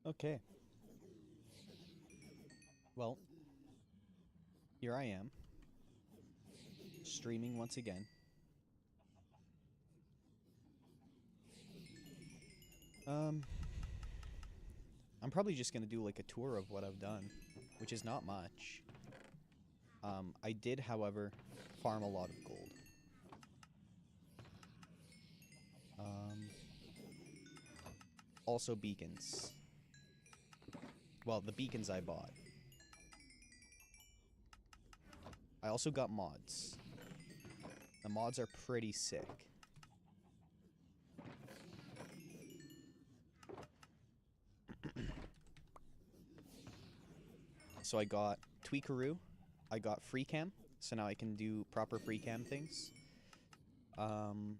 Okay. Well, here I am, streaming once again. Um, I'm probably just gonna do like a tour of what I've done, which is not much. I did, however, farm a lot of gold. Um, also beacons. Well, the beacons I bought. I also got mods. The mods are pretty sick. So I got Tweakaroo. I got free cam, so now I can do proper free cam things. Um,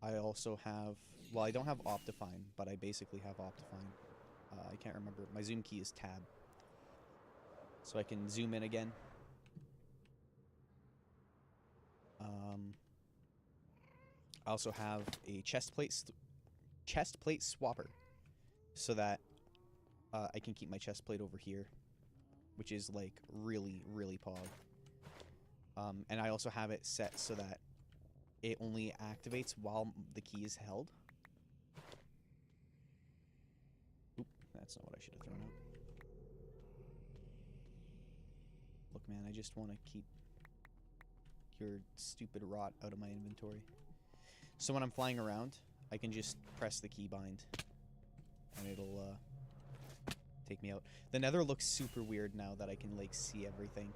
I also have, well, I don't have Optifine, but I basically have Optifine. I can't remember. My zoom key is tab. So I can zoom in again. Um, I also have a chest plate swapper, so that I can keep my chest plate over here, which is like really, really pog. And I also have it set so that it only activates while the key is held. Oop, that's not what I should have thrown out. Look, man, I just want to keep your stupid rot out of my inventory. So when I'm flying around, I can just press the keybind, and it'll take me out. The nether looks super weird now that I can, like, see everything.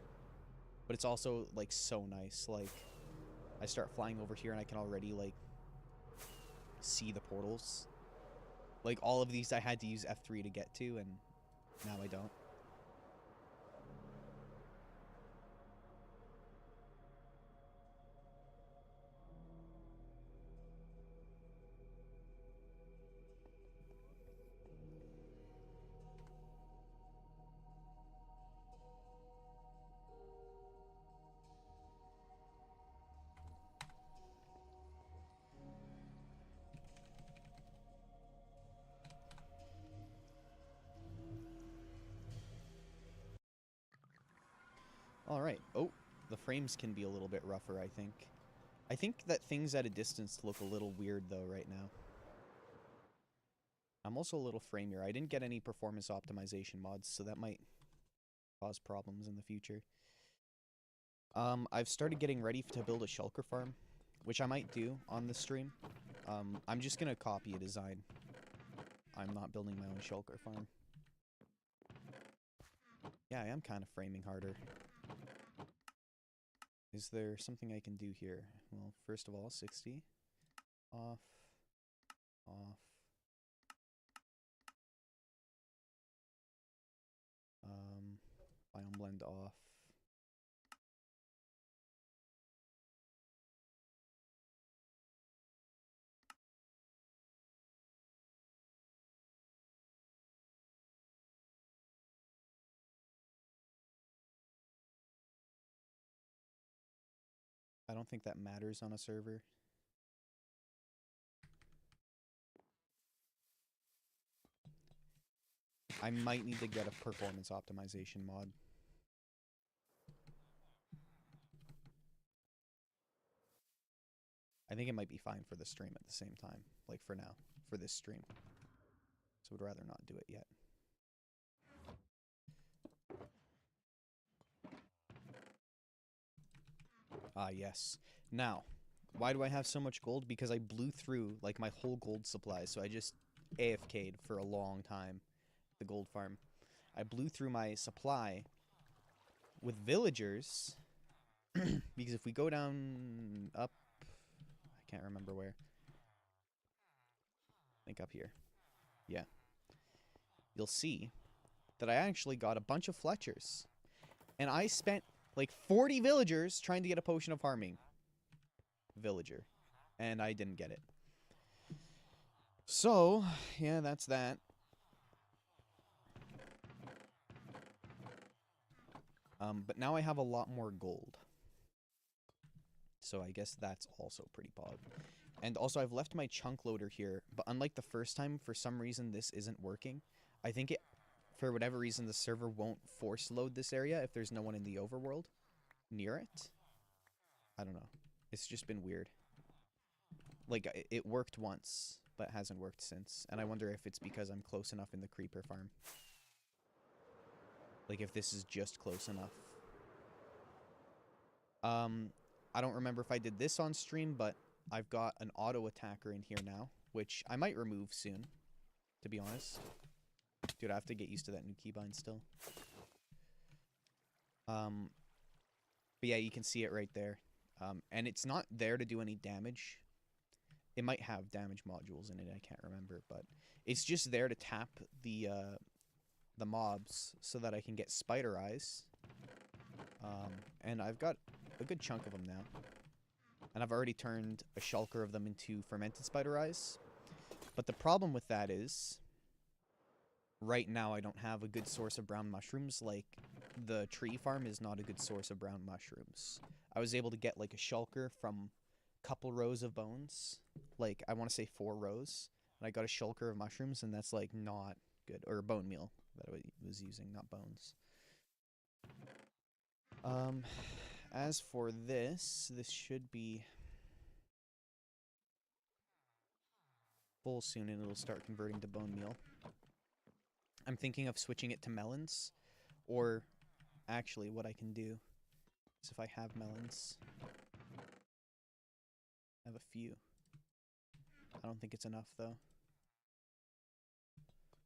But it's also, like, so nice. Like, I start flying over here, and I can already, like, see the portals. Like, all of these I had to use F3 to get to, and now I don't. Alright. Oh, the frames can be a little bit rougher, I think. I think that things at a distance look a little weird, though, right now. I'm also a little framier. I didn't get any performance optimization mods, so that might cause problems in the future. I've started getting ready to build a shulker farm, which I might do on the stream. I'm just gonna copy a design. I'm not building my own shulker farm. Yeah, I am kind of framing harder. Is there something I can do here? Well, first of all, 60. Off. Off. Biome blend off. I don't think that matters on a server. I might need to get a performance optimization mod. I think it might be fine for the stream at the same time. Like, for now. For this stream. So I'd rather not do it yet. Ah, yes. Now, why do I have so much gold? Because I blew through, like, my whole gold supply. So I just AFK'd for a long time. The gold farm. I blew through my supply with villagers. Because if we go down up, I can't remember where. I think up here. Yeah. You'll see that I actually got a bunch of Fletchers. And I spent like 40 villagers trying to get a potion of harming. Villager. And I didn't get it. So, yeah, that's that. But now I have a lot more gold. So I guess that's also pretty pog. And also, I've left my chunk loader here, but unlike the first time, for some reason this isn't working. I think it, for whatever reason, the server won't force load this area if there's no one in the overworld near it. I don't know. It's just been weird. Like, it worked once, but hasn't worked since. And I wonder if it's because I'm close enough in the creeper farm. Like, if this is just close enough. I don't remember if I did this on stream, but I've got an auto attacker in here now, which I might remove soon, to be honest. Dude, I have to get used to that new keybind still. But yeah, you can see it right there. And it's not there to do any damage. It might have damage modules in it, I can't remember, but it's just there to tap the mobs so that I can get spider eyes. And I've got a good chunk of them now. And I've already turned a shulker of them into fermented spider eyes. But the problem with that is, right now I don't have a good source of brown mushrooms. Like, the tree farm is not a good source of brown mushrooms. I was able to get, like, a shulker from a couple rows of bones. Like, I want to say 4 rows. And I got a shulker of mushrooms, and that's, like, not good. Or bone meal that I was using, not bones. As for this should be full soon, and it'll start converting to bone meal. I'm thinking of switching it to melons, or actually what I can do is if I have melons, I have a few. I don't think it's enough though.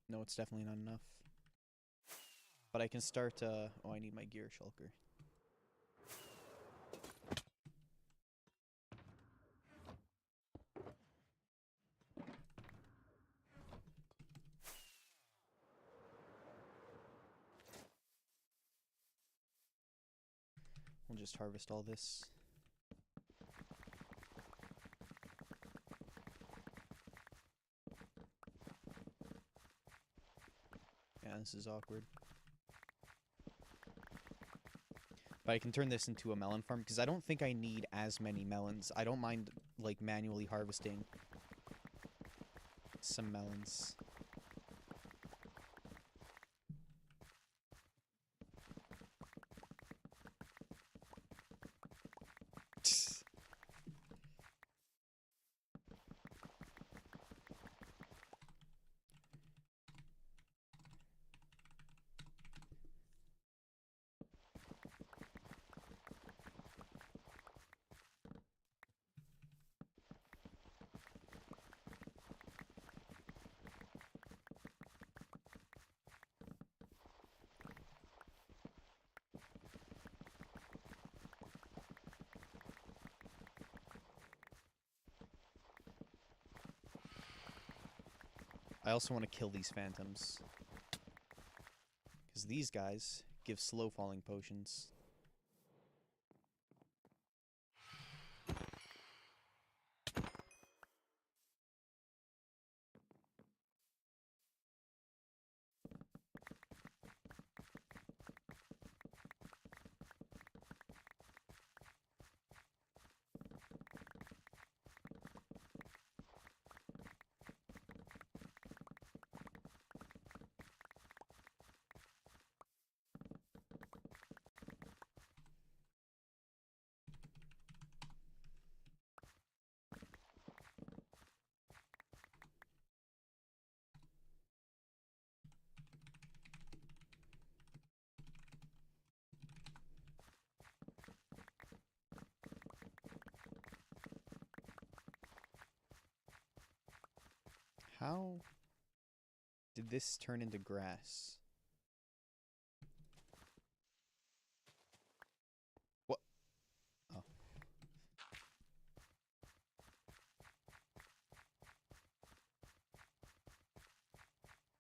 No, it's definitely not enough. But I can start, oh, I need my gear shulker. We'll just harvest all this. Yeah, this is awkward. But I can turn this into a melon farm, because I don't think I need as many melons. I don't mind, like, manually harvesting some melons. I also want to kill these phantoms, because these guys give slow falling potions. How did this turn into grass? What? Oh.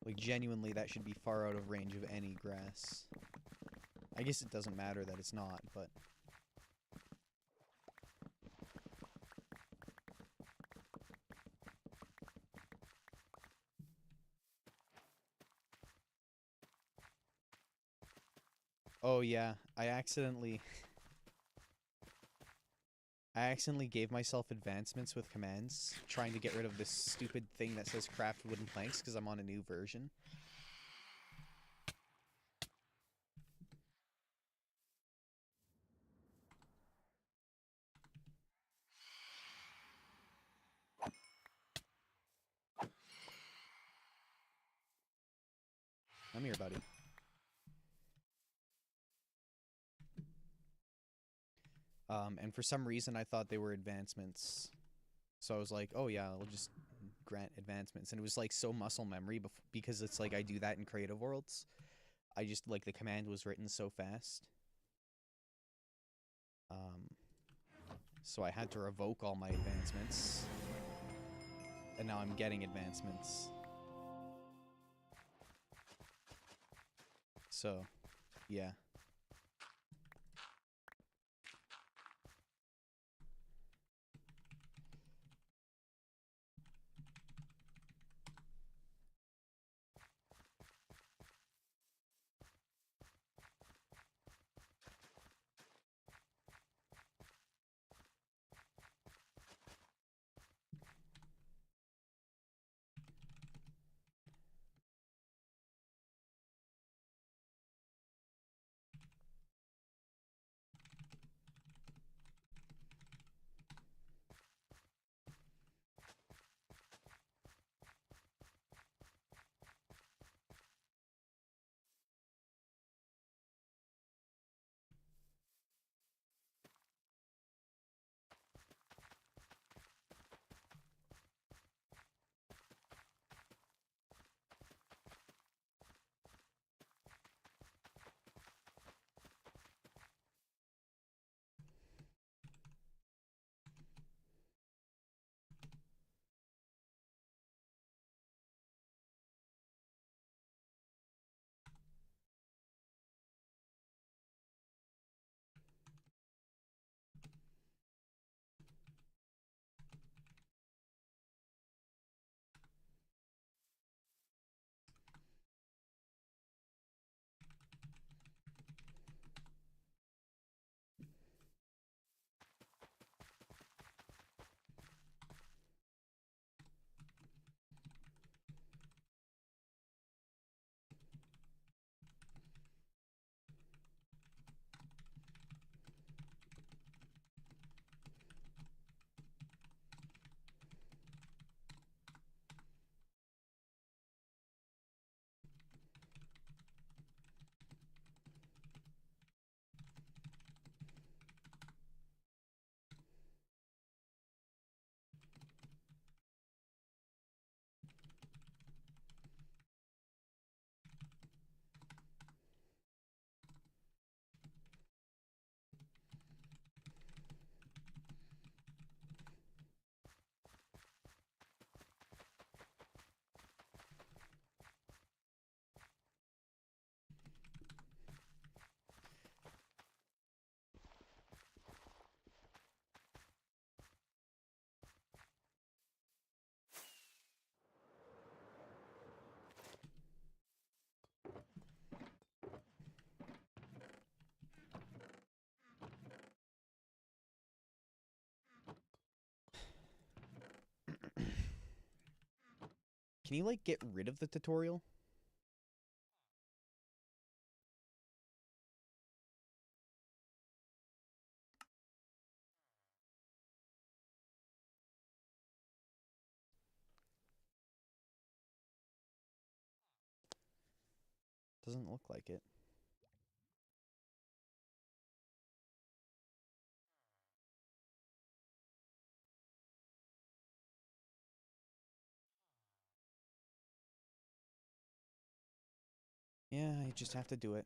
Like, genuinely, that should be far out of range of any grass. I guess it doesn't matter that it's not, but... Oh yeah, I accidentally gave myself advancements with commands, trying to get rid of this stupid thing that says craft wooden planks, because I'm on a new version. Come here, buddy. And for some reason, I thought they were advancements. So I was like, oh yeah, I'll just grant advancements. And it was like so muscle memory because it's like I do that in creative worlds. I just, like, the command was written so fast. So I had to revoke all my advancements. And now I'm getting advancements. So, yeah. Can you, like, get rid of the tutorial? Doesn't look like it. Yeah, I just have to do it.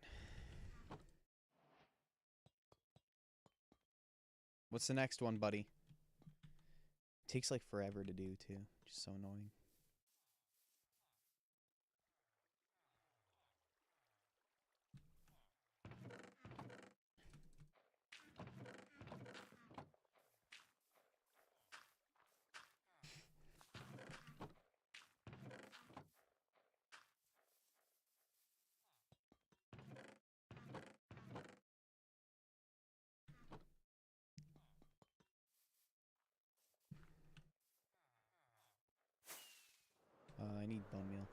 What's the next one, buddy? Takes like forever to do, too. Just so annoying. I need bone meal.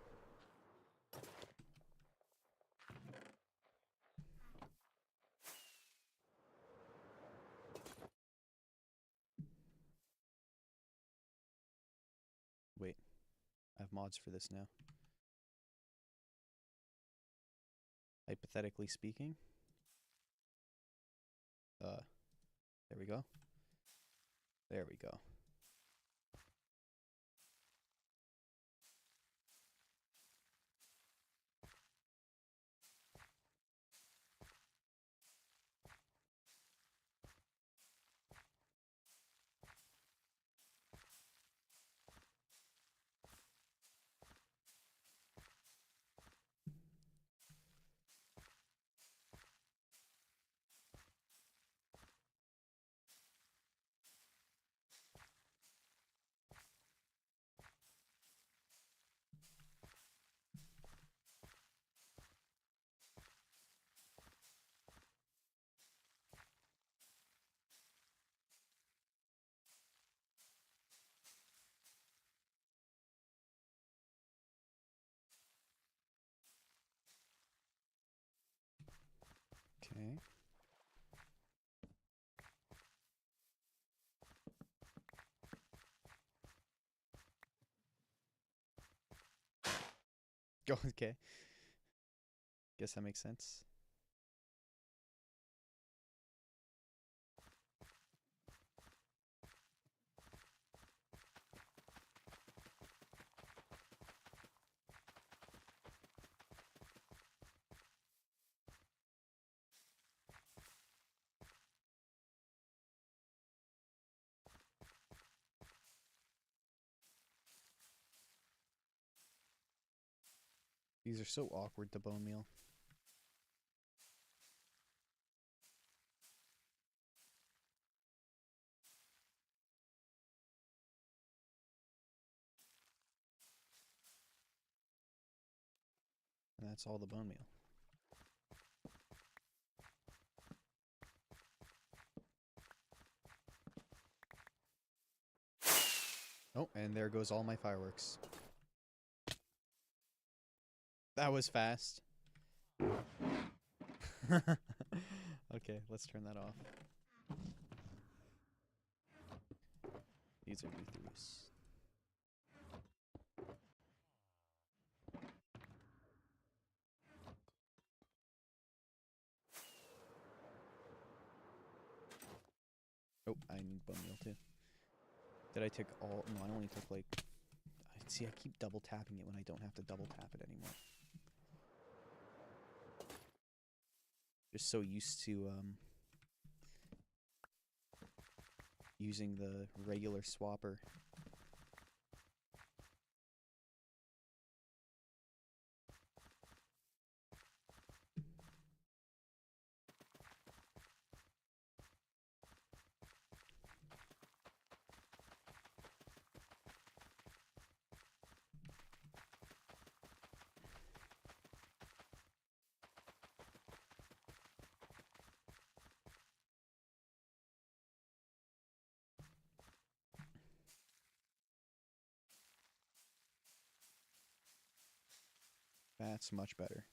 Wait, I have mods for this now. Hypothetically speaking. There we go. There we go. Okay. Go. Okay. Guess that makes sense. These are so awkward to bone meal. And that's all the bone meal. Oh, and there goes all my fireworks. That was fast. Okay, let's turn that off. These are U3s. Oh, I need bone meal too. Did I take all? No, I only took like... See, I keep double tapping it when I don't have to double tap it anymore. Just so used to using the regular swapper. That's much better.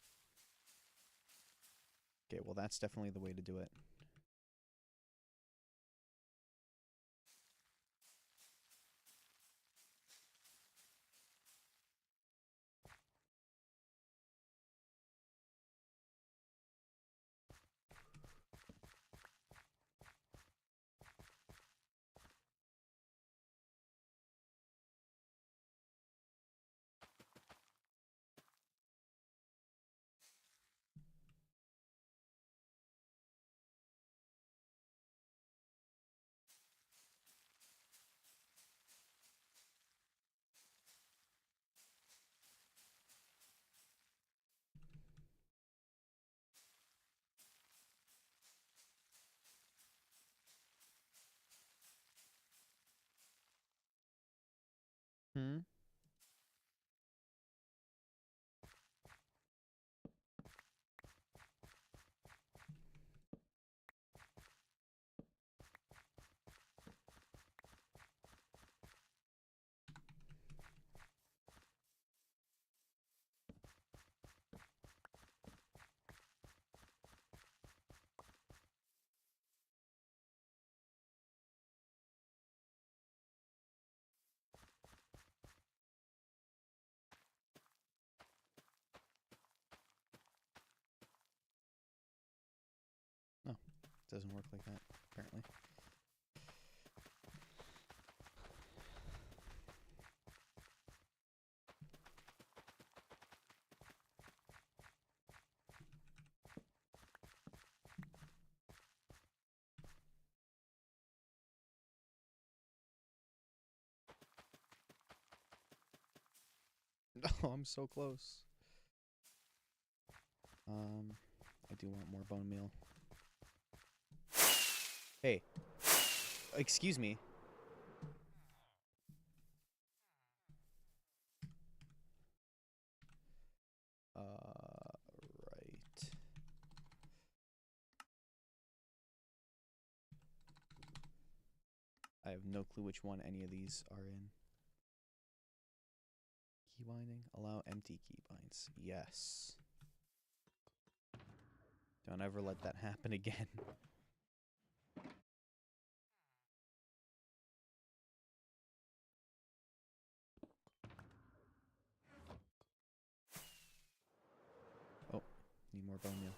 Okay, well that's definitely the way to do it. Hmm? Doesn't work like that, apparently. Oh, I'm so close. I do want more bone meal. Hey, excuse me. Right. I have no clue which one any of these are in. Key binding. Allow empty key binds. Yes. Don't ever let that happen again. Oh, need more bone meal.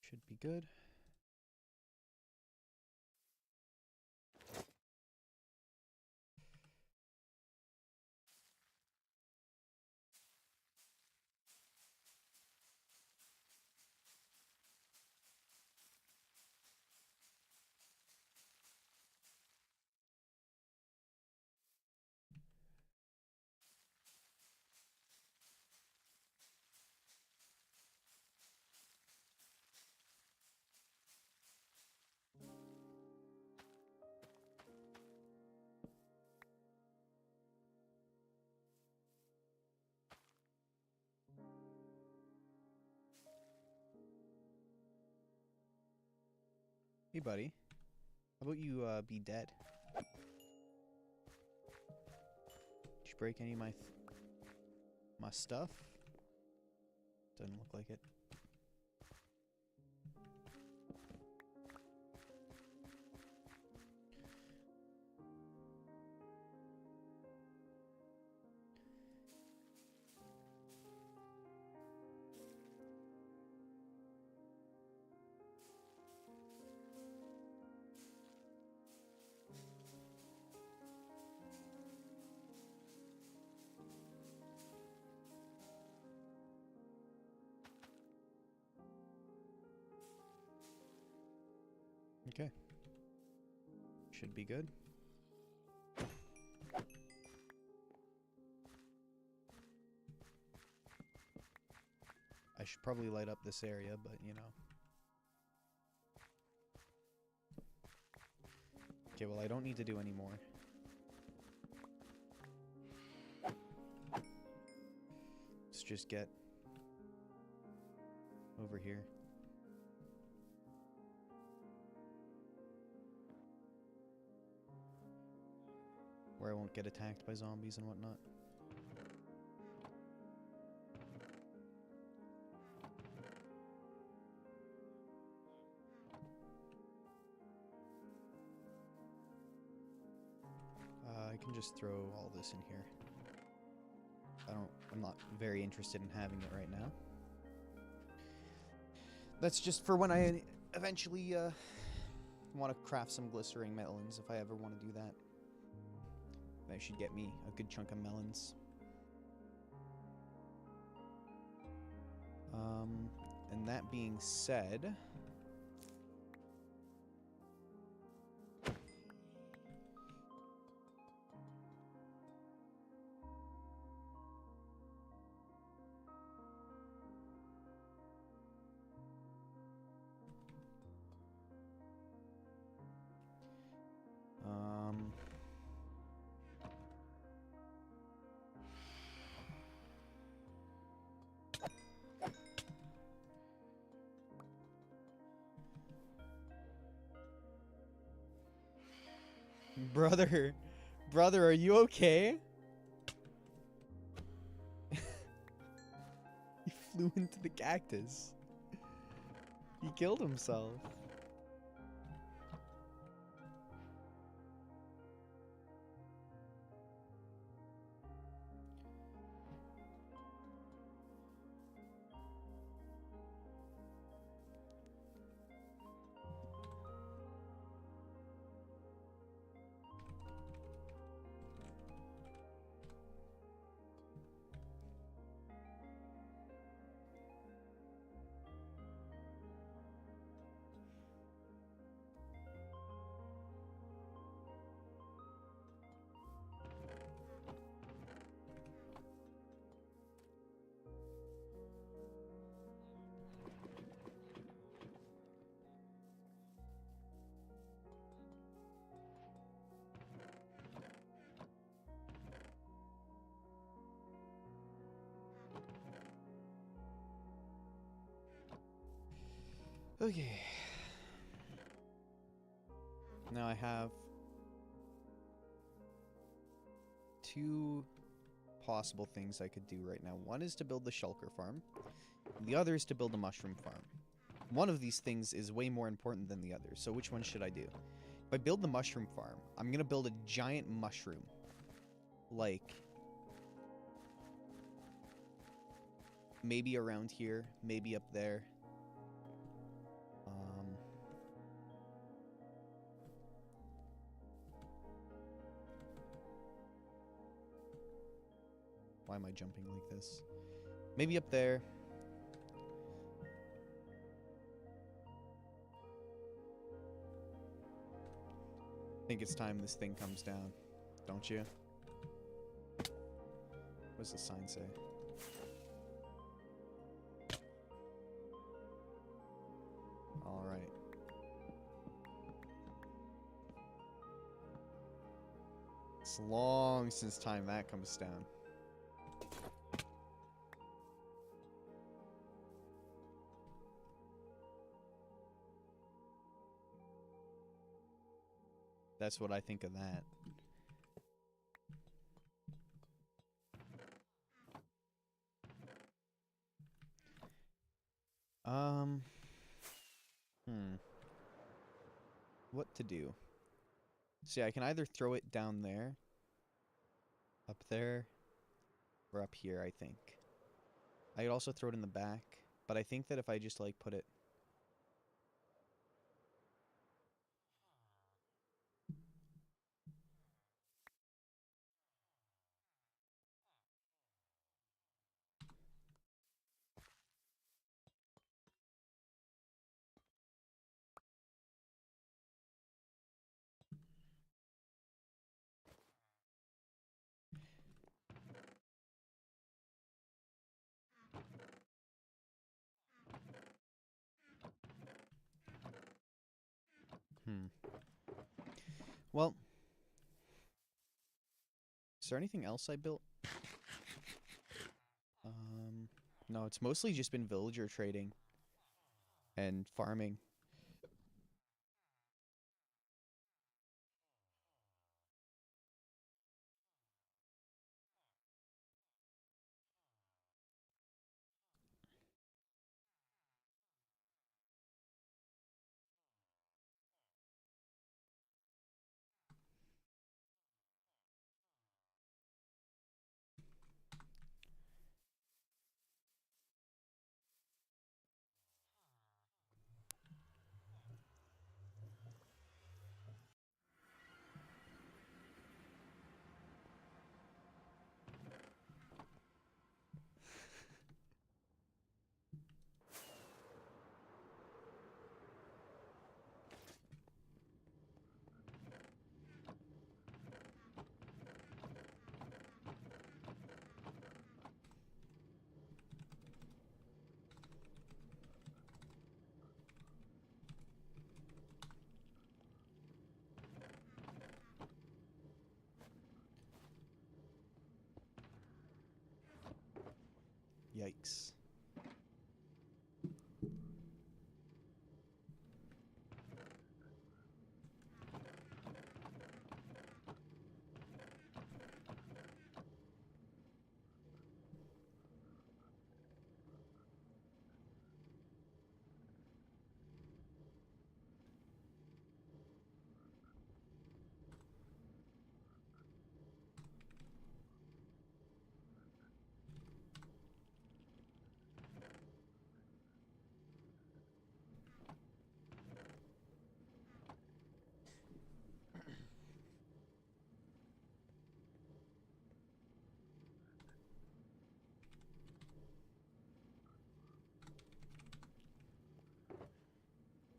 Should be good. Hey, buddy. How about you be dead? Did you break any of my stuff? Doesn't look like it. Okay. Should be good. I should probably light up this area, but you know. Okay, well, I don't need to do any more. Let's just get over here. Where I won't get attacked by zombies and whatnot. I can just throw all this in here. I'm not very interested in having it right now. That's just for when I eventually want to craft some glycerine melons, if I ever want to do that. I should get me a good chunk of melons. And that being said, Brother. Brother, are you okay? He flew into the cactus. He killed himself. Okay. Now I have two possible things I could do right now. One is to build the shulker farm. The other is to build a mushroom farm. One of these things is way more important than the other, so which one should I do? If I build the mushroom farm, I'm gonna build a giant mushroom. Like, maybe around here, maybe up there. Why am I jumping like this? Maybe up there. I think it's time this thing comes down, don't you? What does the sign say? Alright. It's long since time that comes down. That's what I think of that. What to do? See, I can either throw it down there, up there, or up here, I think. I could also throw it in the back, but I think that if I just, like, put it... Well, is there anything else I built? No, it's mostly just been villager trading and farming. Yikes.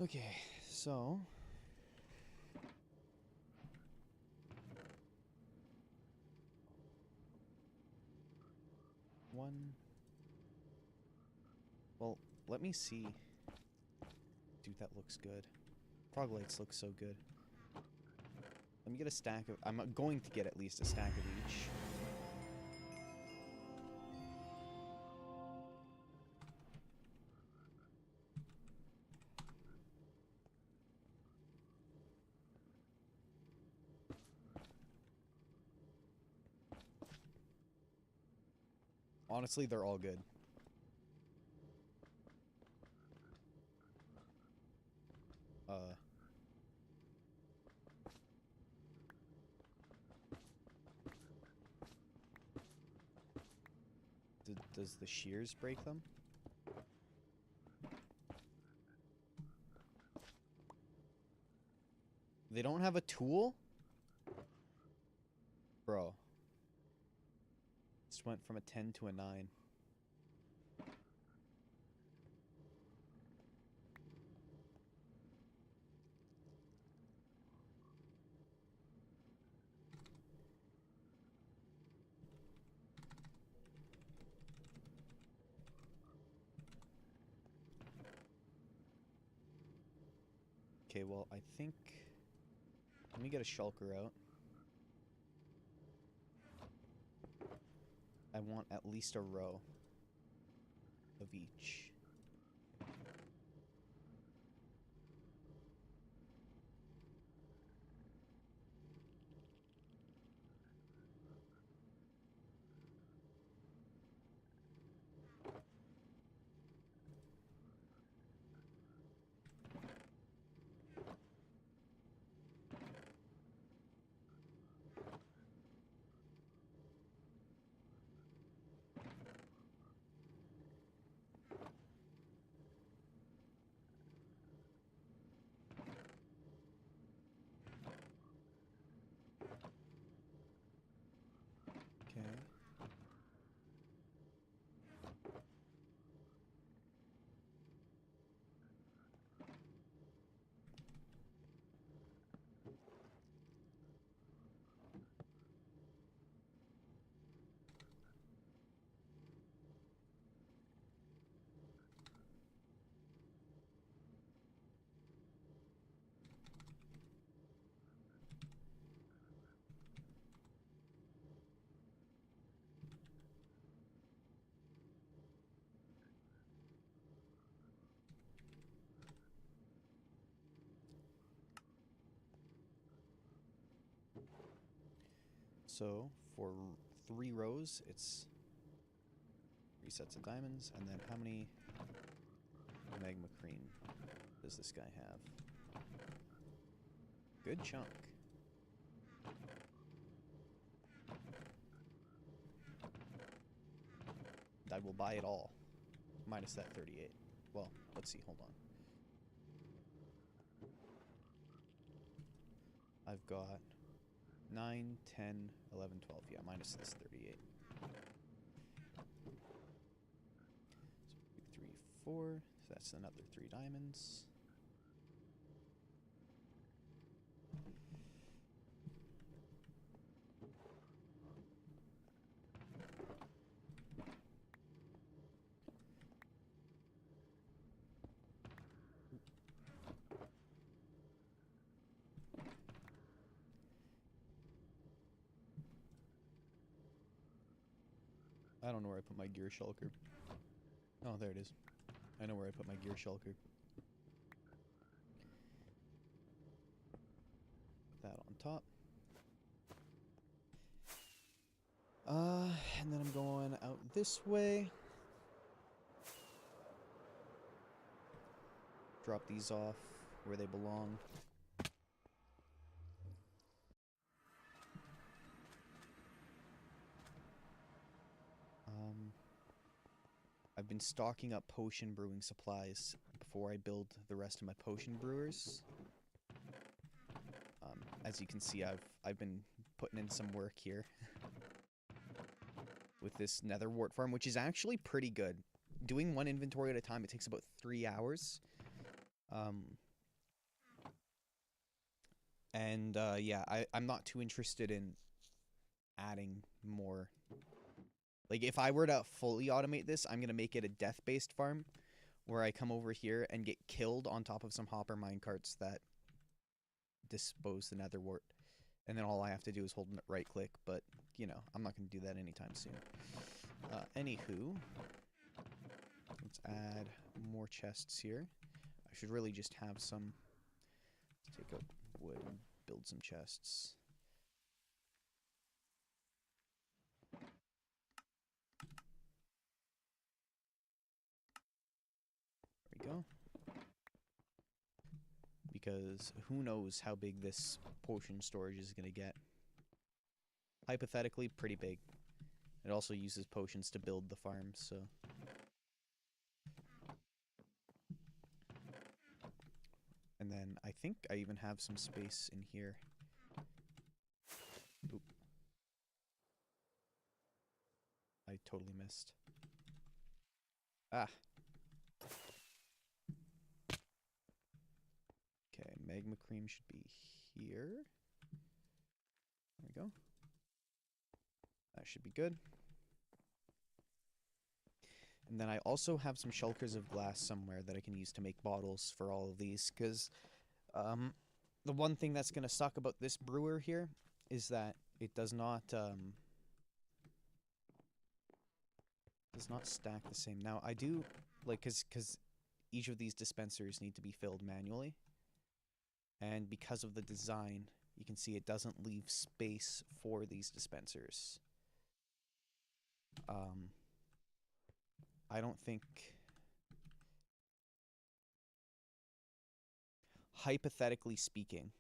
Okay, so one. Well, let me see. Dude, that looks good. Frog lights look so good. Let me get a stack of... I'm going to get at least a stack of each. Honestly, they're all good. Does the shears break them? They don't have a tool? Bro. This went from a 10 to a 9. Okay, well, I think... Let me get a shulker out. I want at least a row of each. Okay. So, for 3 rows, it's 3 sets of diamonds, and then how many magma cream does this guy have? Good chunk. I will buy it all. Minus that 38. Well, let's see, hold on. I've got 9, 10, 11, 12. Yeah, minus this 38. So 3, 4. So that's another 3 diamonds. I don't know where I put my gear shulker. Oh, there it is. I know where I put my gear shulker. Put that on top. And then I'm going out this way. Drop these off where they belong. I've been stocking up potion brewing supplies before I build the rest of my potion brewers. As you can see, I've been putting in some work here with this nether wart farm, which is actually pretty good. Doing one inventory at a time, it takes about 3 hours. And yeah, I'm not too interested in adding more. Like, if I were to fully automate this, I'm going to make it a death-based farm where I come over here and get killed on top of some hopper minecarts that dispose the nether wart. And then all I have to do is hold right-click, but, you know, I'm not going to do that anytime soon. Anywho, let's add more chests here. I should really just have some. Let's take out wood and build some chests. There we go. Because who knows how big this potion storage is going to get. Hypothetically, pretty big. It also uses potions to build the farm, so... And then I think I even have some space in here. Oop. I totally missed. Ah. Okay, magma cream should be here. There we go. That should be good. And then I also have some shulkers of glass somewhere that I can use to make bottles for all of these, because the one thing that's going to suck about this brewer here is that it does not stack the same. Now, I do, like, because each of these dispensers need to be filled manually, and because of the design, you can see it doesn't leave space for these dispensers. I don't think... Hypothetically speaking...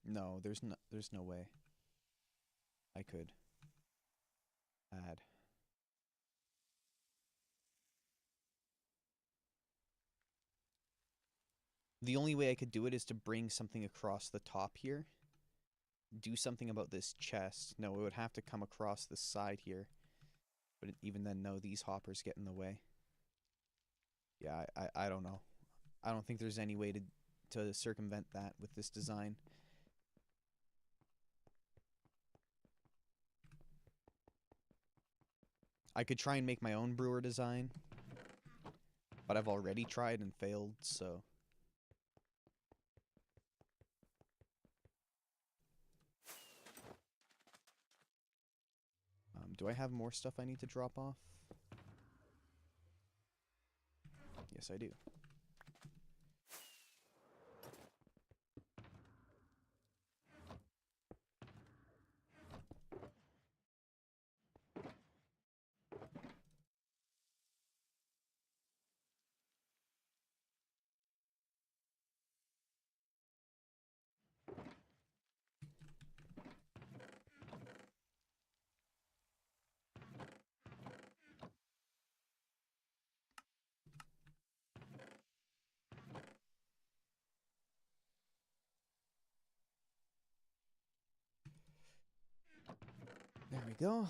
No, there's no way I could add. The only way I could do it is to bring something across the top here. Do something about this chest. No, it would have to come across the side here. But even then, no, these hoppers get in the way. Yeah, I don't know. I don't think there's any way to circumvent that with this design. I could try and make my own brewer design, but I've already tried and failed, so... do I have more stuff I need to drop off? Yes, I do. There we go.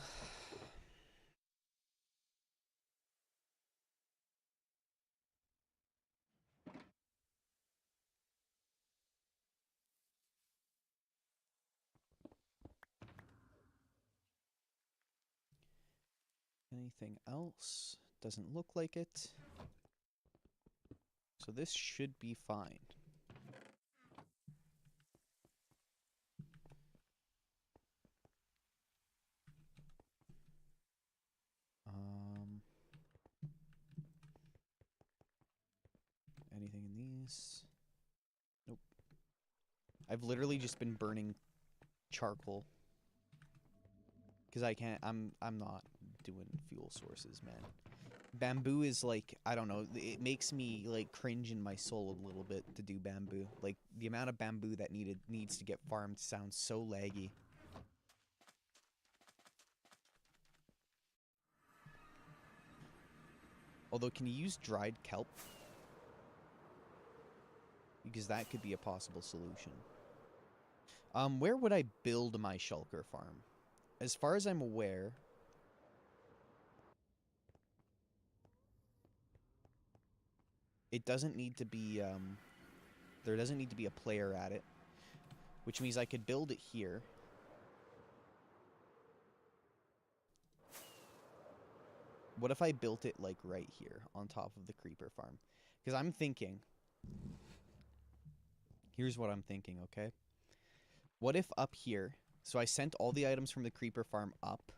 Anything else? Doesn't look like it. So this should be fine. Anything in these? Nope. I've literally just been burning charcoal. Because I can't, I'm not doing fuel sources, man. Bamboo is like, I don't know, it makes me like cringe in my soul a little bit to do bamboo. Like, the amount of bamboo that needs to get farmed sounds so laggy. Although, can you use dried kelp? Because that could be a possible solution. Where would I build my shulker farm? As far as I'm aware, it doesn't need to be, there doesn't need to be a player at it, which means I could build it here. What if I built it, like, right here on top of the creeper farm? Because I'm thinking, here's what I'm thinking, okay? What if up here, so I sent all the items from the creeper farm up,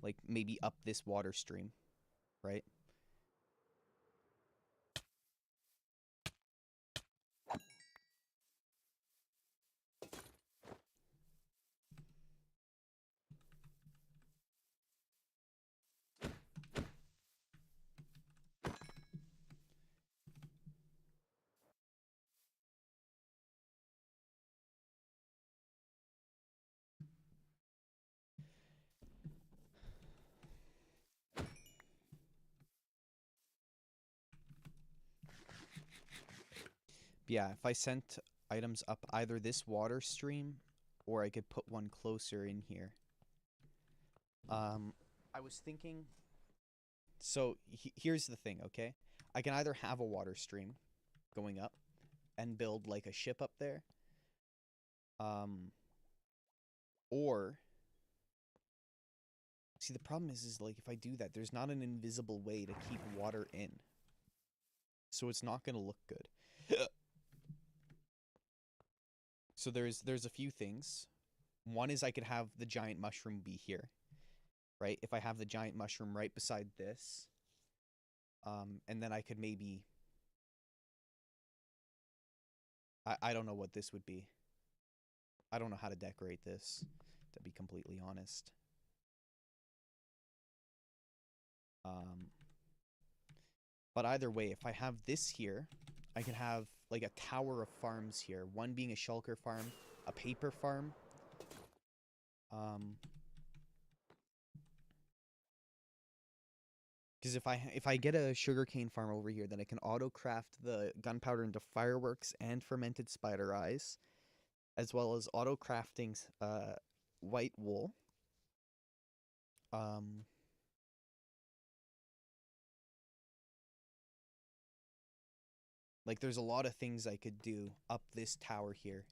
like, maybe up this water stream, right? Yeah, if I sent items up either this water stream or I could put one closer in here. I was thinking, so here's the thing, okay? I can either have a water stream going up and build like a ship up there, or see, the problem is like if I do that, there's not an invisible way to keep water in, so it's not gonna look good. So there's a few things. One is I could have the giant mushroom be here, right? If I have the giant mushroom right beside this, and then I could maybe, I don't know what this would be. I don't know how to decorate this, to be completely honest. But either way, if I have this here, I can have like a tower of farms here. One being a shulker farm, a paper farm. Because if I get a sugarcane farm over here, then I can auto craft the gunpowder into fireworks and fermented spider eyes, as well as auto crafting white wool. Like there's a lot of things I could do up this tower here.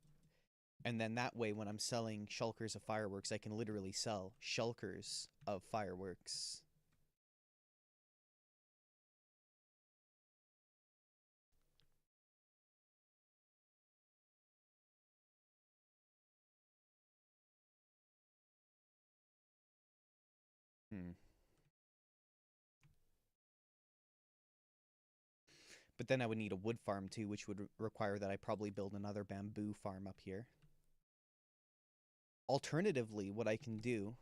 And then that way, when I'm selling shulkers of fireworks, I can literally sell shulkers of fireworks. Hmm. But then I would need a wood farm too, which would require that I probably build another bamboo farm up here. Alternatively, what I can do,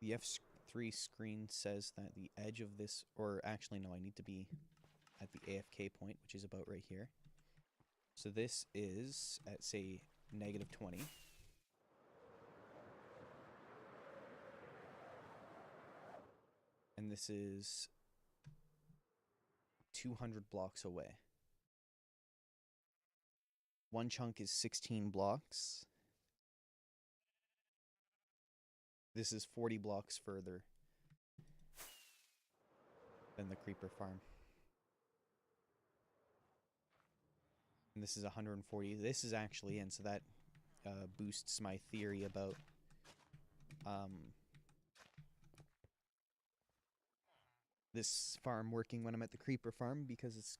the F3 screen says that the edge of this, or actually no, I need to be at the AFK point, which is about right here. So this is at, say, -20. And this is 200 blocks away. One chunk is 16 blocks. This is 40 blocks further than the creeper farm. And this is 140. This is actually in, so that boosts my theory about this farm working when I'm at the creeper farm, because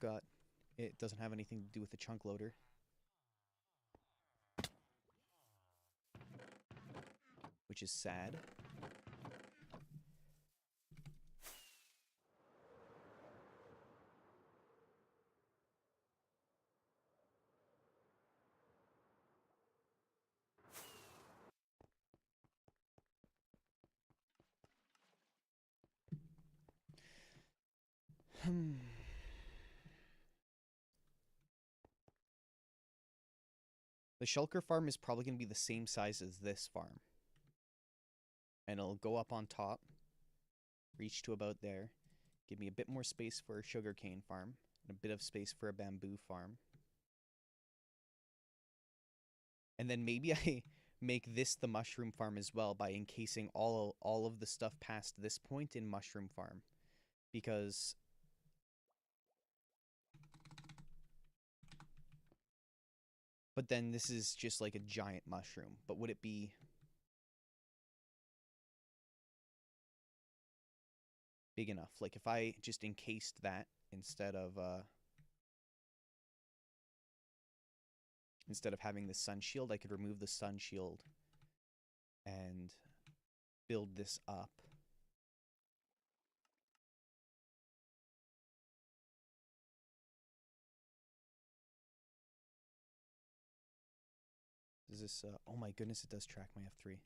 it doesn't have anything to do with the chunk loader. Which is sad. The shulker farm is probably going to be the same size as this farm. And it'll go up on top, reach to about there, give me a bit more space for a sugarcane farm, and a bit of space for a bamboo farm. And then maybe I make this the mushroom farm as well by encasing all of the stuff past this point in mushroom farm. because but then this is just like a giant mushroom. But would it be big enough? Like if I just encased that instead of having the sun shield, I could remove the sun shield and build this up. Does this, oh my goodness, it does track my F3.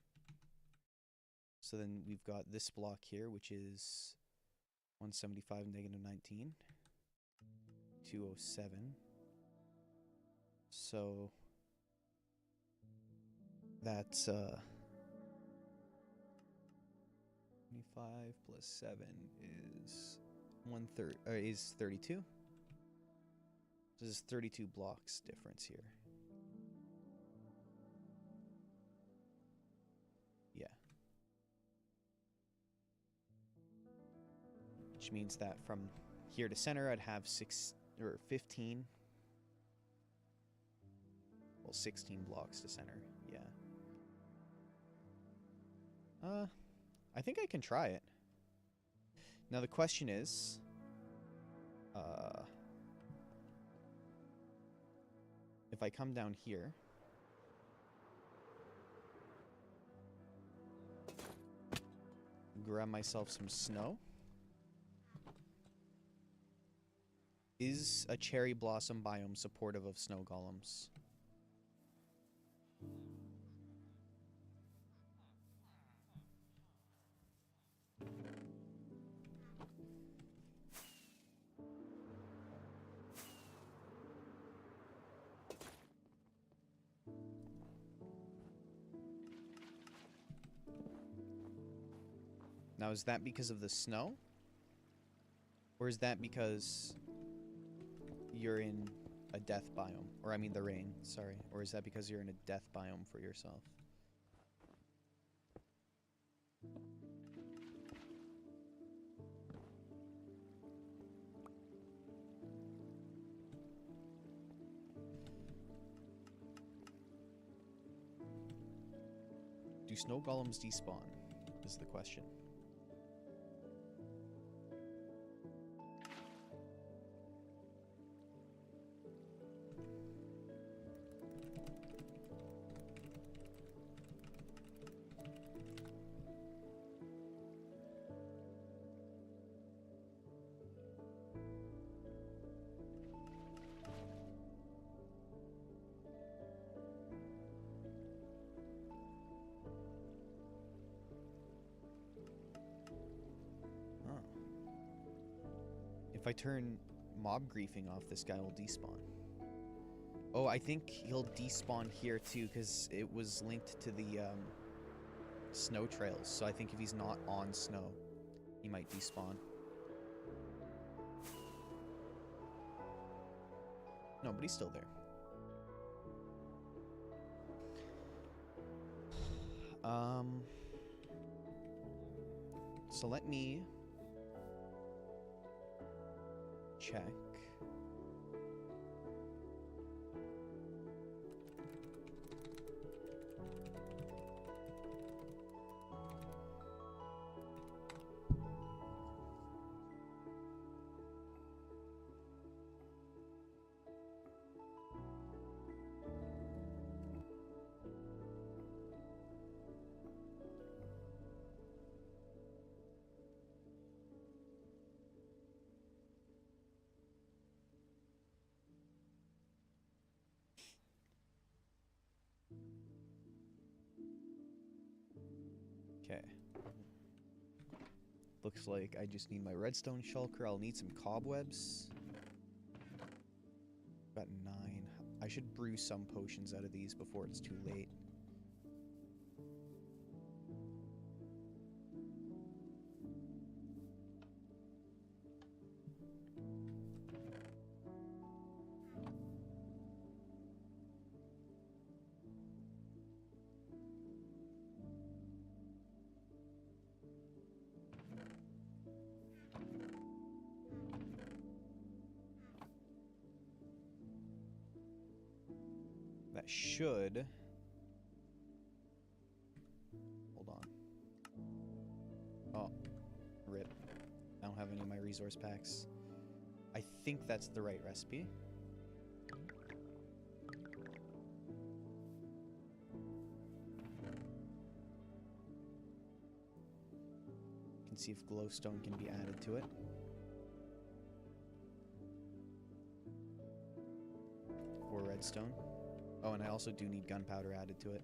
So then we've got this block here, which is 175, negative 19, 207. So that's 25 plus 7 is 32. This is 32 blocks difference here. Yeah. Which means that from here to center I'd have 15. Well, 16 blocks to center. Yeah. I think I can try it. Now the question is, if I come down here, grab myself some snow. Is a cherry blossom biome supportive of snow golems? Now, is that because of the snow? Or is that because you're in a death biome? Or I mean the rain, sorry. Or is that because you're in a death biome for yourself? Do snow golems despawn? Is the question. If I turn mob griefing off, this guy will despawn. Oh, I think he'll despawn here too, because it was linked to the snow trails. So I think if he's not on snow, he might despawn. No, but he's still there. So let me check. Okay. Looks like I just need my redstone shulker. I'll need some cobwebs. Got 9. I should brew some potions out of these before it's too late. should... Hold on. Oh, rip. I don't have any of my resource packs. I think that's the right recipe. Can see if glowstone can be added to it. Or redstone. Oh, and I also do need gunpowder added to it.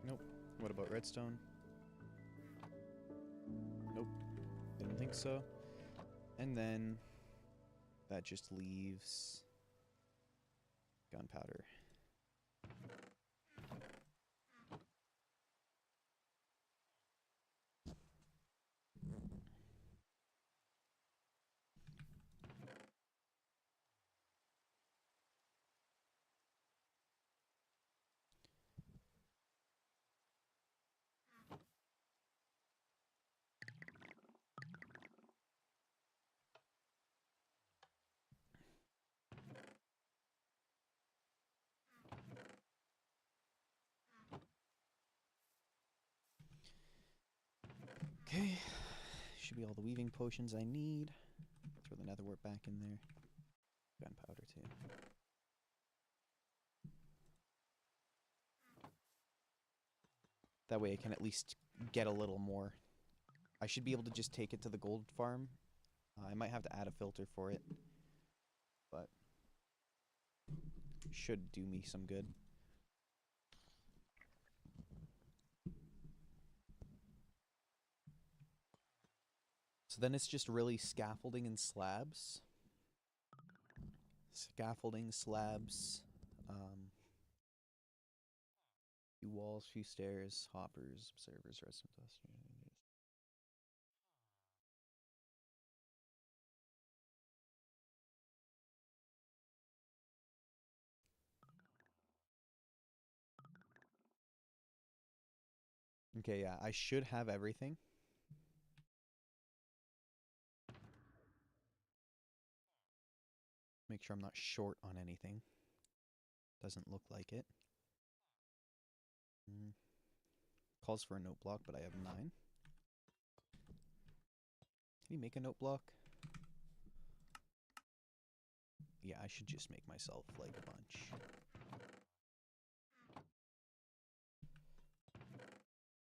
Nope. What about redstone? Nope. Didn't think so. And then that just leaves gunpowder. Okay, should be all the weaving potions I need. Throw the nether wart back in there. Gunpowder too. That way I can at least get a little more. I should be able to just take it to the gold farm. I might have to add a filter for it, but should do me some good. So then it's just really scaffolding and slabs. Scaffolding, slabs, few walls, few stairs, hoppers, observers, redstone dust. Okay, yeah, I should have everything. Make sure I'm not short on anything. Doesn't look like it. Calls for a note block, but I have 9. Can you make a note block? Yeah, I should just make myself, like, a bunch.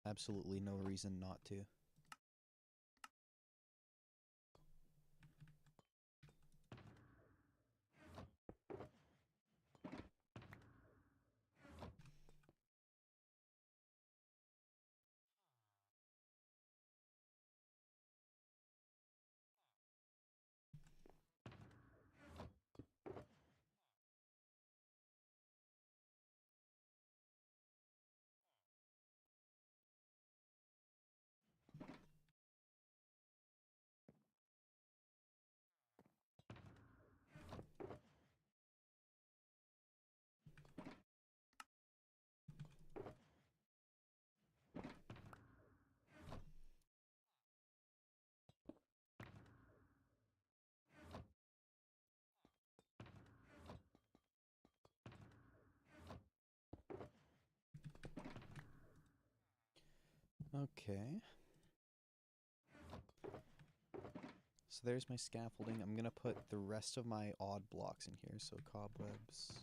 Absolutely no reason not to. Okay. So there's my scaffolding. I'm gonna put the rest of my odd blocks in here. So cobwebs.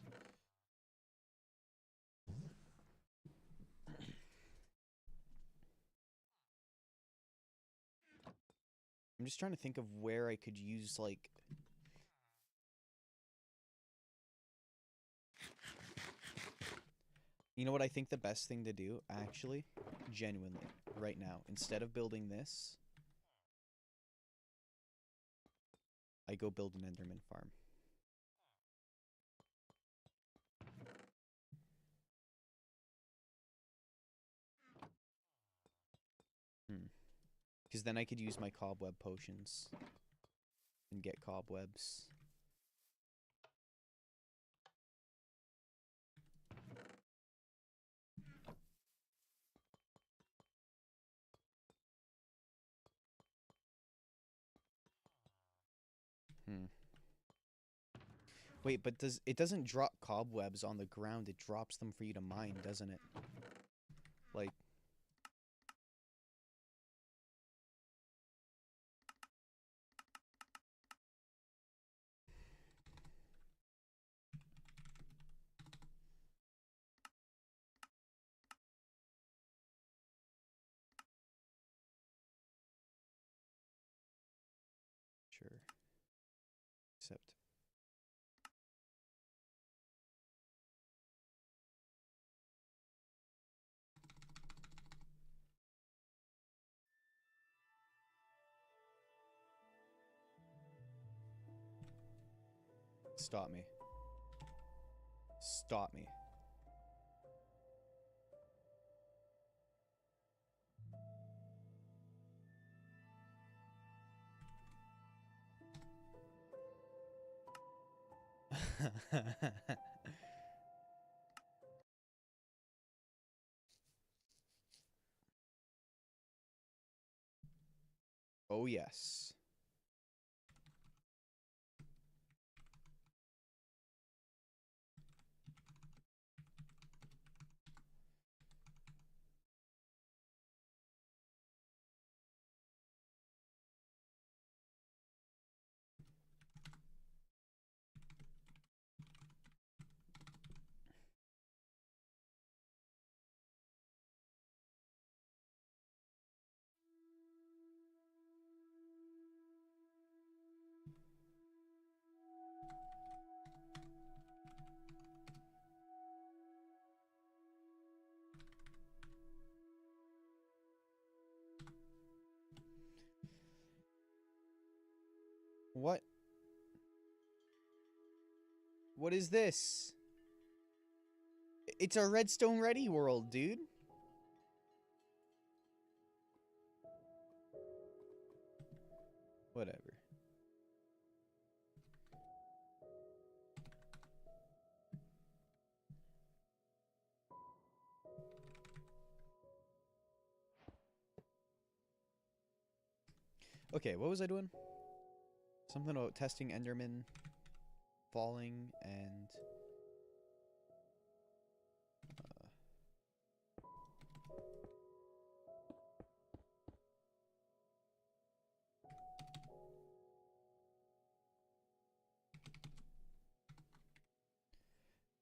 I'm just trying to think of where I could use, like... You know what I think the best thing to do, actually? Genuinely, right now. Instead of building this, I go build an Enderman farm. Because then I could use my cobweb potions and get cobwebs. Wait, but it doesn't drop cobwebs on the ground, it drops them for you to mine, doesn't it? Like... Sure. Except... Stop me. Stop me. Oh, yes. What? What is this? It's a redstone ready world, dude. Whatever. Okay, what was I doing? Something about testing Enderman falling and...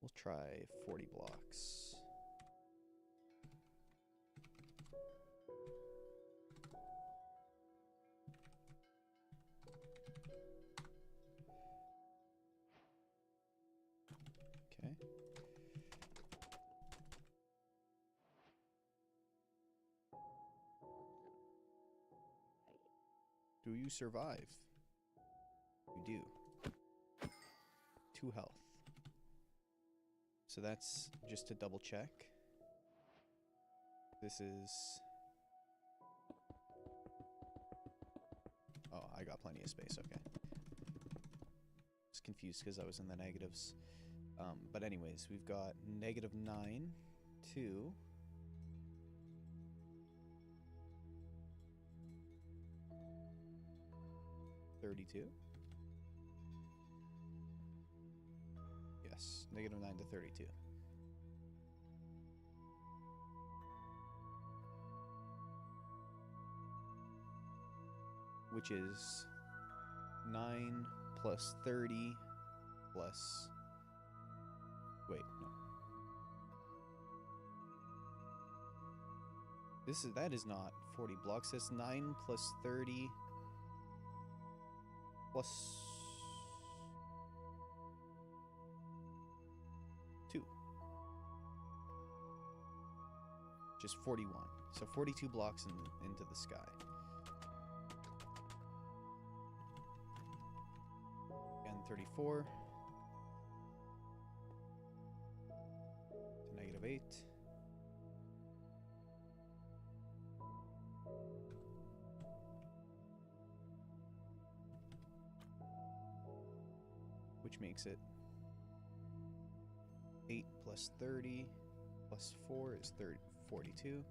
we'll try 40 blocks. Okay. Do you survive? You do. 2 health. So that's just to double check. This is... oh, I got plenty of space, okay. I was confused because I was in the negatives. But anyways, we've got -9, 2... 32? Yes, -9 to 32. Which is 9 plus 30 plus... wait, no. That is not 40 blocks. That's 9 plus 30 plus 2. Just 41. So 42 blocks into the sky. And 34. To -8. which makes it 8 plus 30 plus 4 is 42.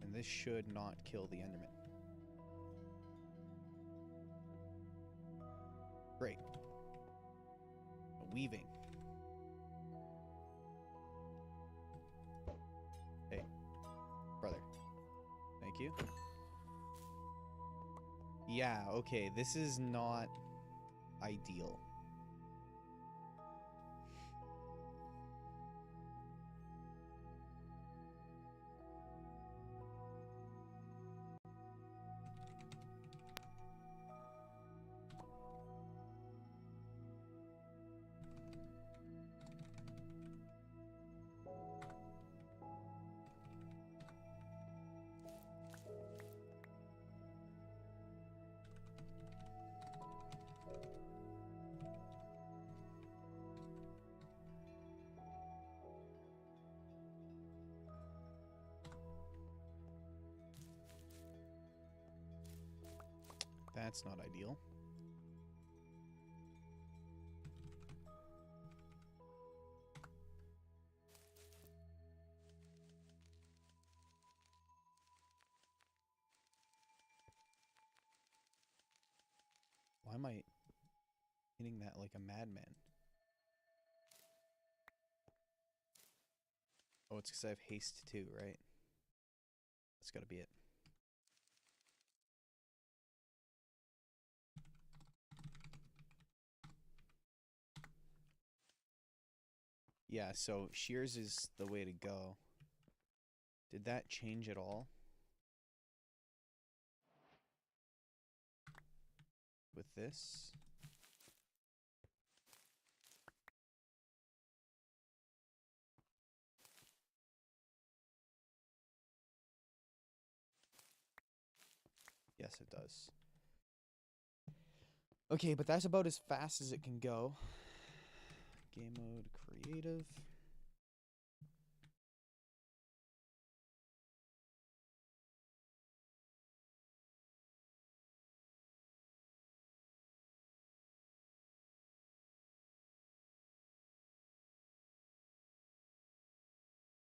And this should not kill the Enderman. Great. Weaving. Hey, brother. Thank you. Yeah, okay, this is not ideal. That's not ideal. Why am I hitting that like a madman? Oh, it's because I have haste too, right? That's gotta be it. Yeah, so shears is the way to go. Did that change at all? With this? Yes, it does. Okay, but that's about as fast as it can go. Game mode, creative.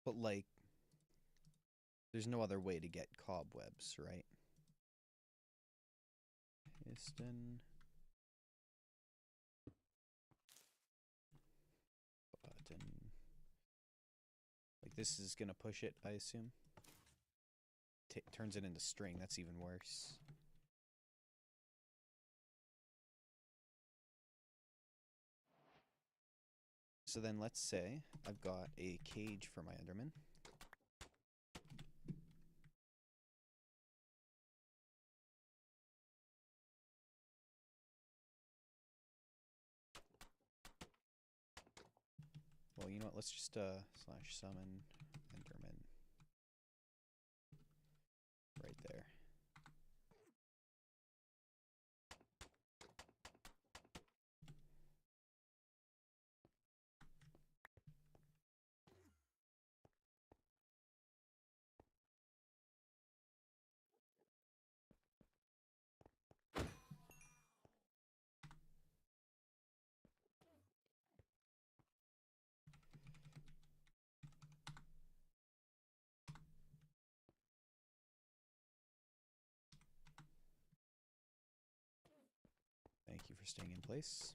But like, there's no other way to get cobwebs, right? Piston. Button. Like this is gonna push it, I assume. Turns it into string, that's even worse. So then let's say I've got a cage for my Enderman. Well, you know what, let's just slash summon Enderman. Right there. Thank you for staying in place.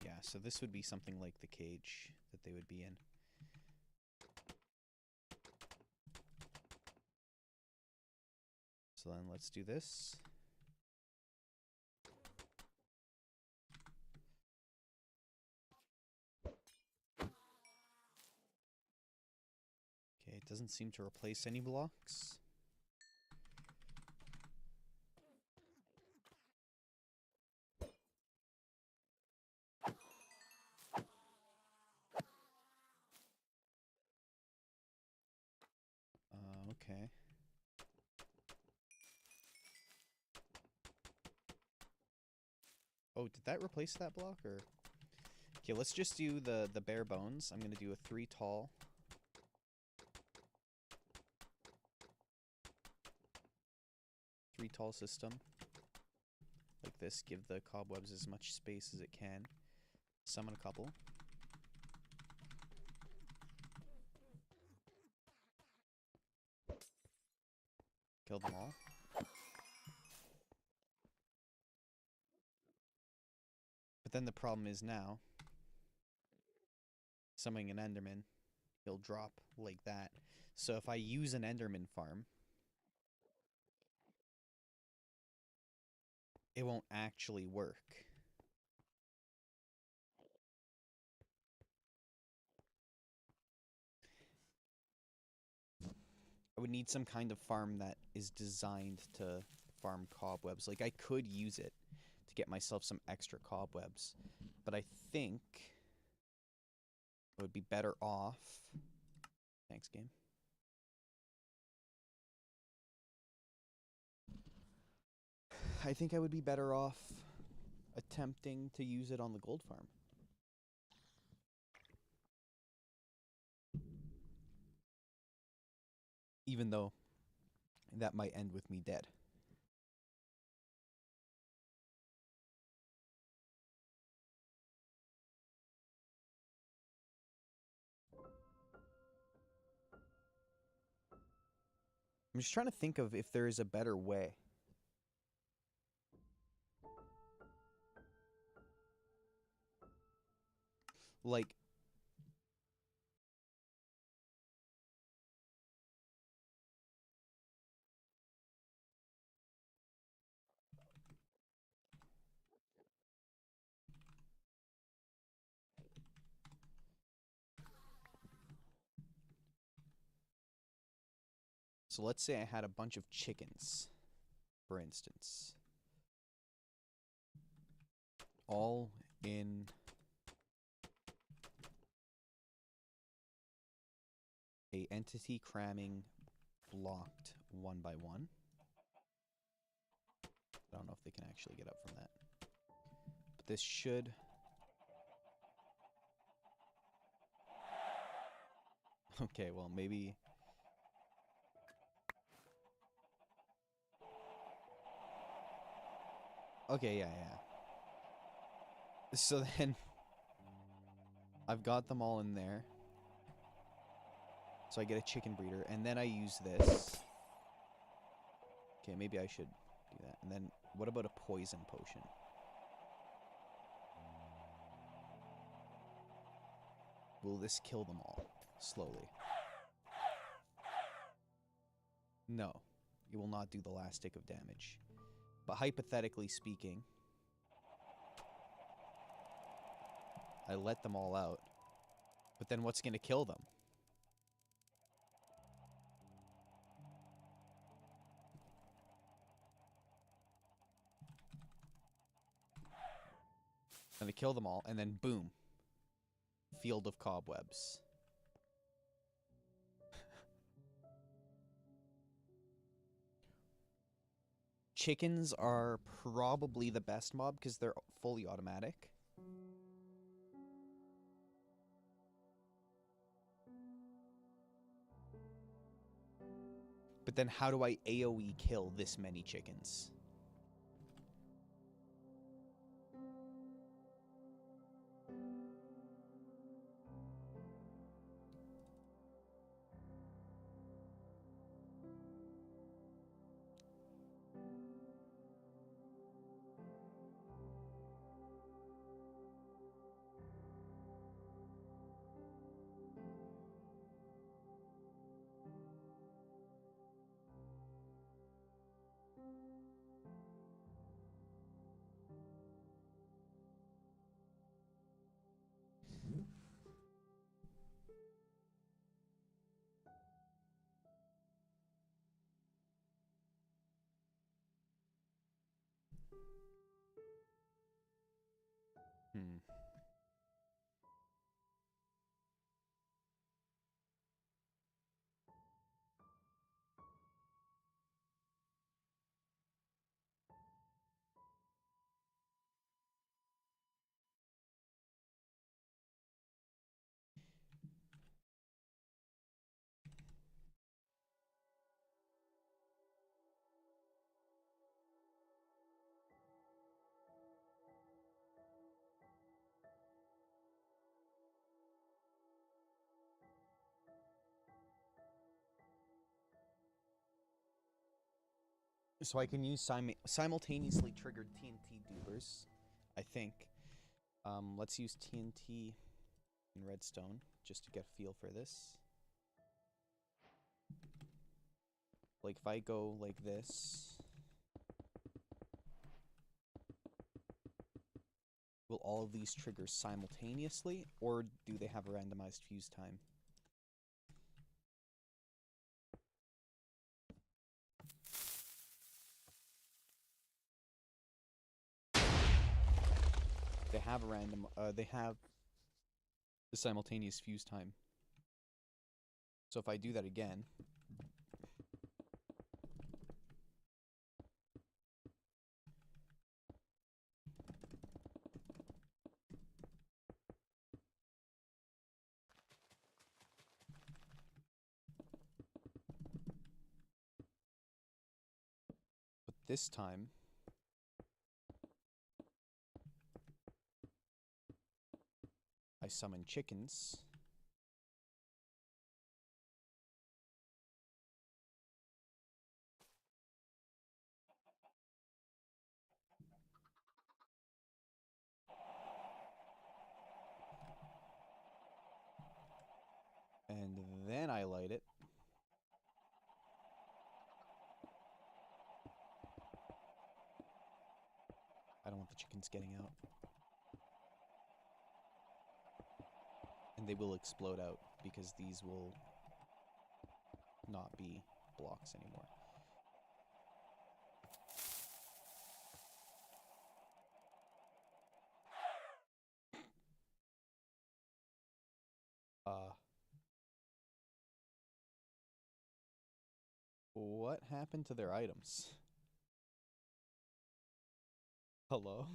Yeah, so this would be something like the cage that they would be in. So then let's do this. Okay, it doesn't seem to replace any blocks. Okay. Oh, did that replace that block, or? Okay, let's just do the bare bones. I'm gonna do a 3 tall. 3 tall system. Like this, give the cobwebs as much space as it can. Summon a couple. Kill them all. But then the problem is now, summoning an Enderman, he'll drop like that. So if I use an Enderman farm, it won't actually work. I would need some kind of farm that is designed to farm cobwebs. Like, I could use it to get myself some extra cobwebs, but I think I would be better off... Thanks, game. I think I would be better off attempting to use it on the gold farm. Even though that might end with me dead. I'm just trying to think of if there is a better way. Like, so let's say I had a bunch of chickens, for instance. All in a entity cramming blocked 1 by 1. I don't know if they can actually get up from that. But this should... Okay, well, maybe... Okay, yeah. So then... I've got them all in there. So I get a chicken breeder, and then I use this. Okay, maybe I should do that. And then, what about a poison potion? Will this kill them all? Slowly. No. It will not do the last tick of damage. But hypothetically speaking, I let them all out. But then what's going to kill them? And they kill them all, and then boom. Field of cobwebs. Chickens are probably the best mob because they're fully automatic. But then how do I AoE kill this many chickens? So I can use simultaneously triggered TNT dupers, I think. Let's use TNT in redstone just to get a feel for this. Like if I go like this, will all of these trigger simultaneously, or do they have a randomized fuse time? They have a they have the simultaneous fuse time. So if I do that again, but this time, I summon chickens. And then I light it. I don't want the chickens getting out. And they will explode out because these will not be blocks anymore. What happened to their items? Hello?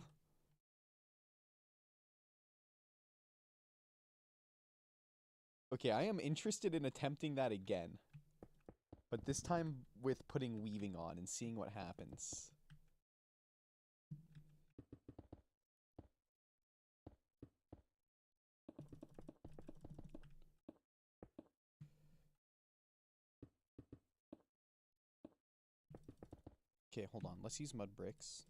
Okay, I am interested in attempting that again. But this time with putting weaving on and seeing what happens. Okay, hold on. Let's use mud bricks.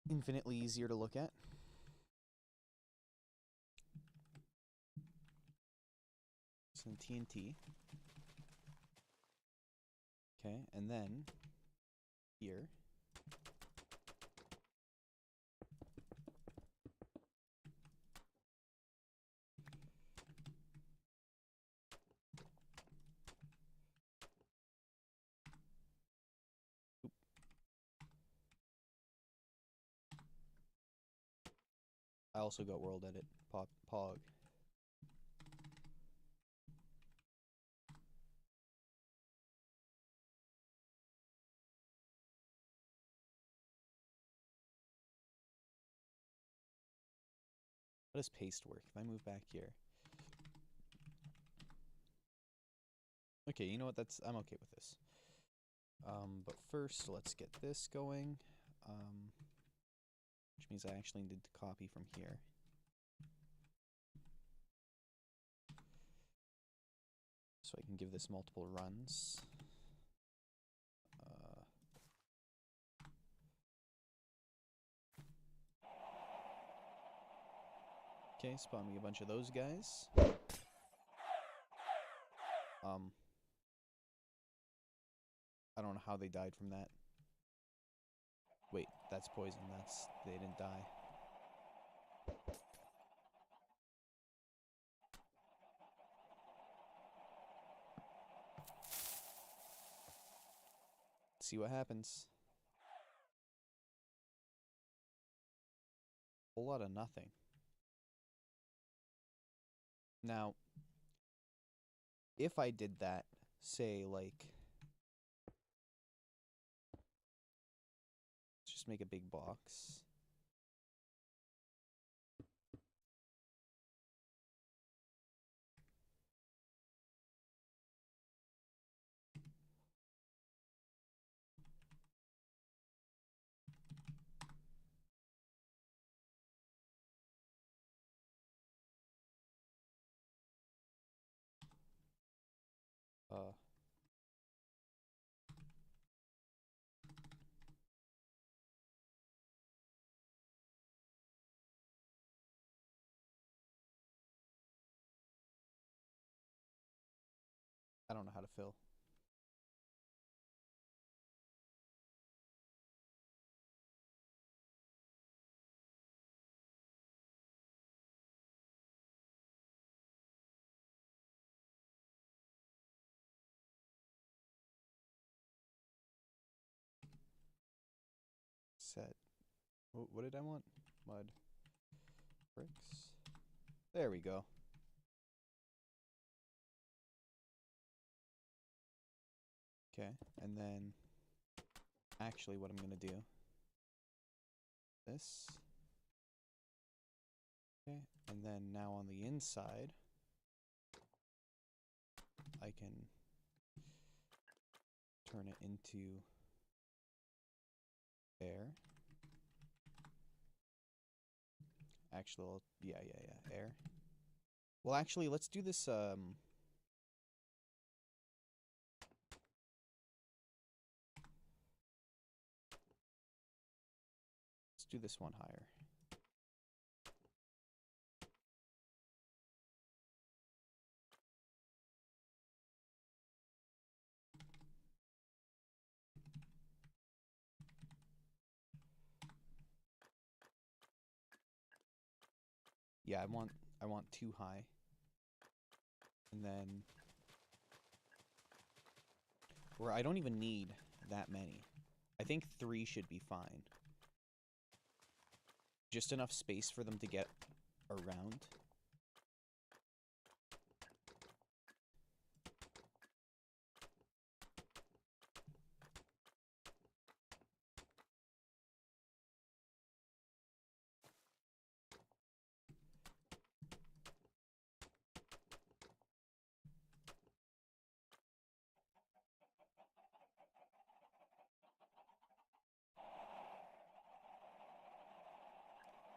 Infinitely easier to look at. Some TNT. Okay, and then here. Oop. I also got world edit. Pog. How does paste work? If I move back here. Okay, you know what? I'm okay with this. But first, let's get this going. Which means I actually need to copy from here. So I can give this multiple runs. Okay, spawn me a bunch of those guys. I don't know how they died from that. Wait, that's poison. They didn't die. See what happens. Whole lot of nothing. Now, if I did that, say like, let's just make a big box. I don't know how to fill. Set. What did I want? Mud. Bricks. There we go. Okay, and then actually what I'm going to do, this. Okay, and then now on the inside, I can turn it into air. Actually, yeah, air. Well, actually, let's do this, let's do this one higher. Yeah, I want too high. And then where I don't even need that many. I think 3 should be fine. Just enough space for them to get around.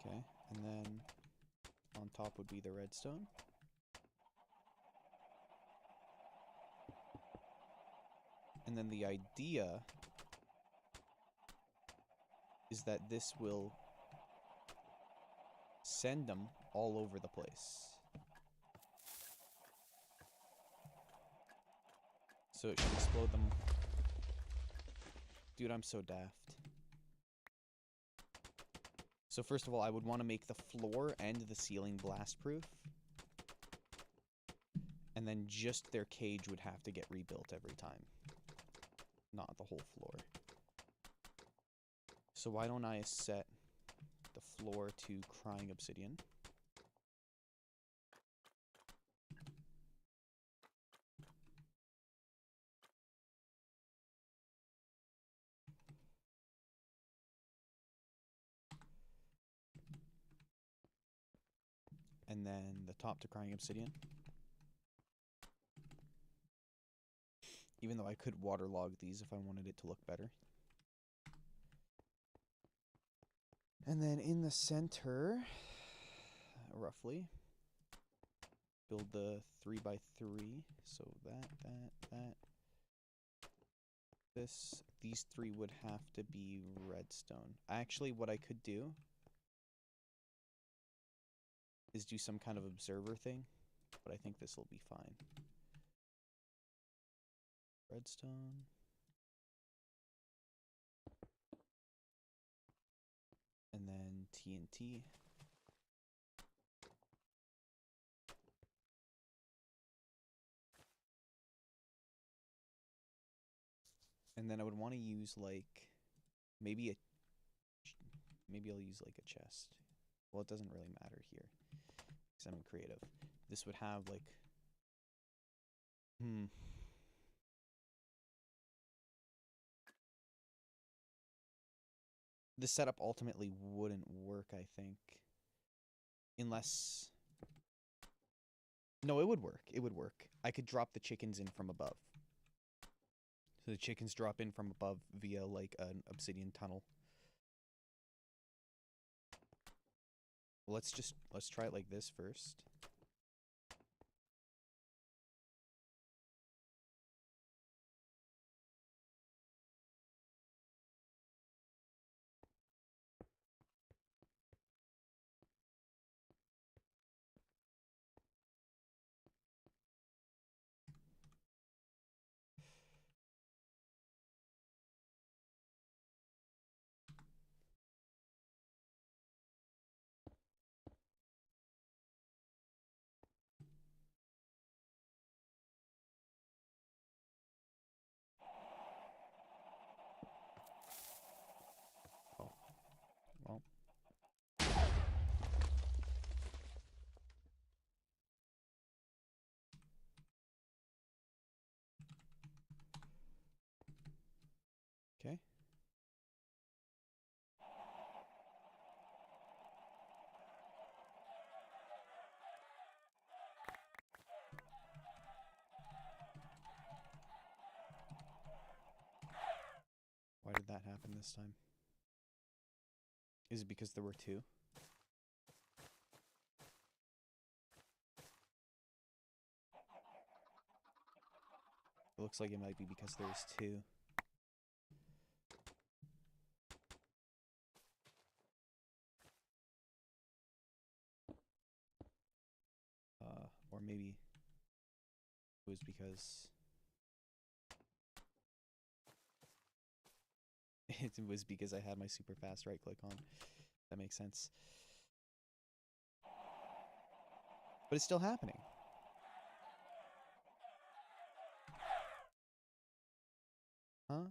Okay, and then on top would be the redstone. And then the idea is that this will send them all over the place. So it should explode them. Dude, I'm so daft. So first of all, I would want to make the floor and the ceiling blast proof. And then just their cage would have to get rebuilt every time. Not the whole floor. So why don't I set the floor to crying obsidian? And then the top to crying obsidian. Even though I could waterlog these if I wanted it to look better. And then in the center, roughly, build the 3x3. So that. These 3 would have to be redstone. Actually, what I could do is do some kind of observer thing, but I think this will be fine. Redstone. And then TNT. And then I would want to use like maybe I'll use like a chest. Well, it doesn't really matter here because I'm creative. This would have like this setup ultimately wouldn't work, I think. Unless no, it would work. It would work. I could drop the chickens in from above. So the chickens drop in from above via like an obsidian tunnel. Let's try it like this first. happened this time? Is it because there were two? It looks like it might be because there's two. Or maybe it was because it was because I had my super fast right click on. That makes sense. But it's still happening. Huh?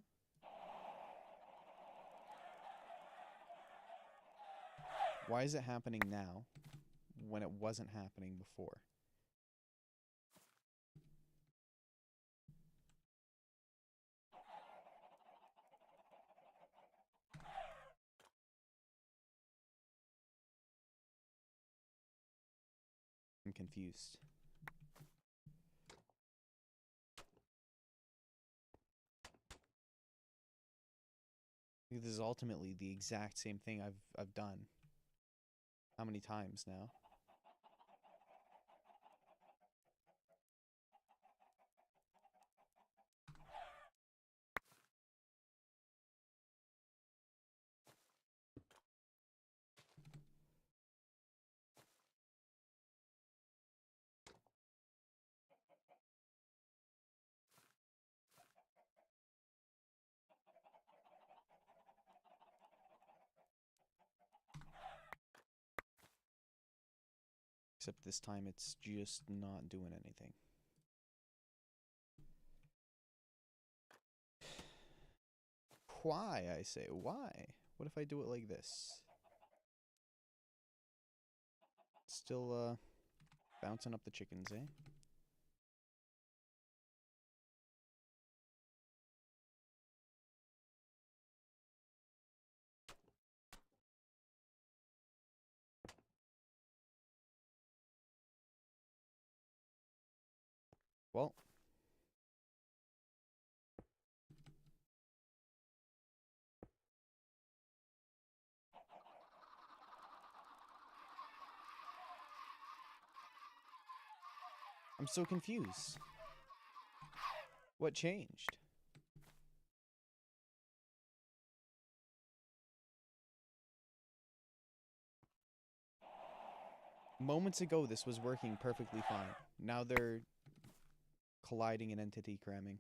Why is it happening now when it wasn't happening before? I'm confused. This is ultimately the exact same thing I've done. How many times now? Except this time it's just not doing anything. Why, I say? Why? What if I do it like this? Still, bouncing up the chickens, eh? Well. I'm so confused. What changed? Moments ago, this was working perfectly fine. Now they're colliding and entity cramming.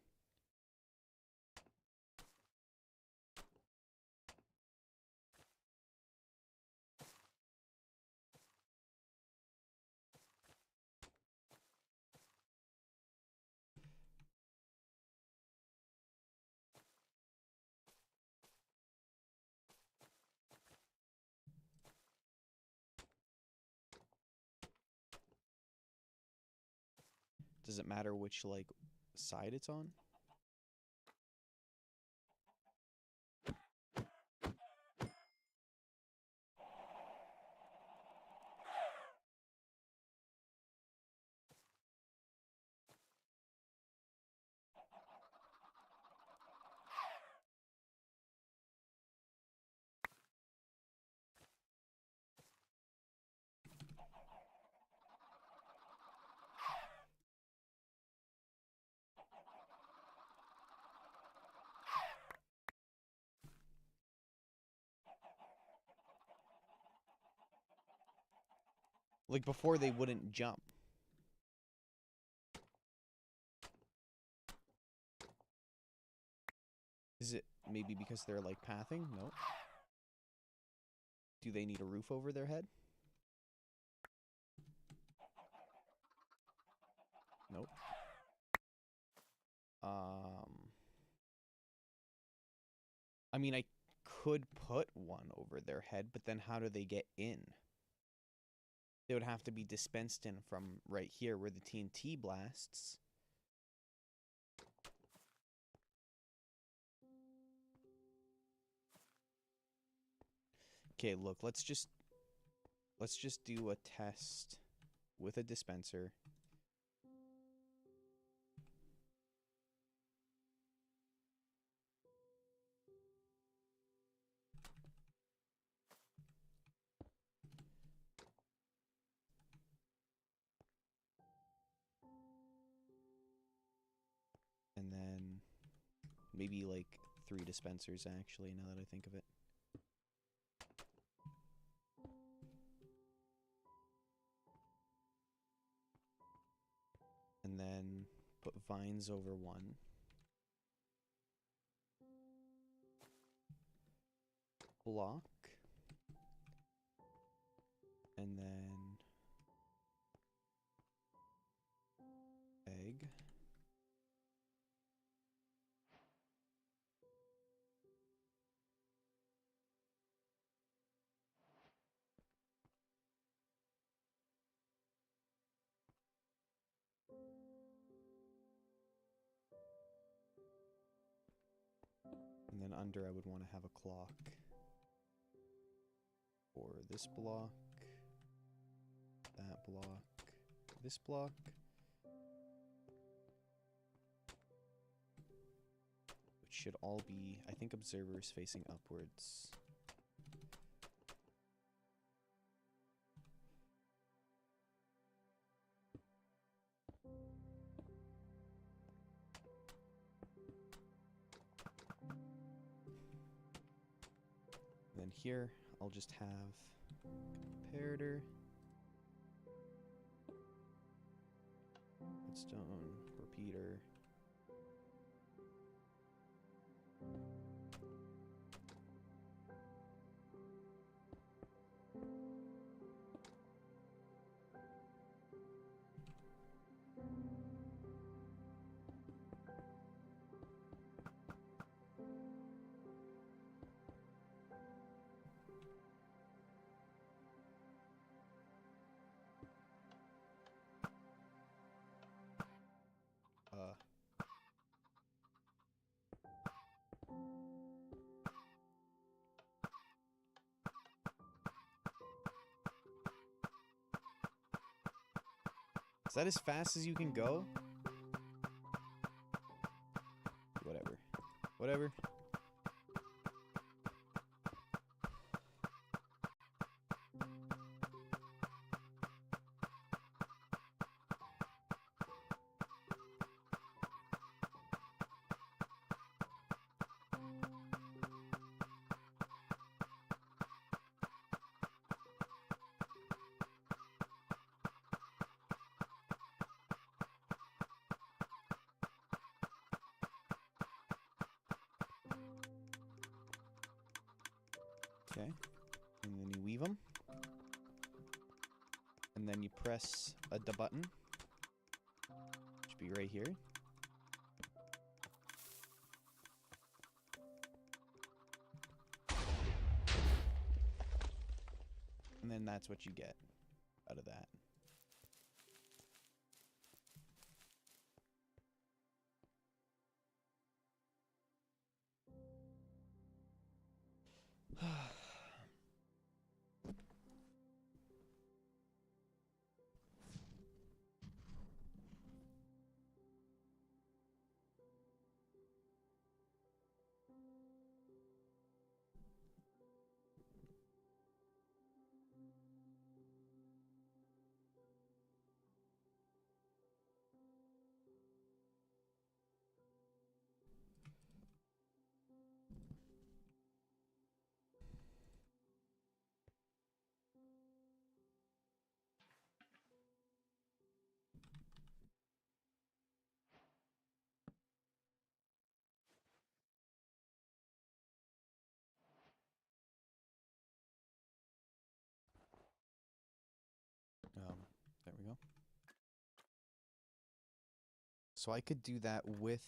Does it matter which, like, side it's on? Like, before they wouldn't jump. Is it maybe because they're, like, pathing? Nope. Do they need a roof over their head? Nope. I mean, I could put one over their head, but then how do they get in? They would have to be dispensed in from right here where the TNT blasts. Okay, look, let's just do a test with a dispenser. Maybe like 3 dispensers actually, now that I think of it. And then put vines over 1. Block. And then egg. And then under I would want to have a clock for this block, that block, this block. Which should all be, I think, observers facing upwards. And then here, I'll just have comparator, redstone, repeater. Is that as fast as you can go? Whatever. Whatever. Okay, and then you weave them, and then you press the button, should be right here. And then that's what you get out of that. There we go. So I could do that with...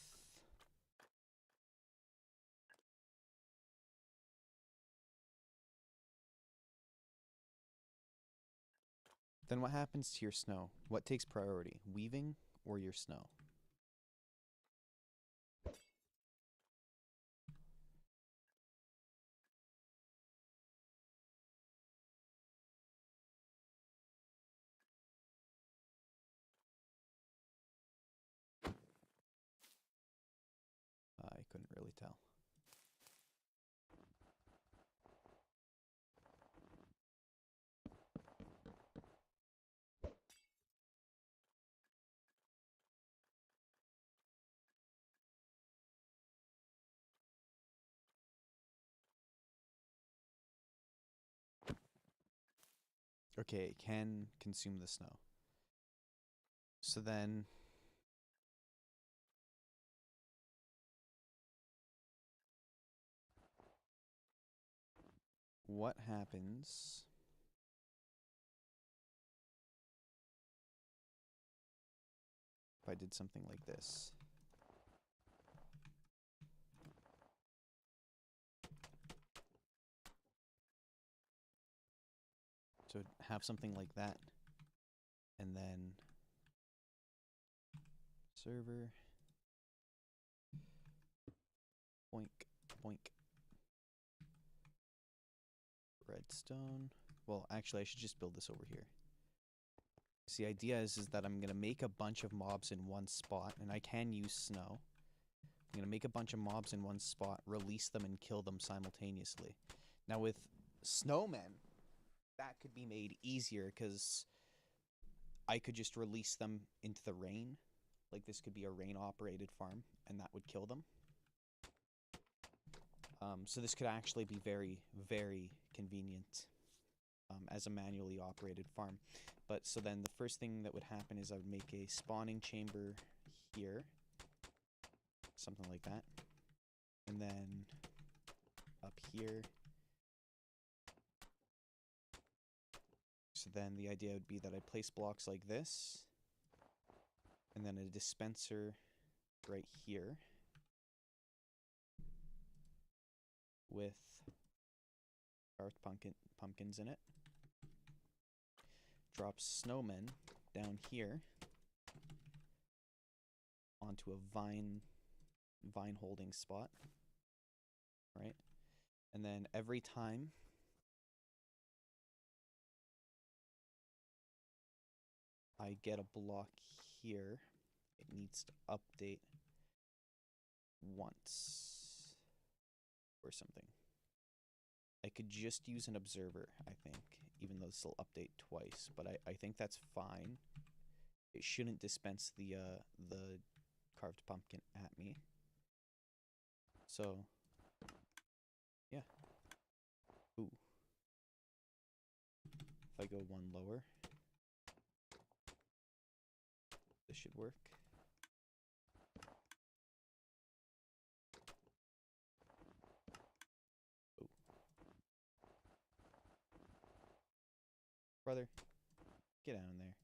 Then what happens to your snow? What takes priority? Weaving or your snow? I couldn't really tell. Okay, it can consume the snow. So then what happens if I did something like this? So have something like that, and then server, boink, boink, redstone. Well, actually, I should just build this over here. So the idea is that I'm going to make a bunch of mobs in one spot, and I can use snow. I'm going to make a bunch of mobs in one spot, release them, and kill them simultaneously. Now, with snowmen, that could be made easier, because I could just release them into the rain. Like, this could be a rain-operated farm, and that would kill them. So this could actually be very, very convenient as a manually operated farm. But so then the first thing that would happen is I would make a spawning chamber here. Something like that. And then up here. So then the idea would be that I place blocks like this. And then a dispenser right here. With carved pumpkins in it. Drops snowmen down here onto a vine holding spot, right? And then every time I get a block here, it needs to update once or something. I could just use an observer, I think, even though this will update twice, but I think that's fine. It shouldn't dispense the carved pumpkin at me. So, yeah. Ooh. If I go one lower, this should work. Ooh. Brother, get down in there.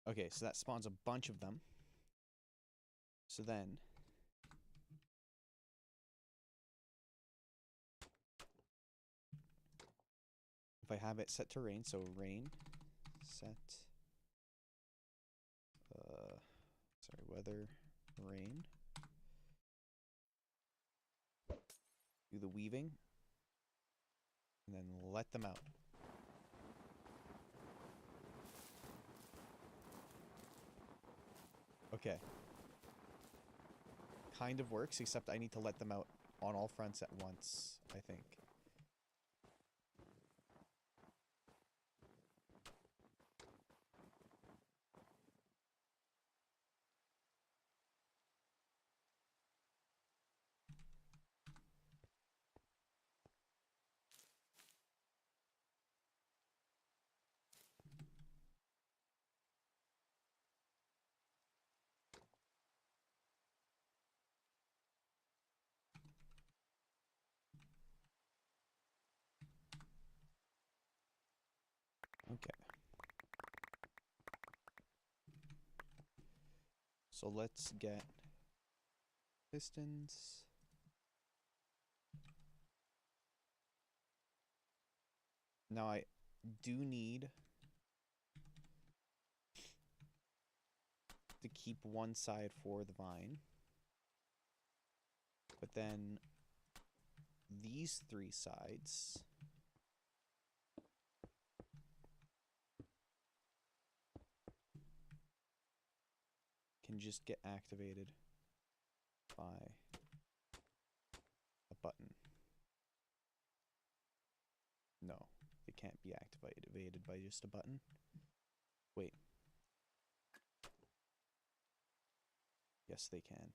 Okay, so that spawns a bunch of them. So then if I have it set to rain, so rain set weather rain, do the weaving, and then let them out. Okay. Kind of works, except I need to let them out on all fronts at once, I think. Okay. So let's get pistons. Now I do need to keep one side for the vine. But then these three sides can just get activated by a button. No, they can't be activated by just a button. Wait. Yes, they can.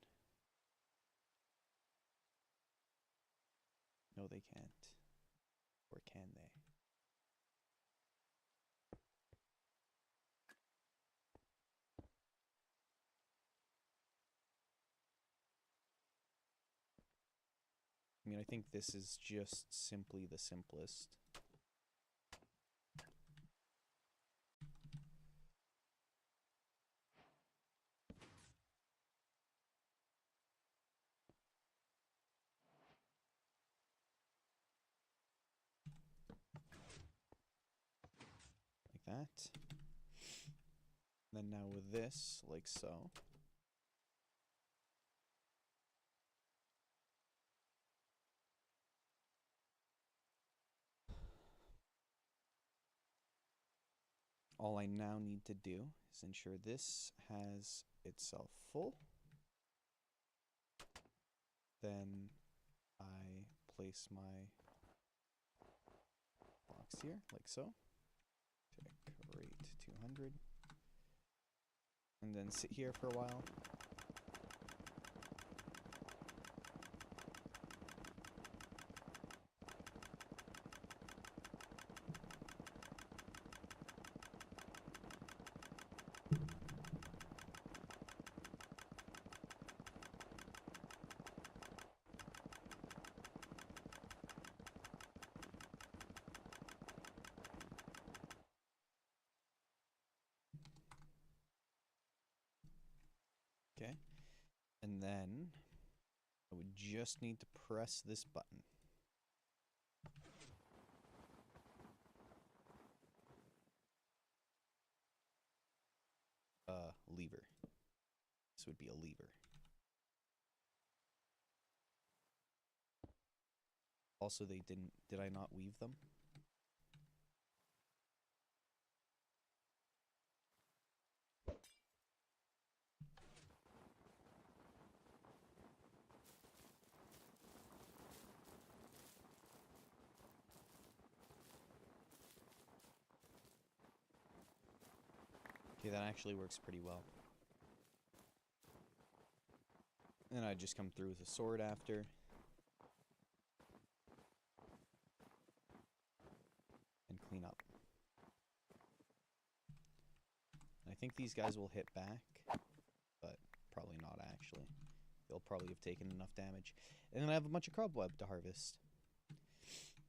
No, they can't. Or can they? I mean, I think this is just simply the simplest. Like that. Then now with this, like so. All I now need to do is ensure this has itself full. Then I place my box here, like so. Tick rate 200. And then sit here for a while. Okay. And then I would just need to press this button. Lever. This would be a lever. Also, they didn't, did I not weave them? Okay, that actually works pretty well. And I just come through with a sword after. And clean up. And I think these guys will hit back, but probably not actually. They'll probably have taken enough damage. And then I have a bunch of cobweb to harvest.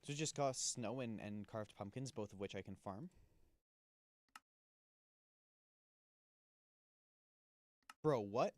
So it just got snow and carved pumpkins, both of which I can farm. Bro, what?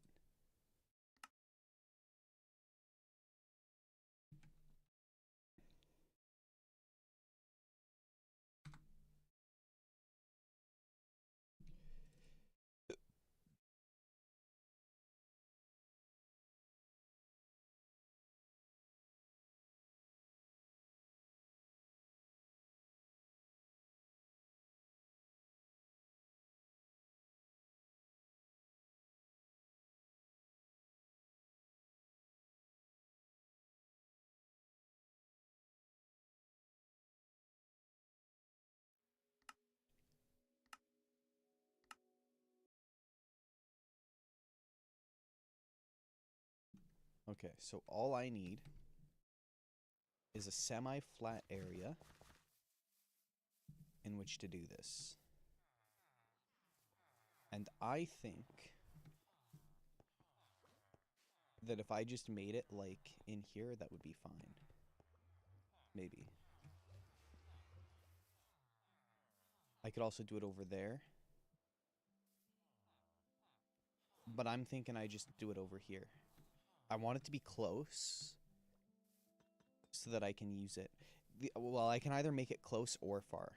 Okay, so all I need is a semi-flat area in which to do this. And I think that if I just made it like in here, that would be fine. Maybe. I could also do it over there. But I'm thinking I just do it over here. I want it to be close so that I can use it. Well, I can either make it close or far.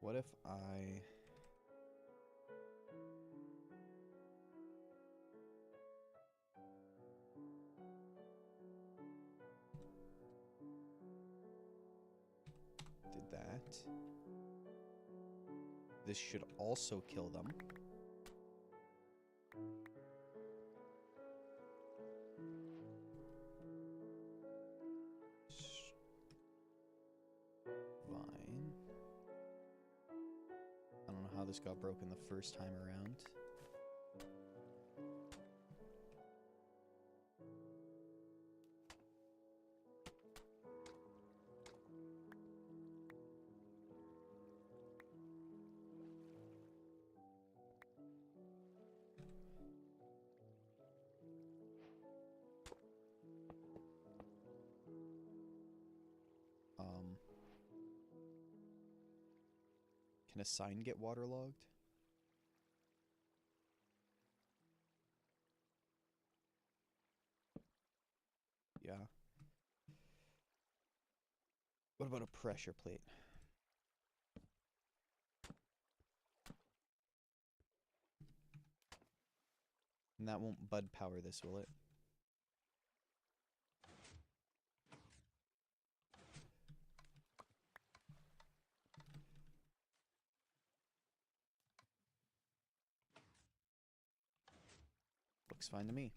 What if I... did that? This should also kill them. Fine. I don't know how this got broken the first time around. Can a sign get waterlogged? Yeah. What about a pressure plate? And that won't bud power this, will it? Looks fine to me.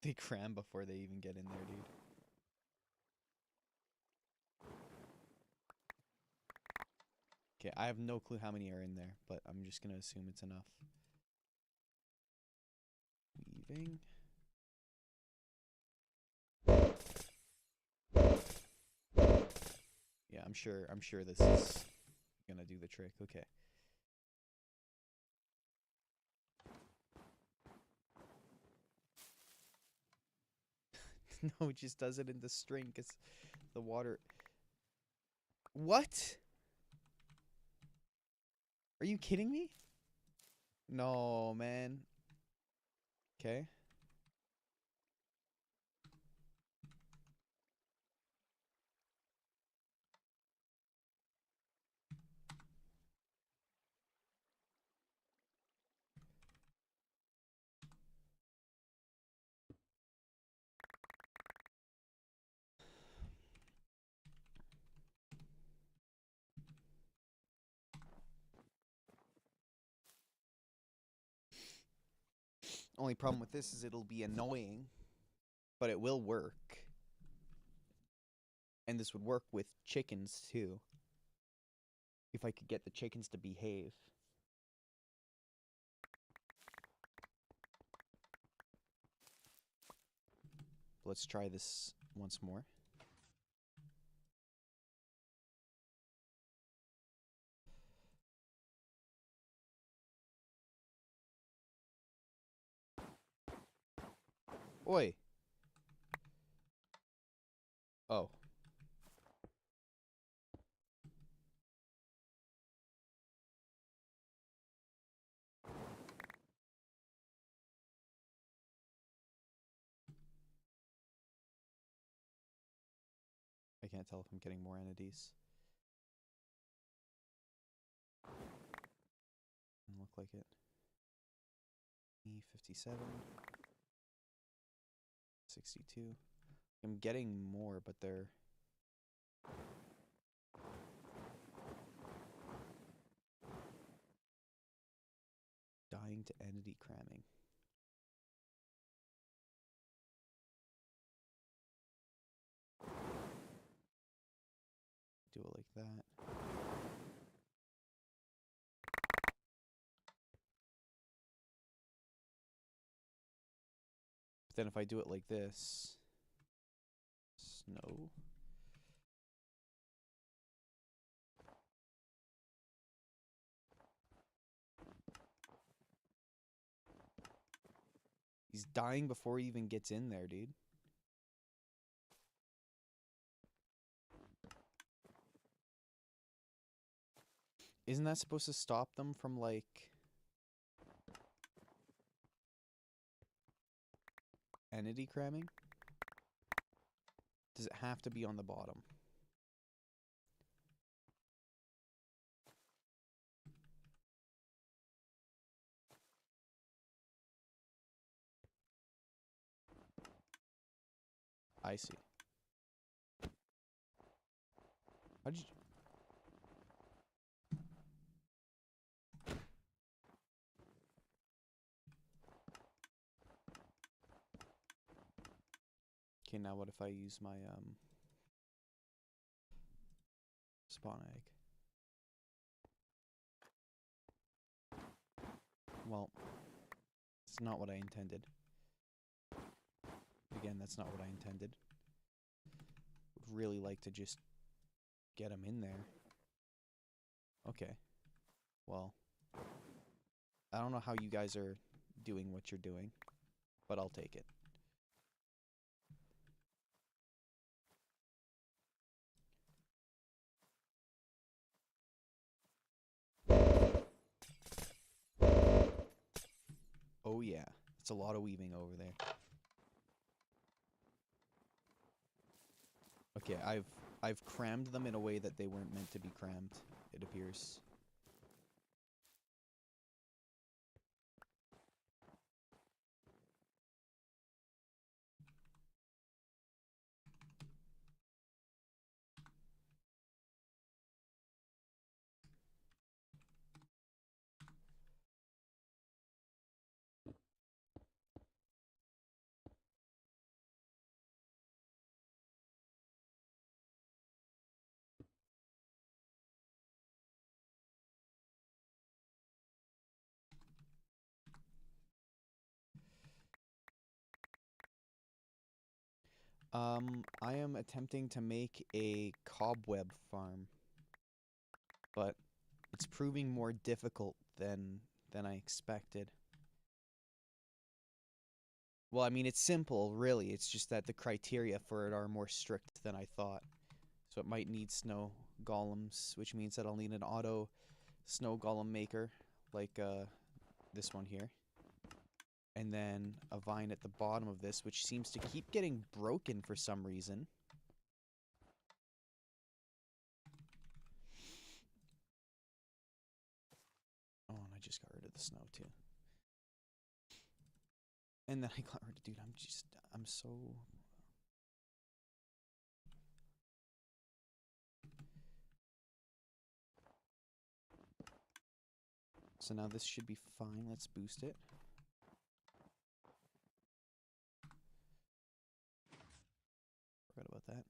They cram before they even get in there, dude. Okay, I have no clue how many are in there, but I'm just gonna assume it's enough. Weaving. Yeah, I'm sure this is gonna do the trick. Okay. No, it just does it in the string because the water... What? Are you kidding me? No, man. Okay. Only problem with this is it'll be annoying, but it will work. And this would work with chickens too. If I could get the chickens to behave. Let's try this once more. Oi. Oh. I can't tell if I'm getting more entities. Doesn't look like it. E57. 62. I'm getting more, but they're... dying to entity cramming. Do it like that. But then if I do it like this... Snow? He's dying before he even gets in there, dude. Isn't that supposed to stop them from, like... entity cramming? Does it have to be on the bottom? I see. How did you... Okay, now what if I use my, spawn egg? Well, it's not what I intended. Again, that's not what I intended. Would really like to just get him in there. Okay. Well, I don't know how you guys are doing what you're doing, but I'll take it. Oh yeah, it's a lot of weaving over there. Okay, I've crammed them in a way that they weren't meant to be crammed, it appears. I am attempting to make a cobweb farm, but it's proving more difficult than I expected. Well, I mean, it's simple, really. It's just that the criteria for it are more strict than I thought. So it might need snow golems, which means that I'll need an auto snow golem maker, like this one here. And then a vine at the bottom of this, which seems to keep getting broken for some reason. Oh, and I just got rid of the snow, too. And then I got rid of... Dude, I'm so... So now this should be fine. Let's boost it. Forgot about that.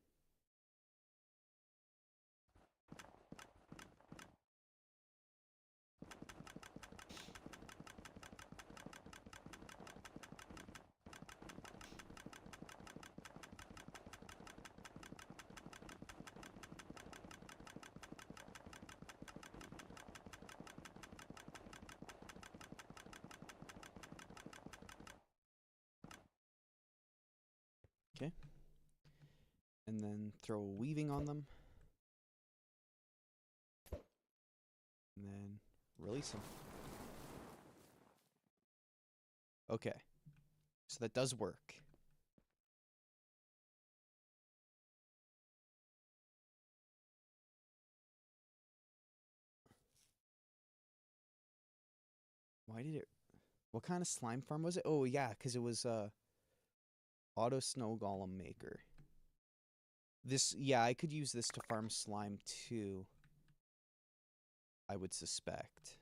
Okay. And then throw a weaving on them. And then release them. Okay. So that does work. Why did it... What kind of slime farm was it? Oh, yeah, because it was auto snow golem maker. This, yeah, I could use this to farm slime too, I would suspect.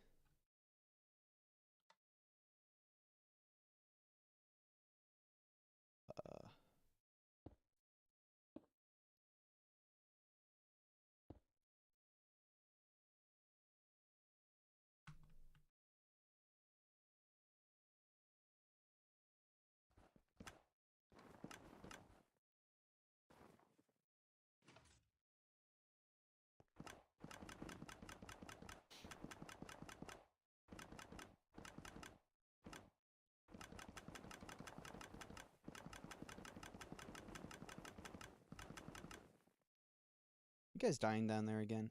You guys dying down there again?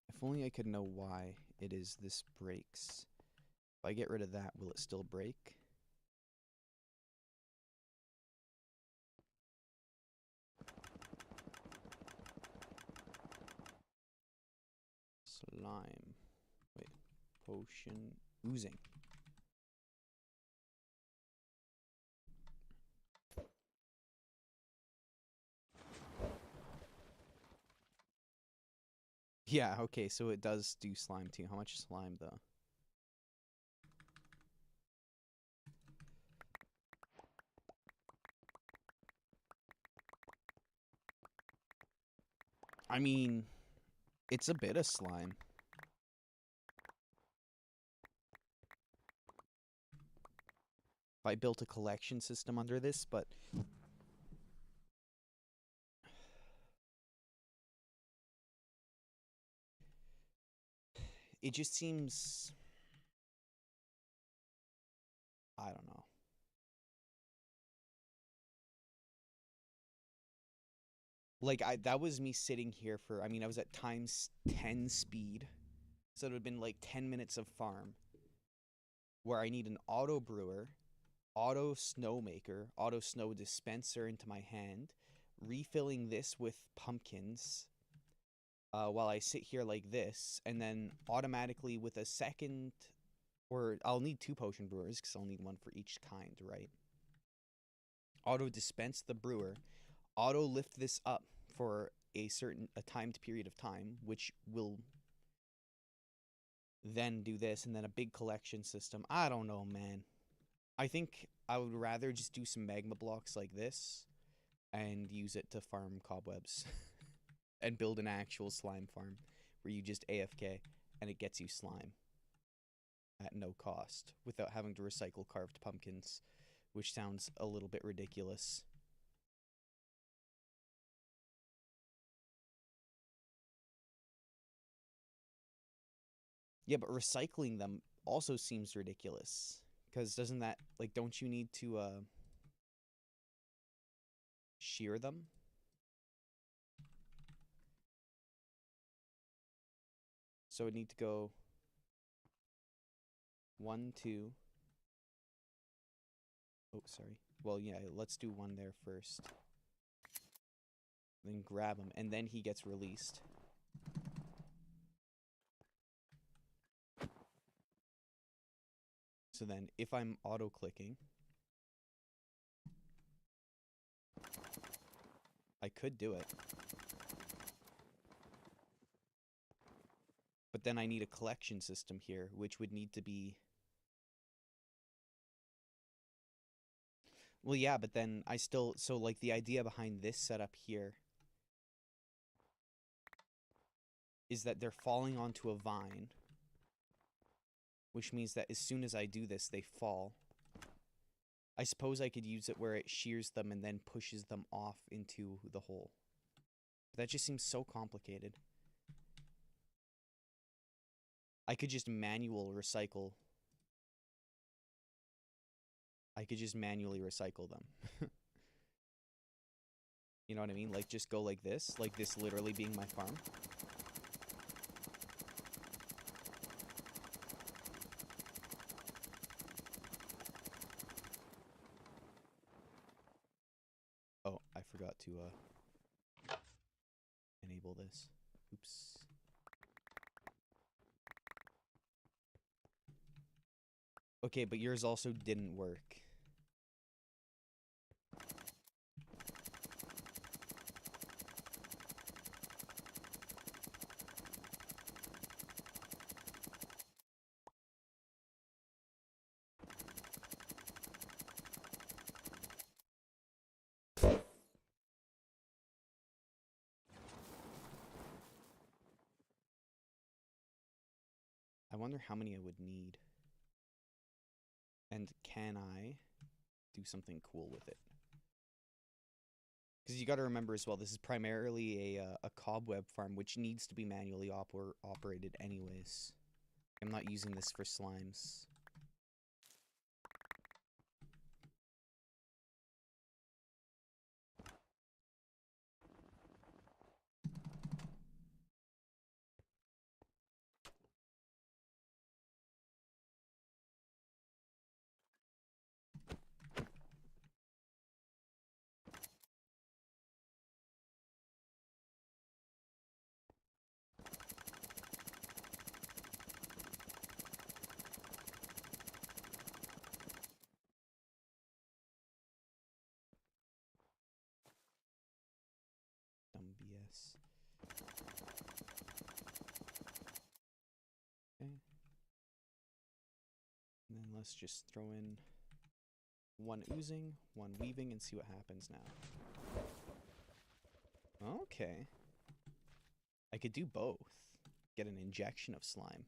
If only I could know why it is this breaks. If I get rid of that, will it still break? Slime. Wait. Potion. Oozing. Yeah, okay, so it does do slime too. How much slime, though? I mean, it's a bit of slime. If I built a collection system under this, but... It just seems... I don't know. Like, that was me sitting here for... I mean, I was at times 10 speed. So it would have been like 10 minutes of farm. Where I need an auto brewer, auto snow maker, auto snow dispenser into my hand, refilling this with pumpkins while I sit here like this, and then automatically with a second, or I'll need 2 potion brewers because I'll need one for each kind, right? Auto dispense the brewer, auto lift this up for a timed period of time, which will then do this, and then a big collection system. I don't know, man. I think I would rather just do some magma blocks like this and use it to farm cobwebs and build an actual slime farm where you just AFK and it gets you slime at no cost without having to recycle carved pumpkins, which sounds a little bit ridiculous. Yeah, but recycling them also seems ridiculous. Because doesn't that, like, don't you need to, shear them? So it need to go 1, 2. Oh, sorry. Well, yeah, let's do 1 there first. Then grab him, and then he gets released. So then, if I'm auto-clicking, I could do it. But then I need a collection system here, which would need to be... Well, yeah, but then I still... So, like, the idea behind this setup here is that they're falling onto a vine, which means that as soon as I do this, they fall. I suppose I could use it where it shears them and then pushes them off into the hole. But that just seems so complicated. I could just manual recycle I could just manually recycle them. You know what I mean? Like, just go like this literally being my farm. Oh, I forgot to, enable this. Oops. Okay, but yours also didn't work. I wonder how many I would need. And can I do something cool with it? Because you got to remember as well, this is primarily a cobweb farm, which needs to be manually operated anyways. I'm not using this for slimes. Dumb BS. Okay. And then let's just throw in one oozing, one weaving, and see what happens now. Okay. I could do both. Get an injection of slime.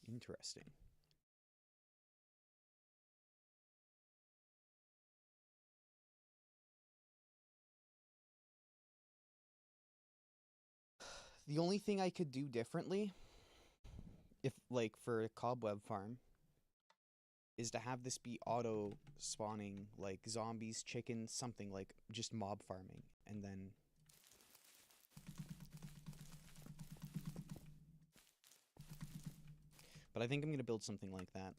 Interesting. The only thing I could do differently, if like for a cobweb farm, is to have this be auto spawning like zombies, chickens, something like just mob farming, and then but I think I'm gonna build something like that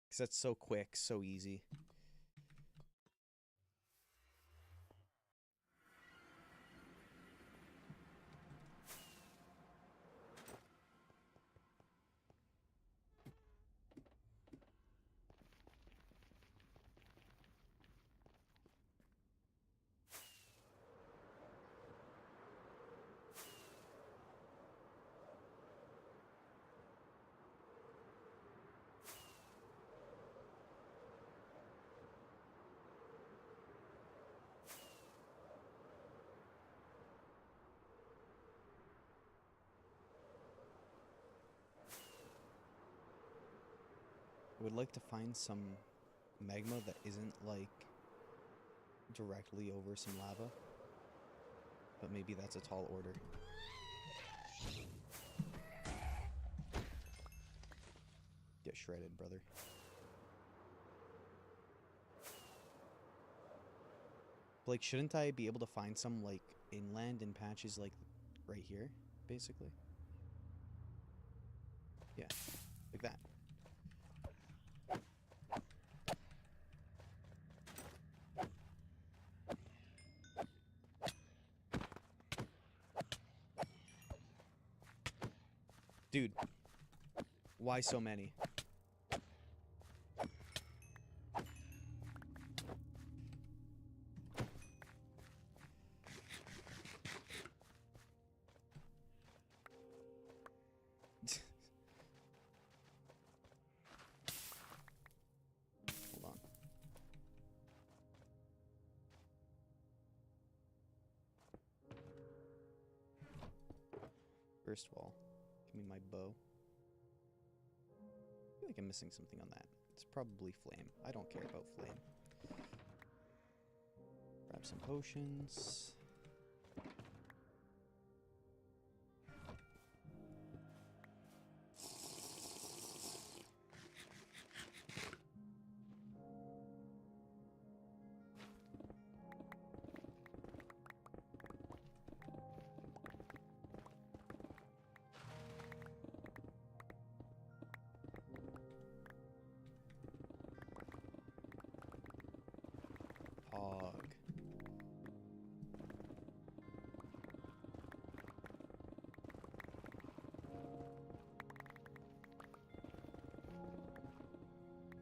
because that's so quick, so easy. I would like to find some magma that isn't like directly over some lava, but maybe that's a tall order. Get shredded, brother. Like, shouldn't I be able to find some like inland in patches like right here, basically? Yeah, like that. Dude, why so many? Hold on. First wall. Give me my bow. I feel like I'm missing something on that. It's probably flame. I don't care about flame. Grab some potions.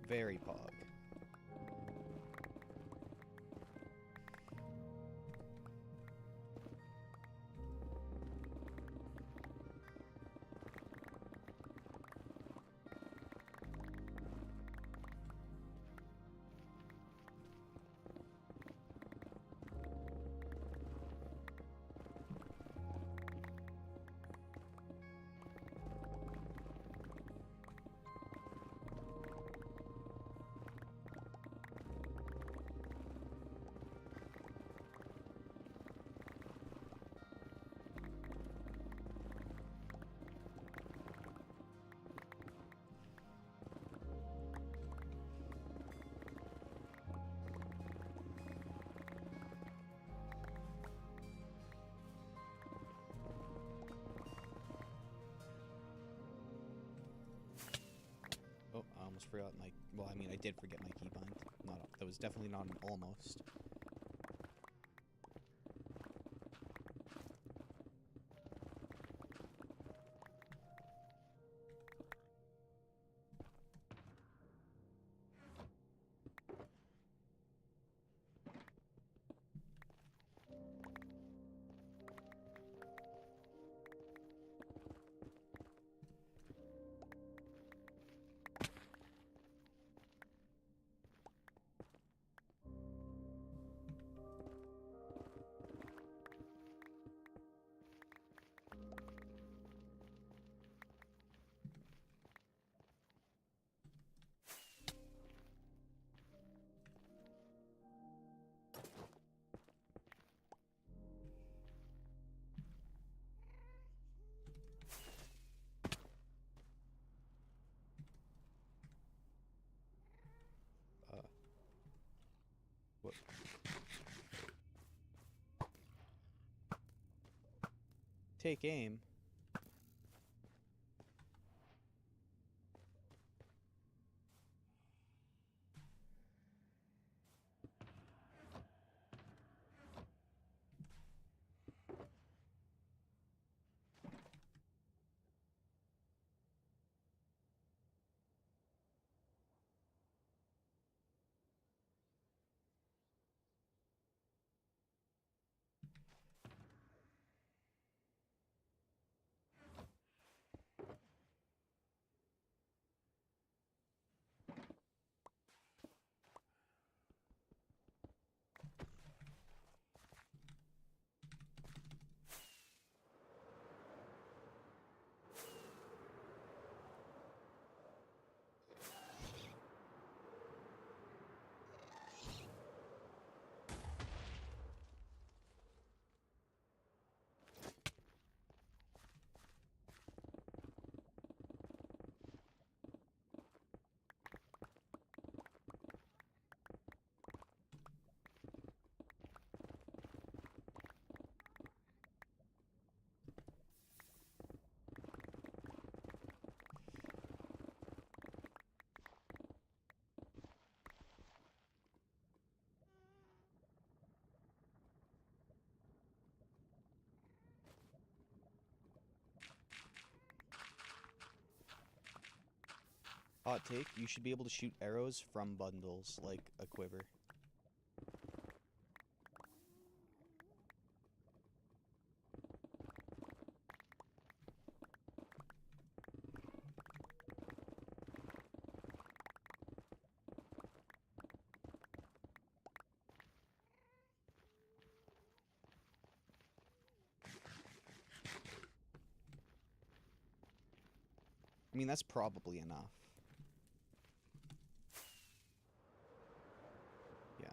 Very pog. Oh, I almost forgot my... Well, I mean, I did forget my keybind. That was definitely not an almost. What? Take aim. Hot take, you should be able to shoot arrows from bundles, like a quiver. I mean, that's probably enough. Yeah.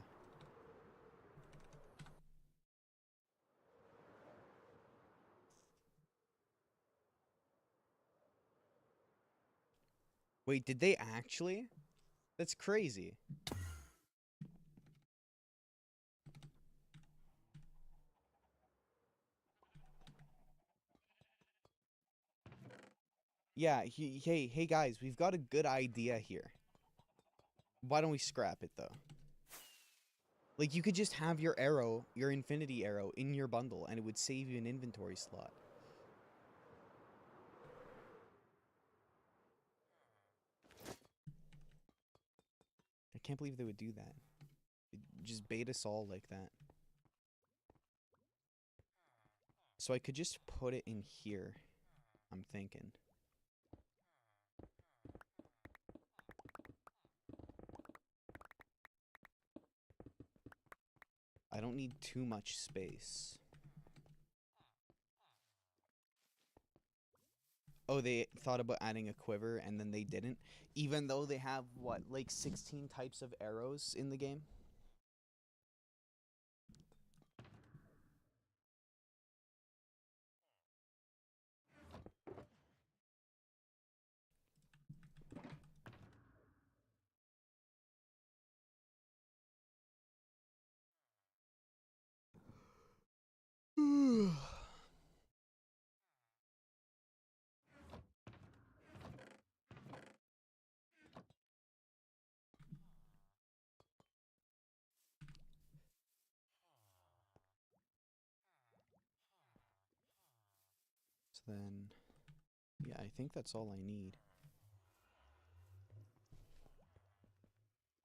Wait, did they actually? That's crazy. Yeah, hey guys, we've got a good idea here. Why don't we scrap it, though? Like, you could just have your arrow, your infinity arrow, in your bundle, and it would save you an inventory slot. can't believe they would do that. They'd just bait us all like that. So I could just put it in here, I'm thinking. I don't need too much space. Oh, they thought about adding a quiver and then they didn't? Even though they have, what, like 16 types of arrows in the game? So then, yeah, I think that's all I need.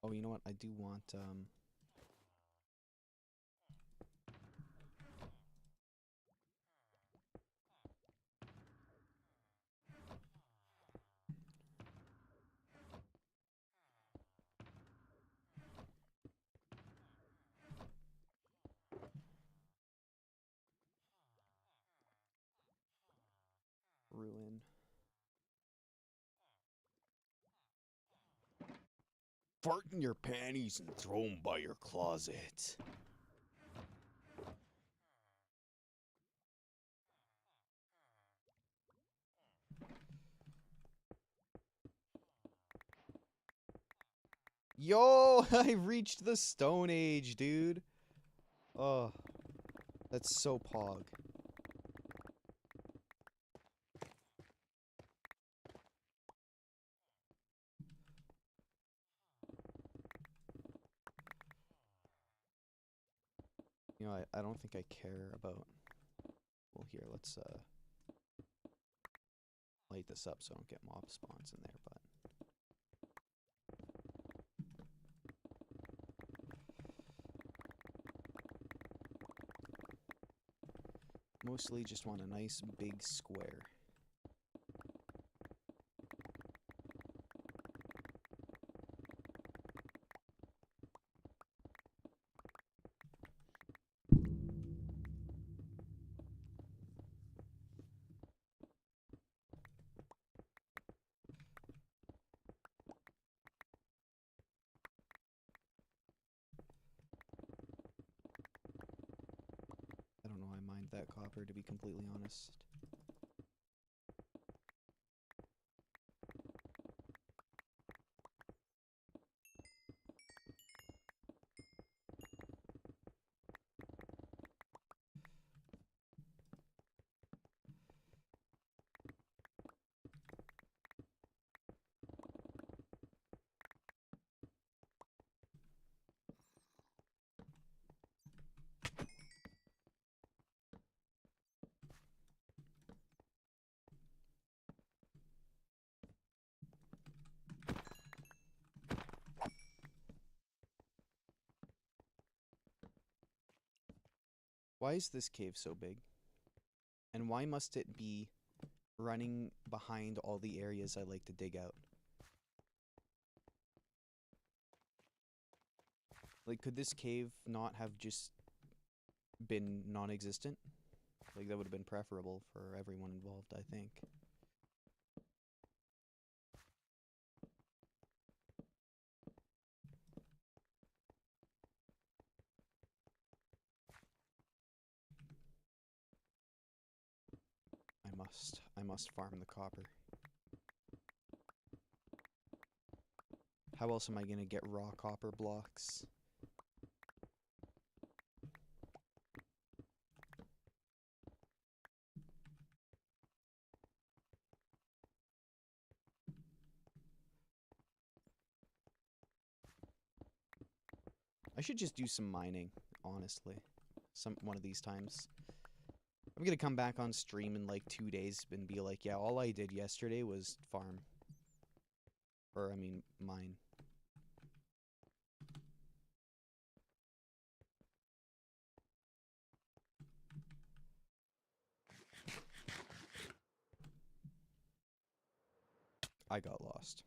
Oh, you know what? I do want, ruin. Fart in your panties and throw them by your closet. Yo, I reached the Stone Age, dude. Oh, that's so pog. You know, I don't think I care about... Well, here, let's, light this up so I don't get mob spawns in there, but... Mostly just want a nice big square. I don't know why I mined that copper, to be completely honest. Why is this cave so big? And why must it be running behind all the areas I like to dig out? Like, could this cave not have just been non-existent? Like, that would have been preferable for everyone involved, I think. I must farm the copper. How else am I gonna get raw copper blocks? I should just do some mining, honestly. One of these times. I'm gonna come back on stream in like 2 days and be like, yeah, all I did yesterday was farm. Or, I mean, mine. I got lost.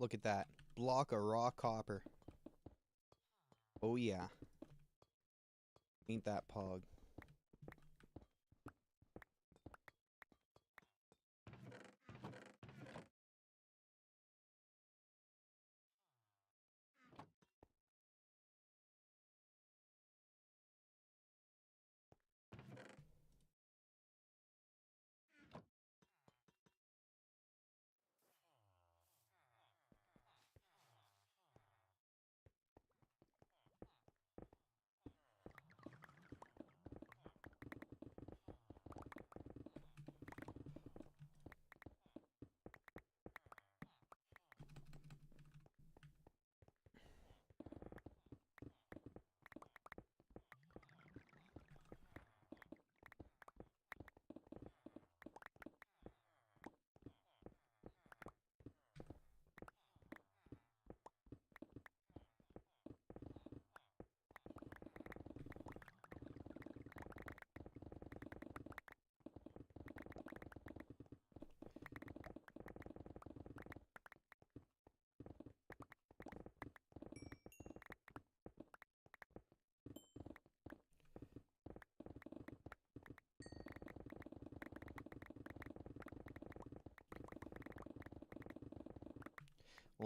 Look at that. Block of raw copper. Oh yeah. Ain't that pog.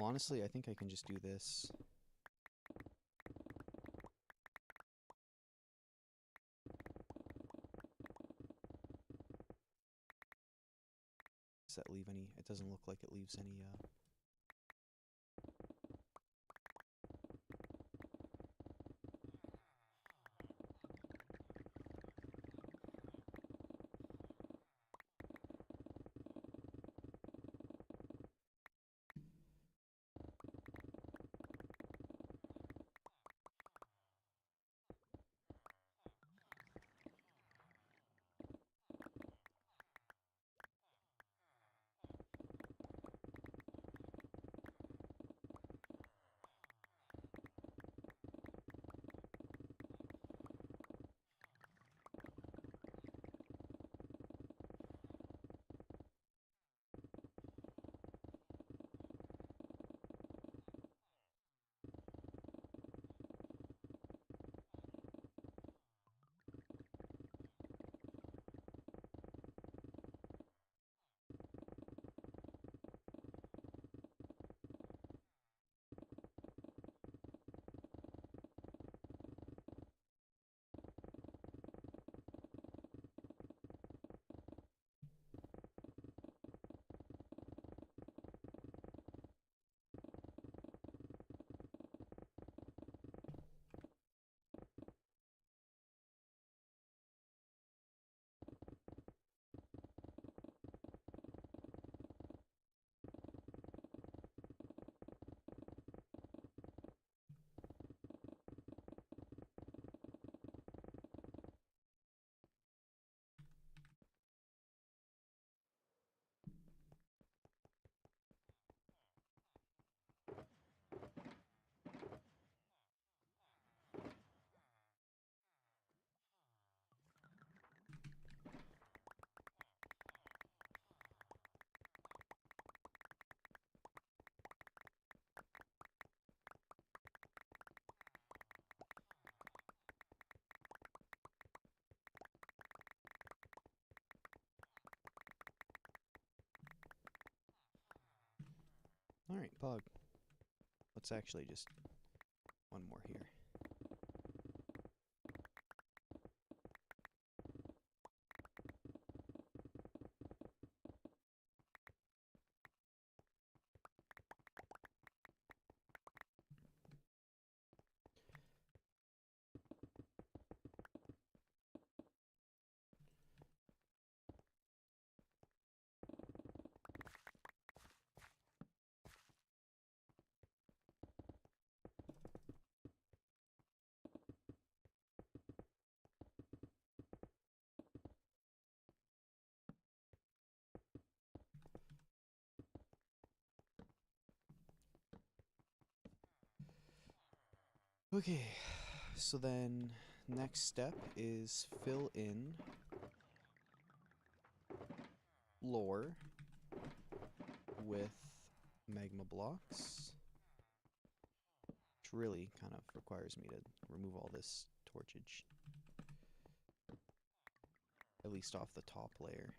Well, honestly, I think I can just do this. Does that leave any? It doesn't look like it leaves any, Alright, pog. Let's actually just one more here. Okay, so then next step is fill in floor with magma blocks, which really kind of requires me to remove all this torchage, at least off the top layer,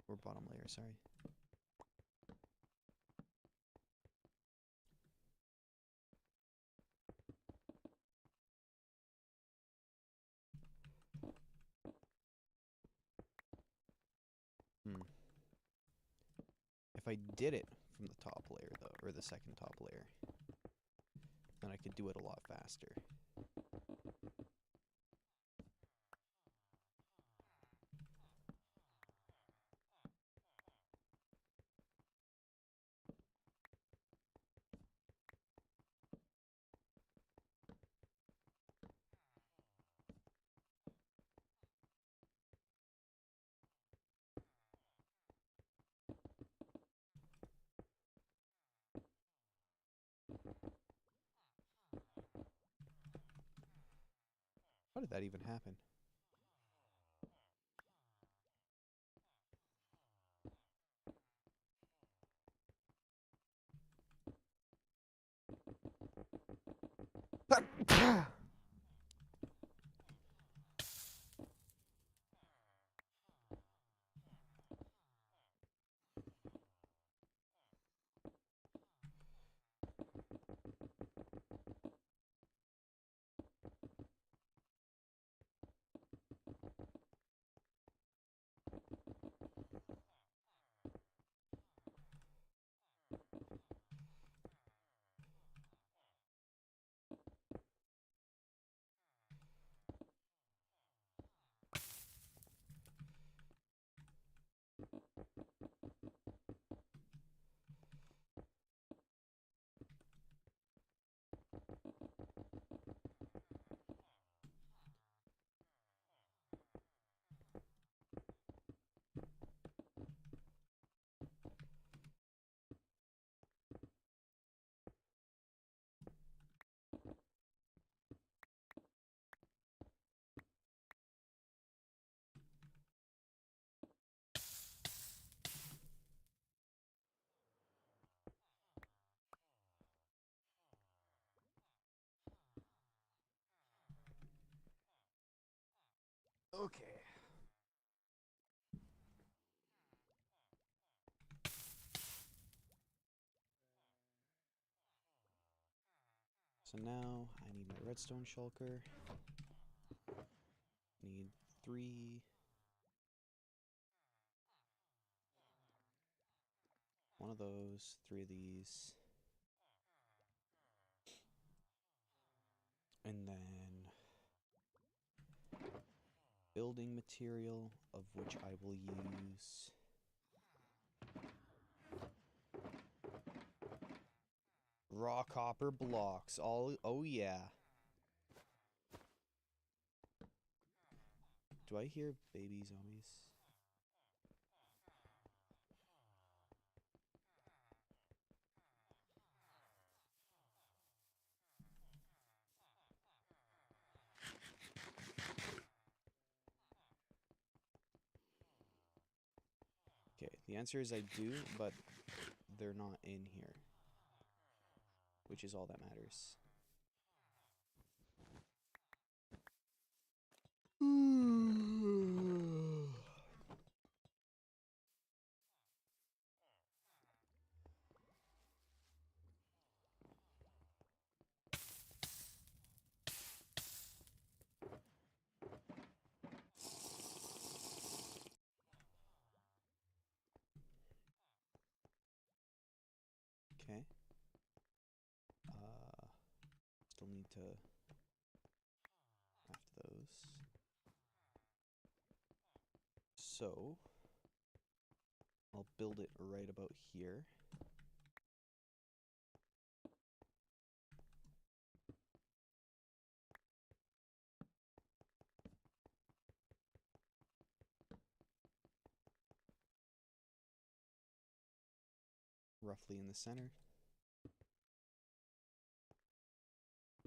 or bottom layer, sorry. If I did it from the top layer, though, or the second top layer, then I could do it a lot faster. How did that even happen? Okay. So now I need my redstone shulker. Need 3. One of those, 3 of these. And then building material, of which I will use raw copper blocks. Oh yeah. Do I hear baby zombies? Okay, the answer is I do, but they're not in here, which is all that matters. Okay. Still need to craft those. So, I'll build it right about here. Roughly in the center.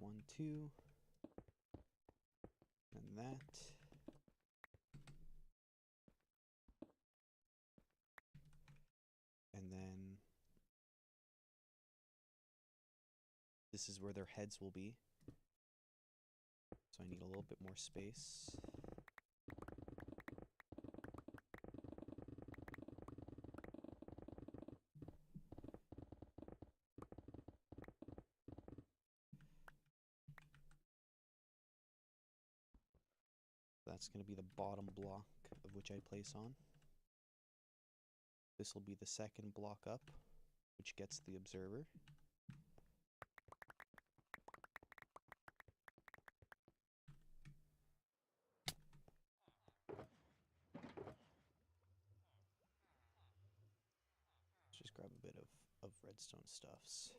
1, 2. And that. And then this is where their heads will be. So I need a little bit more space. That's going to be the bottom block of which I place on. This will be the second block up, which gets the observer. Let's just grab a bit of redstone stuffs.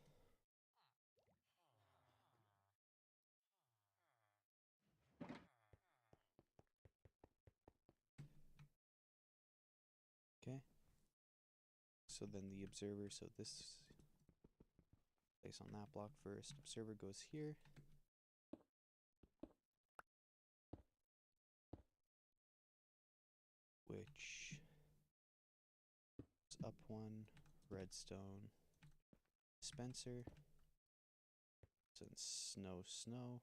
Okay. So then the observer, so this place on that block first. Observer goes here. Which is up one, redstone, dispenser, and snow.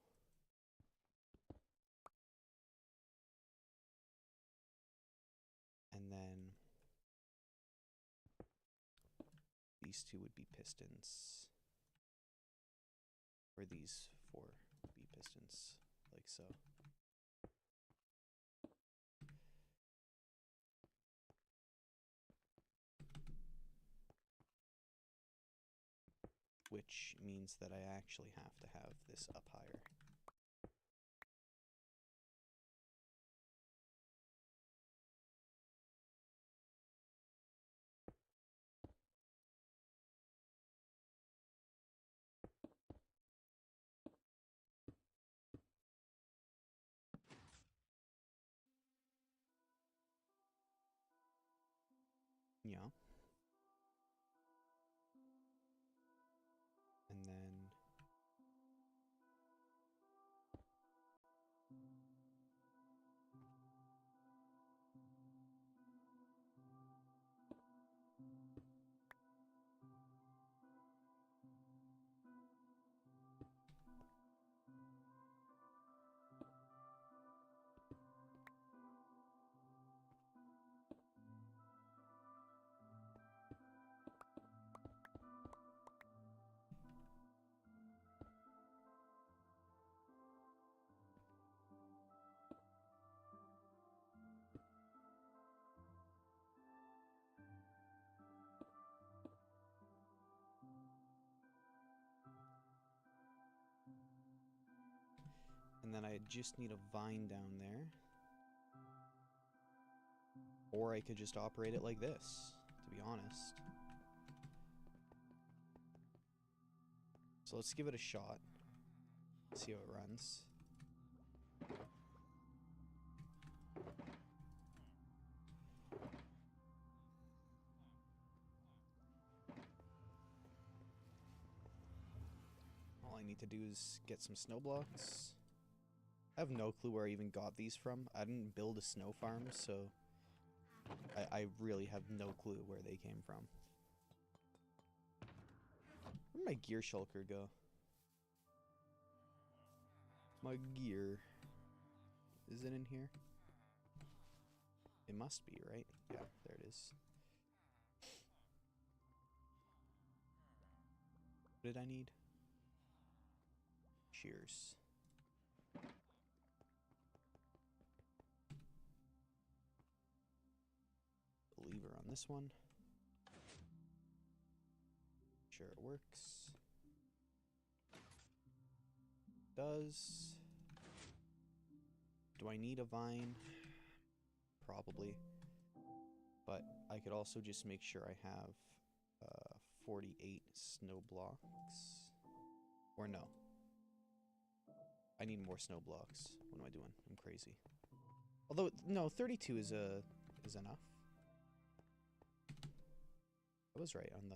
And then these two would be pistons. Or these four would be pistons, like so. Which means that I actually have to have this up higher. Yeah. And then I just need a vine down there. Or I could just operate it like this, to be honest. So let's give it a shot. See how it runs. All I need to do is get some snow blocks. I have no clue where I even got these from. I didn't build a snow farm, so I really have no clue where they came from. Where'd my gear shulker go? My gear. Is it in here? It must be, right? Yeah, there it is. What did I need? Shears. Lever on this one. Sure it works. Does. Do I need a vine? Probably. But I could also just make sure I have 48 snow blocks. Or no. I need more snow blocks. What am I doing? I'm crazy. Although, no, 32 is enough. I was right on the...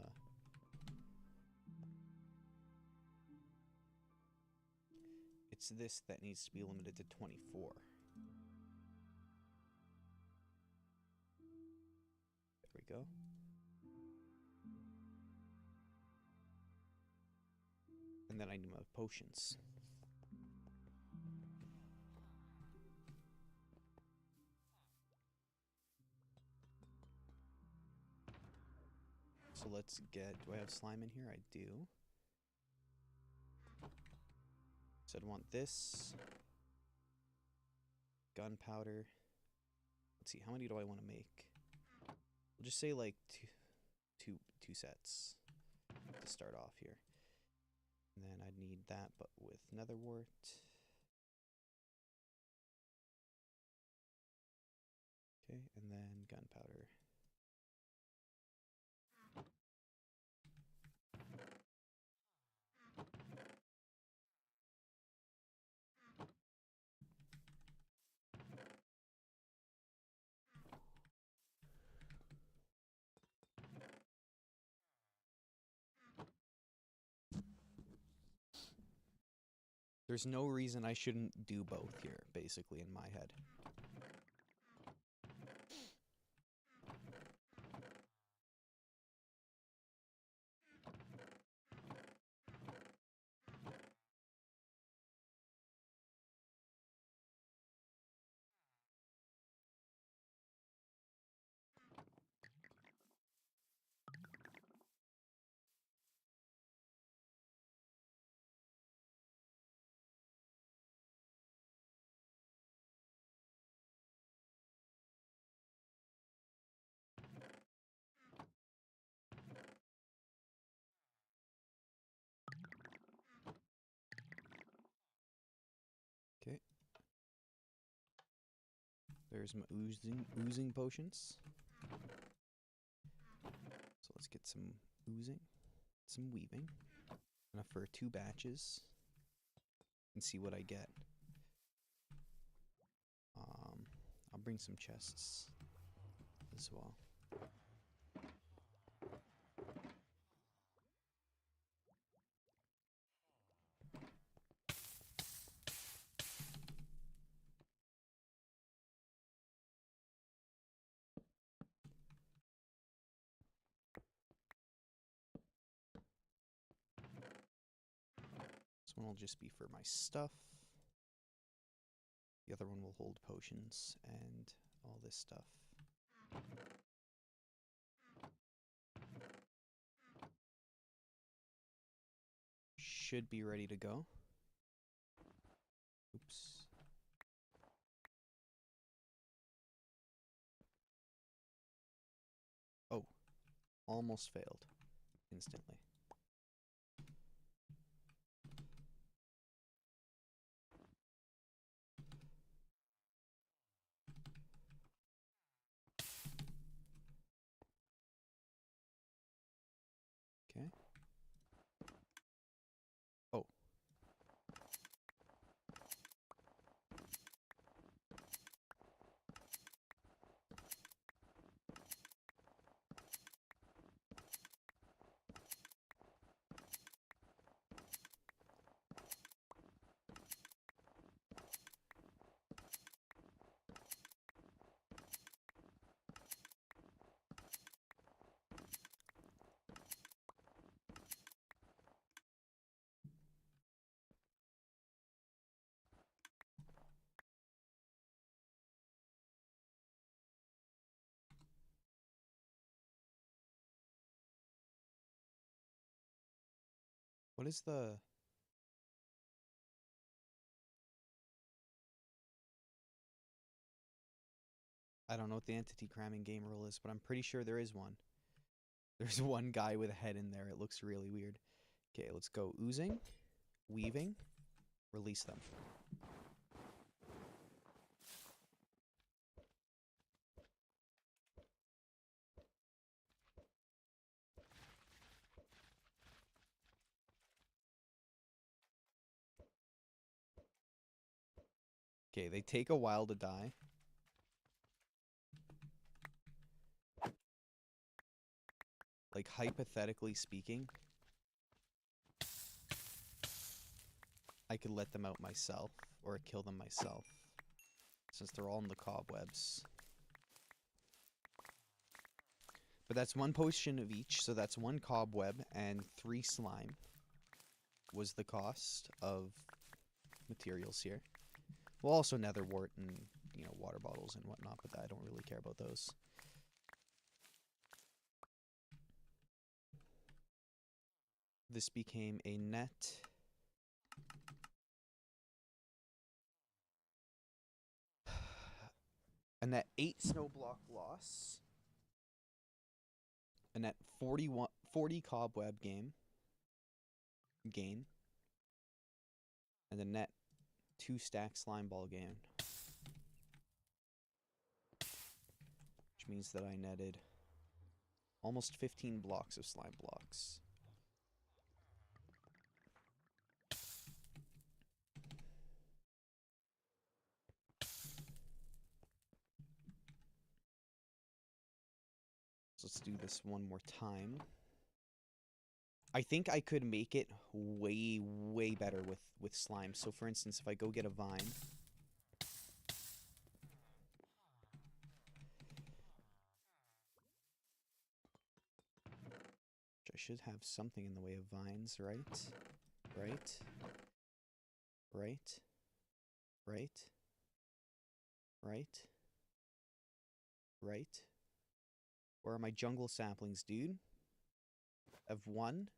It's this that needs to be limited to 24. There we go. And then I need my potions. So let's get, do I have slime in here? I do. So I'd want this. Gunpowder. Let's see, how many do I want to make? We'll just say like two sets to start off here. And then I'd need that, but with nether wart. Okay, and then gunpowder. There's no reason I shouldn't do both here, basically, in my head. Okay. There's my oozing potions. So let's get some oozing, some weaving. Enough for 2 batches. And see what I get. I'll bring some chests as well. This one will just be for my stuff. The other one will hold potions and all this stuff. Should be ready to go. Oops. Oh, almost failed instantly. Okay. Oh. What is the... I don't know what the entity cramming game rule is, but I'm pretty sure there is one. There's one guy with a head in there. It looks really weird. Okay, let's go oozing, weaving, release them. Okay, they take a while to die. Like, hypothetically speaking, I I could let them out myself, or kill them myself, since they're all in the cobwebs. But that's 1 potion of each, so that's 1 cobweb and 3 slime was the cost of materials here. Well, also nether wart and, you know, water bottles and whatnot, but I don't really care about those. This became a net. A net 8 snow block loss. A net 40 cobweb gain. And a net 2 stack slime ball gain. Which means that I netted almost 15 blocks of slime blocks. So let's do this one more time. I think I could make it way, way better with slime. So for instance, if I go get a vine. I should have something in the way of vines, right? Right? Right? Right? Right? Right? Where are my jungle saplings, dude? I have 1.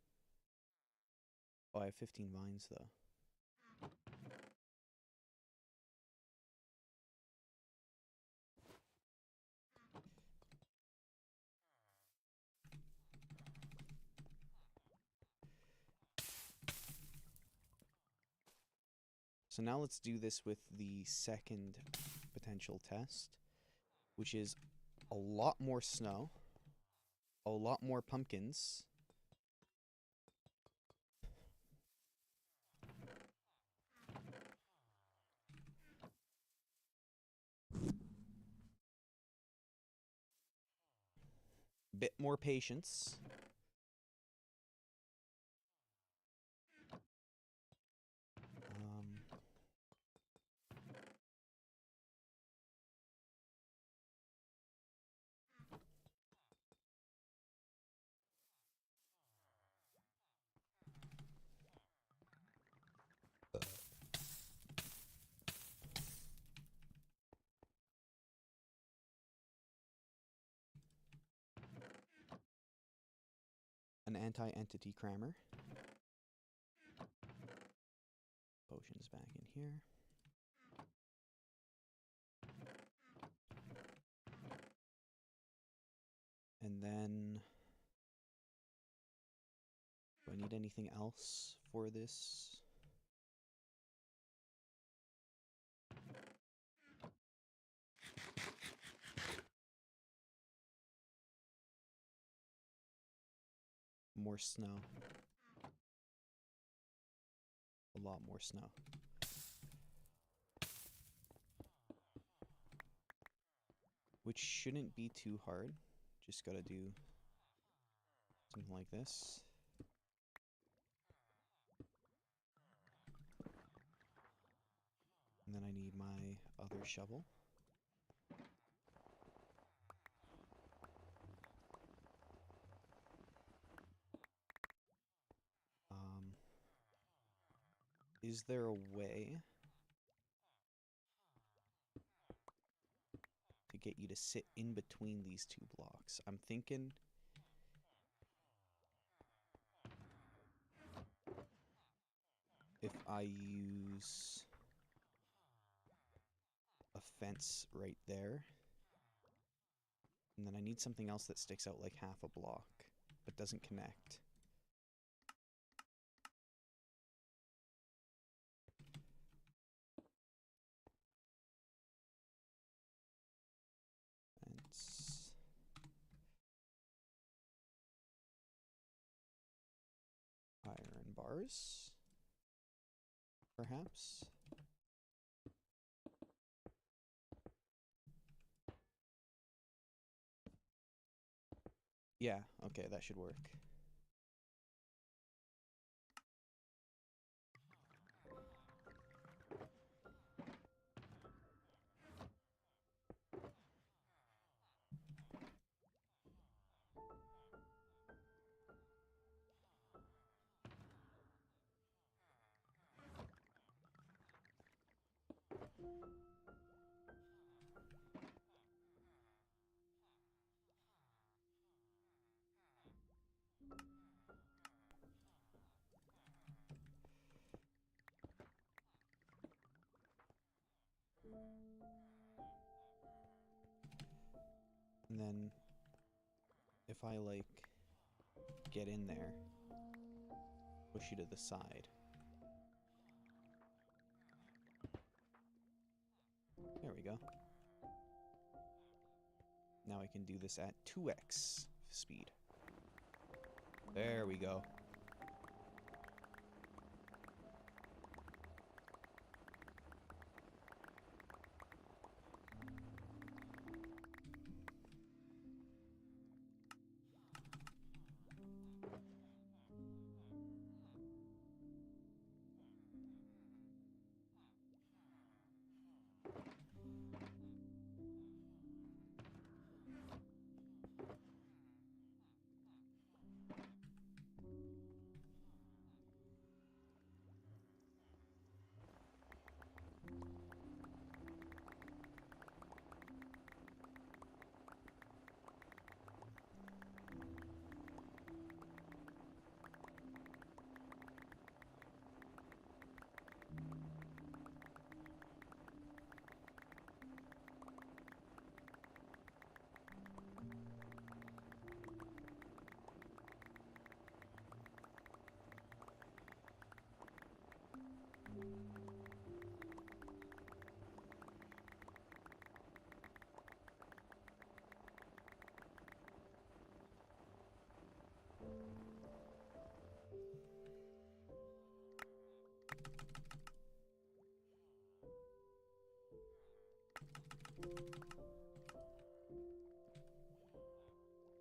Oh, I have 15 vines, though. So now let's do this with the second potential test, which is a lot more snow, a lot more pumpkins, bit more patience. An anti-entity crammer. Potions back in here. And then, do I need anything else for this? More snow. A lot more snow. Which shouldn't be too hard. Just gotta do something like this. And then I need my other shovel. Is there a way to get you to sit in between these 2 blocks? I'm thinking if I use a fence right there, and then I need something else that sticks out like half a block, but doesn't connect. Fence. Iron bars, perhaps. Yeah, okay, that should work. And then if I like get in there, push you to the side. There we go. Now I can do this at 2x speed. There we go.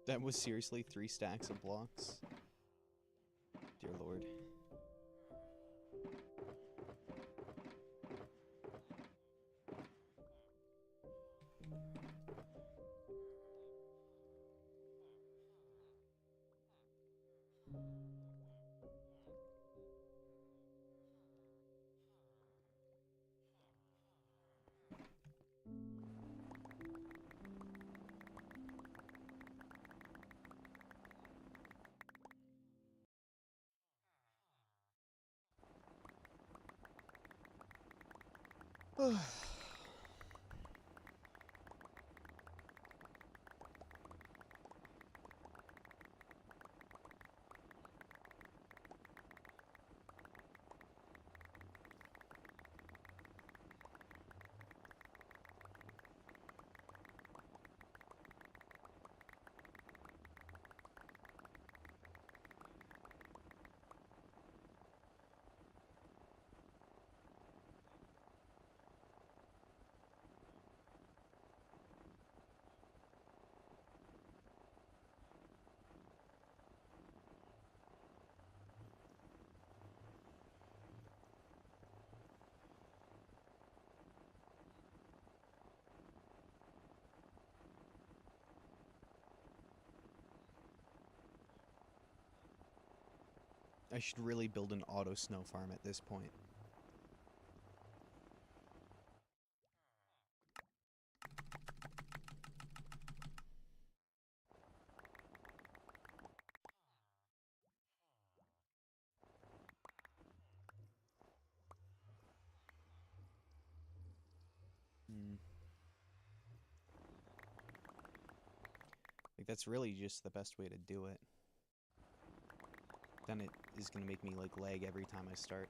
That was seriously 3 stacks of blocks. Dear Lord. I should really build an auto snow farm at this point. Like, that's really just the best way to do it. Then it is going to make me, like, lag every time I start.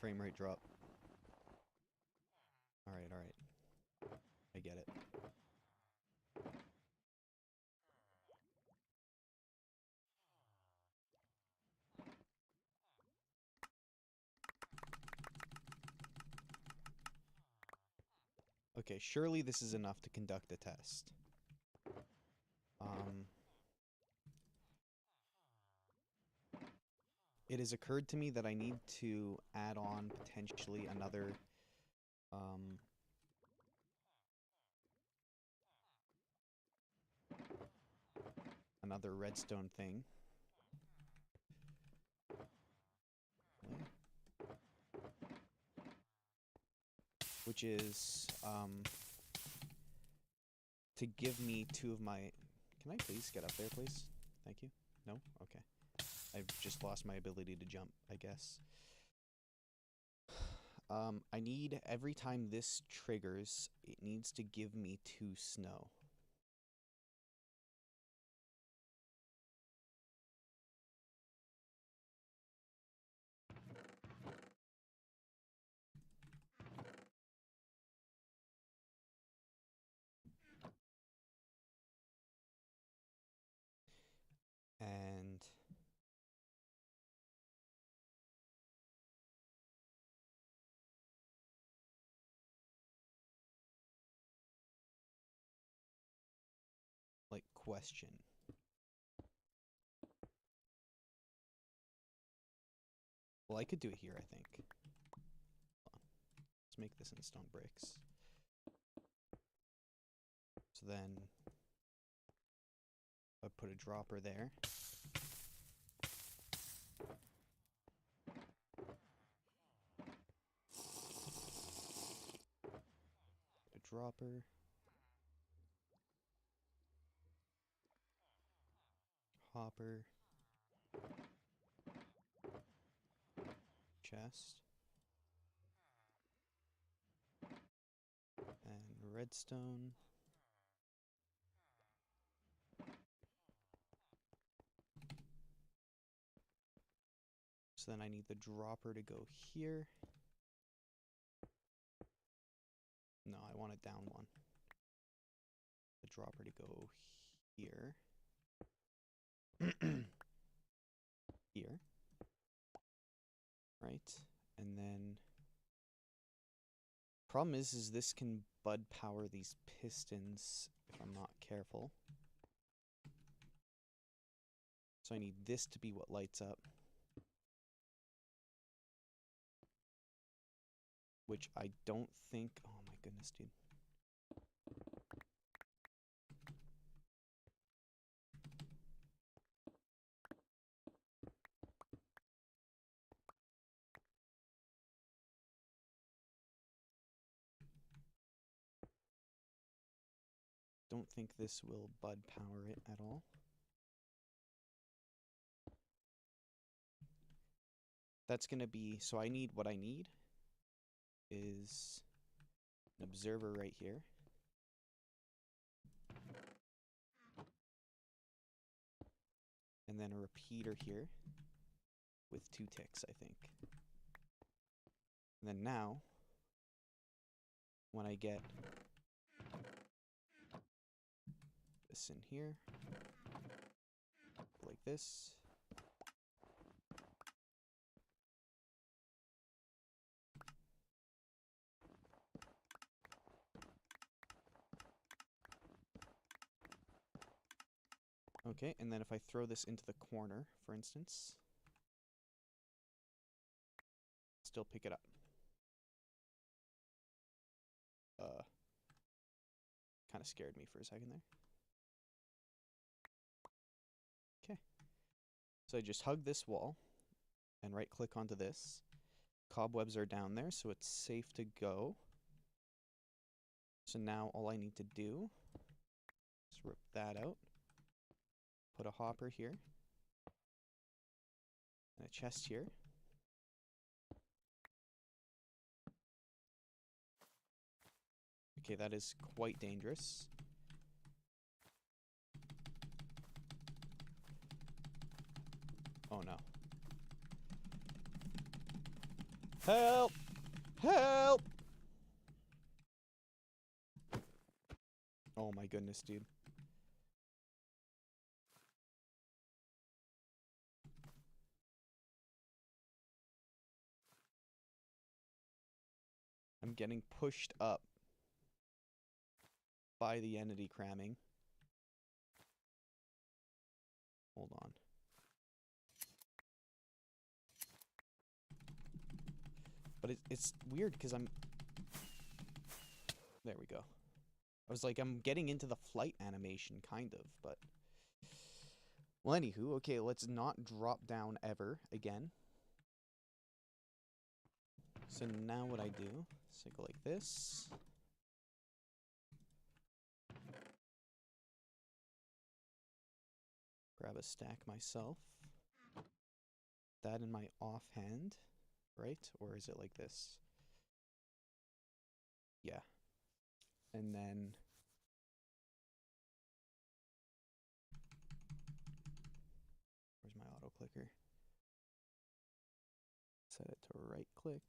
frame rate drop. Alright, alright. I get it. Okay, surely this is enough to conduct a test. It has occurred to me that I need to add on potentially another another redstone thing. Which is to give me 2 of my... Can I please get up there, please? Thank you. No? Okay. I've just lost my ability to jump, I guess. I need, every time this triggers, it needs to give me 2 snow. And like, question. Well, I could do it here, I think. Hold on. Let's make this in stone bricks. So then I put a dropper there. A dropper. Hopper. Chest. And redstone. So then I need the dropper to go here. No, I want a down one. The dropper to go here. Here. Right. And then problem is this can bud power these pistons if I'm not careful. So I need this to be what lights up. Which I don't think... Oh my goodness, dude. Don't think this will bud power it at all. That's going to be... So I need... What I need is an observer right here. And then a repeater here with 2 ticks, I think. And then now, when I get this in here, like this. Okay, and then if I throw this into the corner, for instance, still pick it up. Kind of scared me for a second there. Okay. So I just hug this wall and right click onto this. Cobwebs are down there, so it's safe to go. So now all I need to do is rip that out. Put a hopper here. And a chest here. Okay, that is quite dangerous. Oh no. Help! Help! Oh my goodness, dude. I'm getting pushed up by the entity cramming. Hold on. But it's weird because I'm... There we go. I was like, I'm getting into the flight animation, kind of, but... Well, anywho, okay, let's not drop down ever again. So now what I do is I go like this. Grab a stack myself. That in my offhand, right? Or is it like this? Yeah. And then... Where's my auto clicker? Set it to right click.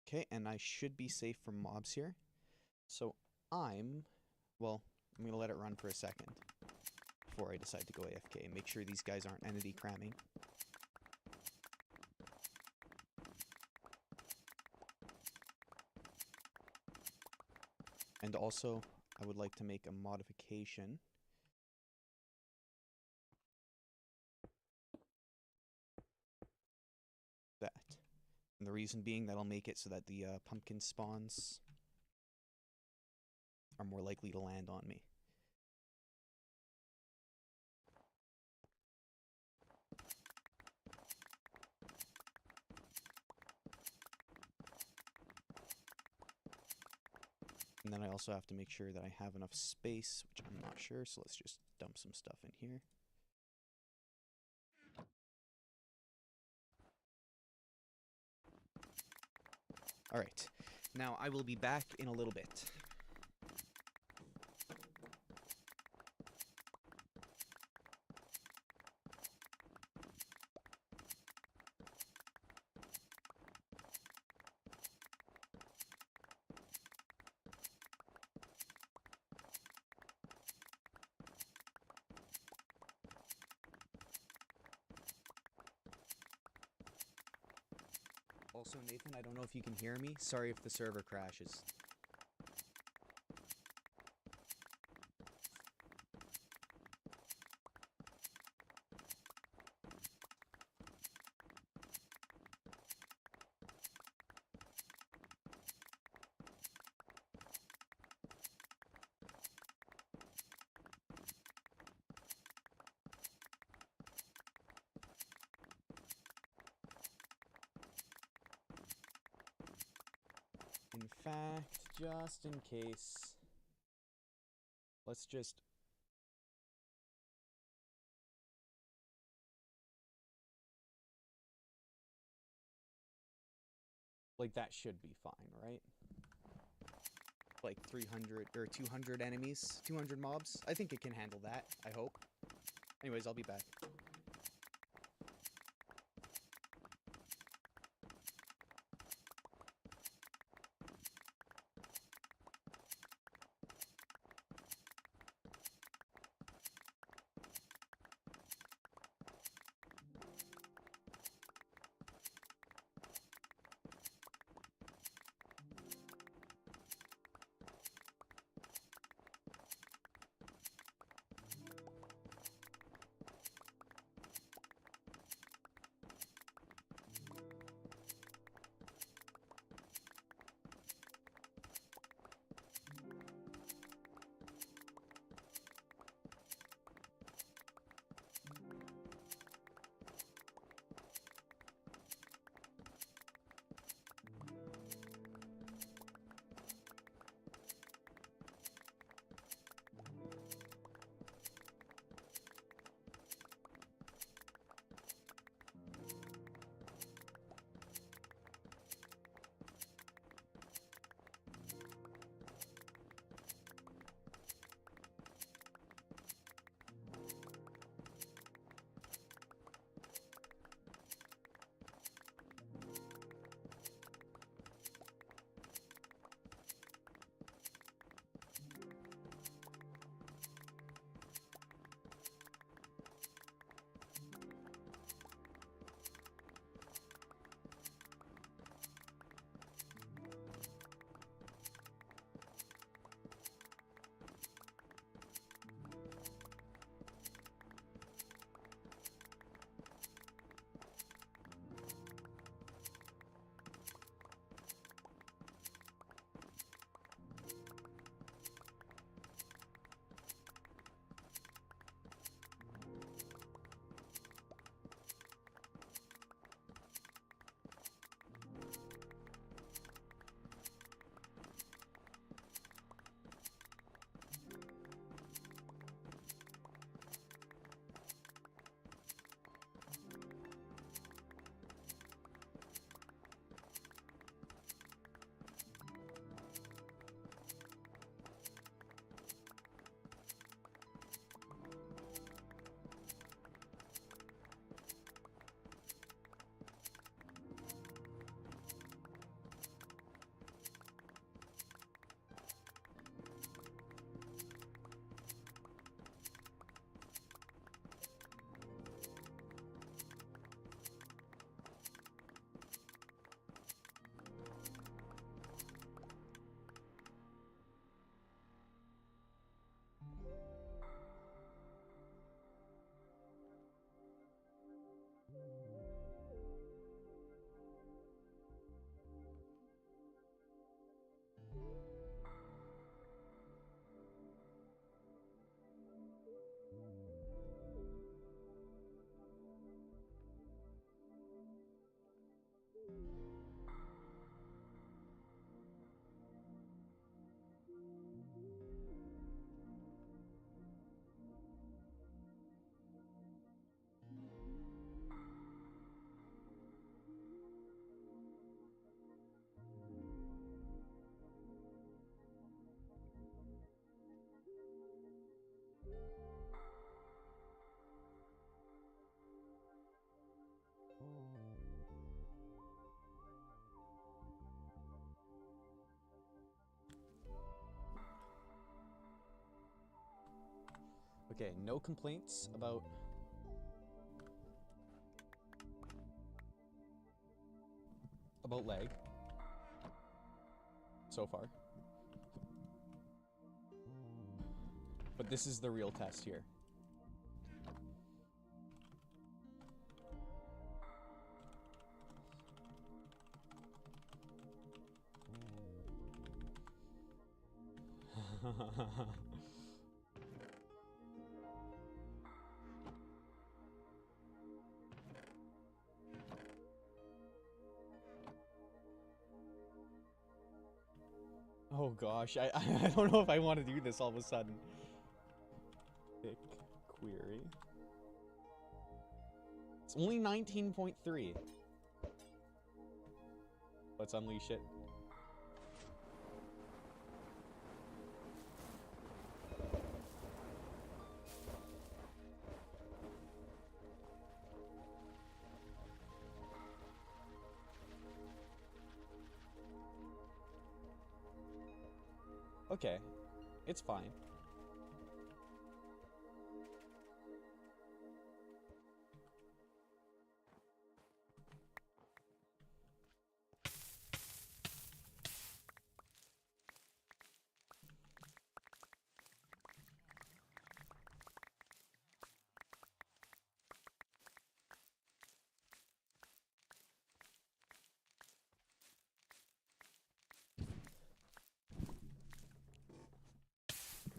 Okay, and I should be safe from mobs here. So well, I'm going to let it run for a second before I decide to go AFK. Make sure these guys aren't entity cramming. And also, I would like to make a modification. That. And the reason being that'll make it so that the pumpkin spawns are more likely to land on me. And then I also have to make sure that I have enough space, which I'm not sure, so let's just dump some stuff in here. Alright, now I will be back in a little bit. Also, Nathan, I don't know if you can hear me. Sorry if the server crashes. In fact, just in case, let's just... Like, that should be fine, right? Like 300 or 200 enemies, 200 mobs. I think it can handle that, I hope. Anyways, I'll be back. Okay, no complaints about lag so far. But this is the real test here. Oh gosh, I don't know if I want to do this all of a sudden. Thick query. It's only 19.3. Let's unleash it. Okay, it's fine.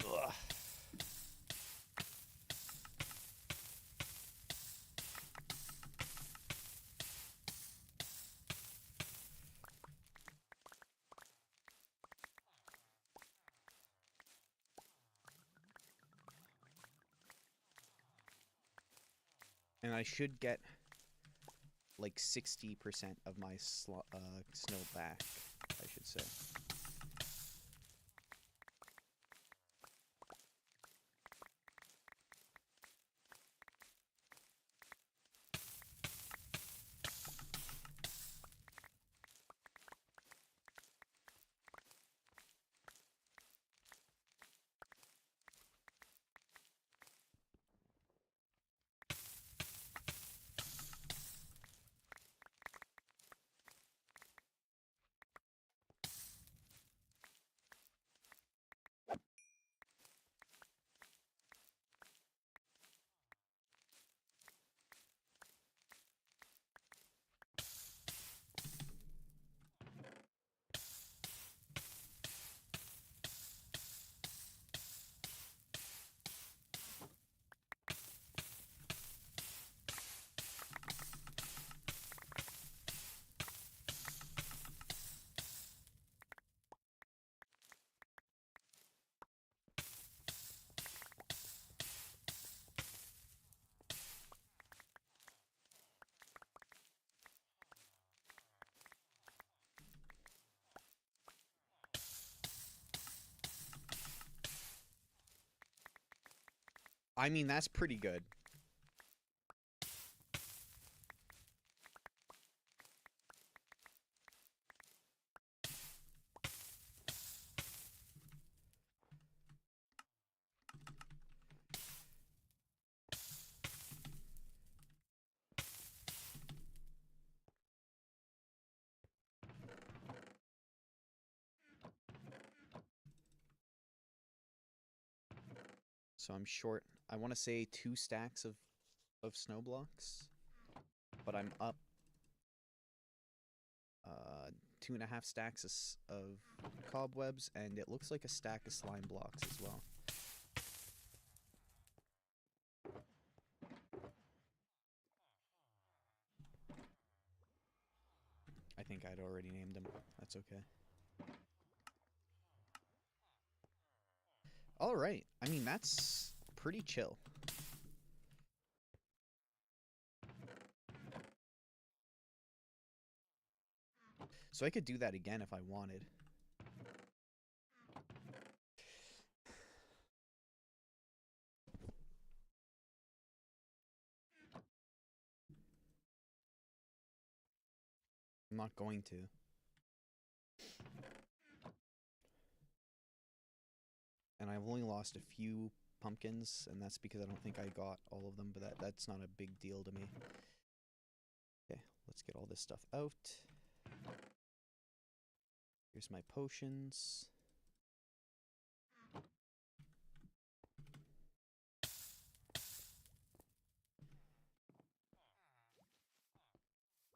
Ugh. And I should get like 60% of my snow back, I should say. I mean, that's pretty good. So I'm short, I want to say 2 stacks of snow blocks, but I'm up 2.5 stacks of cobwebs, and it looks like a stack of slime blocks as well. I think I'd already named them. That's okay. Alright, I mean, that's pretty chill. So I could do that again if I wanted. I'm not going to. And I've only lost a few pumpkins, and that's because I don't think I got all of them, but that's not a big deal to me. Okay, let's get all this stuff out. Here's my potions.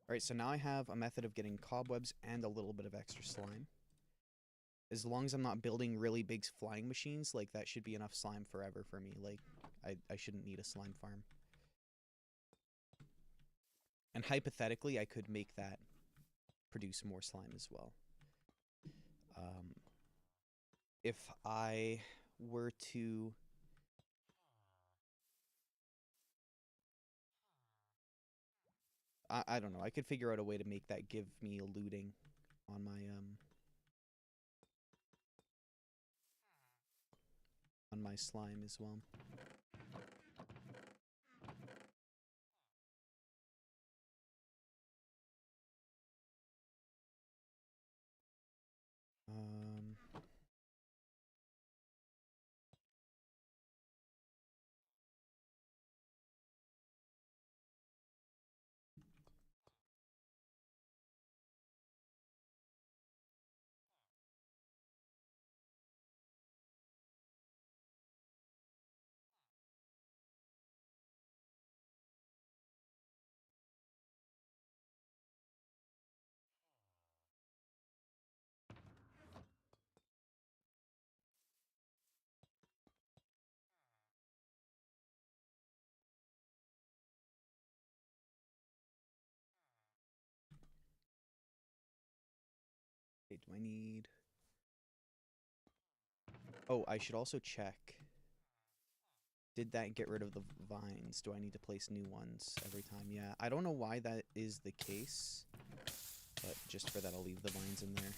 Alright, so now I have a method of getting cobwebs and a little bit of extra slime. As long as I'm not building really big flying machines, like, that should be enough slime forever for me. Like, I shouldn't need a slime farm. And hypothetically, I could make that produce more slime as well. If I were to... I don't know, I could figure out a way to make that give me looting on my, on my slime as well. Okay, do I need... Oh, I should also check. Did that get rid of the vines? Do I need to place new ones every time? Yeah, I don't know why that is the case, but just for that I'll leave the vines in there.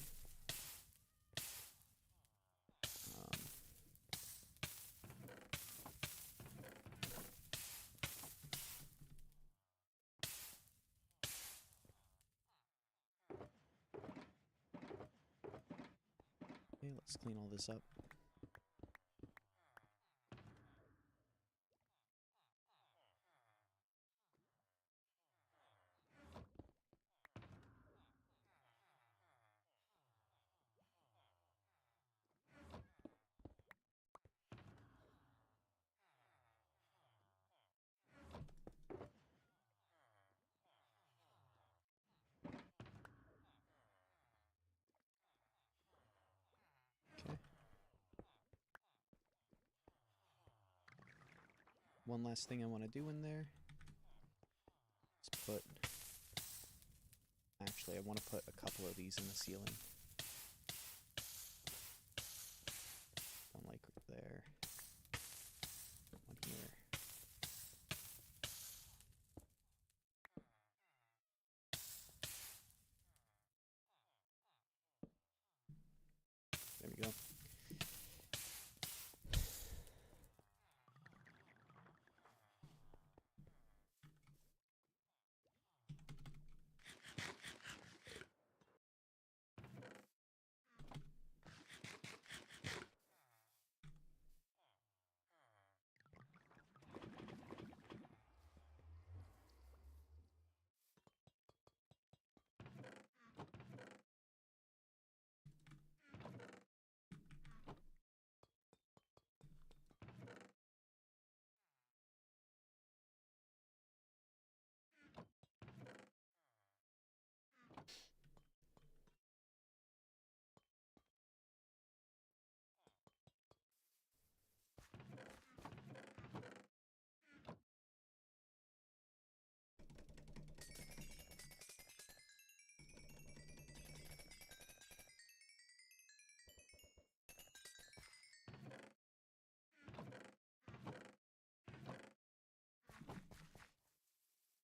Okay, let's clean all this up. Okay. One last thing I want to do in there. Let's put... Actually, I want to put a couple of these in the ceiling. One like there. One here. There we go.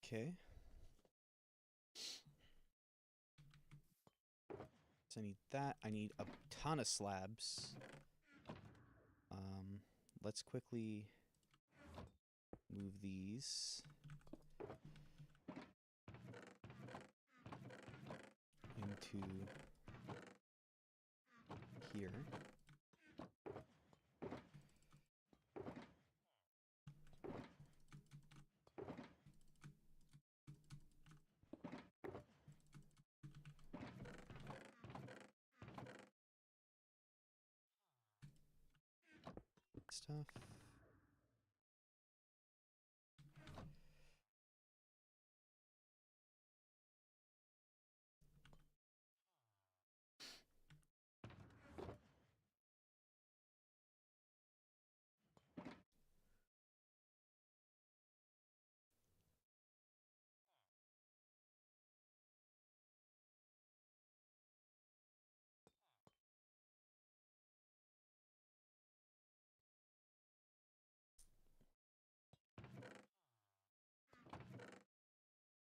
Okay. So I need that. I need a ton of slabs. Let's quickly move these into here. stuff.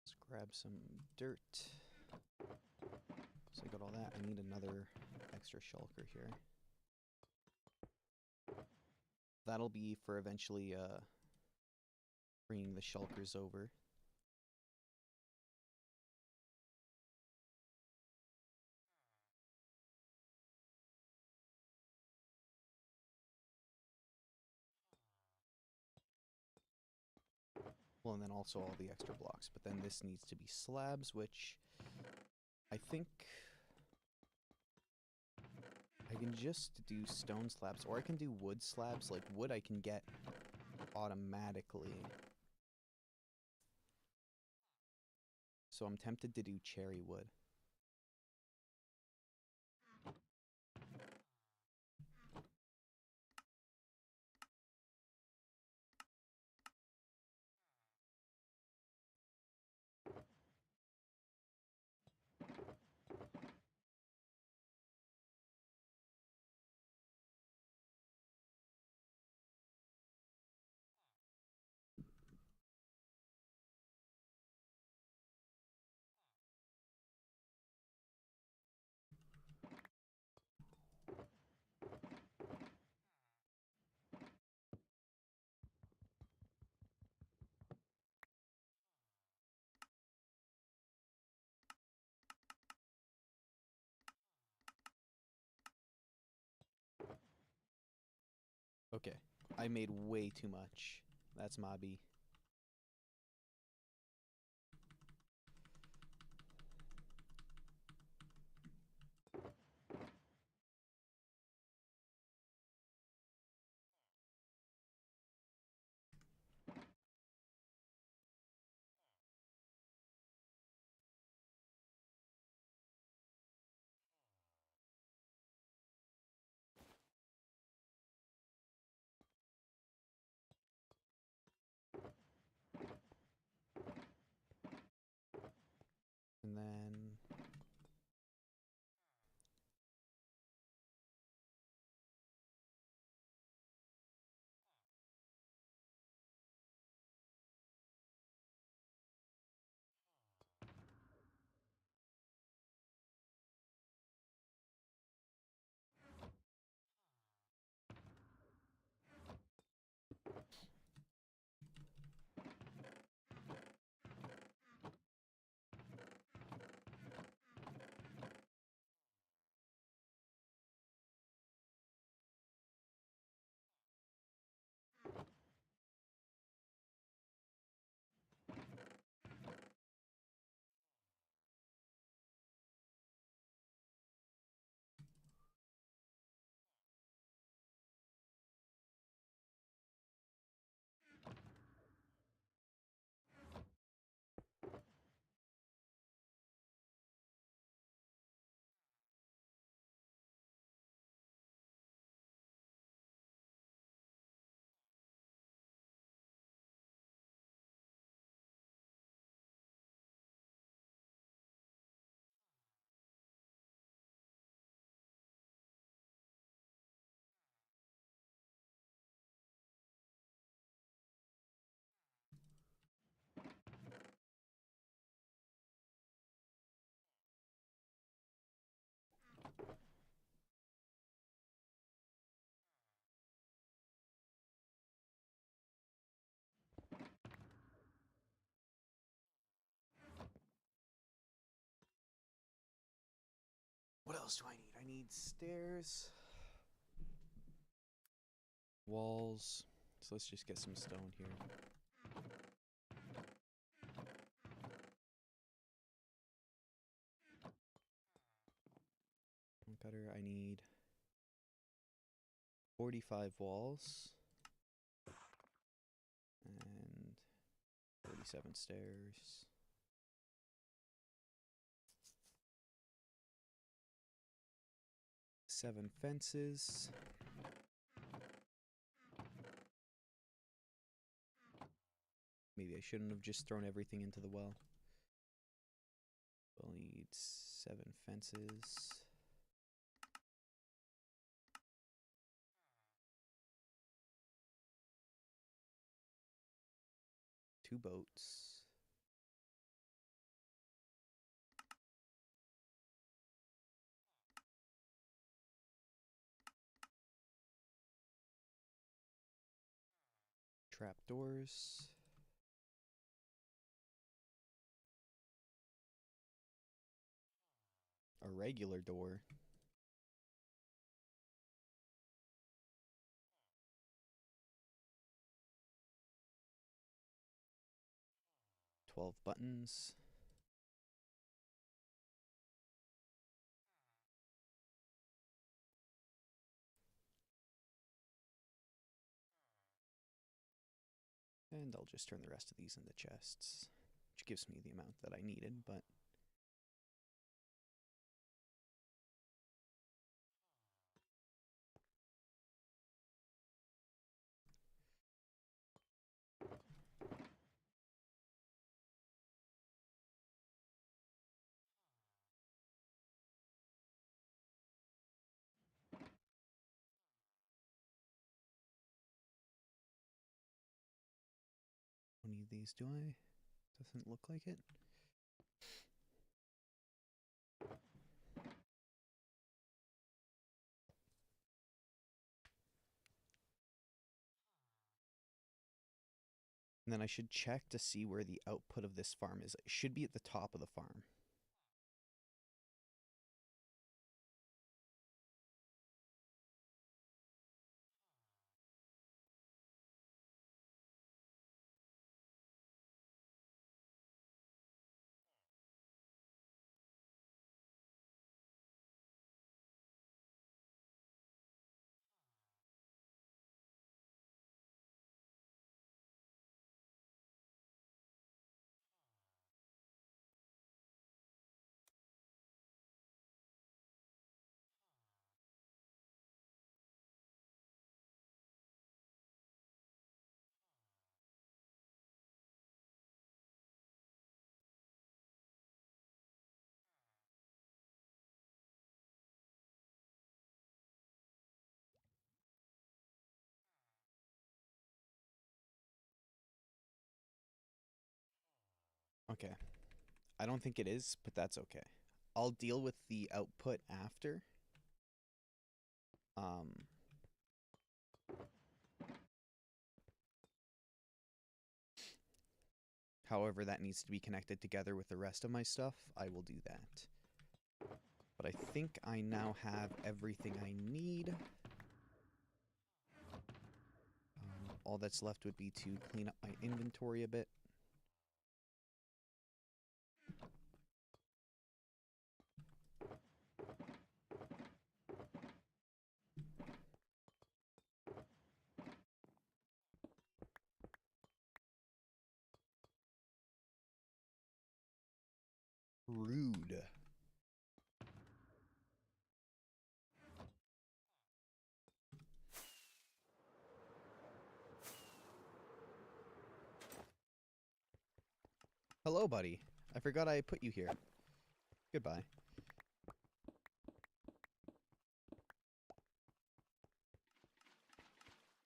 Let's grab some dirt. So I got all that. I need another extra shulker here. That'll be for eventually bringing the shulkers over. Well, and then also all the extra blocks. But then this needs to be slabs, which I think I can just do stone slabs, or I can do wood slabs. Like wood I can get automatically. So I'm tempted to do cherry wood. Okay, I made way too much. That's Mobby. And then what else do I need? I need stairs, walls. So let's just get some stone here. Cutter, I need 45 walls. And 47 stairs. Seven fences. Maybe I shouldn't have just thrown everything into the well. We'll need 7 fences. Two boats. Trapdoors. A regular door. $12 buttons. And I'll just turn the rest of these into chests, which gives me the amount that I needed, but don't need these, do I? Doesn't look like it. And then I should check to see where the output of this farm is. It should be at the top of the farm. Okay. I don't think it is, but that's okay. I'll deal with the output after. However, that needs to be connected together with the rest of my stuff. I will do that. But I think I now have everything I need. All that's left would be to clean up my inventory a bit. Rude. Hello, buddy. I forgot I put you here. Goodbye.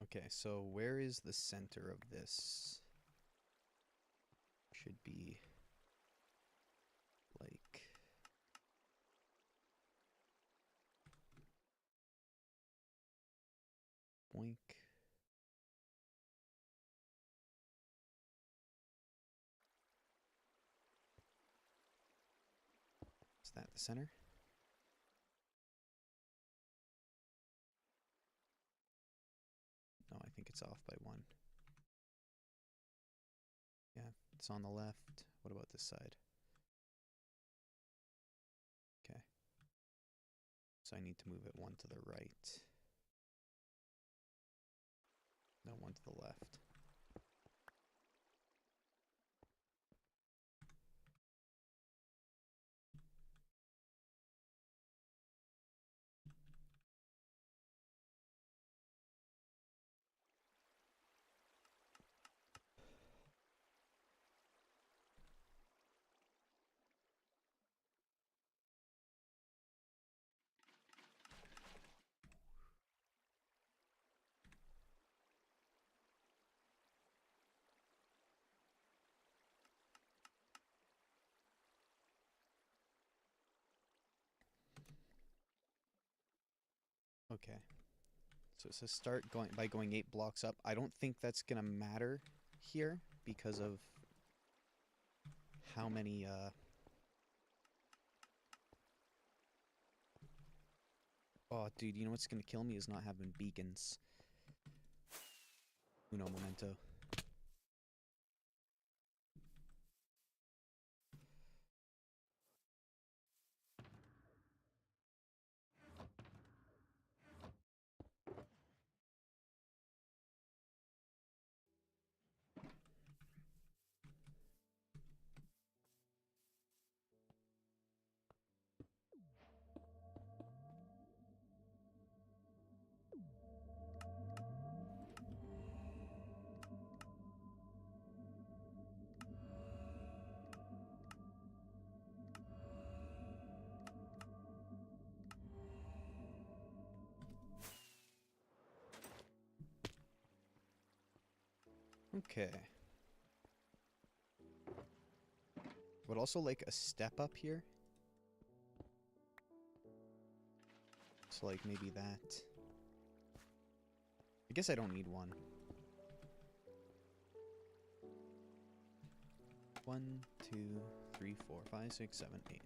Okay, so where is the center of this? Should be like boink. Is that the center? No, I think it's off by 1. Yeah, it's on the left. What about this side? Okay. So I need to move it 1 to the right. No, one to the left. Okay. So it says start going by going 8 blocks up. I don't think that's gonna matter here because of how many oh dude, you know what's gonna kill me is not having beacons. Uno momento. Okay. Would also like a step up here. So like maybe that. I guess I don't need one. 1, 2, 3, 4, 5, 6, 7, 8.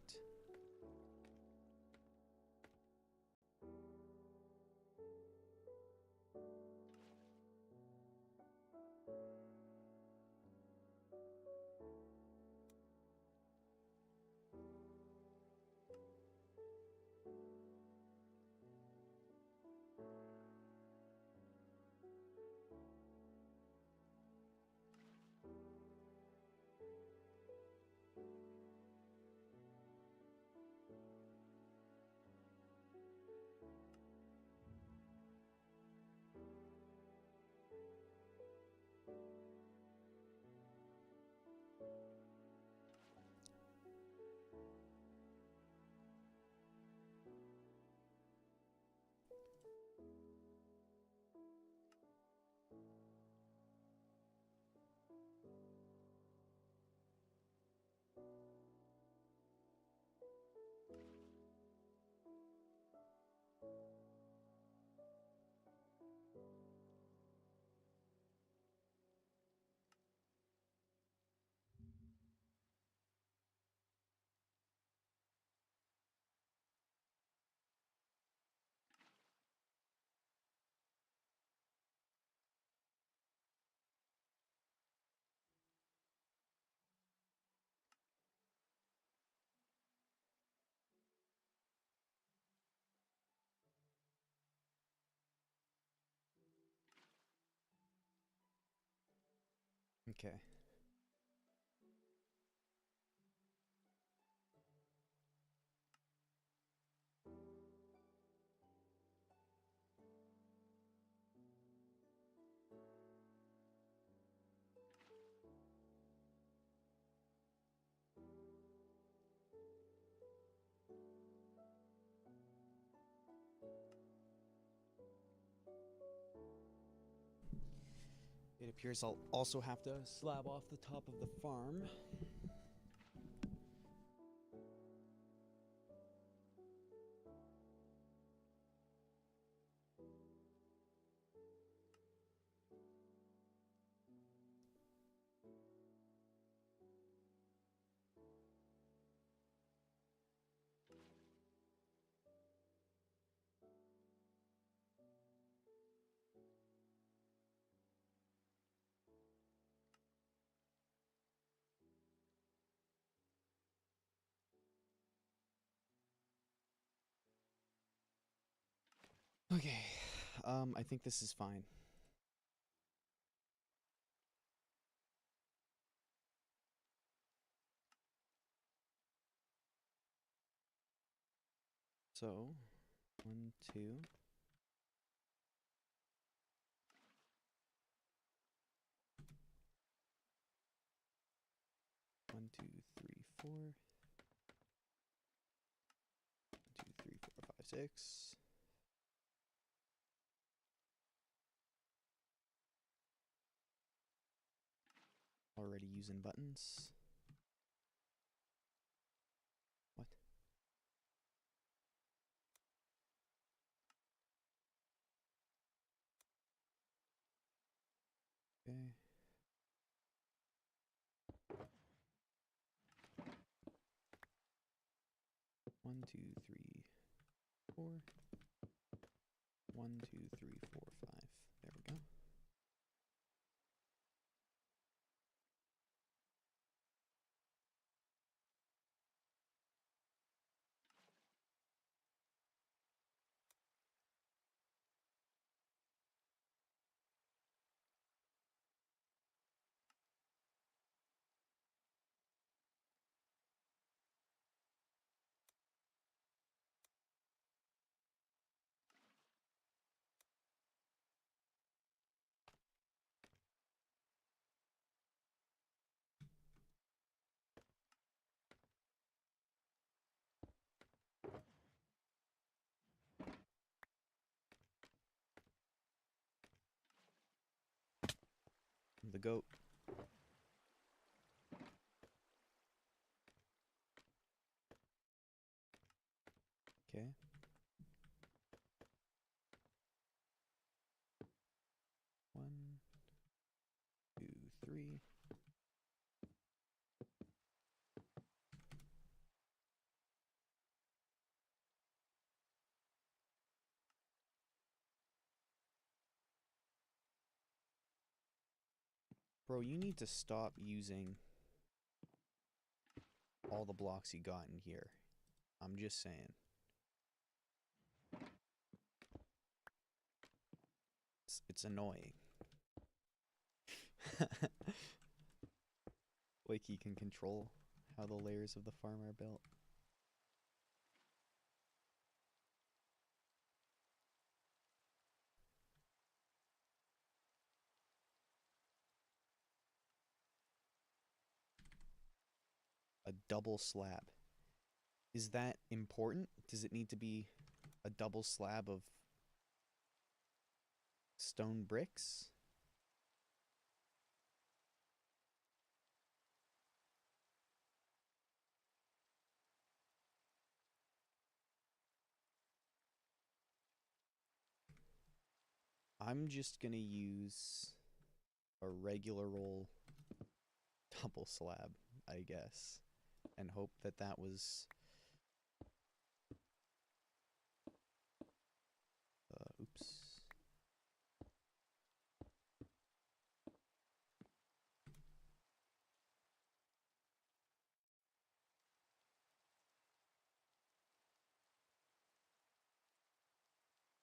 Okay. It appears I'll also have to slab off the top of the farm. Okay. I think this is fine. So, 1, 2. 1, 2, 3, 4. 1, 2, 3, 4, 5, 6. Already using buttons. What? Okay. One, two, three, 4. 1, 2, 3, 4, 5. There we go. The goat. Okay. 1, 2, 3. Bro, you need to stop using all the blocks you got in here. I'm just saying. It's annoying. Like he can control how the layers of the farm are built. A double slab. Is that important? Does it need to be a double slab of stone bricks? I'm just gonna use a regular old double slab, I guess, and hope that that was oops.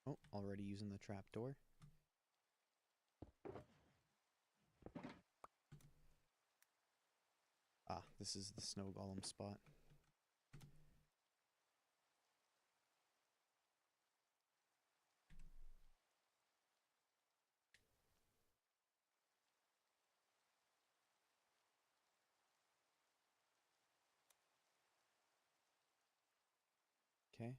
Oh, already using the trapdoor. Ah, this is the snow golem spot. Okay.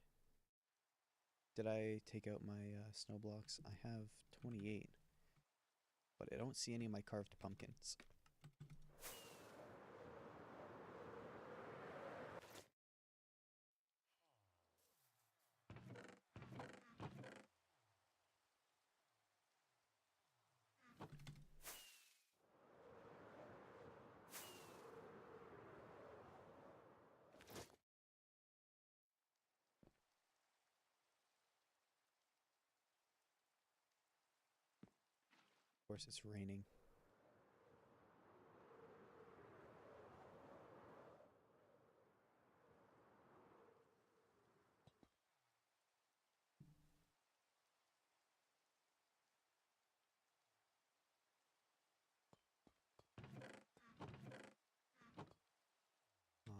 Did I take out my snow blocks? I have 28, but I don't see any of my carved pumpkins. Of course, it's raining. Um,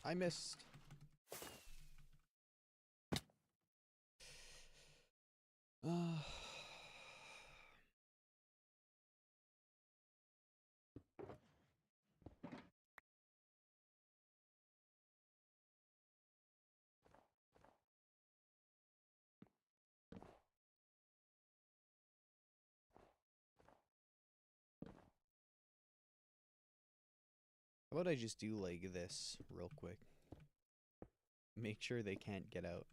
I missed. How about I just do like this real quick? Make sure they can't get out.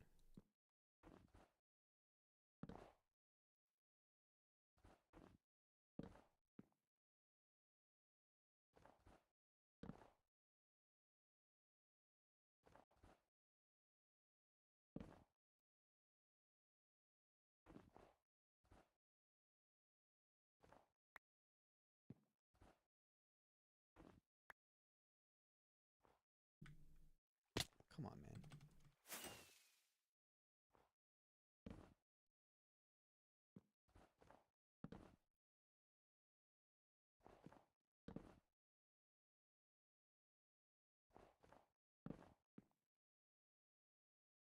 Come on, man.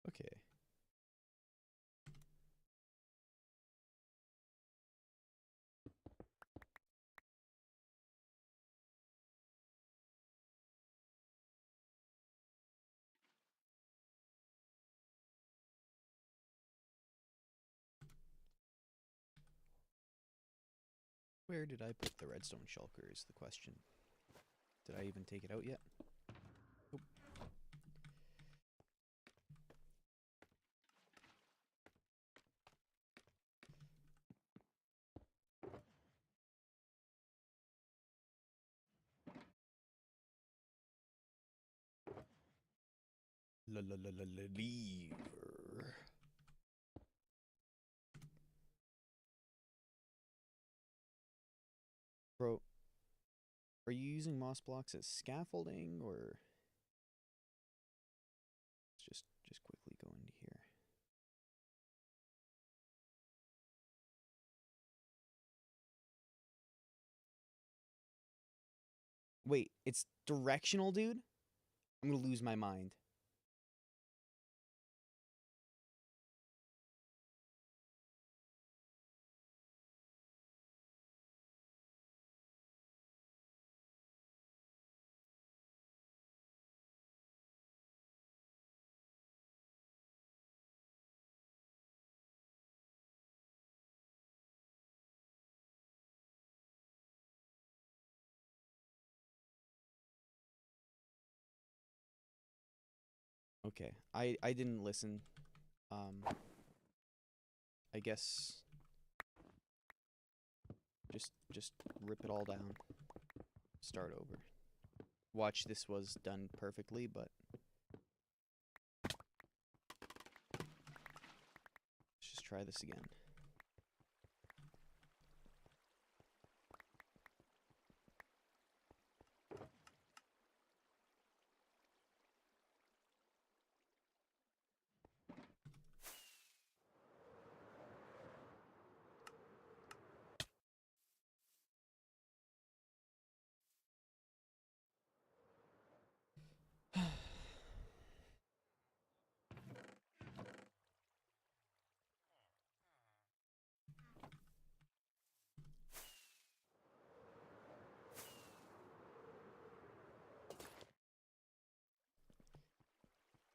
Okay. Where did I put the redstone shulker is the question. Did I even take it out yet? Oop. Lever. Bro, are you using moss blocks as scaffolding, or let's just quickly go into here? Wait, it's directional, dude? I'm gonna lose my mind. Okay, I didn't listen. I guess just rip it all down. Start over. Watch, this was done perfectly, but let's just try this again.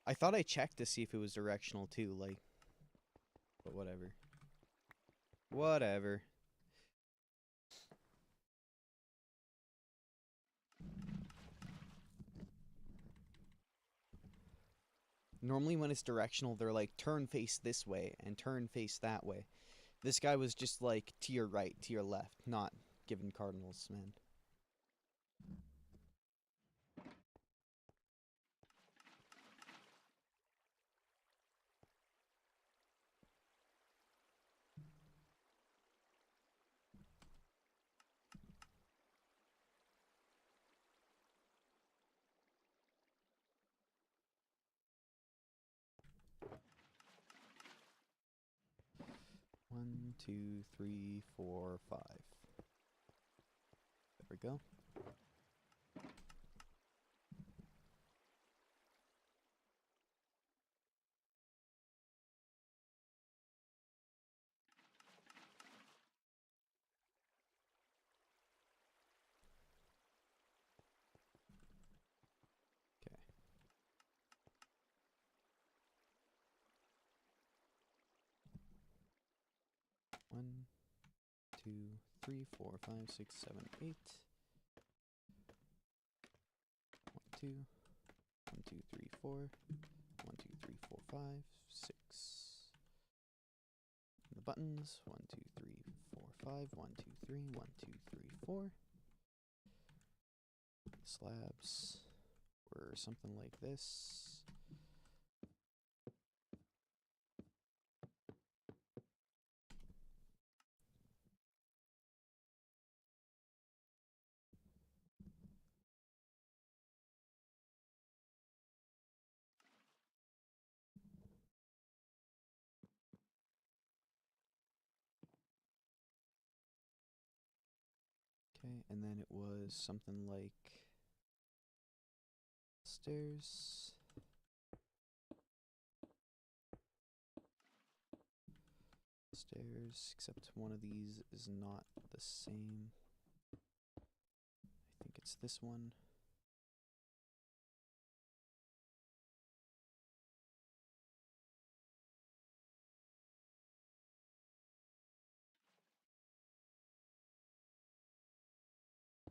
I thought I checked to see if it was directional too, like, but whatever. Whatever. Normally when it's directional, they're like, turn face this way and turn face that way. This guy was just like, to your right, to your left, not given cardinals, man. One, two, three, four, five. There we go. 3, 4, 5, 6, 7, 8. 1, 2. 1, 2, 3, 4. 1, 2, 3, 4, 5, 6. And the buttons. 1, 2, 3, 4, 5. 1, 2, 3. 1, 2, 3, 4. Slabs were something like this. Okay, and then it was something like stairs. Stairs, except one of these is not the same. I think it's this one.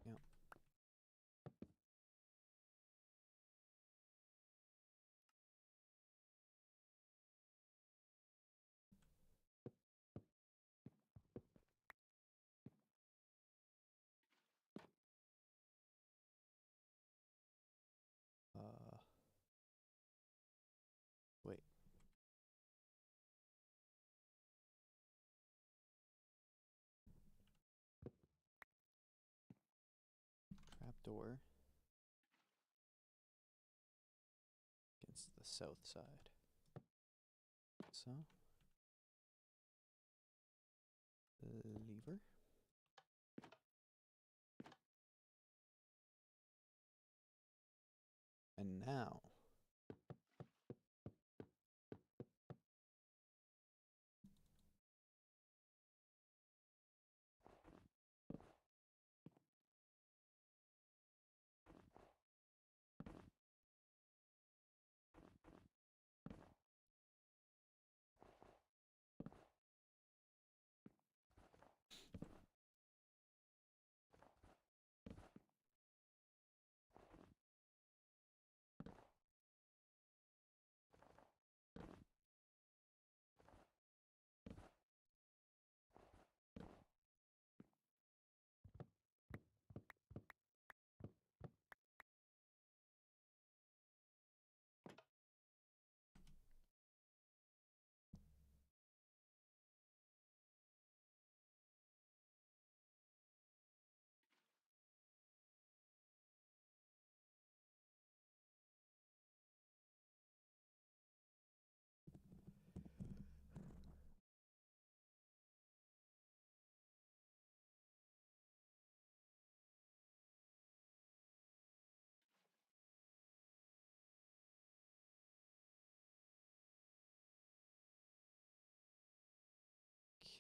Yep. Wait. Trapdoor against the south side. So, lever. And now,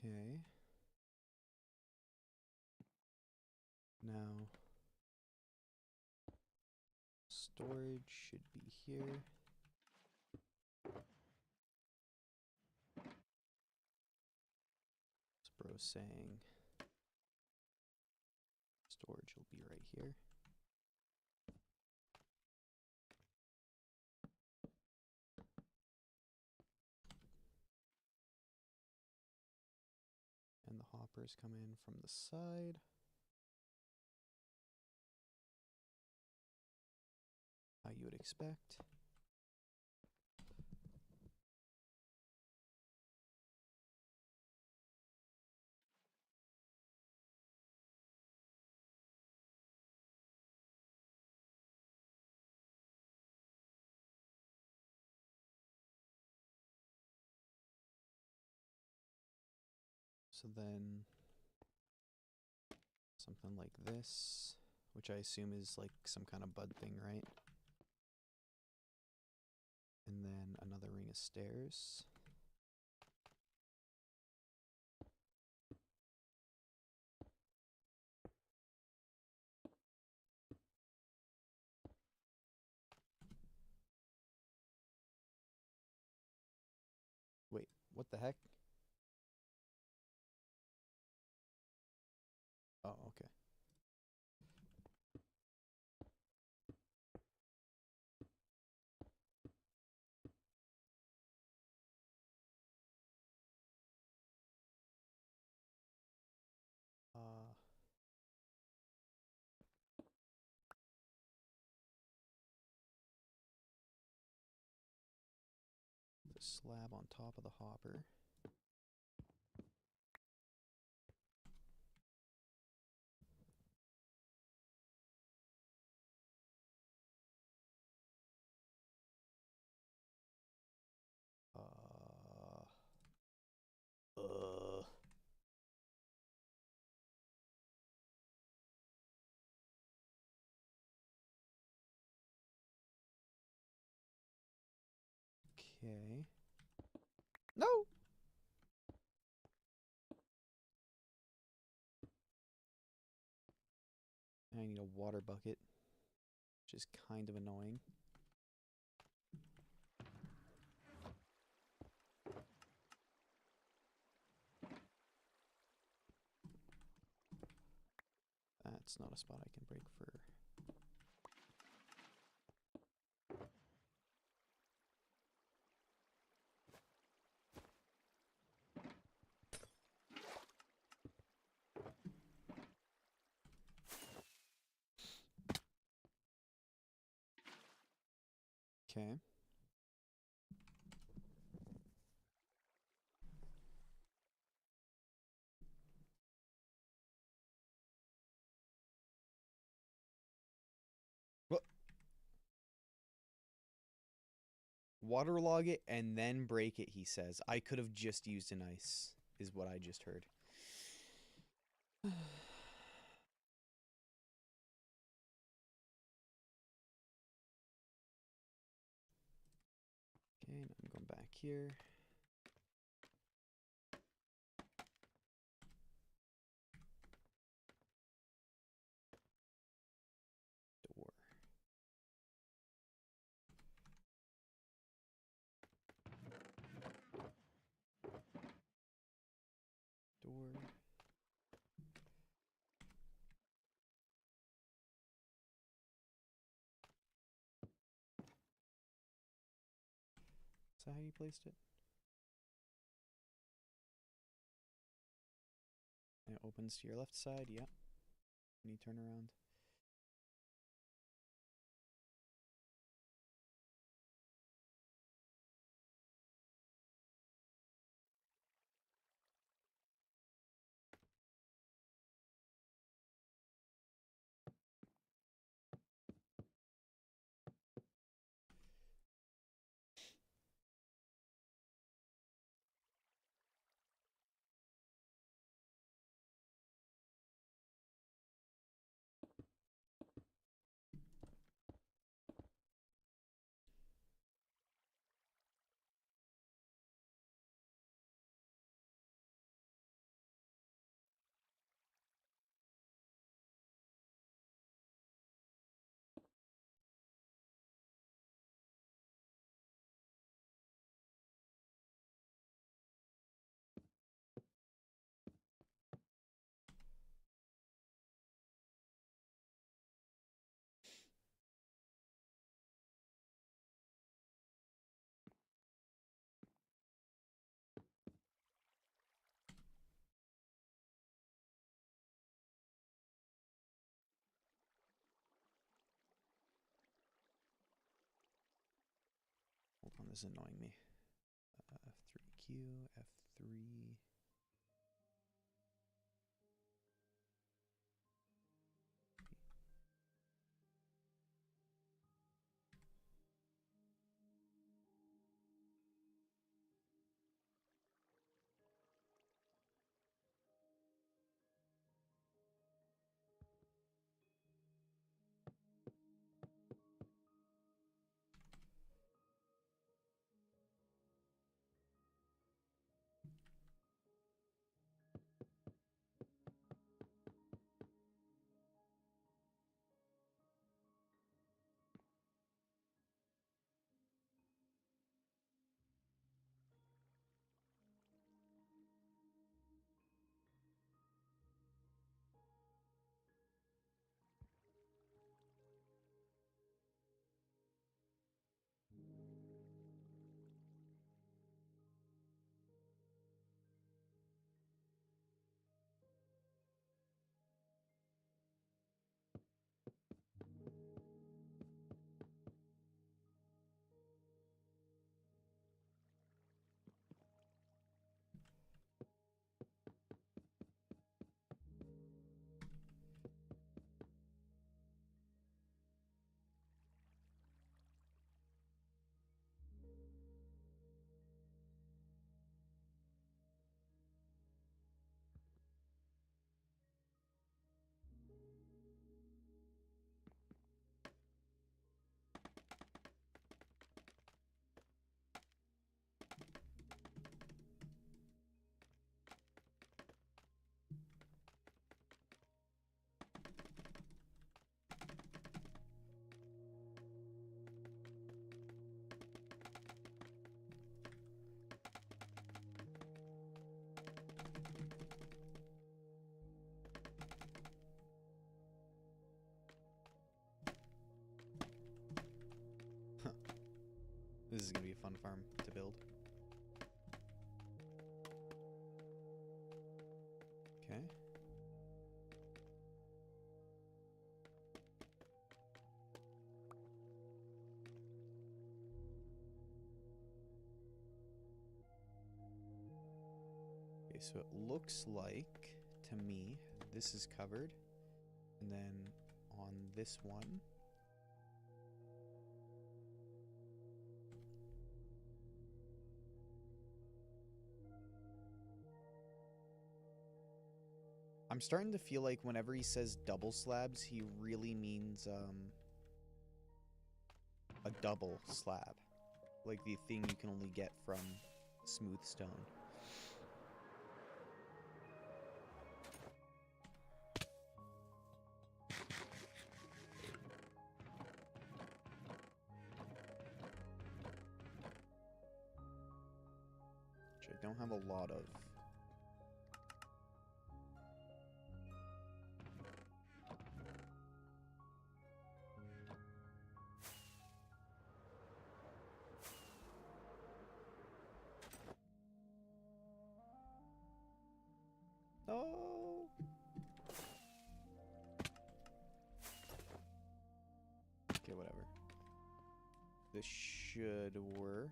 okay. Now, storage should be here. This bro's saying storage will be right here. And the hoppers come in from the side. How you would expect. So then something like this, which I assume is like some kind of bud thing, right? And then another ring of stairs. Wait, what the heck? a slab on top of the hopper. Okay. No! I need a water bucket, which is kind of annoying. That's not a spot I can break for. Okay. What? Waterlog it and then break it, he says. I could have just used an ice, is what I just heard. Okay, now I'm going back here. Door. Door. Is that how you placed it? And it opens to your left side, yep. When you turn around. Hold on, this is annoying me. F3Q, F3. This is gonna be a fun farm to build. Okay. Okay, so it looks like, to me, this is covered. And then on this one, I'm starting to feel like whenever he says double slabs, he really means a double slab. Like the thing you can only get from smooth stone. Which I don't have a lot of. Oh. Okay, whatever. This should work.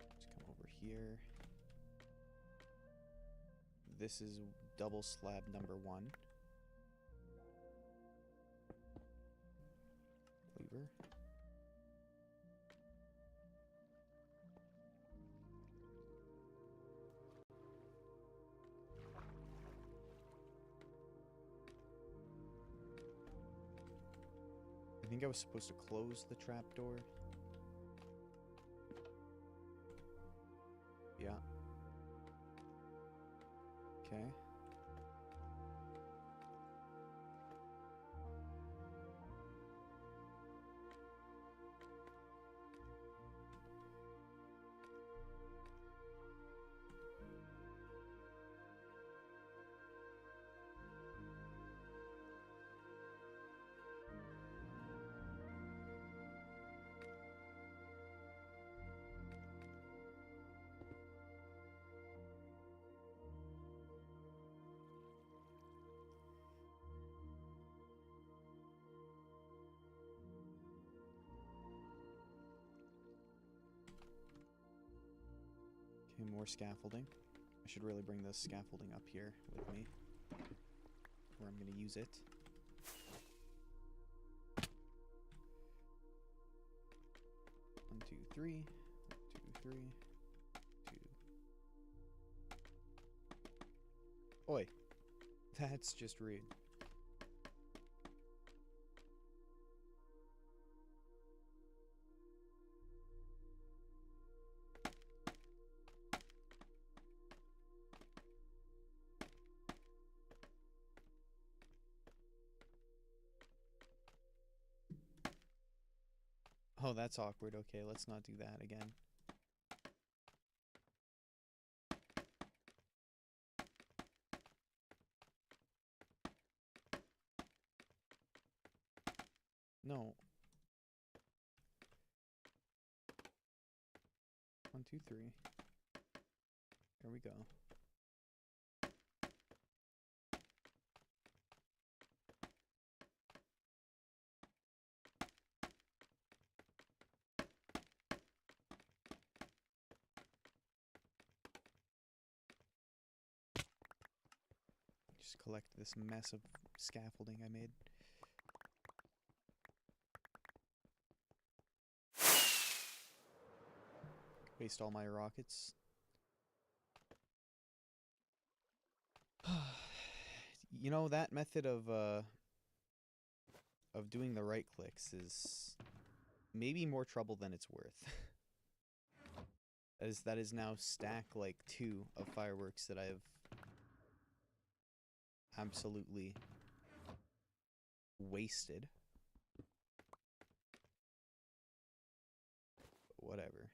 Let's come over here. This is double slab number 1. Lever. I think I was supposed to close the trapdoor. Yeah. Okay. Okay, more scaffolding. I should really bring this scaffolding up here with me, where I'm going to use it. One, two, three. 1, 2, 3. 2. Oi. That's just rude. Oh, that's awkward. Okay, let's not do that again. No. 1, 2, 3. There we go. Just collect this mess of scaffolding I made. Waste all my rockets. You know, that method of doing the right clicks is maybe more trouble than it's worth. As that is now stack like 2 of fireworks that I have absolutely wasted. Whatever.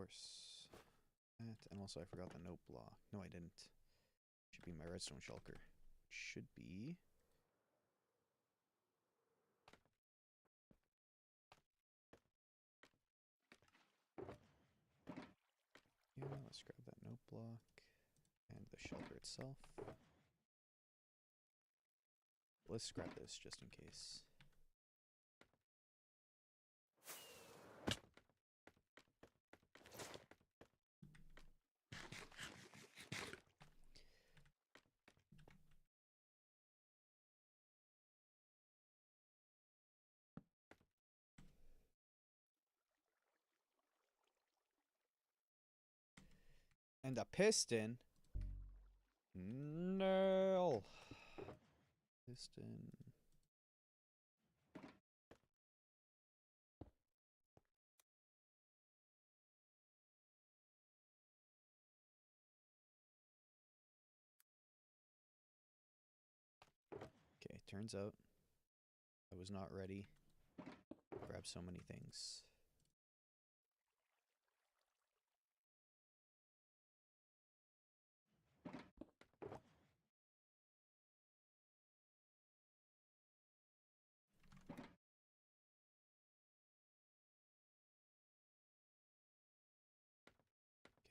course. That, and also I forgot the note block. No, I didn't. Should be my redstone shulker. Should be. Yeah, let's grab that note block and the shulker itself. Let's grab this just in case. And a piston. No. Piston. Okay, turns out I was not ready to grab so many things.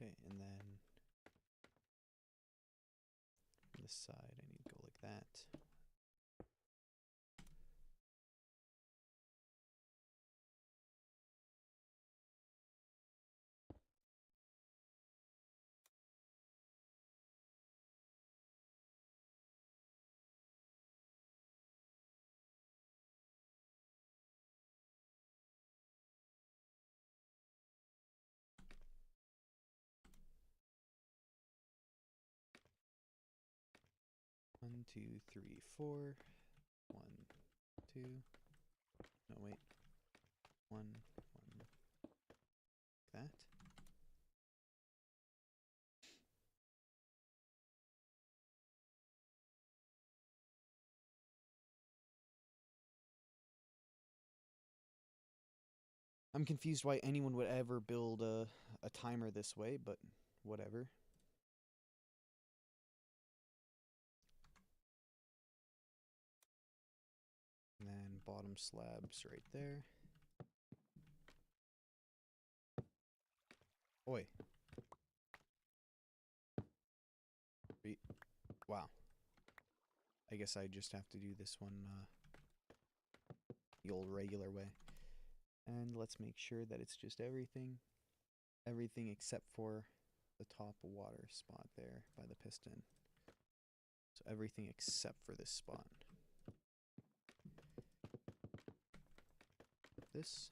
Okay, and then on this side I need to go like that. One, two, three, four. 1, 2. No, wait. 1, 1. Like that. I'm confused why anyone would ever build a timer this way, but whatever. And then bottom slabs right there. Oi. Wow. I guess I just have to do this one the old regular way. And let's make sure that it's just everything except for the top water spot there by the piston. So everything except for this spot. This.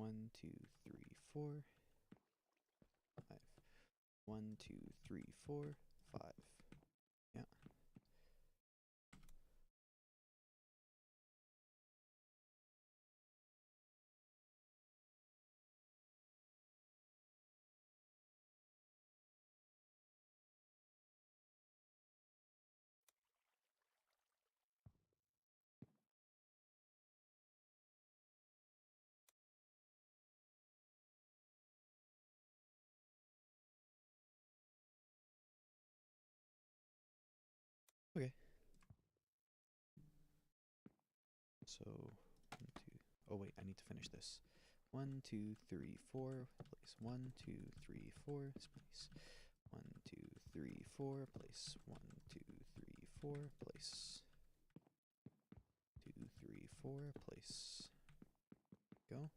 1, 2, 3, 4, 5. 1, 2, 3, 4, 5. Yeah. Okay. So, 1, 2. Oh, wait, I need to finish this. 1, 2, 3, 4, place. 1, 2, 3, 4, space. 1, 2, 3, 4, place. 1, 2, 3, 4, place. 2, 3, 4, place. Go.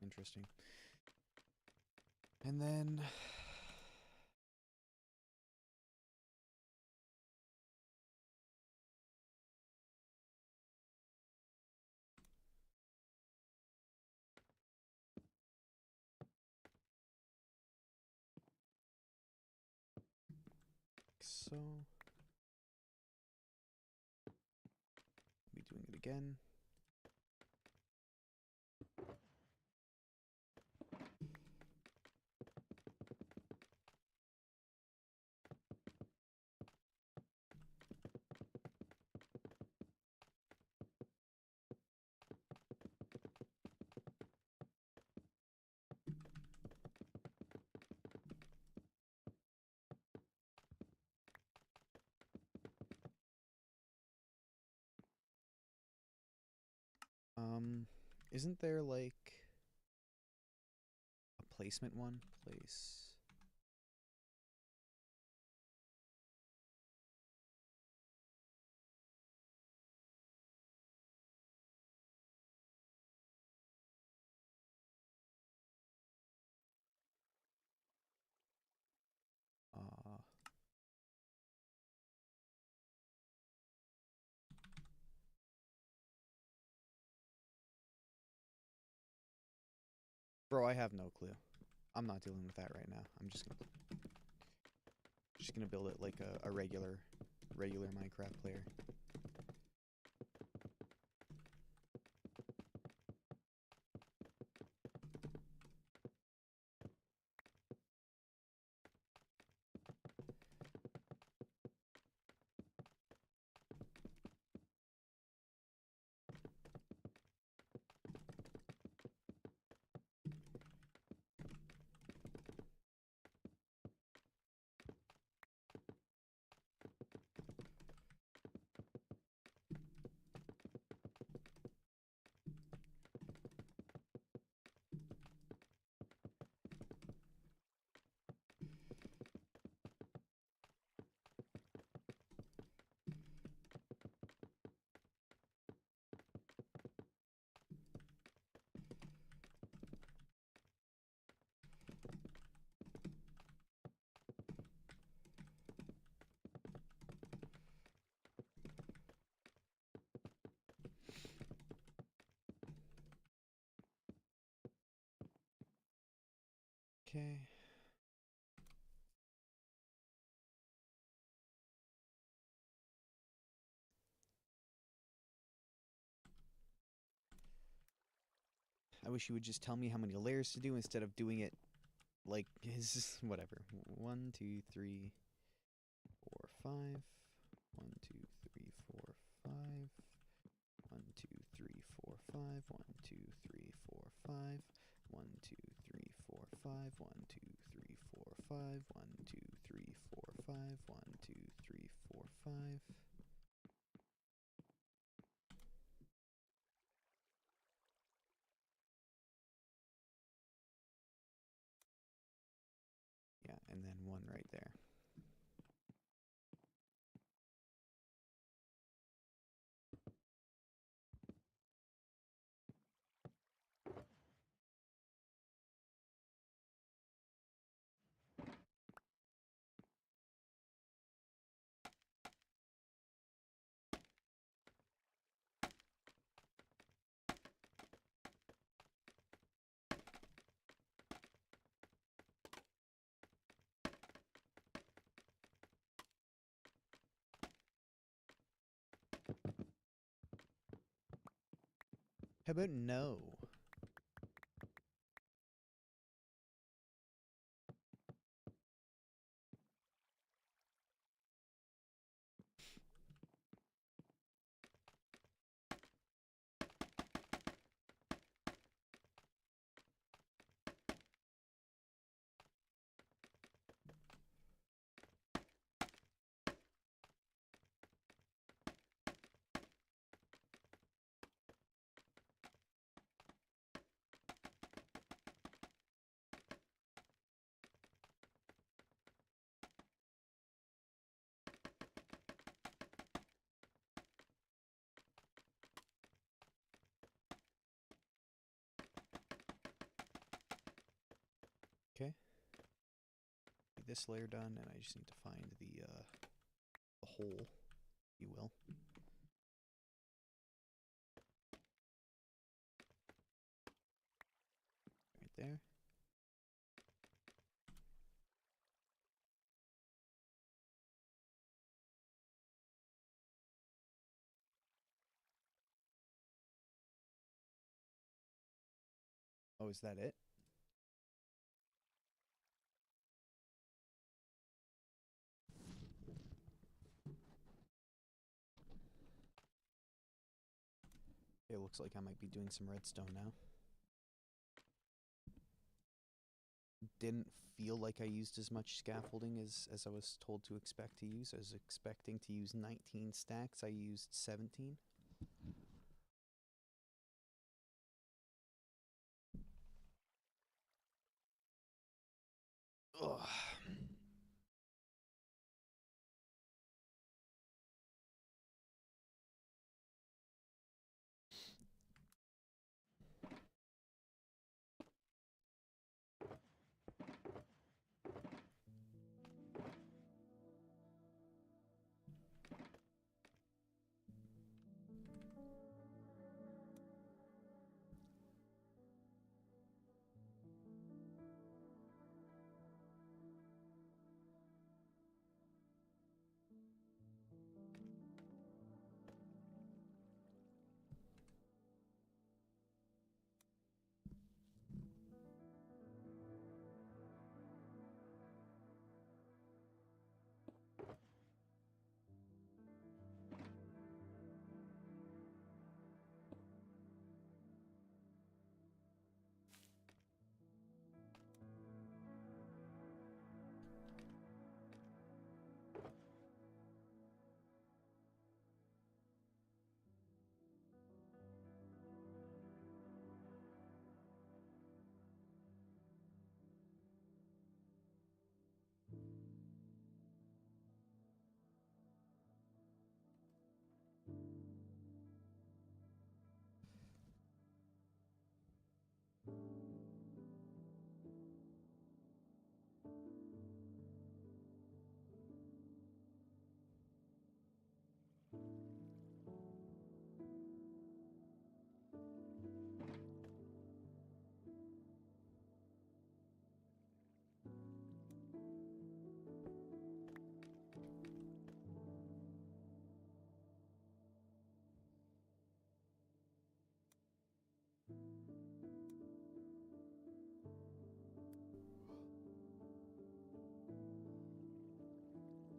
Interesting. And then so be doing it again. Isn't there like a placement one? Place. Bro, I have no clue. I'm not dealing with that right now. I'm just gonna build it like a regular Minecraft player. Okay. I wish you would just tell me how many layers to do instead of doing it like his whatever. 1, 2, 3, 4, 5. 1, 2, 3, 4, 5. 1, 2, 3, 4, 5. 1, 2, 3, 4, 5. 1, 2, 3, 4, 5. 1, 2, 3, 4, 5. 1, 2, 3, 4, 5. 1, 2, 3, 4, 5. Yeah, and then one right there. How about no? Okay. This layer done, and I just need to find the hole, if you will. Right there. Oh, is that it? It looks like I might be doing some redstone now. Didn't feel like I used as much scaffolding as I was told to expect to use. I was expecting to use 19 stacks. I used 17. Ugh.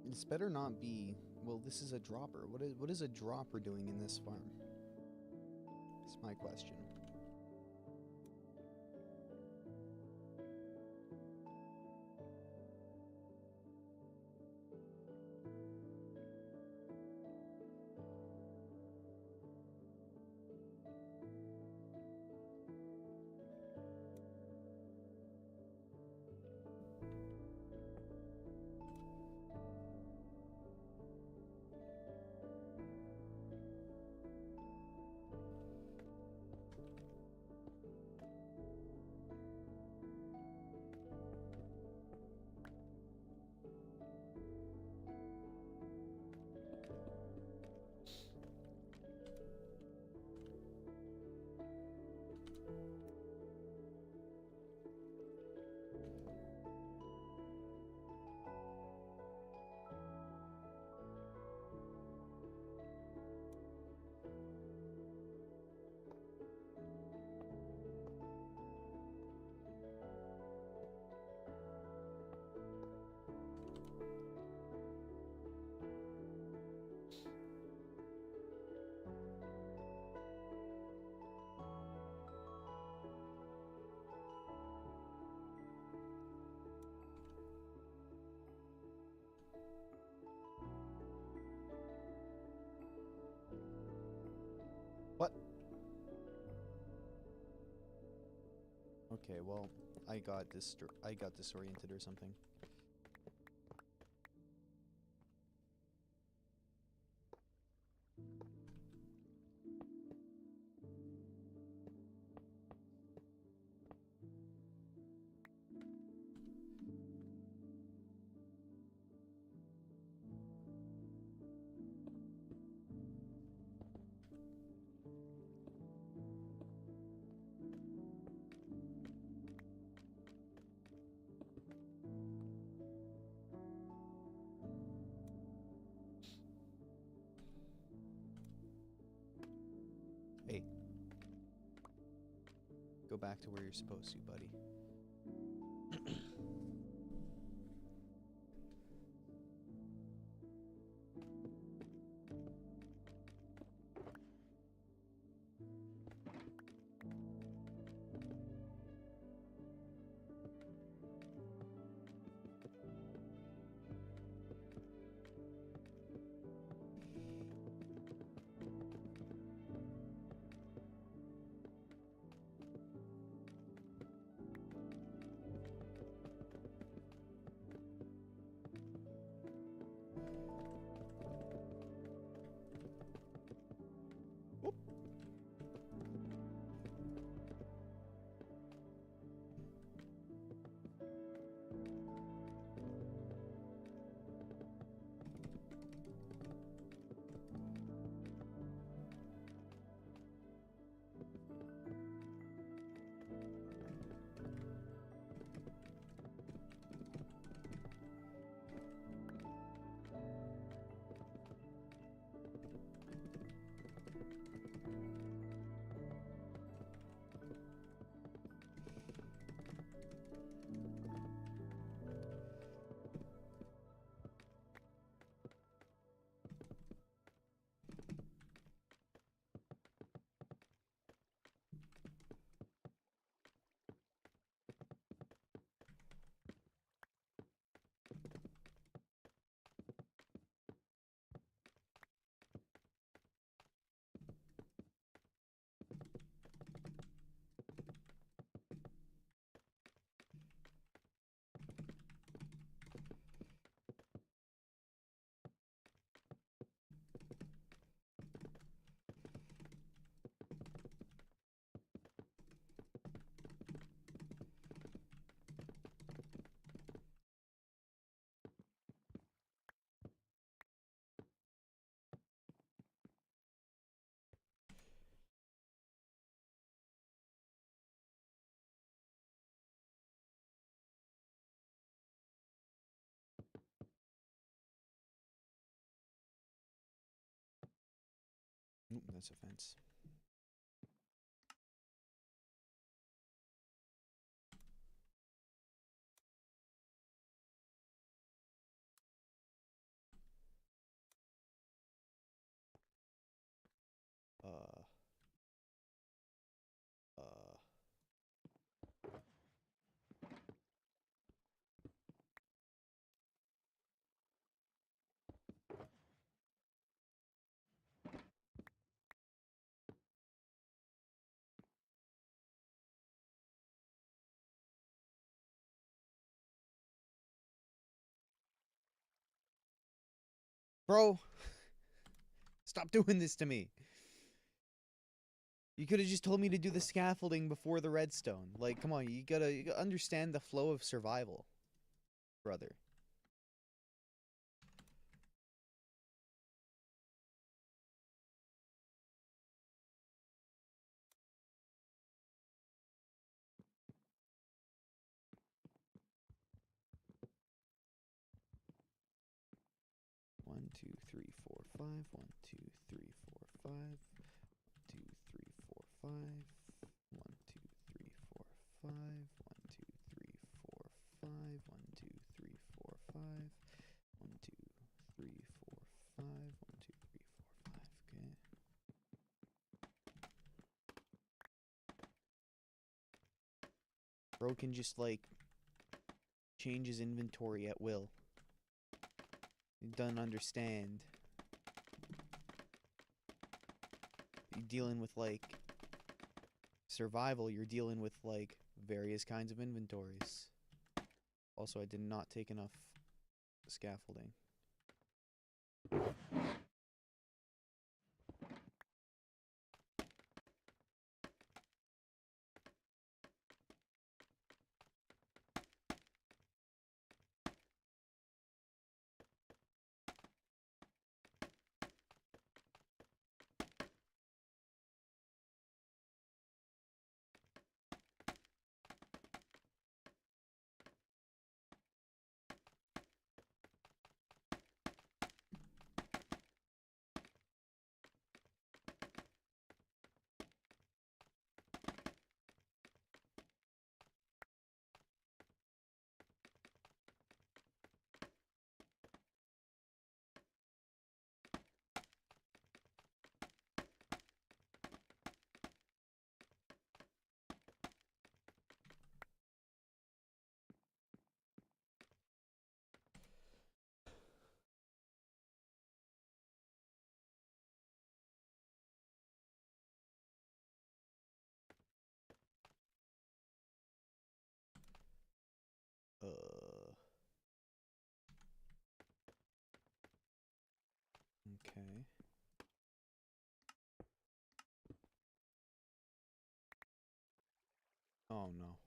This better not be... Well, this is a dropper. What is a dropper doing in this farm? That's my question. What? Okay, well, I got disoriented or something. Hey. Go back to where you're supposed to, buddy. Whoop. Oop, that's a fence. Bro, stop doing this to me. You could have just told me to do the scaffolding before the redstone. Like, come on, you gotta understand the flow of survival, brother. One, two, three, four, five. 1, 2, 3, 4, 5. 2, 3, 4, 5. 1, 2, 3, 4, 5. 1, 2, 3, 4, 5. 1, 2, 3, 4, 5. 1, 2, 3, 4, 5. 1, 2, 3, 4, 5. Okay. Bro can just, like, change his inventory at will. You don't understand. You're dealing with, like, survival. You're dealing with, like, various kinds of inventories. Also, I did not take enough scaffolding. Okay. Oh no.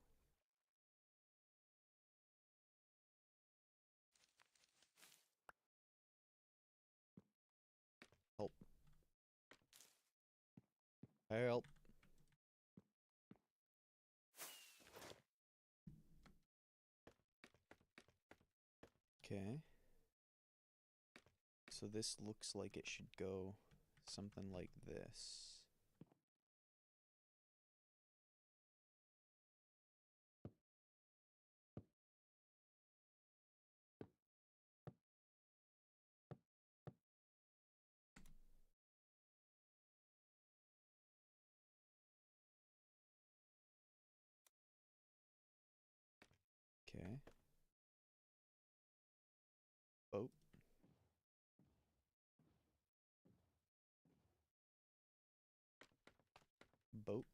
Help. Help. Okay. So this looks like it should go something like this. Okay. Boat. Boat.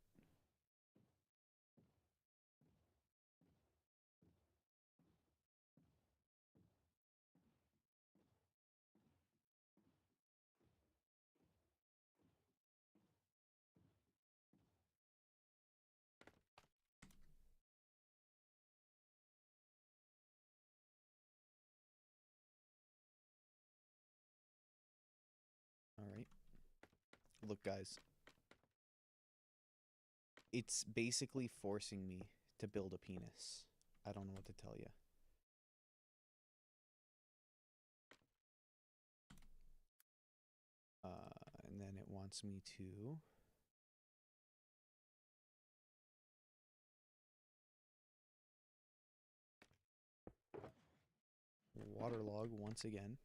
Alright. Look, guys. It's basically forcing me to build a penis. I don't know what to tell you. And then it wants me to... waterlog once again.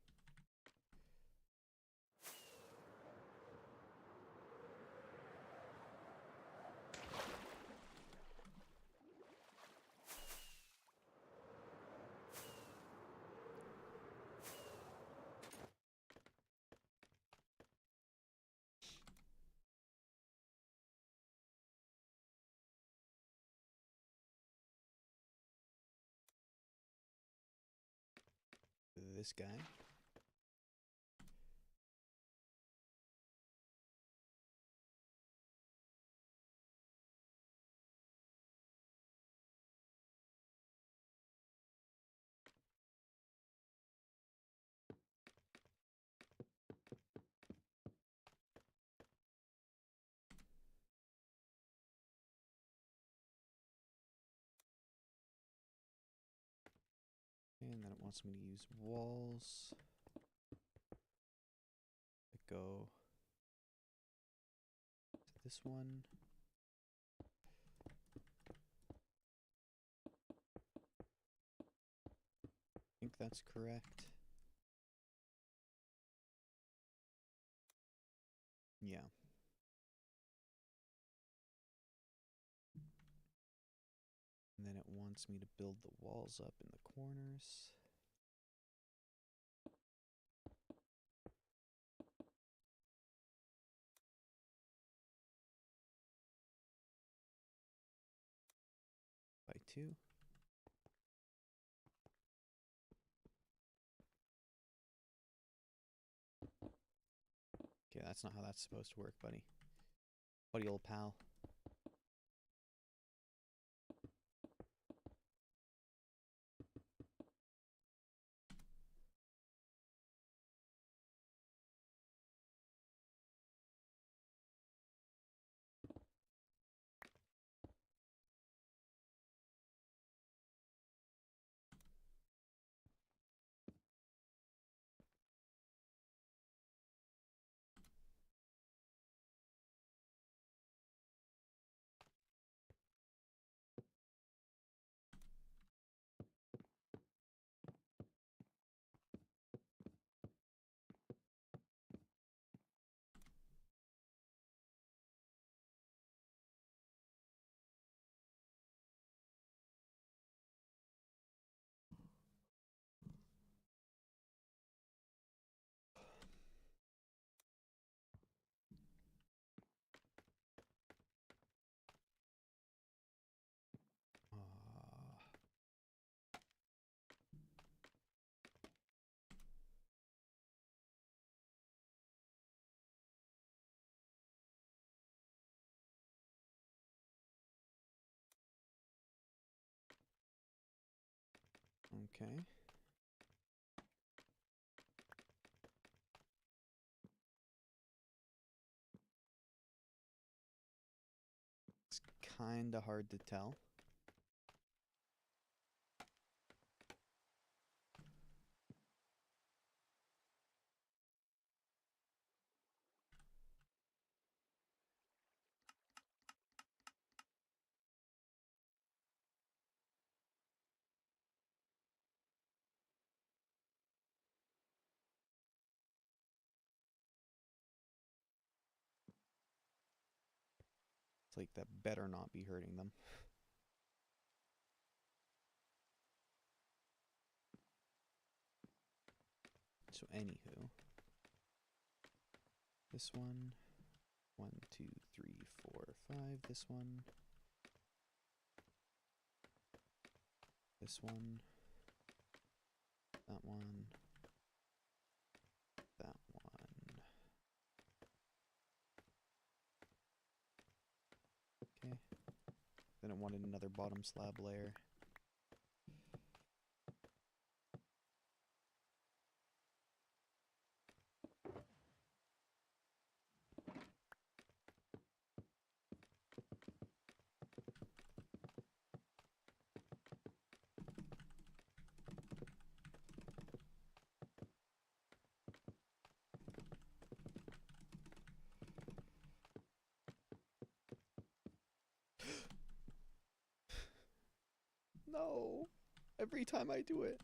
This guy. Then it wants me to use walls. I go to this one. I think that's correct. Yeah. And then it wants me to build the walls up in the corners. By 2. Okay, that's not how that's supposed to work, buddy. Buddy old pal. Okay. It's kinda hard to tell. It's like that better not be hurting them. So anywho, this one, 1, 2, 3, 4, 5. This one, this one, that one, that one. Okay. Then it wanted another bottom slab layer. No! Every time I do it.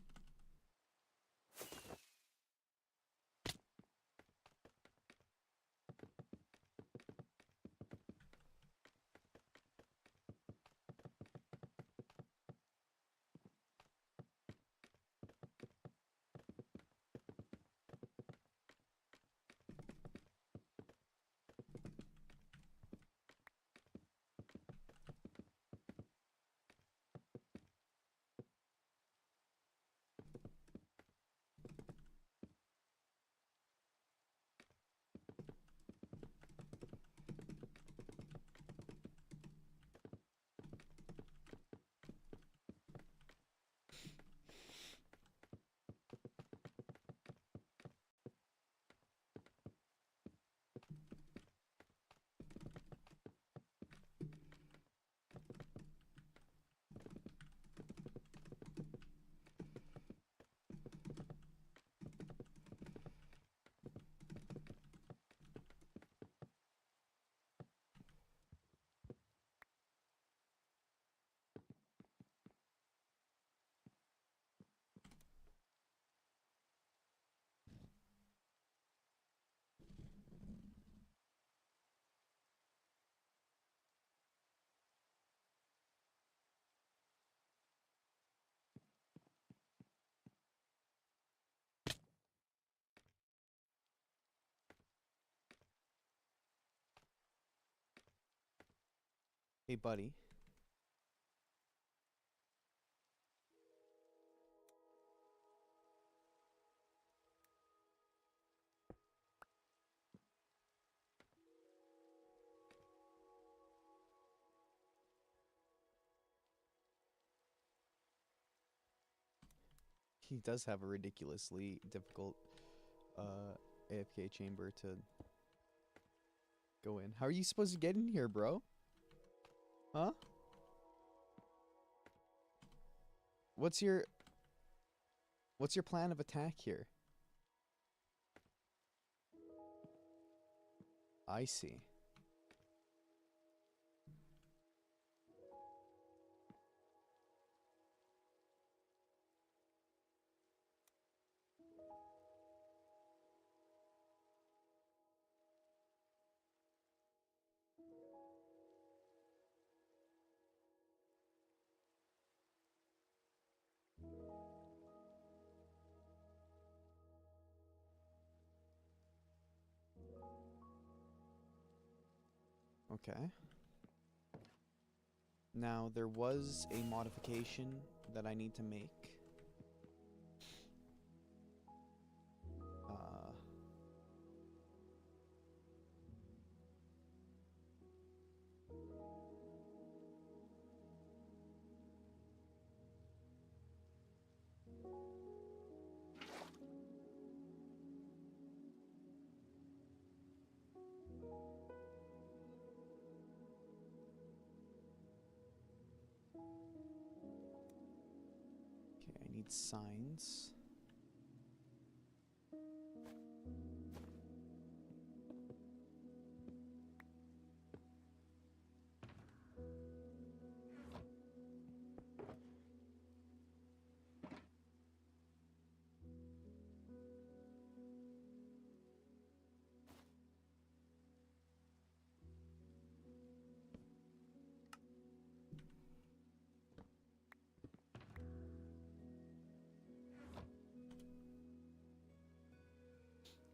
Hey, buddy. He does have a ridiculously difficult AFK chamber to go in. How are you supposed to get in here, bro? Huh? What's your plan of attack here? I see. Okay. Now, there was a modification that I need to make. Okay, I need signs.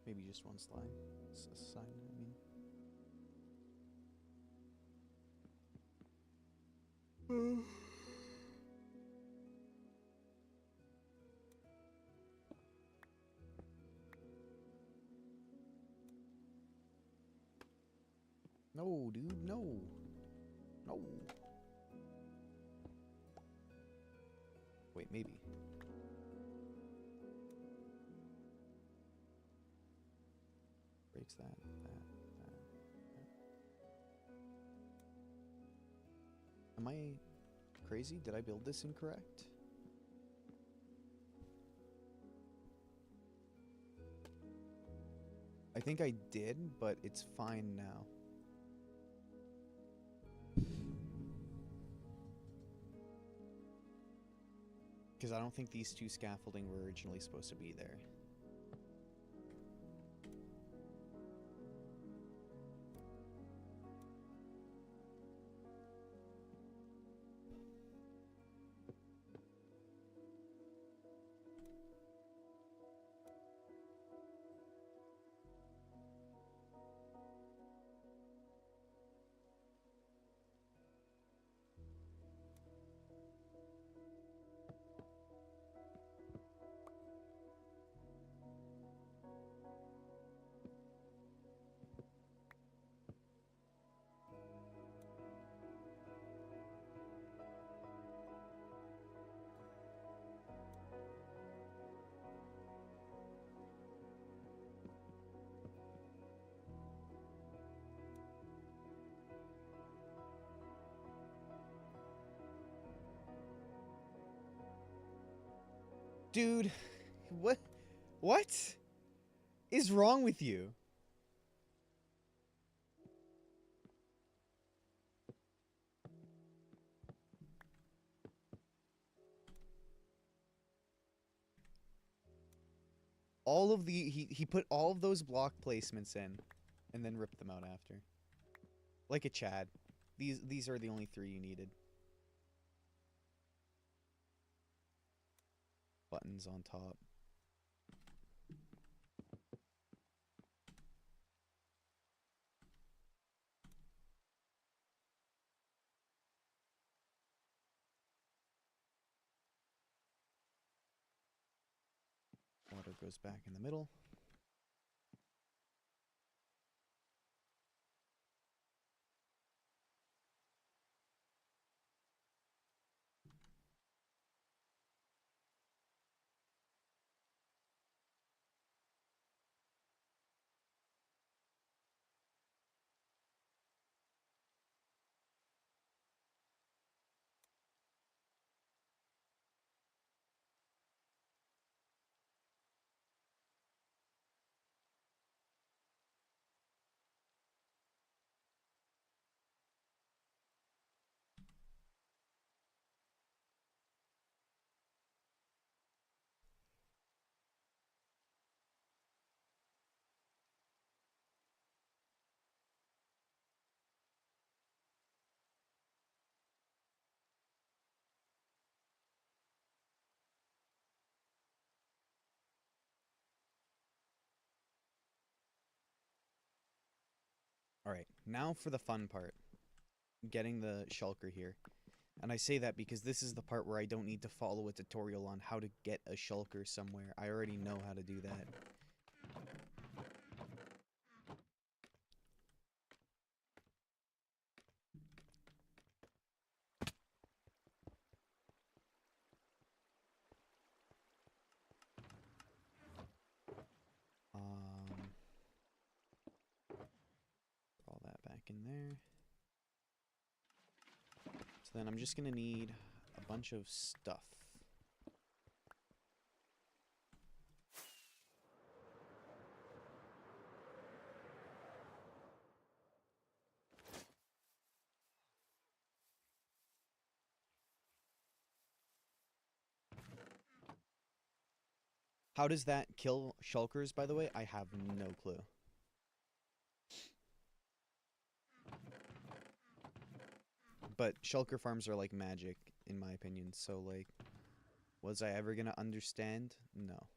Maybe just one slide. Sign, I mean. No, dude, no. No. Wait, maybe. Breaks that. Am I crazy? Did I build this incorrect? I think I did, but it's fine now. Because I don't think these two scaffolding were originally supposed to be there. Dude, what is wrong with you? All of the he put all of those block placements in and then ripped them out after. Like a Chad. These are the only three you needed. Buttons on top. goes back in the middle. All right, now for the fun part. Getting the shulker here. And I say that because this is the part where I don't need to follow a tutorial on how to get a shulker somewhere. I already know how to do that. Put all that back in there. So then I'm just gonna need a bunch of stuff. How does that kill shulkers, by the way? I have no clue. But shulker farms are like magic, in my opinion. So, like, was I ever gonna understand? No.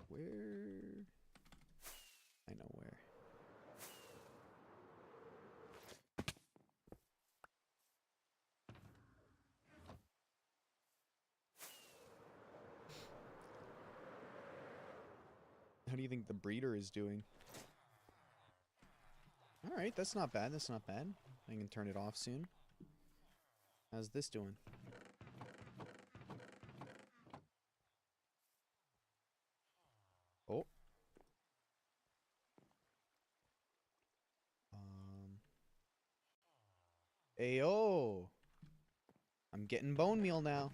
Where? I know where. How do you think the breeder is doing? Alright, that's not bad, that's not bad. I can turn it off soon. How's this doing? Oh. Ayo! I'm getting bone meal now.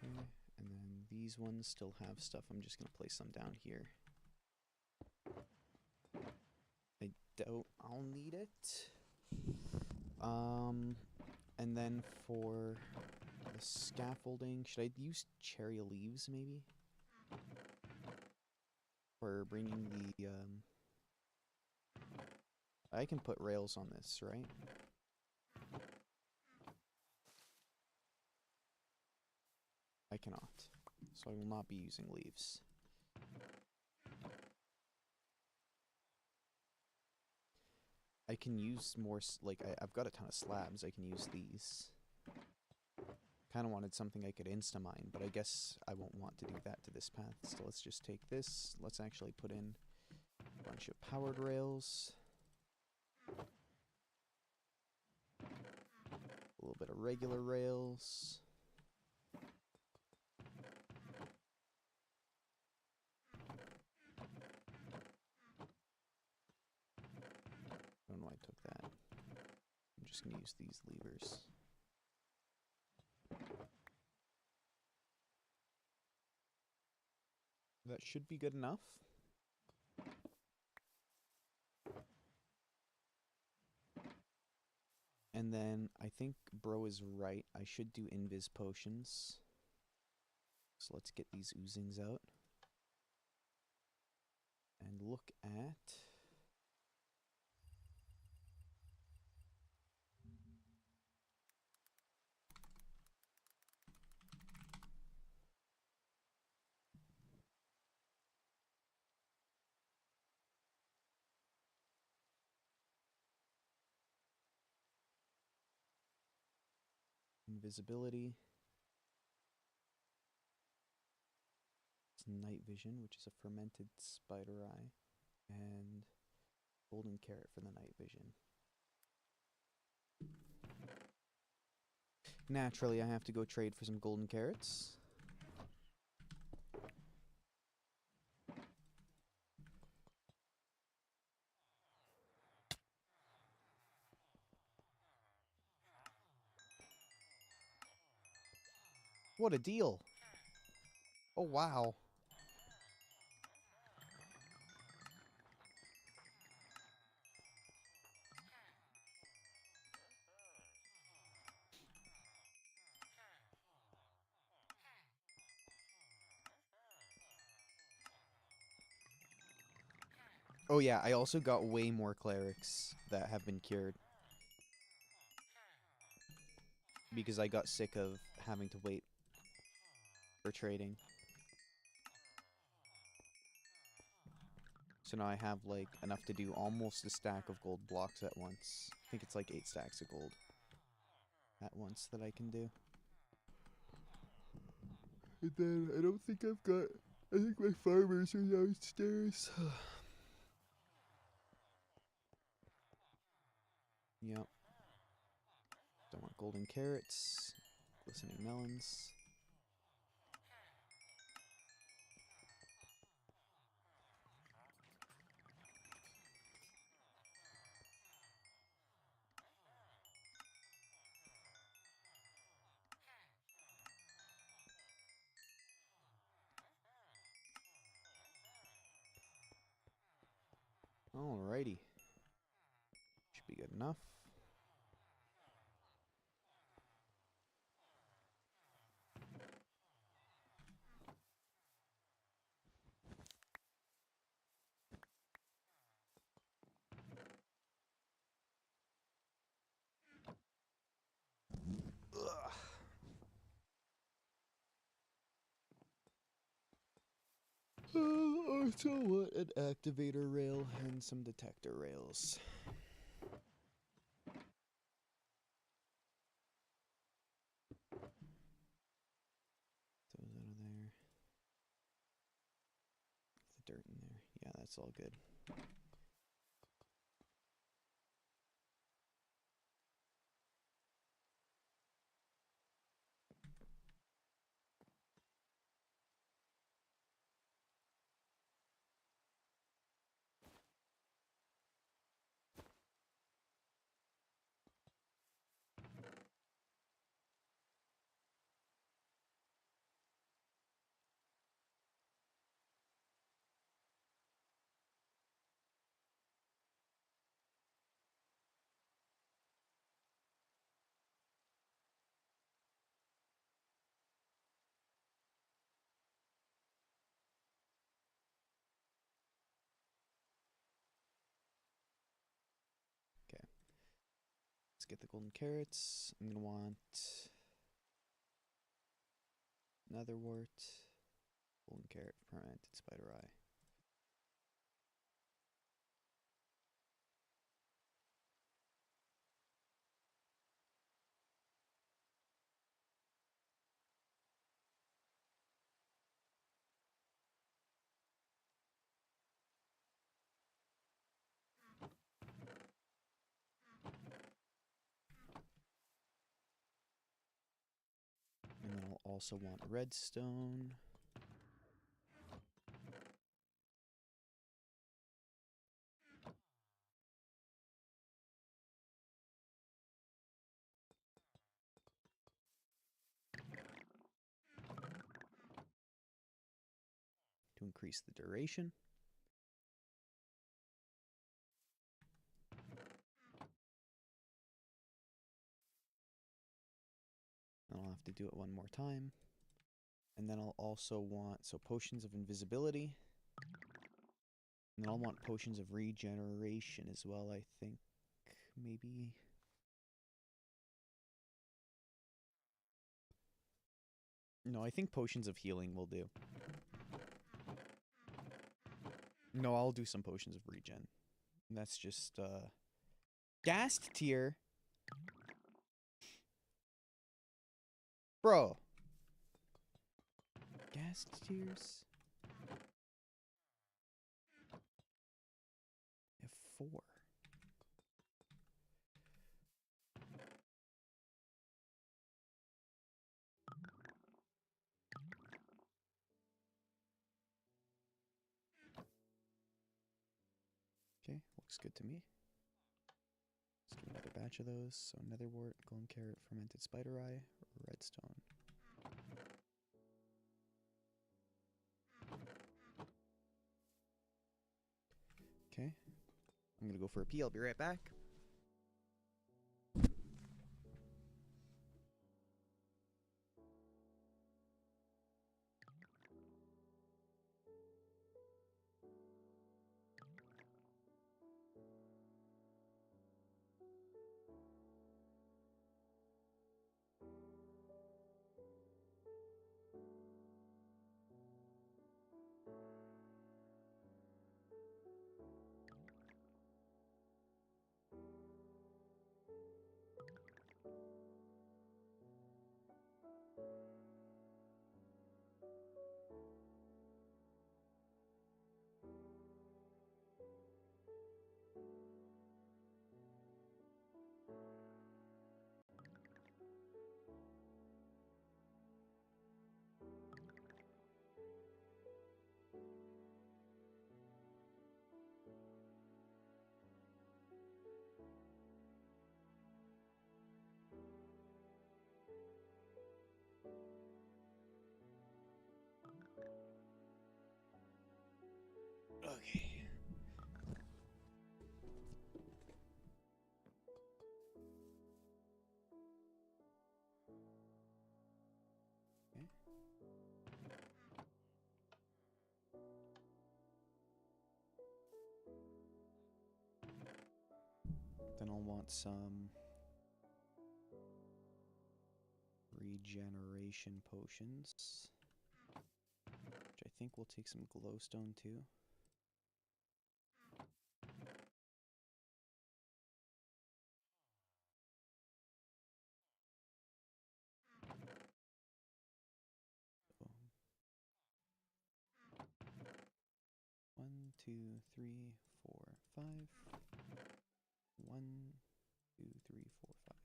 Okay, and then these ones still have stuff. I'm just gonna place them down here. I doubt I'll need it. And then for the scaffolding, should I use cherry leaves maybe? For bringing the, I can put rails on this, right? I cannot. So I will not be using leaves. I can use more, like, I've got a ton of slabs. I can use these. Kind of wanted something I could insta-mine, but I guess I won't want to do that to this path. So let's just take this. Let's actually put in a bunch of powered rails. A little bit of regular rails. I don't know why I took that. I'm just going to use these levers. That should be good enough. And then I think bro is right. I should do invis potions. So let's get these oozings out. and look at invisibility. It's night vision, which is a fermented spider eye, and golden carrot for the night vision. Naturally, I have to go trade for some golden carrots. What a deal! Oh, wow. Oh yeah, I also got way more clerics that have been cured. Because I got sick of having to wait for trading. So now I have like enough to do almost a stack of gold blocks at once. I think it's like 8 stacks of gold at once that I can do. And then I don't think I've got... I think my farmers are downstairs. Yep. Don't want golden carrots. Glistening melons. Alrighty. Should be good enough. Ugh. Also want an activator rail and some detector rails. Throw that in there. The dirt in there. Yeah, that's all good. Okay. Let's get the golden carrots. I'm gonna want another wart, golden carrot, fermented spider eye. And then I'll also want redstone. To increase the duration. I'll have to do it one more time. And then I'll also want, so potions of invisibility. And I'll want potions of regeneration as well, I think. Maybe. No, I think potions of healing will do. No, I'll do some potions of regen. And that's just, Ghast tier. Bro. Ghast tiers. F4. Okay, looks good to me. Let's do another batch of those. So netherwort, golden carrot, fermented spider eye, redstone. Okay. I'm gonna go for a pee. I'll be right back. Okay. Then I'll want some regeneration potions, which I think will take some glowstone too. So 1, 2, 3, 4, 5. 1, 2, 3, 4, 5.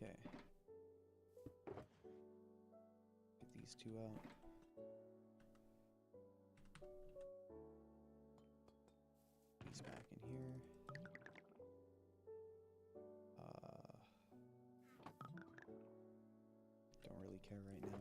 Okay. Get these two out. These back in here. Don't really care right now.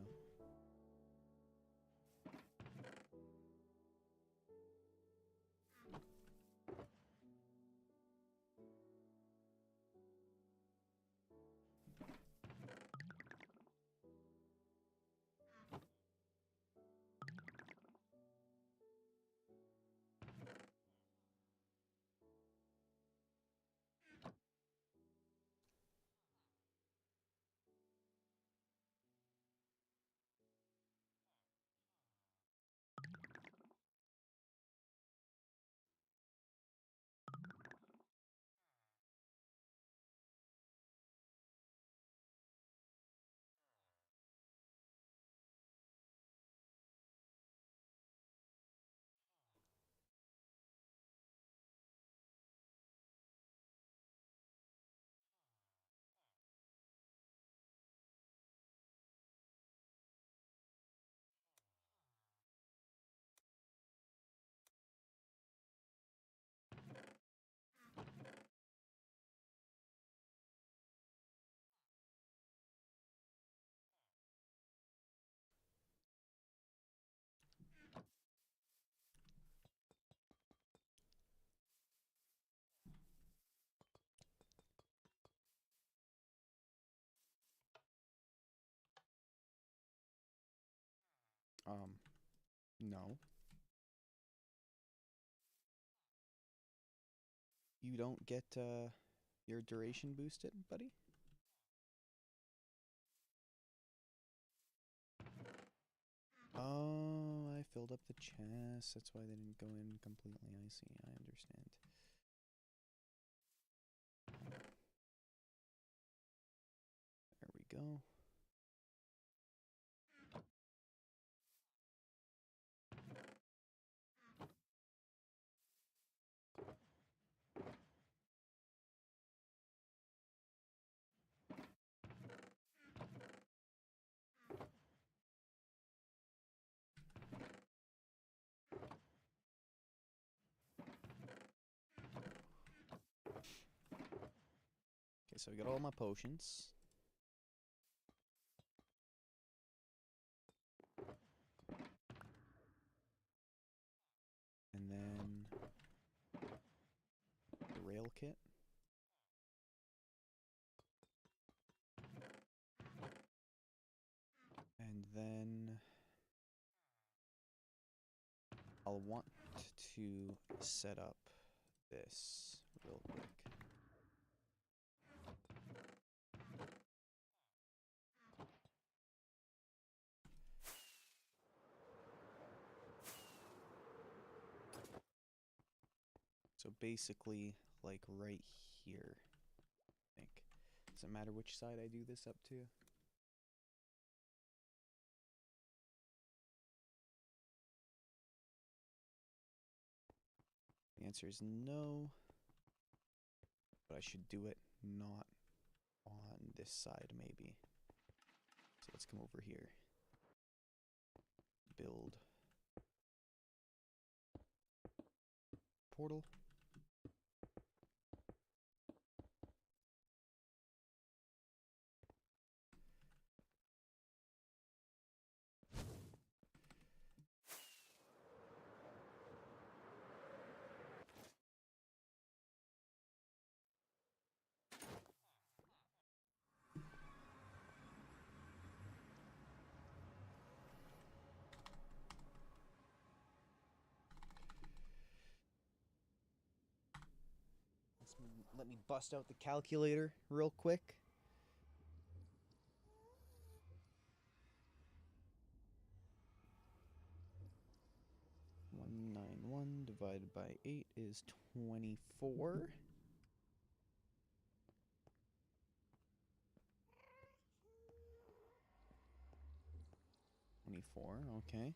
No. You don't get, your duration boosted, buddy? Oh, I filled up the chest. That's why they didn't go in completely. I see. I understand. There we go. Okay, so I got all my potions. And then the rail kit. And then I'll want to set up this real quick. So basically, like right here, I think. Does it matter which side I do this up to? The answer is no. But I should do it not on this side, maybe. So let's come over here. Build portal. Let me bust out the calculator real quick. $191 divided by 8 is 24. 24, okay.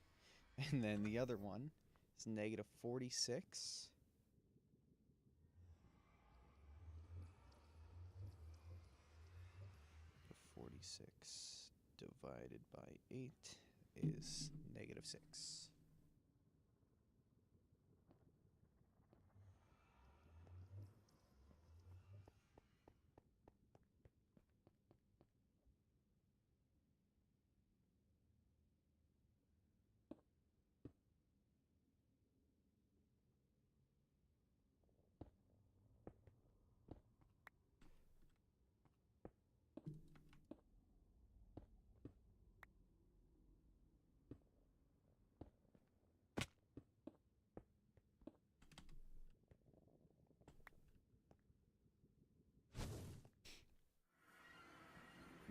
And then the other one is negative 46. 46 divided by 8 is negative 6.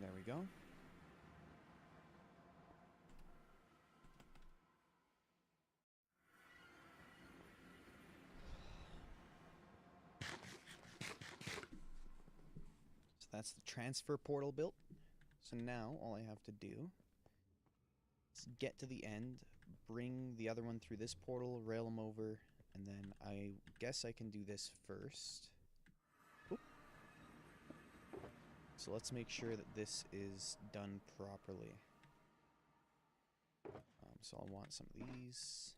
There we go. So that's the transfer portal built. So now all I have to do is get to the end, bring the other one through this portal, rail them over, and then I guess I can do this first. Oop. So let's make sure that this is done properly. So I'll want some of these.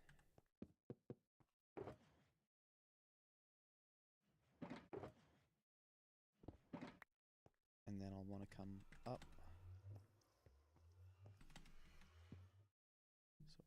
And then I'll want to come up. So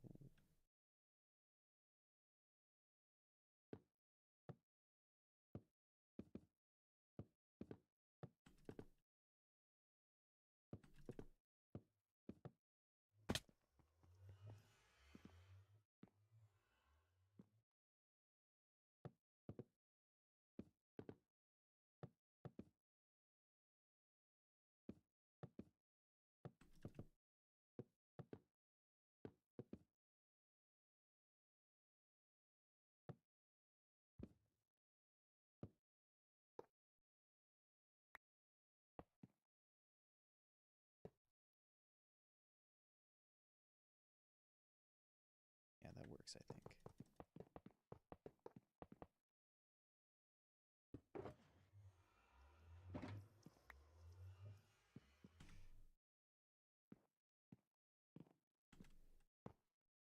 works, I think.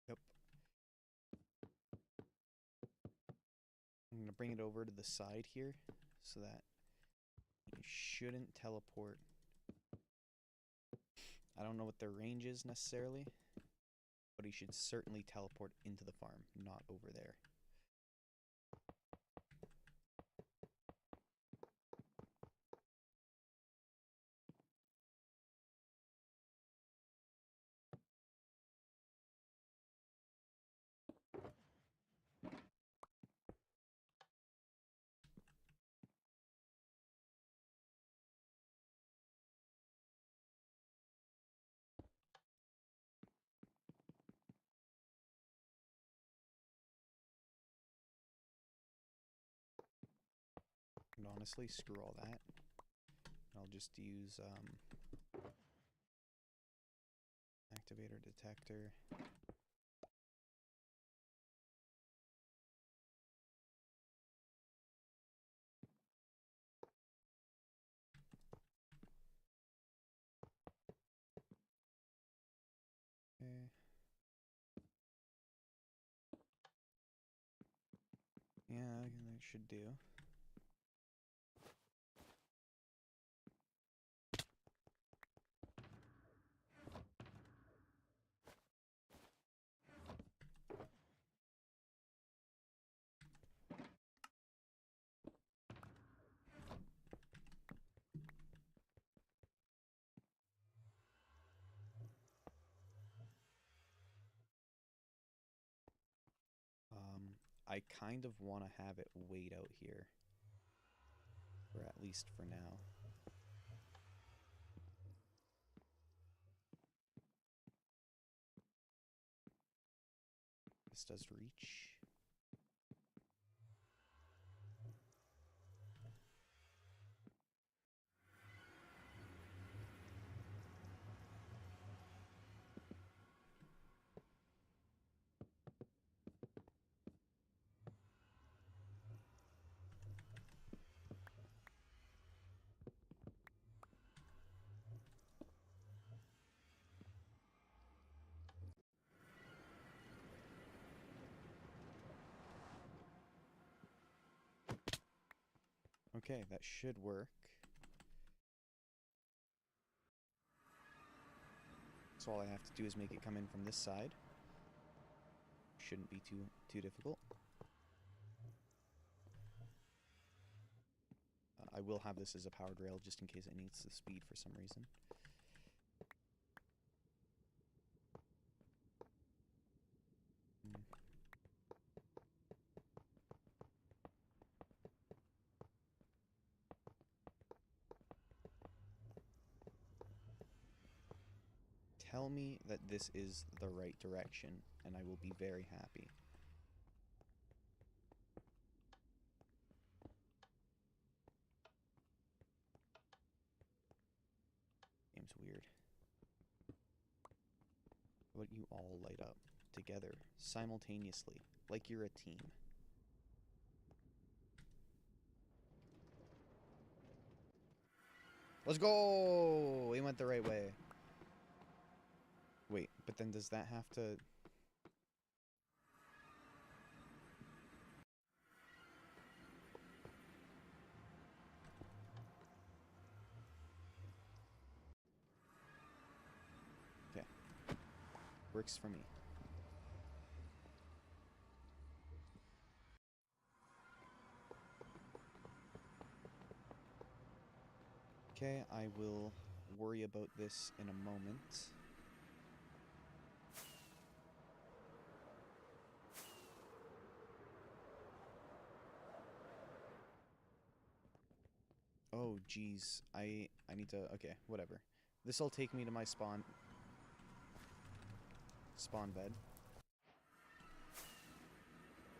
Yep. I'm gonna bring it over to the side here so that you shouldn't teleport. I don't know what their range is necessarily, but he should certainly teleport into the farm, not over there. And honestly, screw all that. I'll just use activator detector. Okay. Yeah, that should do. I kind of want to have it wait out here, or at least for now. This does reach. Okay, that should work. So all I have to do is make it come in from this side. Shouldn't be too difficult. I will have this as a powered rail just in case it needs the speed for some reason. Tell me that this is the right direction, and I will be very happy. Game's weird. How about you all light up together, simultaneously, like you're a team? Let's go! It went the right way. Wait, but then does that have to... Okay. Works for me. Okay, I will worry about this in a moment. Oh, geez. I need to... Okay, whatever. This'll take me to my spawn bed.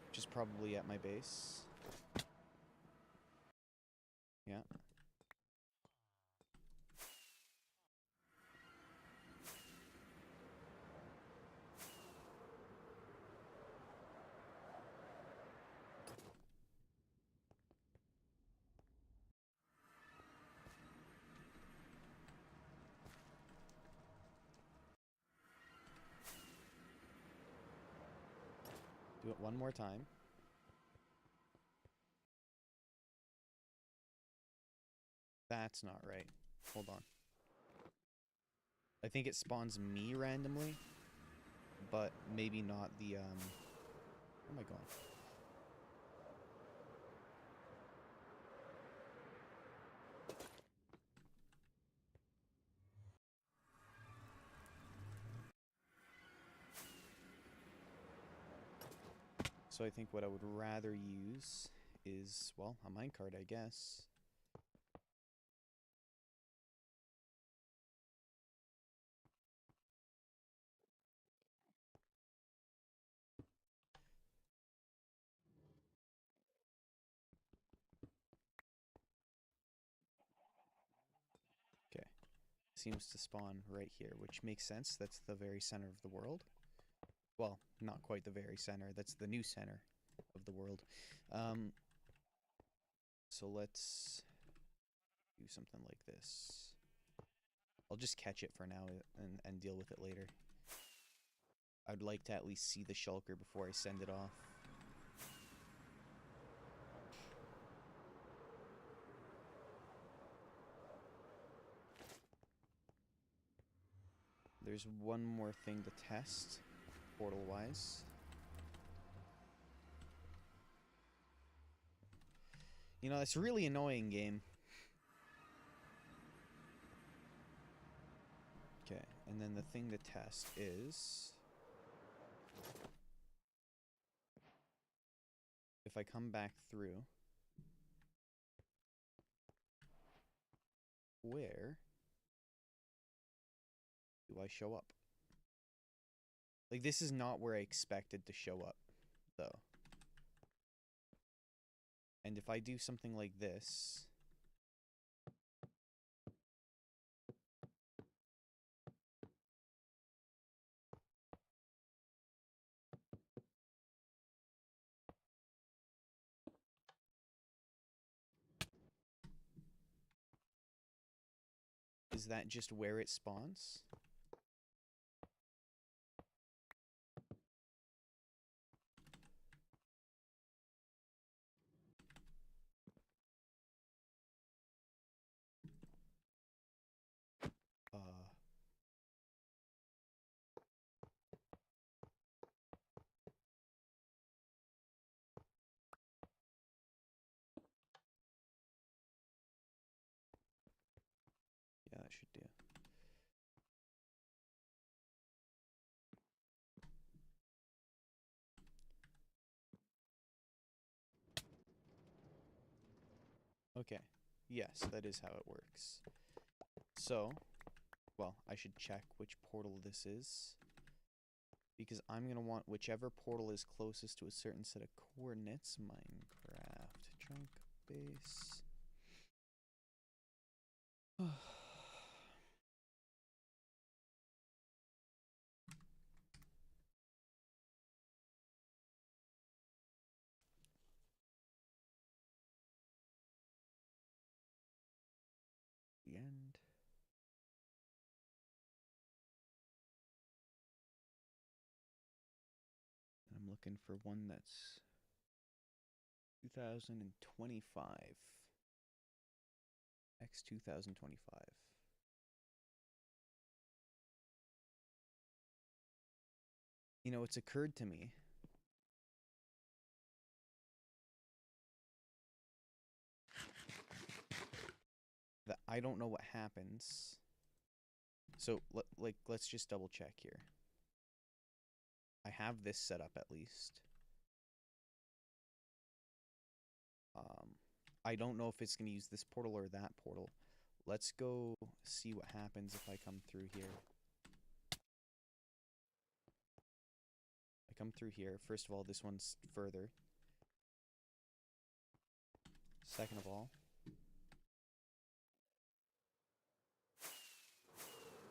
Which is probably at my base. Yeah. Do it one more time. That's not right. Hold on. I think it spawns me randomly, but maybe not the, where am I going? So I think what I would rather use is, well, a minecart, I guess. Okay. Seems to spawn right here, which makes sense. That's the very center of the world. Well, not quite the very center. That's the new center of the world. So let's do something like this. I'll just catch it for now and deal with it later. I'd like to at least see the shulker before I send it off. There's one more thing to test, portal-wise. You know, that's really annoying, game. Okay, and then the thing to test is... if I come back through... where do I show up? Like, this is not where I expected to show up, though. And if I do something like this... is that just where it spawns? Yeah, that should do. Okay. Yes, that is how it works. So, well, I should check which portal this is. Because I'm going to want whichever portal is closest to a certain set of coordinates. Minecraft. Trunk base. The end. I'm looking for one that's 2025. X 2025. You know, it's occurred to me that I don't know what happens. So, let's just double check here. I have this set up at least. I don't know if it's going to use this portal or that portal. Let's go see what happens if I come through here. I come through here. First of all, this one's further. Second of all...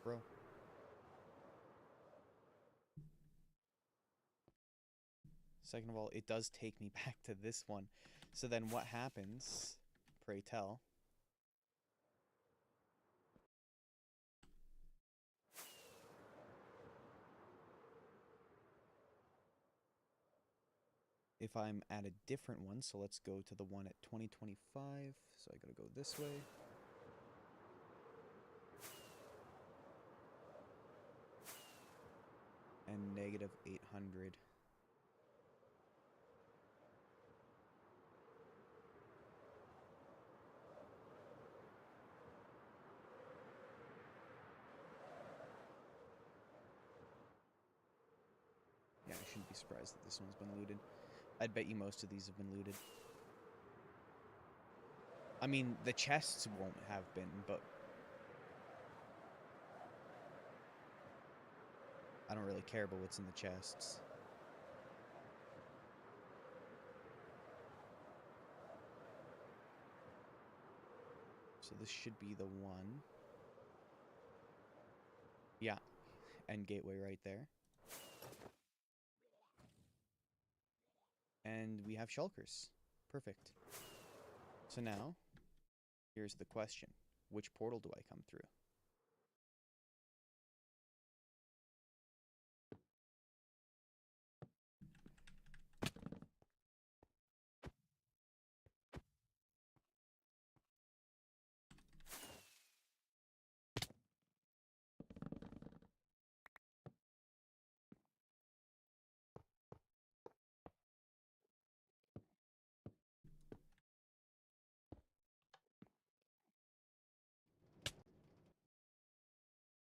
bro. Second of all, it does take me back to this one. So then what happens, pray tell? if I'm at a different one, so let's go to the one at 2025. So I gotta go this way. And negative 800. Yeah, I shouldn't be surprised that this one's been looted. I'd bet you most of these have been looted. I mean, the chests won't have been, but I don't really care about what's in the chests. So this should be the one. Yeah, end gateway right there. And we have shulkers. Perfect. So now, here's the question. Which portal do I come through?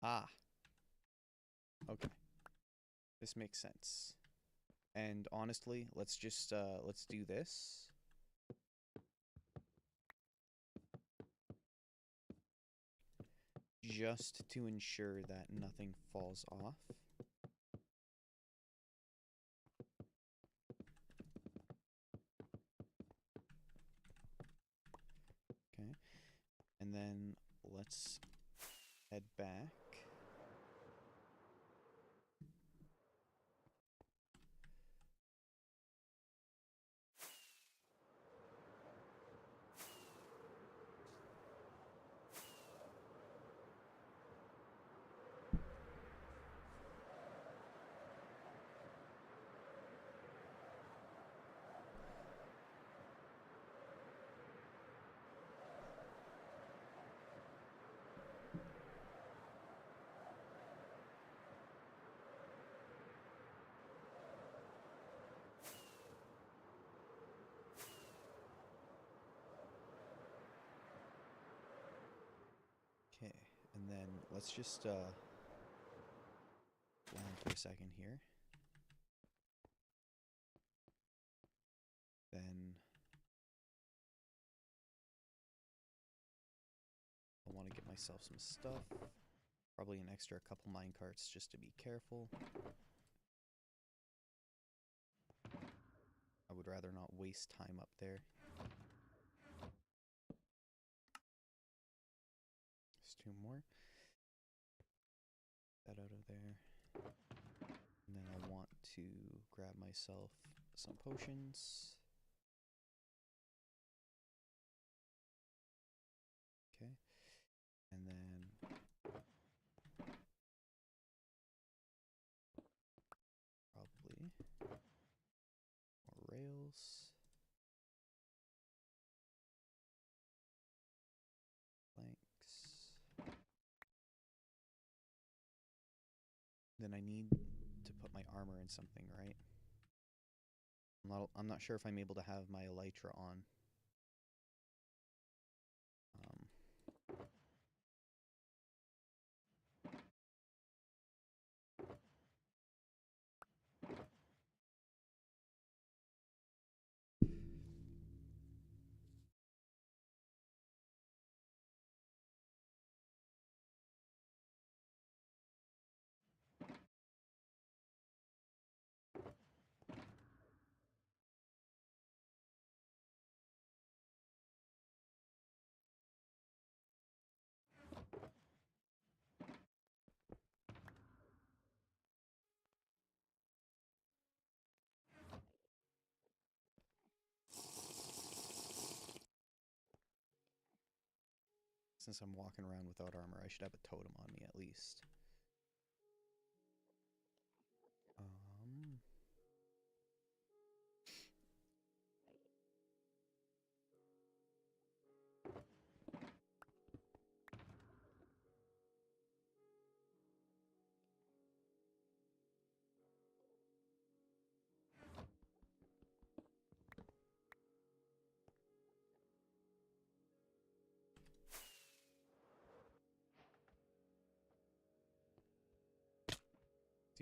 Ah, okay. This makes sense. And honestly, let's just, let's do this. Just to ensure that nothing falls off. Okay. And then let's head back. Okay, and then let's just land for a second here. Then I want to get myself some stuff. Probably an extra couple minecarts just to be careful. I would rather not waste time up there. There's two more. That out of there. And then I want to grab myself some potions. Okay. And then probably more rails. Planks. Then I need to put my armor in something, right? I'm not sure if I'm able to have my elytra on. Since I'm walking around without armor, I should have a totem on me at least.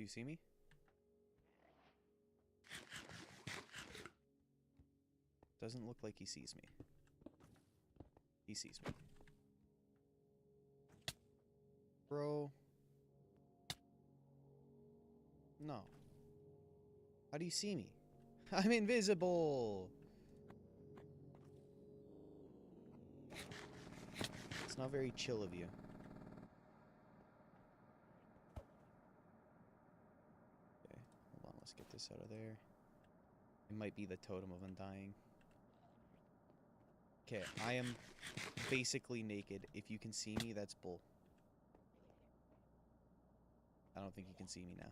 Do you see me? Doesn't look like he sees me. He sees me. Bro. No. How do you see me? I'm invisible! It's not very chill of you. Okay, hold on, let's get this out of there. It might be the Totem of Undying. Okay, I am basically naked. If you can see me, that's bull. I don't think you can see me now.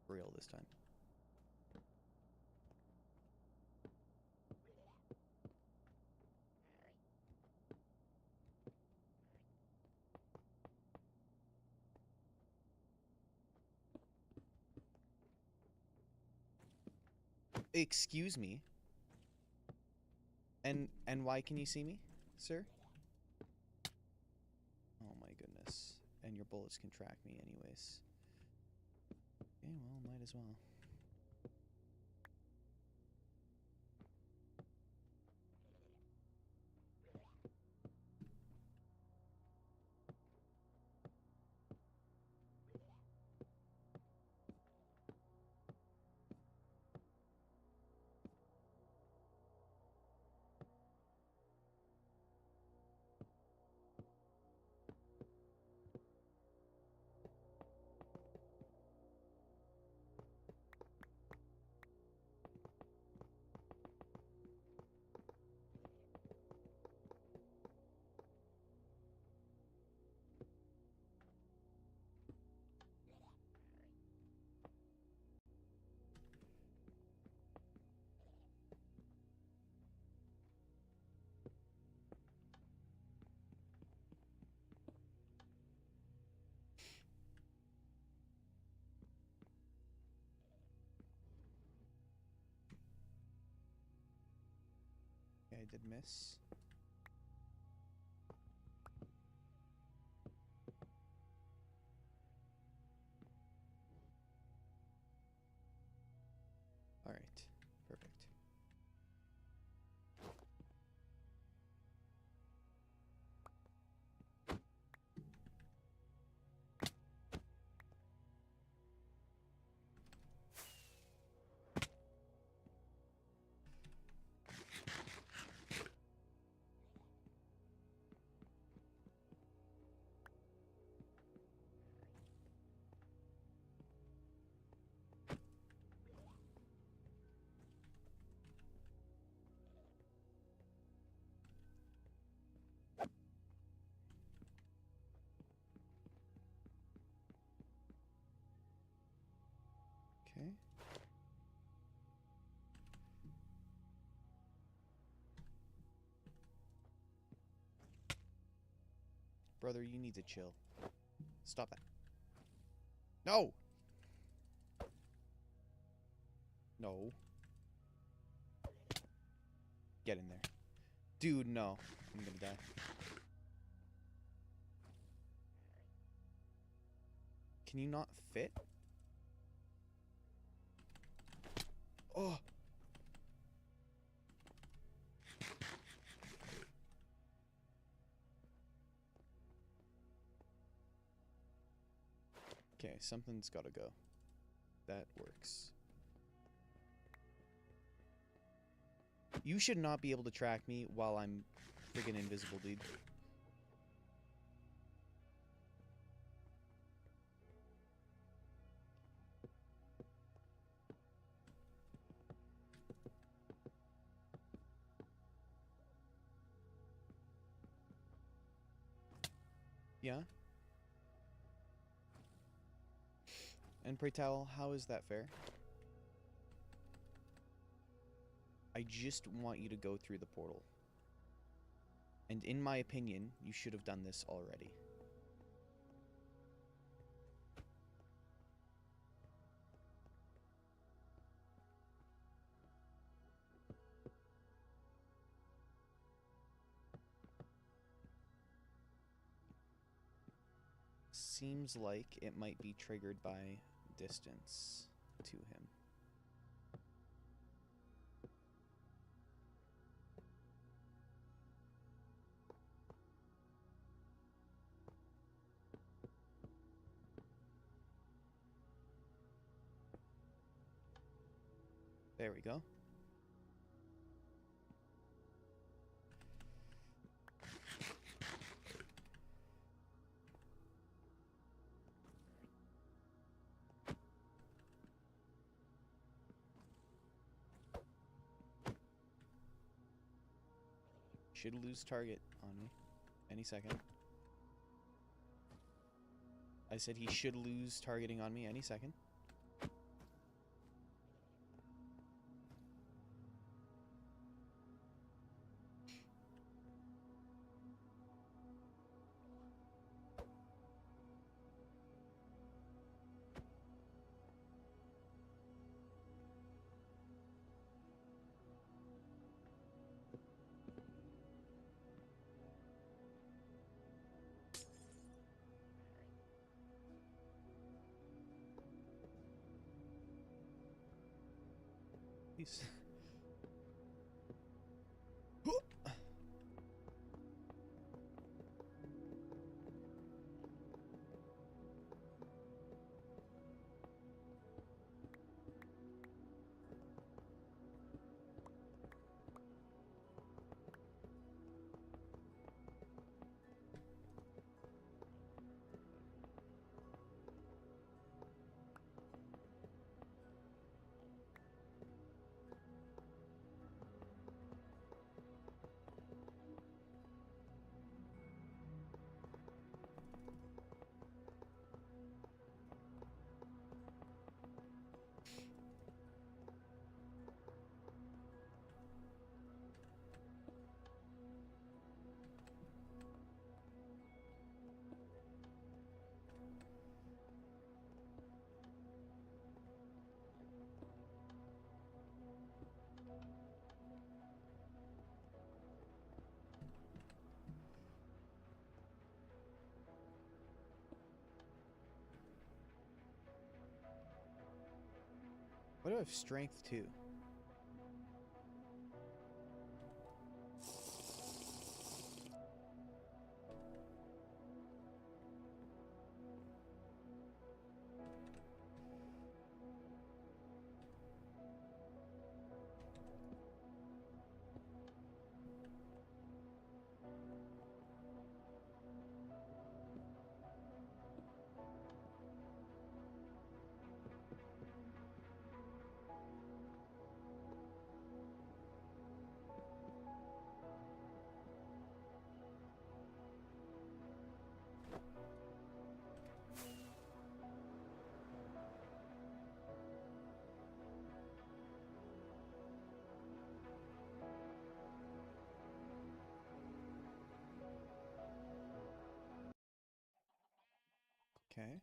For real this time. Excuse me. And why can you see me, sir? Oh my goodness. And your bullets can track me anyways. Okay, well, might as well. Okay, I did miss. Alright, perfect. Okay. Brother, you need to chill. Stop that. No! No. Get in there. Dude, no. I'm gonna die. Can you not fit? Oh! Okay, something's gotta go. That works. You should not be able to track me while I'm friggin' invisible, dude. Yeah? And pray tell, how is that fair? I just want you to go through the portal. And in my opinion, you should have done this already. Seems like it might be triggered by distance to him. There we go. Should lose target on me any second. I said he should lose targeting on me any second. He's What do I have strength to? Okay.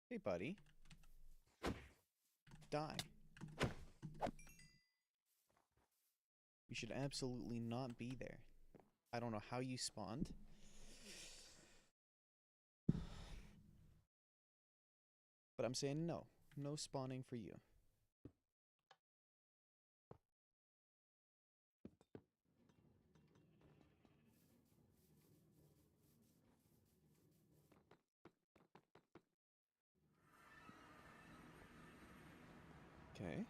Hey, buddy. Die. You should absolutely not be there. I don't know how you spawned. But I'm saying no. No spawning for you. Okay.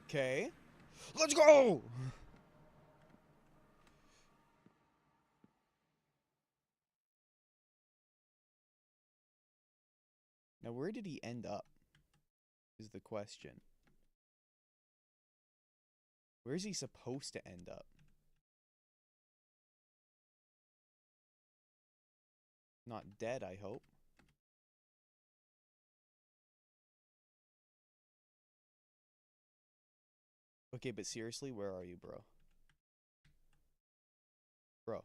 Okay. Let's go! Now, where did he end up? Is the question. Where is he supposed to end up? Not dead, I hope. Okay, but seriously, where are you, bro? Bro.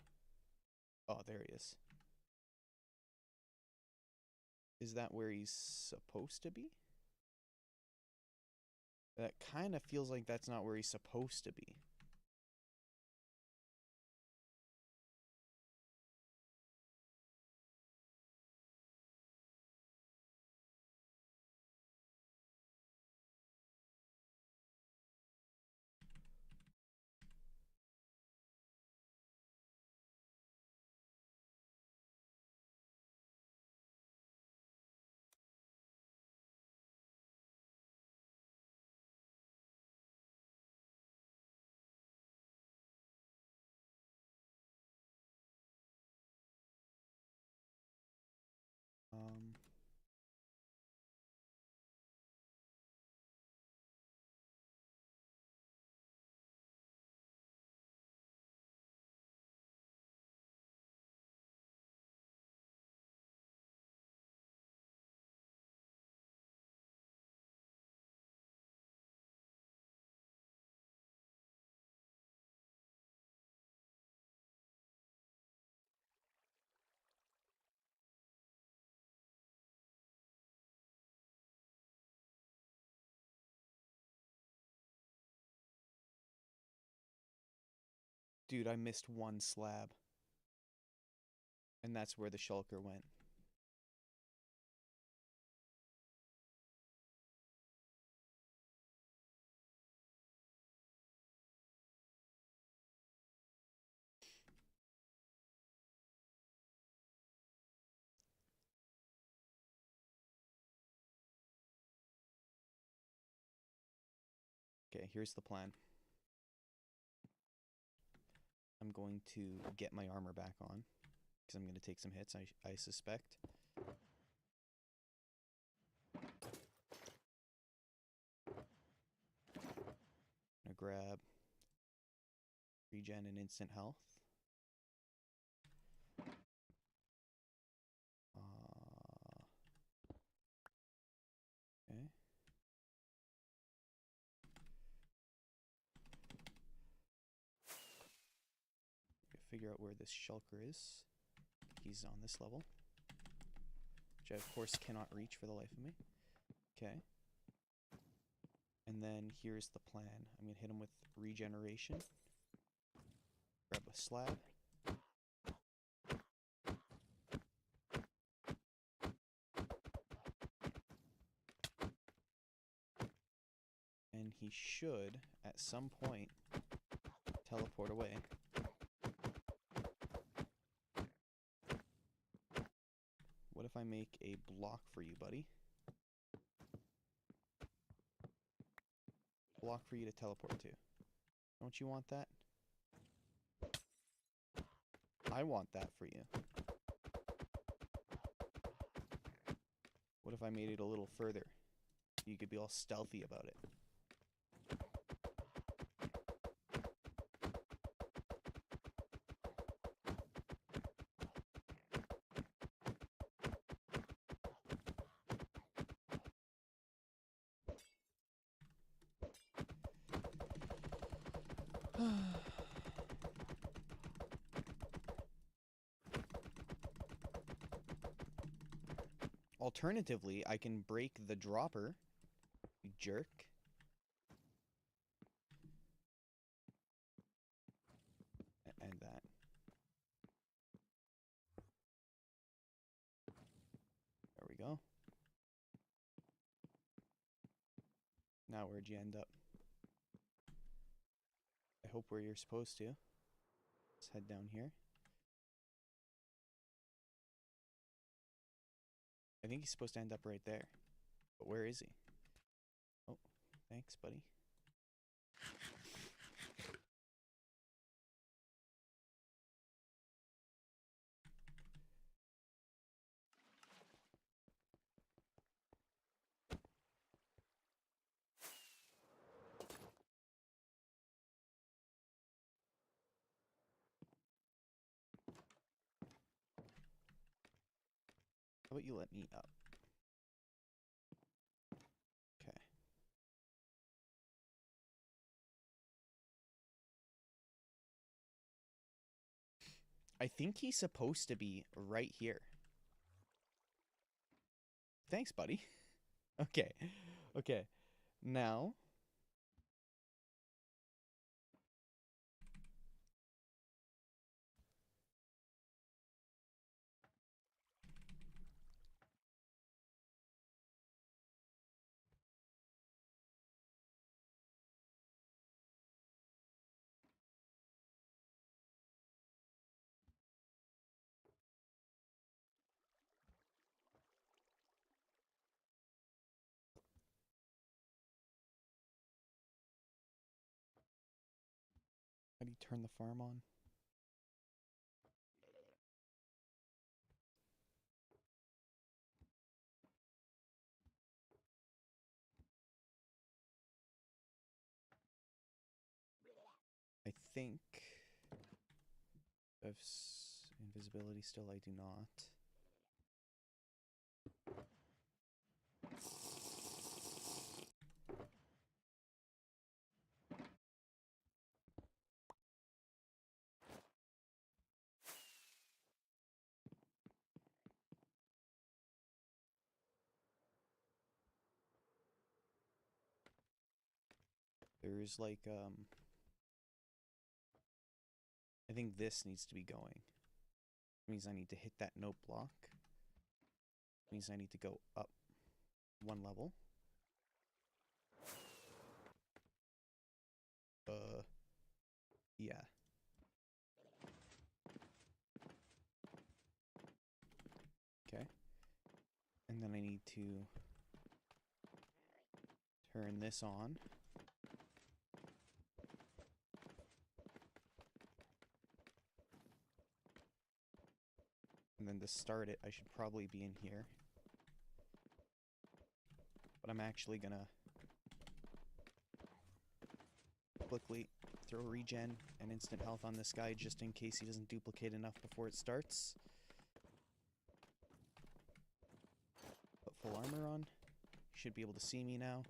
Oh, there he is. Is that where he's supposed to be? That kind of feels like that's not where he's supposed to be. Um, dude, I missed one slab. And that's where the shulker went. Okay, here's the plan. I'm going to get my armor back on, because I'm going to take some hits, I suspect. I'm going to grab regen and instant health. Okay. Figure out where this shulker is. He's on this level, which I of course cannot reach for the life of me. Okay. And then here's the plan. I'm going to hit him with regeneration. Grab a slab. And he should, at some point, teleport away. What if I make a block for you, buddy? Block for you to teleport to. Don't you want that? I want that for you. What if I made it a little further? You could be all stealthy about it. Alternatively, I can break the dropper, you jerk. And that. There we go. Now where'd you end up? I hope where you're supposed to. Let's head down here. I think he's supposed to end up right there. But where is he? Oh, thanks, buddy. How about you let me up? Okay. I think he's supposed to be right here. Thanks, buddy. Okay. Okay. Now... How do you turn the farm on? I think... Of invisibility still, I do not. There's like, I think this needs to be going. It means I need to hit that note block. It means I need to go up one level. Yeah. Okay. And then I need to turn this on. And then to start it, I should probably be in here. But I'm actually gonna quickly throw regen and instant health on this guy just in case he doesn't duplicate enough before it starts. Put full armor on. Should be able to see me now.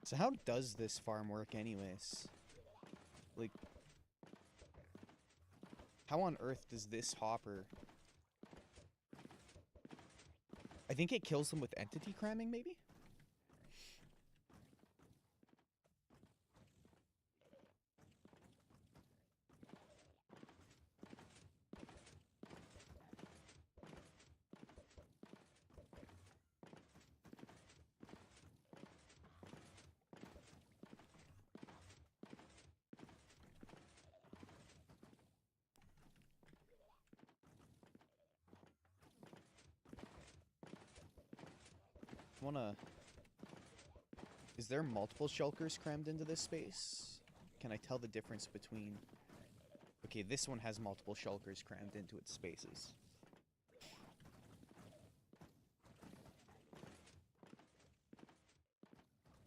So how does this farm work anyways? Like, how on earth does this hopper... I think it kills them with entity cramming, maybe? Is there multiple shulkers crammed into this space? Can I tell the difference between... Okay, this one has multiple shulkers crammed into its spaces.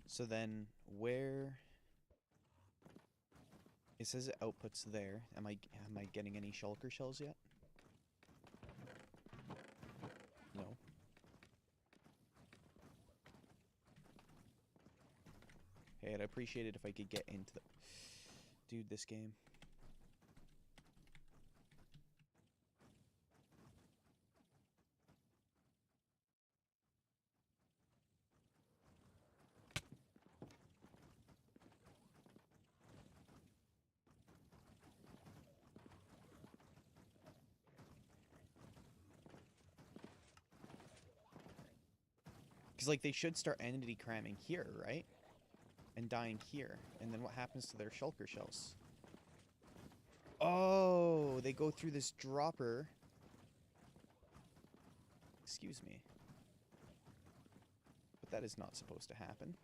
So then, where... It says it outputs there. Am I getting any shulker shells yet? No. Hey, I'd appreciate it if I could get into the... Dude, this game. Because, like, they should start entity cramming here, right? And dying here. And then what happens to their shulker shells? Oh, they go through this dropper. Excuse me. But that is not supposed to happen.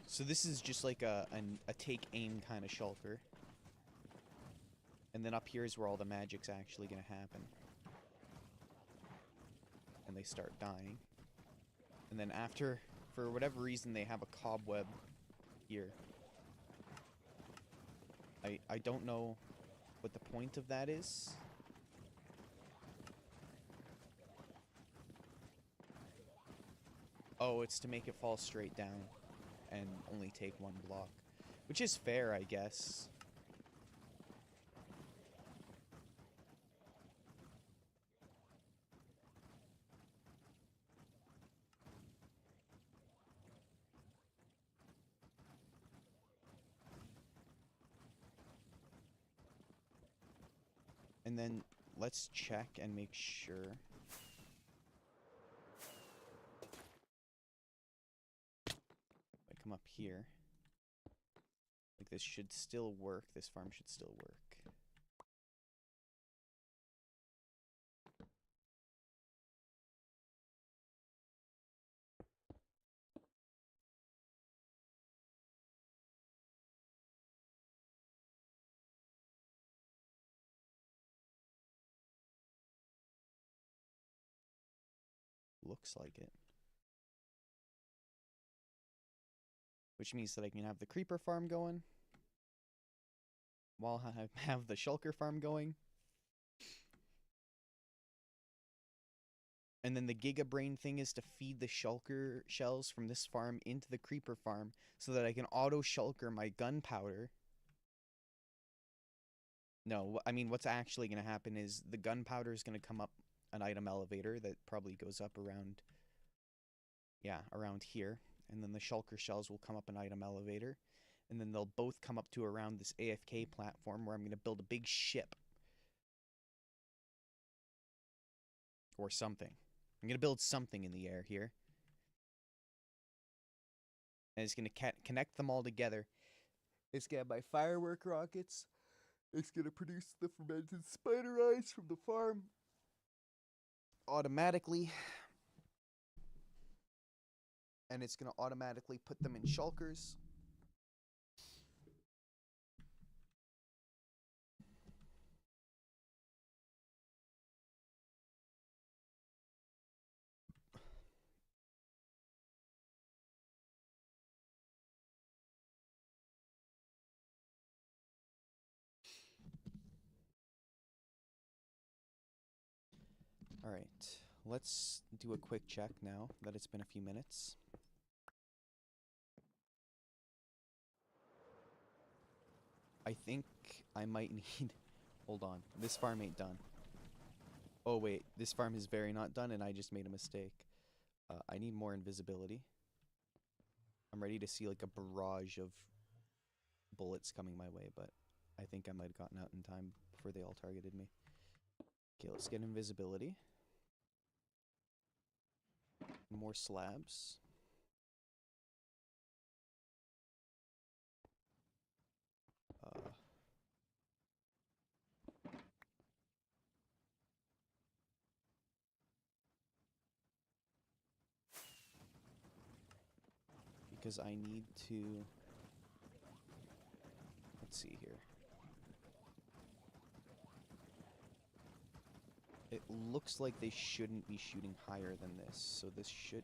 So this is just like a take aim kind of shulker. And then up here is where all the magic's actually going to happen. And they start dying. And then after, for whatever reason, they have a cobweb here. I don't know what the point of that is. Oh, it's to make it fall straight down and only take one block. Which is fair, I guess. And then let's check and make sure. If I come up here, like this should still work. This farm should still work. Looks like it. Which means that I can have the creeper farm going while I have the shulker farm going. And then the Giga Brain thing is to feed the shulker shells from this farm into the creeper farm so that I can auto shulker my gunpowder. No, I mean, what's actually going to happen is the gunpowder is going to come up an item elevator that probably goes up around, yeah, around here. And then the shulker shells will come up an item elevator. And then they'll both come up to around this AFK platform where I'm going to build a big ship. Or something. I'm going to build something in the air here. And it's going to connect them all together. It's going to have my firework rockets. It's going to produce the fermented spider eyes from the farm automatically. And it's going to automatically put them in shulkers. Alright, let's do a quick check now that it's been a few minutes. I think I might need... Hold on, this farm ain't done. Oh wait, this farm is very not done and I just made a mistake. I need more invisibility. I'm ready to see like a barrage of bullets coming my way, but I think I might have gotten out in time before they all targeted me. Okay, let's get invisibility. More slabs. Because I need to... Let's see here. It looks like they shouldn't be shooting higher than this, so this should...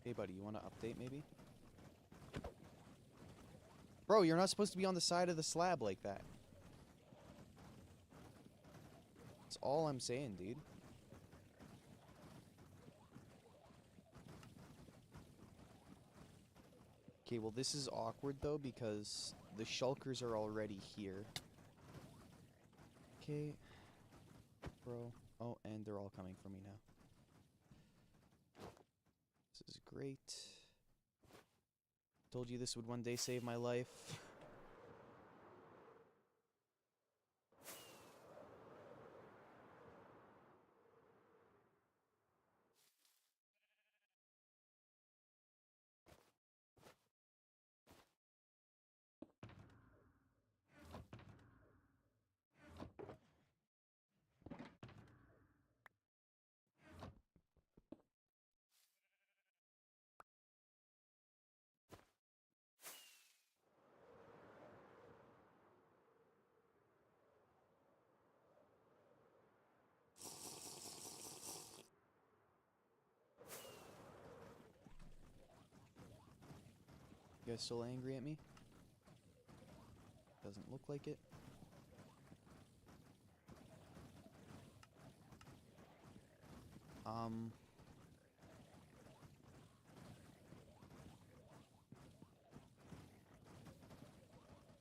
Hey buddy, you want to update maybe? Bro, you're not supposed to be on the side of the slab like that. That's all I'm saying, dude. Okay, well this is awkward though because the shulkers are already here. Okay. Bro. Oh, and they're all coming for me now. This is great. Told you this would one day save my life. guys still angry at me? Doesn't look like it.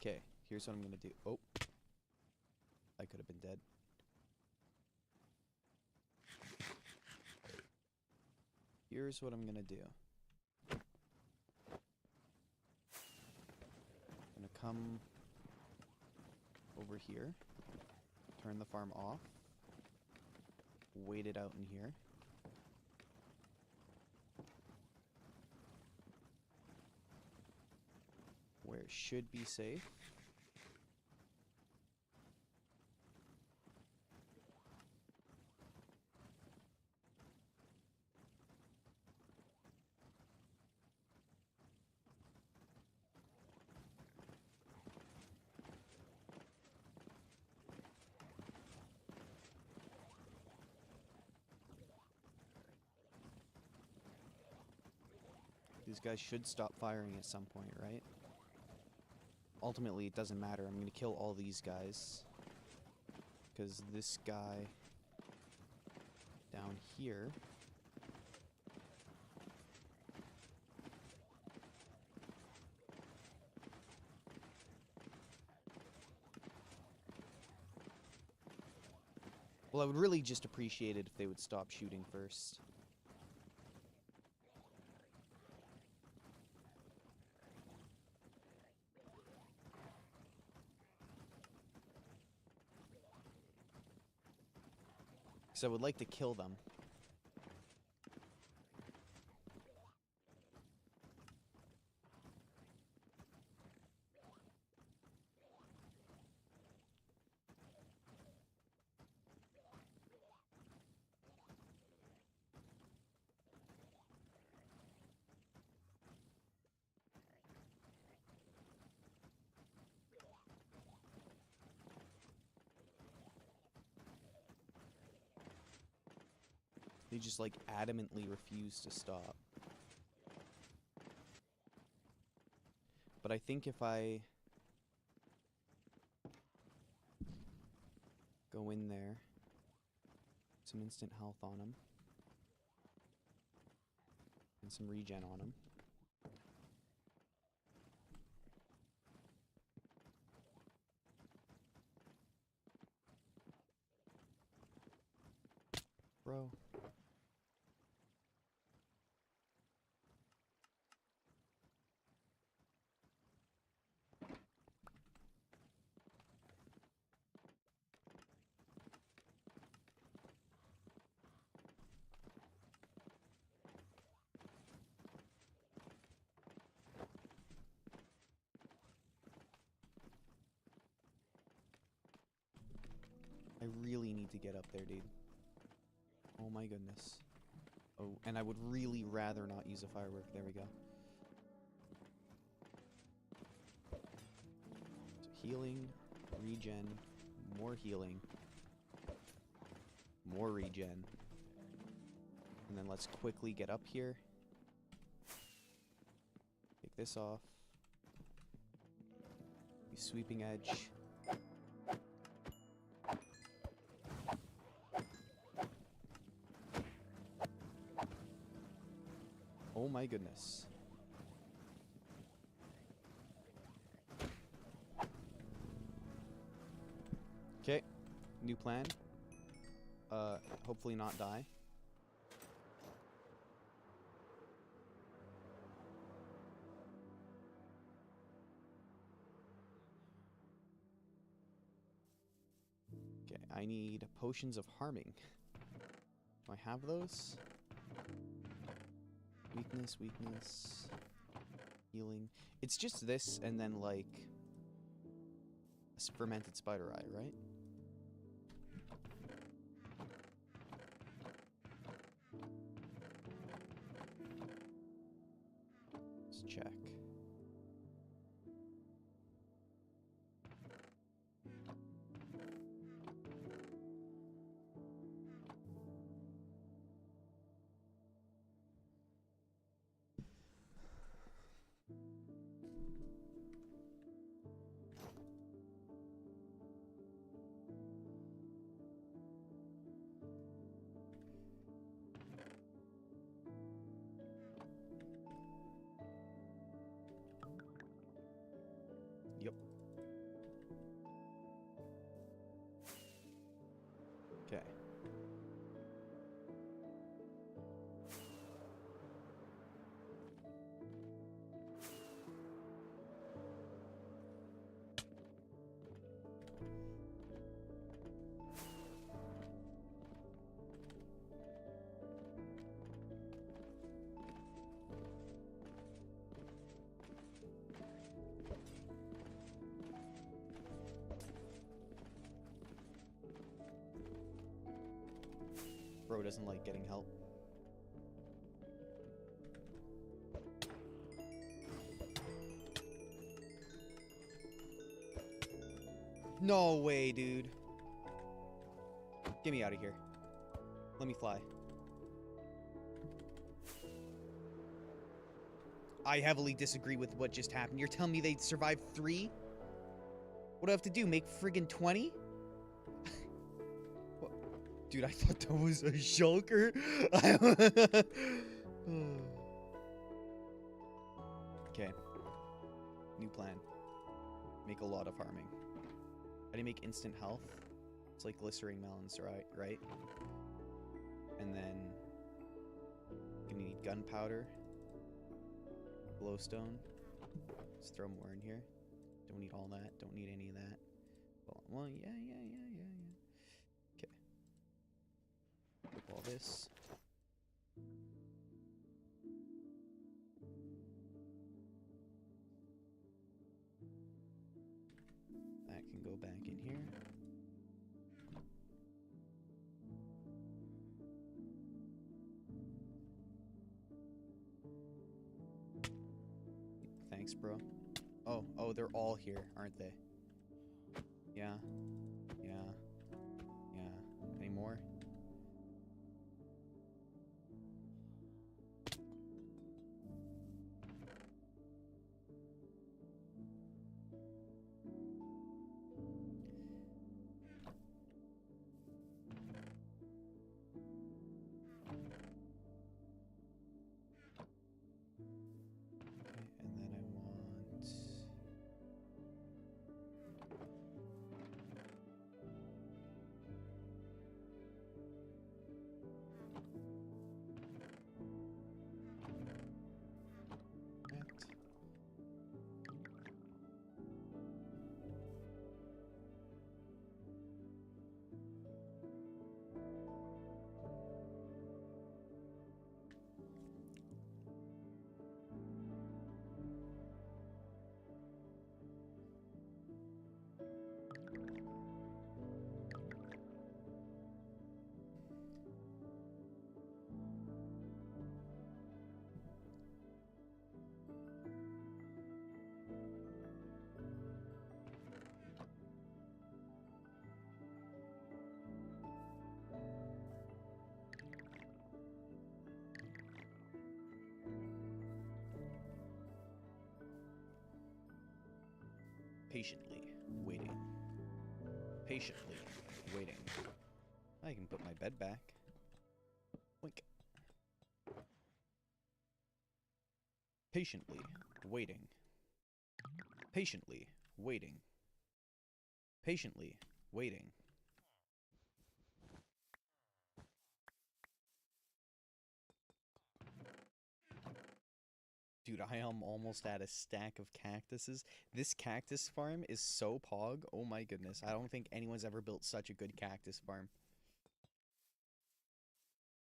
Okay, here's what I'm gonna do. Oh. I could have been dead. Here's what I'm gonna do. I'm gonna come over here, turn the farm off, wait it out in here. Where it should be safe. These guys should stop firing at some point, right? Ultimately, it doesn't matter. I'm going to kill all these guys. Because this guy down here... Well, I would really just appreciate it if they would stop shooting first. Because I would like to kill them. They just, like, adamantly refuse to stop. But I think if I go in there, some instant health on them, and some regen on them. Bro. I really need to get up there, dude. Oh my goodness. Oh, and I would really rather not use a firework. There we go. So healing, regen, more healing, more regen. And then let's quickly get up here. Take this off. Be sweeping edge. Oh my goodness. Okay, new plan. Hopefully not die. Okay, I need potions of harming. Do I have those? Weakness, weakness, healing. It's just this and then, like, a fermented spider eye, right? Let's check. Bro doesn't like getting help. No way, dude. Get me out of here. Let me fly. I heavily disagree with what just happened. You're telling me they survived 3? What do I have to do? Make friggin' 20? Dude, I thought that was a shulker. Okay. New plan. Make a lot of farming. How do you make instant health? It's like glistering melons, right? And then gonna need gunpowder, glowstone. Let's throw more in here. Don't need all that. Don't need any of that. Well, yeah. Okay. All this. That can go back in here. Thanks, bro. Oh, they're all here, aren't they? Yeah. Any more? And then I want... Patiently waiting. Patiently waiting. I can put my bed back. Wink. Patiently waiting. Patiently waiting. Patiently waiting. Dude, I am almost at a stack of cactuses. This cactus farm is so pog. Oh my goodness. I don't think anyone's ever built such a good cactus farm.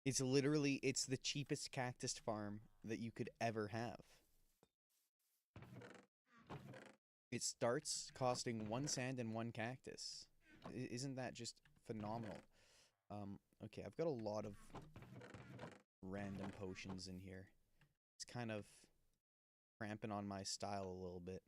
It's literally, it's the cheapest cactus farm that you could ever have. It starts costing 1 sand and 1 cactus. Isn't that just phenomenal? Okay, I've got a lot of random potions in here. It's kind of cramping on my style a little bit.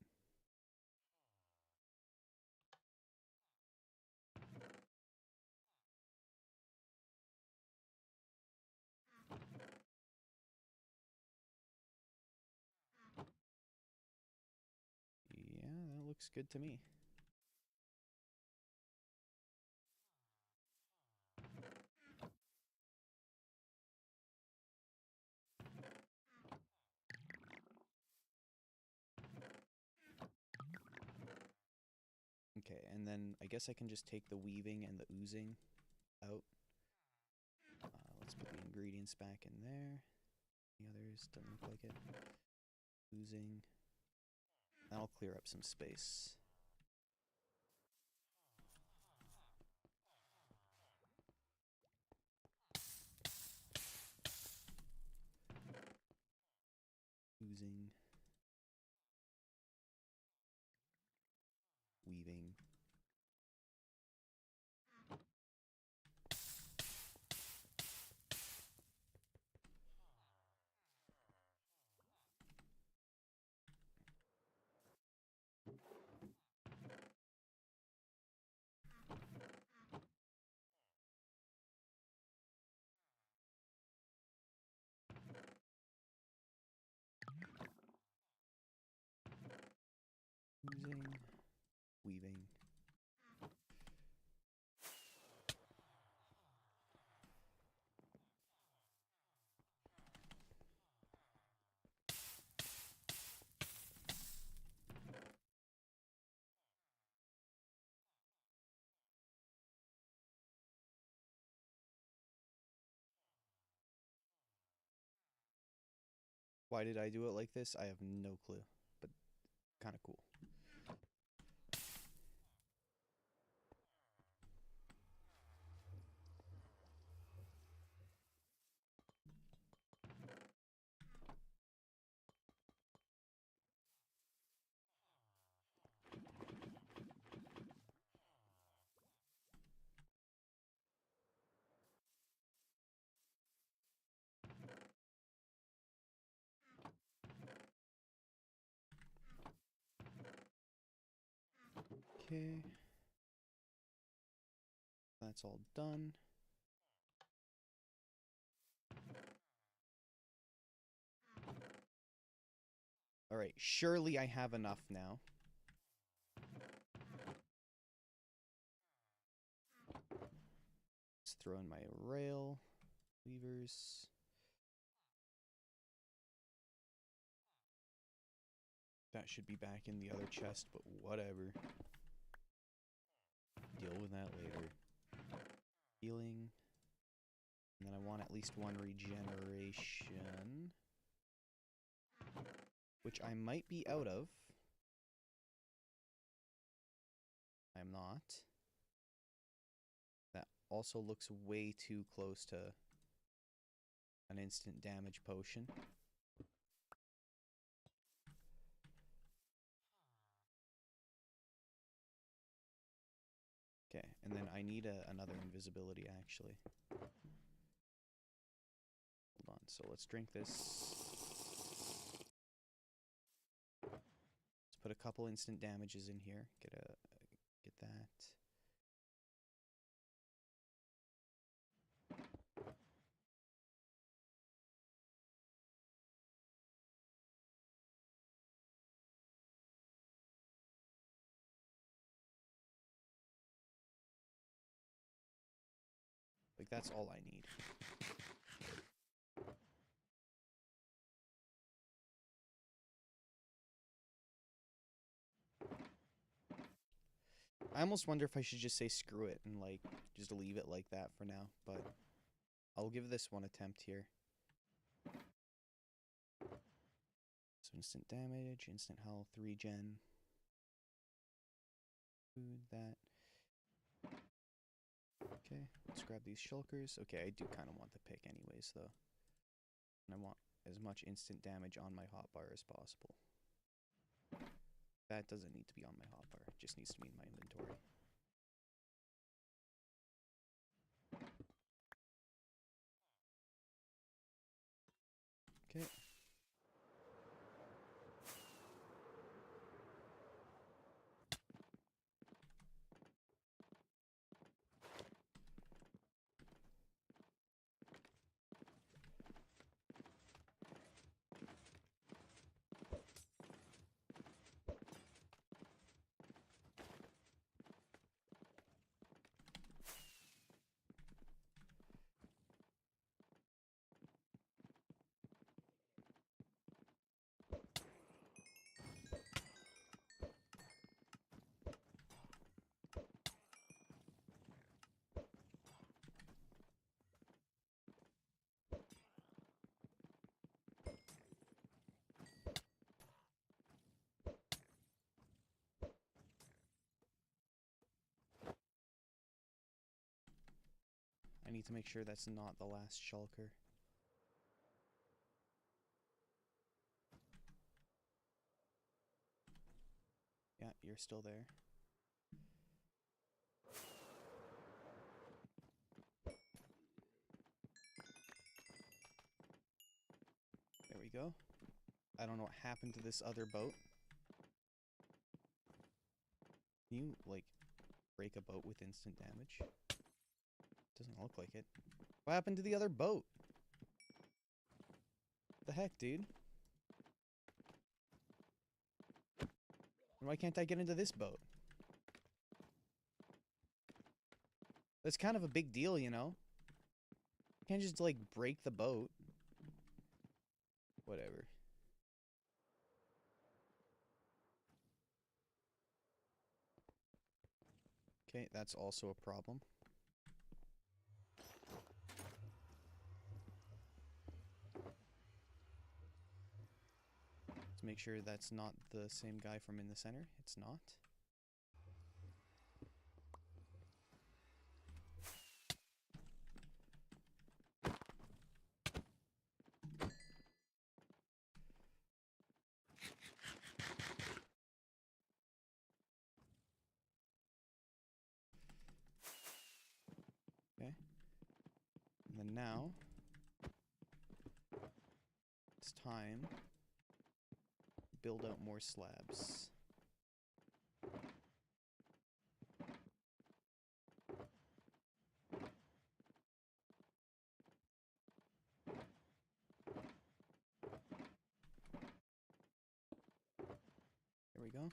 Yeah, that looks good to me. Okay, and then I guess I can just take the weaving and the oozing out. Let's put the ingredients back in there. The others don't look like it. Oozing. That'll clear up some space. Oozing. Weaving. Fusing. Weaving. Why did I do it like this? I have no clue, but kind of cool. Okay. That's all done. Alright, surely I have enough now. Let's throw in my rail. Weavers. That should be back in the other chest, but whatever. Deal with that later. Healing. And then I want at least one regeneration. Which I might be out of. I'm not. That also looks way too close to an instant damage potion. Okay, and then I need another invisibility, actually. Hold on, so let's drink this. Let's put a couple instant damages in here. Get that. Like, that's all I need. I almost wonder if I should just say screw it and, like, just leave it like that for now, but I'll give this one attempt here. So instant damage, instant health, regen. Food, that. Okay, let's grab these shulkers. Okay, I do kind of want the pick anyways, though. And I want as much instant damage on my hotbar as possible. That doesn't need to be on my hotbar. It just needs to be in my inventory. Okay. I need to make sure that's not the last shulker. Yeah, you're still there. There we go. I don't know what happened to this other boat. Can you, like, break a boat with instant damage? Doesn't look like it. What happened to the other boat? The heck, dude? Why can't I get into this boat? That's kind of a big deal, you know? Can't just, like, break the boat. Whatever. Okay, that's also a problem. Let's make sure that's not the same guy from in the center. It's not. Okay. And then now, it's time to build out more slabs. There we go.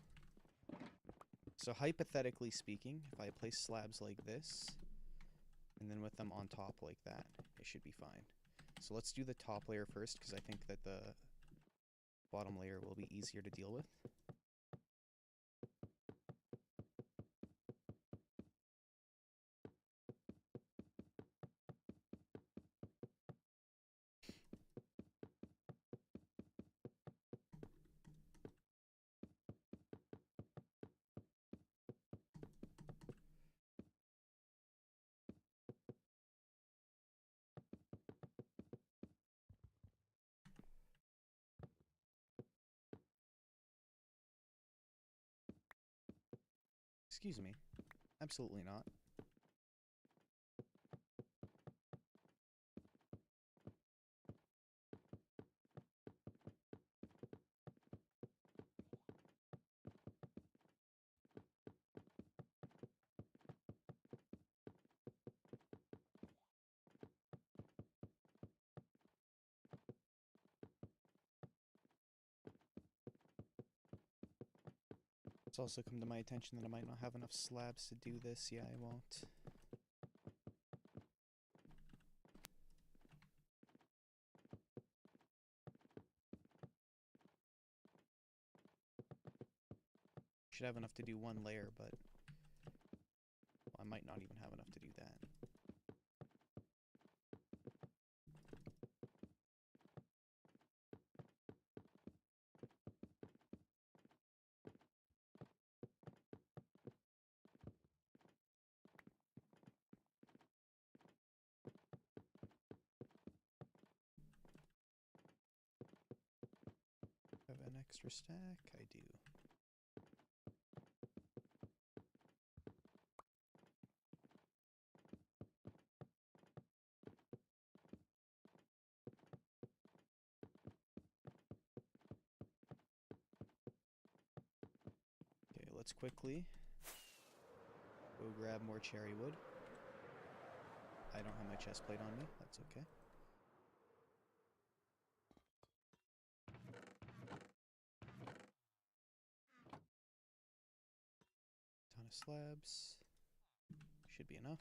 So hypothetically speaking, if I place slabs like this, and then with them on top like that, it should be fine. So let's do the top layer first, because I think that the bottom layer will be easier to deal with. Excuse me. Absolutely not. It's also come to my attention that I might not have enough slabs to do this. Yeah, I won't. Should have enough to do one layer, but well, I might not even have enough to do that. Have an extra stack? I do. Okay, let's quickly go grab more cherry wood. I don't have my chest plate on me. That's okay. Ton of slabs. Should be enough.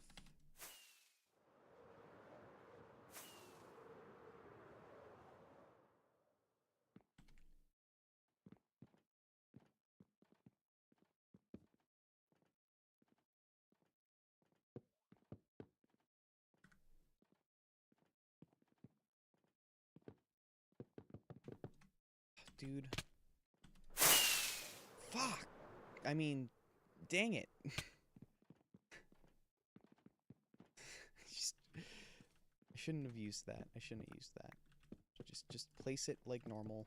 Dude. Fuck! I mean, dang it. I shouldn't have used that. I shouldn't have used that. Just place it like normal.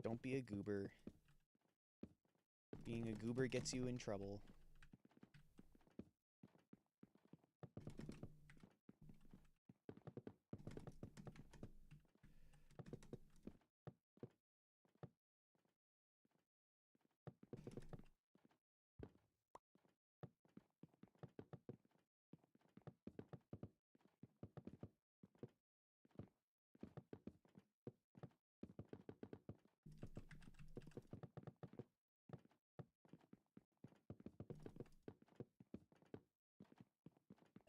Don't be a goober. Being a goober gets you in trouble.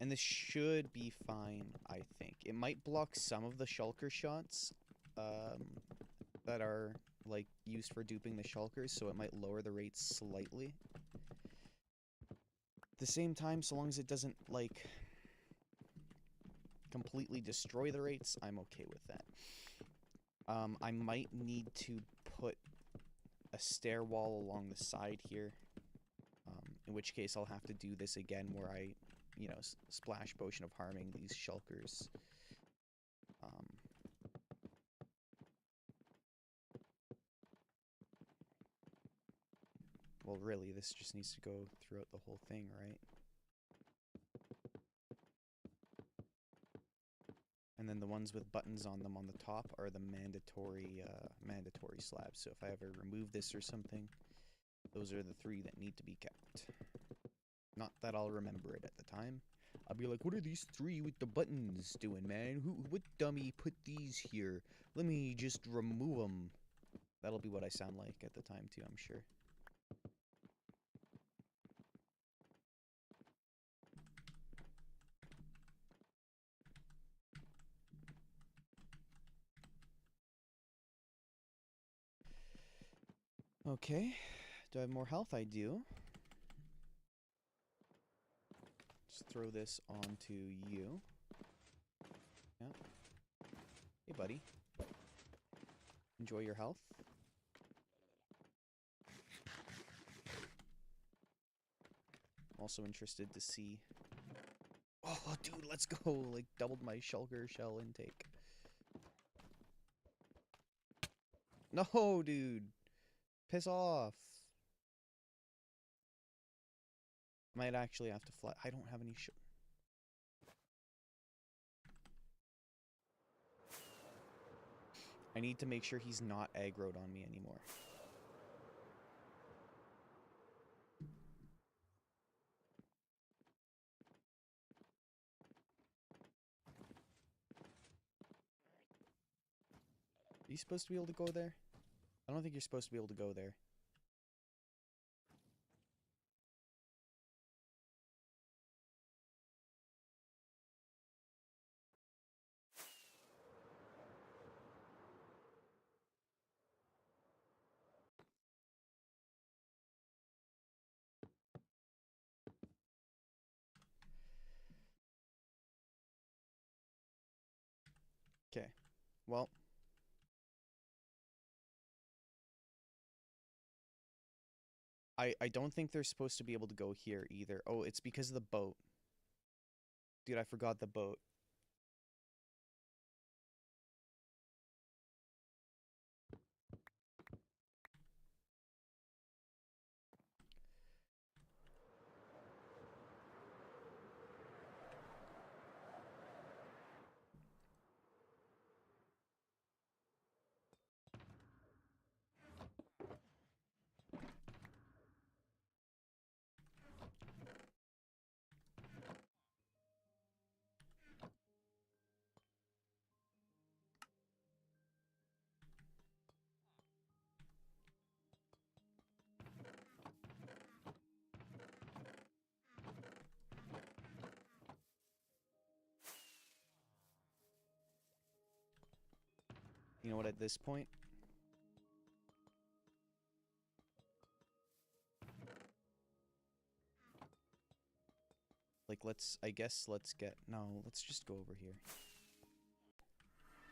And this should be fine, I think. It might block some of the shulker shots that are, like, used for duping the shulkers, so it might lower the rates slightly. At the same time, so long as it doesn't, like, completely destroy the rates, I'm okay with that. I might need to put a stair wall along the side here, in which case I'll have to do this again where I, you know, splash potion of harming these shulkers. Well, really, this just needs to go throughout the whole thing, right? And then the ones with buttons on them on the top are the mandatory slabs. So if I ever remove this or something, those are the 3 that need to be kept. Not that I'll remember it at the time. I'll be like, what are these 3 with the buttons doing, man? What dummy put these here? Let me just remove them. That'll be what I sound like at the time too, I'm sure. Okay, do I have more health? I do. Just throw this onto you. Yeah. Hey, buddy. Enjoy your health. I'm also interested to see... Oh, dude, let's go! Like, doubled my shulker shell intake. No, dude! Piss off! Might actually have to fly. I don't have any I need to make sure he's not aggroed on me anymore. Are you supposed to be able to go there? I don't think you're supposed to be able to go there. Okay. Well... I don't think they're supposed to be able to go here either. Oh, it's because of the boat. Dude, I forgot the boat. You know what, at this point? Like, I guess let's get... No, let's just go over here.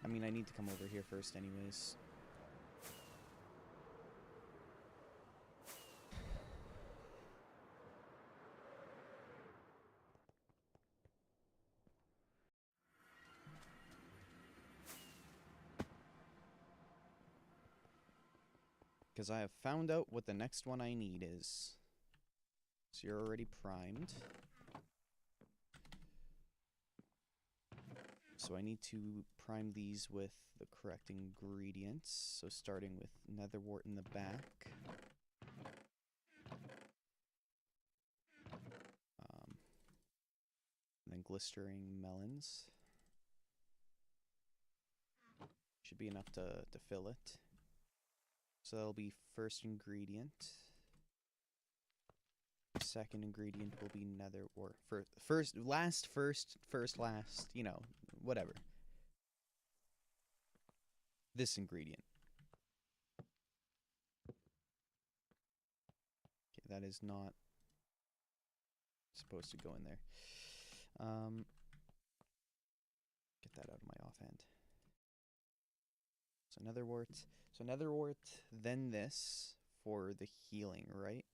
I mean, I need to come over here first anyways. Because I have found out what the next one I need is. So you're already primed. So I need to prime these with the correct ingredients. So starting with netherwort in the back. And then glistering melons. Should be enough to fill it. So that'll be first ingredient. second ingredient will be nether, or first, last, you know, whatever. This ingredient. Okay, that is not supposed to go in there. Get that out of my offhand. So nether wart. So nether wart, then this for the healing, right?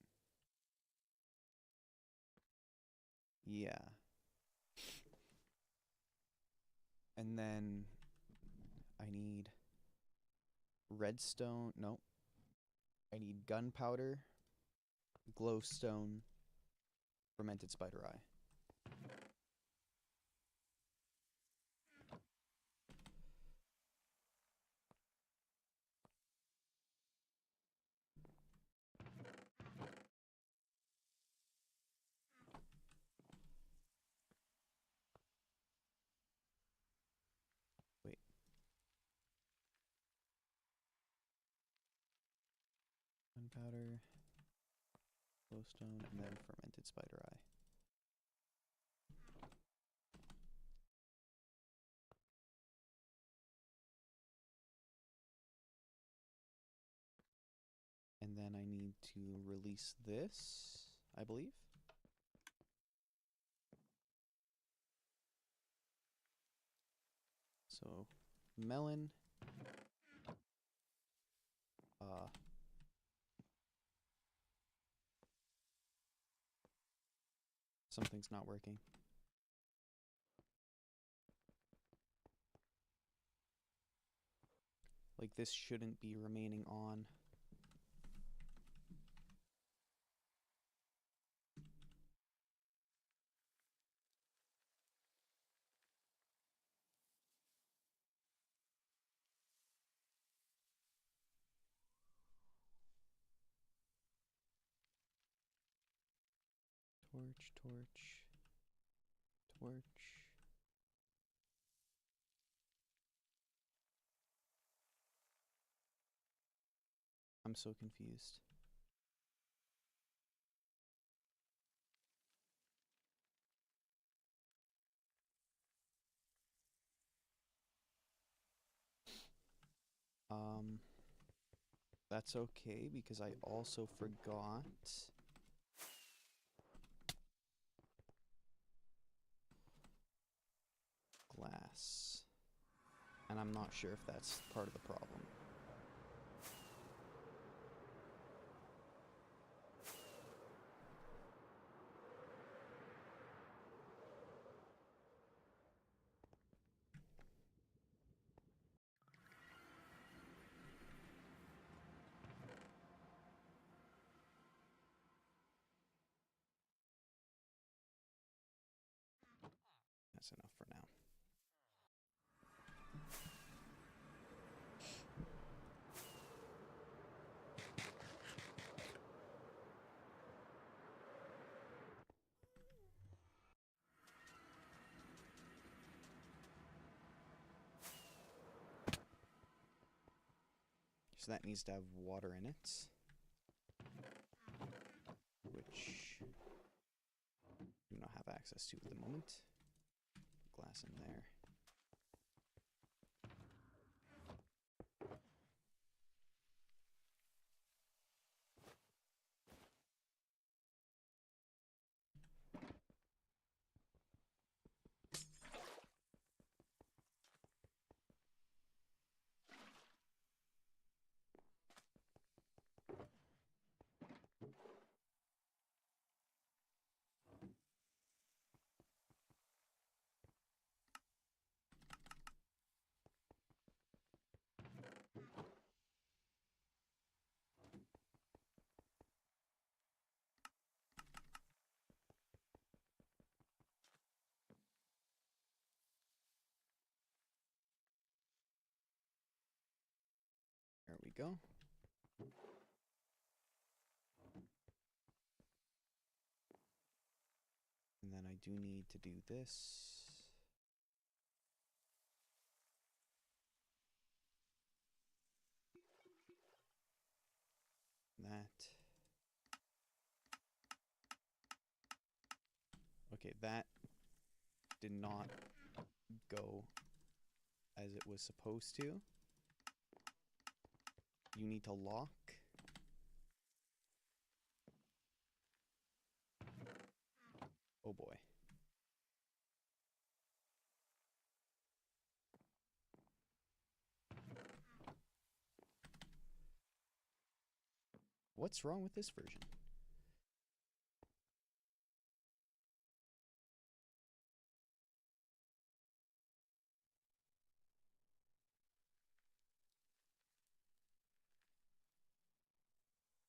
Yeah. And then I need redstone. No. I need gunpowder, glowstone, fermented spider eye. Wait. Gunpowder, glowstone, and then fermented spider eye. And then I need to release this, I believe. So, melon. Something's not working. Like, this shouldn't be remaining on. Torch, torch, torch. I'm so confused. That's okay because I also forgot glass. And I'm not sure if that's part of the problem. That's enough for now. So that needs to have water in it, which I do not have access to at the moment. Glass in there. There we go. And then I do need to do this. That. Okay, that did not go as it was supposed to. You need to lock. Oh boy. What's wrong with this version?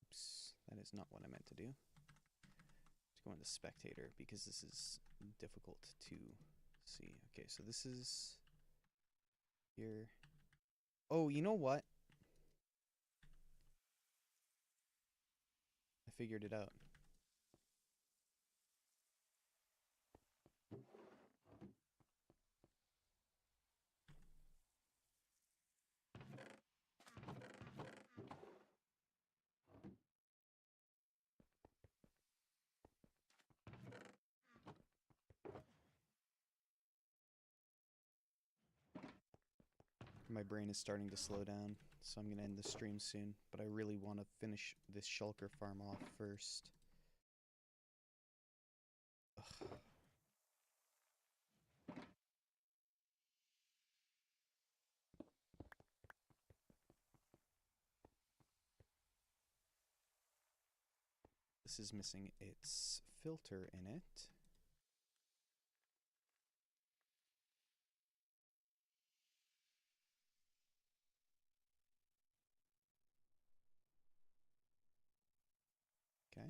Oops, that is not what I meant to do. Let's go into spectator because this is difficult to see. Okay, so this is here. Oh, you know what? I figured it out. My brain is starting to slow down, so I'm going to end the stream soon. But I really want to finish this shulker farm off first. Ugh. This is missing its filter in it. Okay.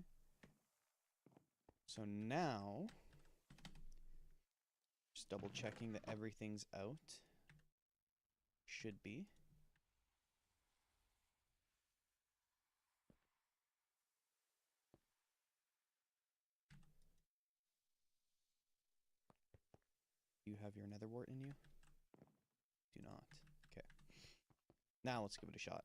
So now, just double checking that everything's out. Should be. You have your nether wart in you? Do not. Okay. Now let's give it a shot.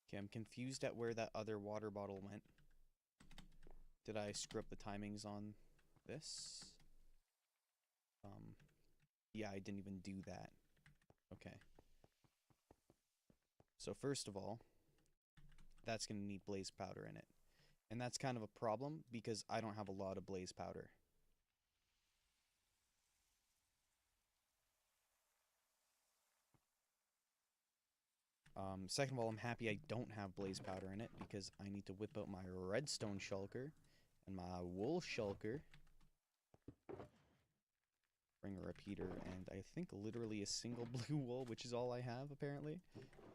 Okay, I'm confused at where that other water bottle went. Did I screw up the timings on this? Yeah, I didn't even do that. Okay. So first of all, that's going to need blaze powder in it. And that's kind of a problem because I don't have a lot of blaze powder. Second of all, I'm happy I don't have blaze powder in it because I need to whip out my redstone shulker and my wool shulker. Bring a repeater and I think literally a single blue wool, which is all I have apparently.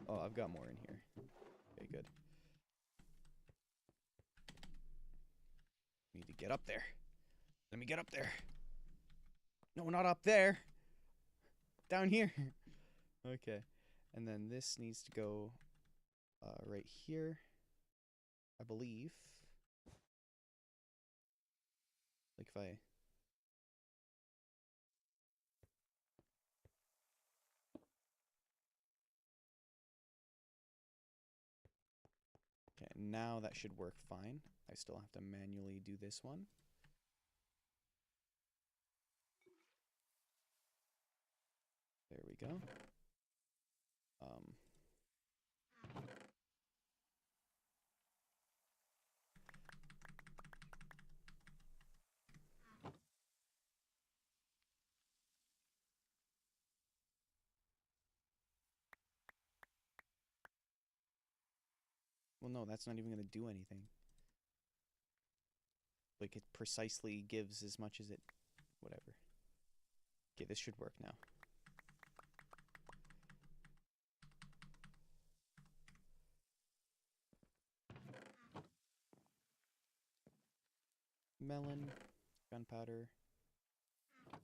Oh, I've got more in here. Okay, good. Need to get up there. Let me get up there. No, not up there. Down here. Okay. And then this needs to go right here, I believe. Like if I... Okay, now that should work fine. I still have to manually do this one. There we go. Well, no, that's not even going to do anything. Like, it precisely gives as much as it... Whatever. Okay, this should work now. Melon, gunpowder,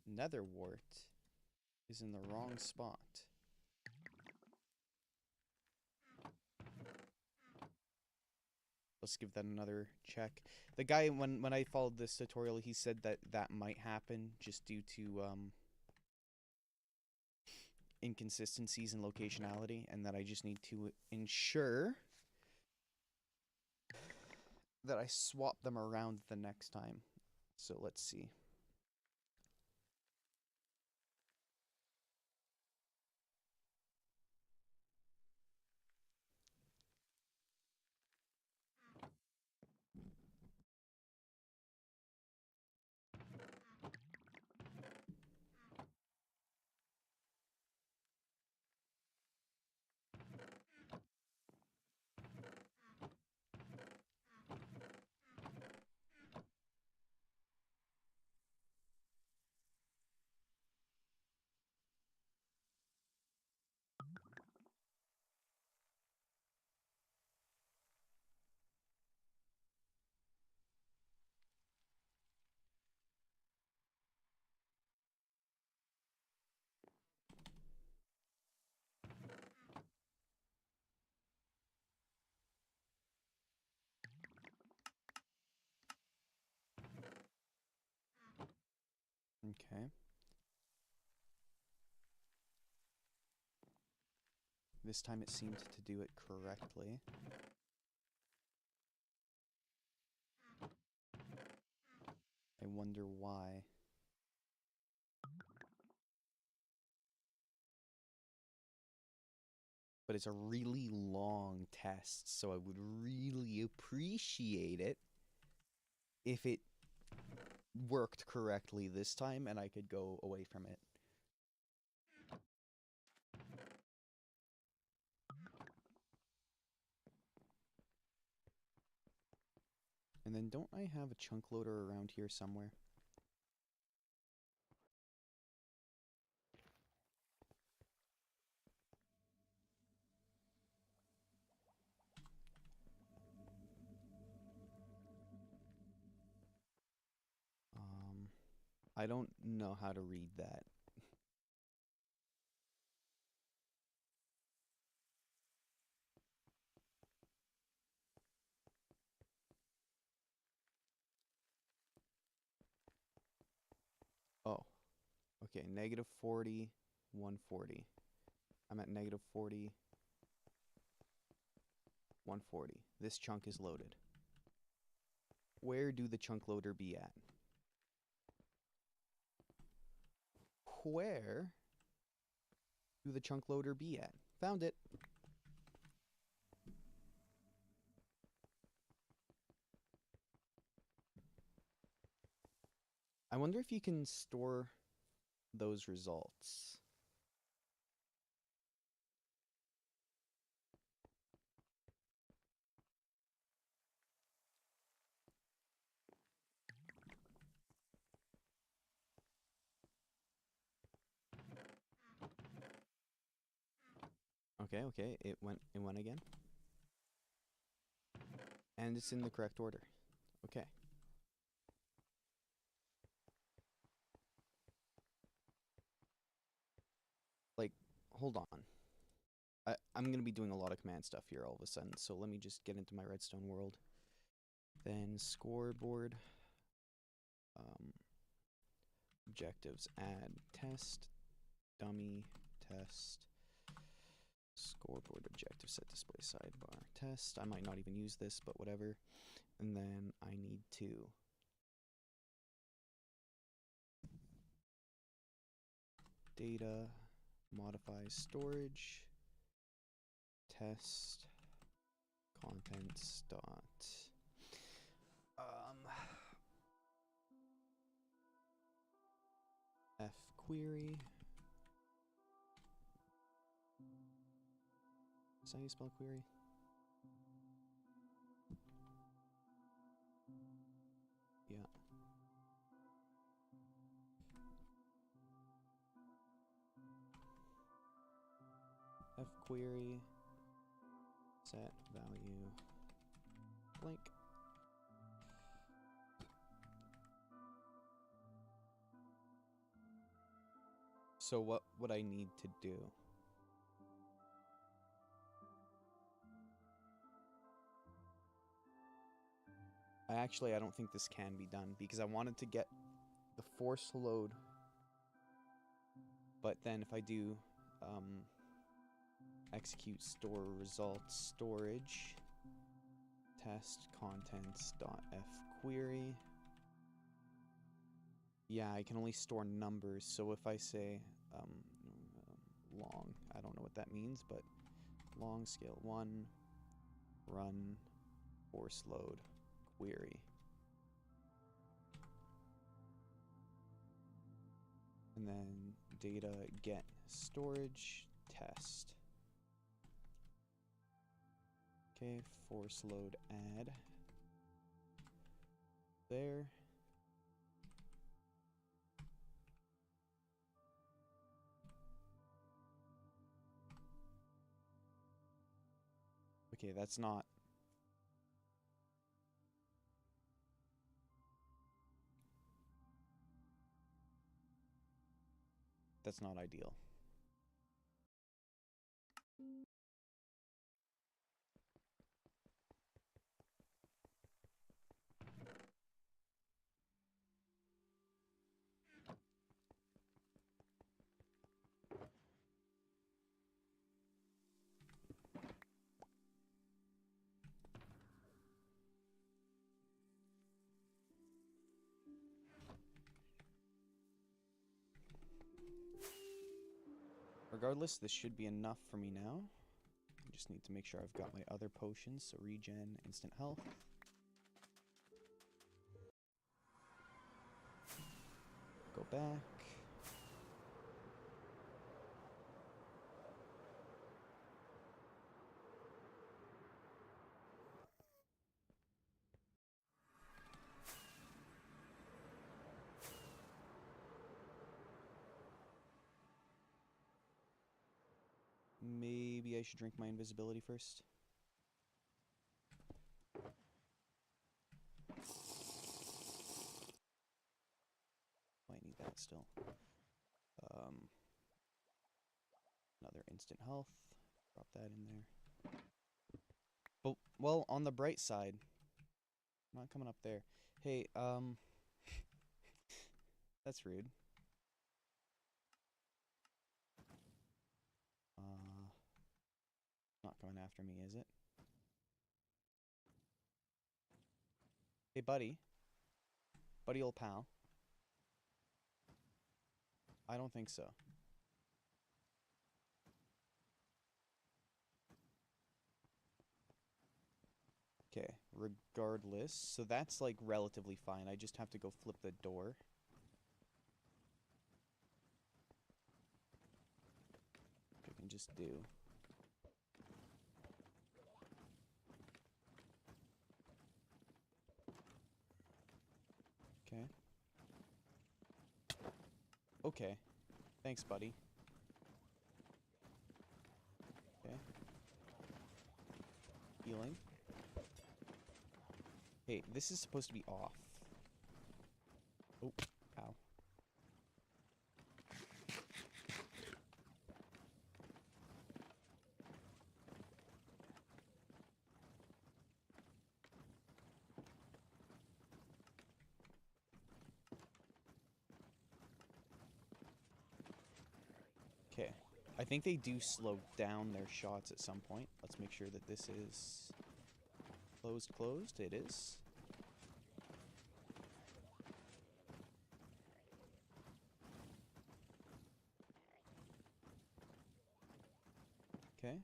nether wart is in the wrong spot. let's give that another check. The guy, when I followed this tutorial, he said that that might happen just due to inconsistencies in locationality, and that I just need to ensure that I swap them around the next time. So let's see. Okay. This time it seemed to do it correctly. I wonder why. But it's a really long test, so I would really appreciate it if it worked correctly this time and I could go away from it. And then don't I have a chunk loader around here somewhere? I don't know how to read that. Oh, okay, negative 40, 140. I'm at negative 40, 140. This chunk is loaded. Where do the chunk loader be at? Where do the chunk loader be at? Found it. I wonder if you can store those results. Okay, it went again. And it's in the correct order. Okay. Like, hold on. I'm going to be doing a lot of command stuff here all of a sudden, so let me just get into my redstone world. Then scoreboard. Objectives, add test, dummy, test, scoreboard objective, set display sidebar, test. I might not even use this, but whatever. And then I need to data, modify storage, test, contents dot f query. Is that how you spell query? Yeah. F query set value blank. So what would I need to do? I don't think this can be done because I wanted to get the force load, but then if I do execute store results storage test contents.f query, yeah, I can only store numbers. So if I say long, I don't know what that means, but long scale 1 run force load query, and then data get storage test. Okay, force load add there. Okay, that's not ideal. Regardless, this should be enough for me now. I just need to make sure I've got my other potions, so regen, instant health. Go back. Maybe I should drink my invisibility first. Might need that still. Another instant health. Drop that in there. But, well, on the bright side, I'm not coming up there. Hey, that's rude. Not coming after me, is it? Hey, buddy. Buddy old pal. I don't think so. Okay, regardless. So that's, like, relatively fine. I just have to go flip the door. Which I can just do. Okay. Okay. Thanks, buddy. Okay. Healing. Hey, this is supposed to be off. Oh, ow. Okay. I think they do slow down their shots at some point. Let's make sure that this is closed. It is. Okay.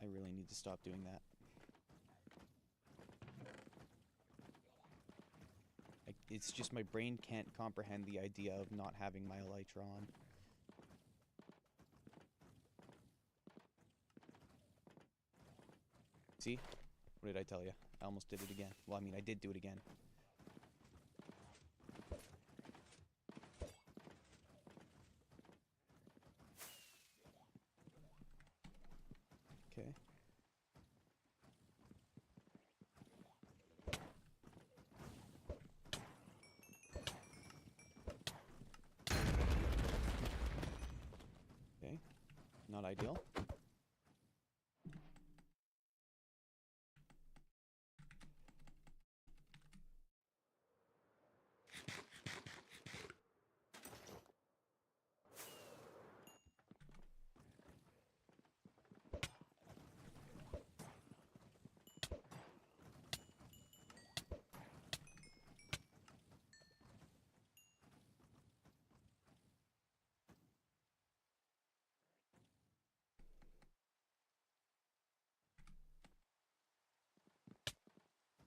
I really need to stop doing that. It's just my brain can't comprehend the idea of not having my elytra on. See? What did I tell you? I almost did it again. Well, I mean, I did do it again. Okay. Not ideal.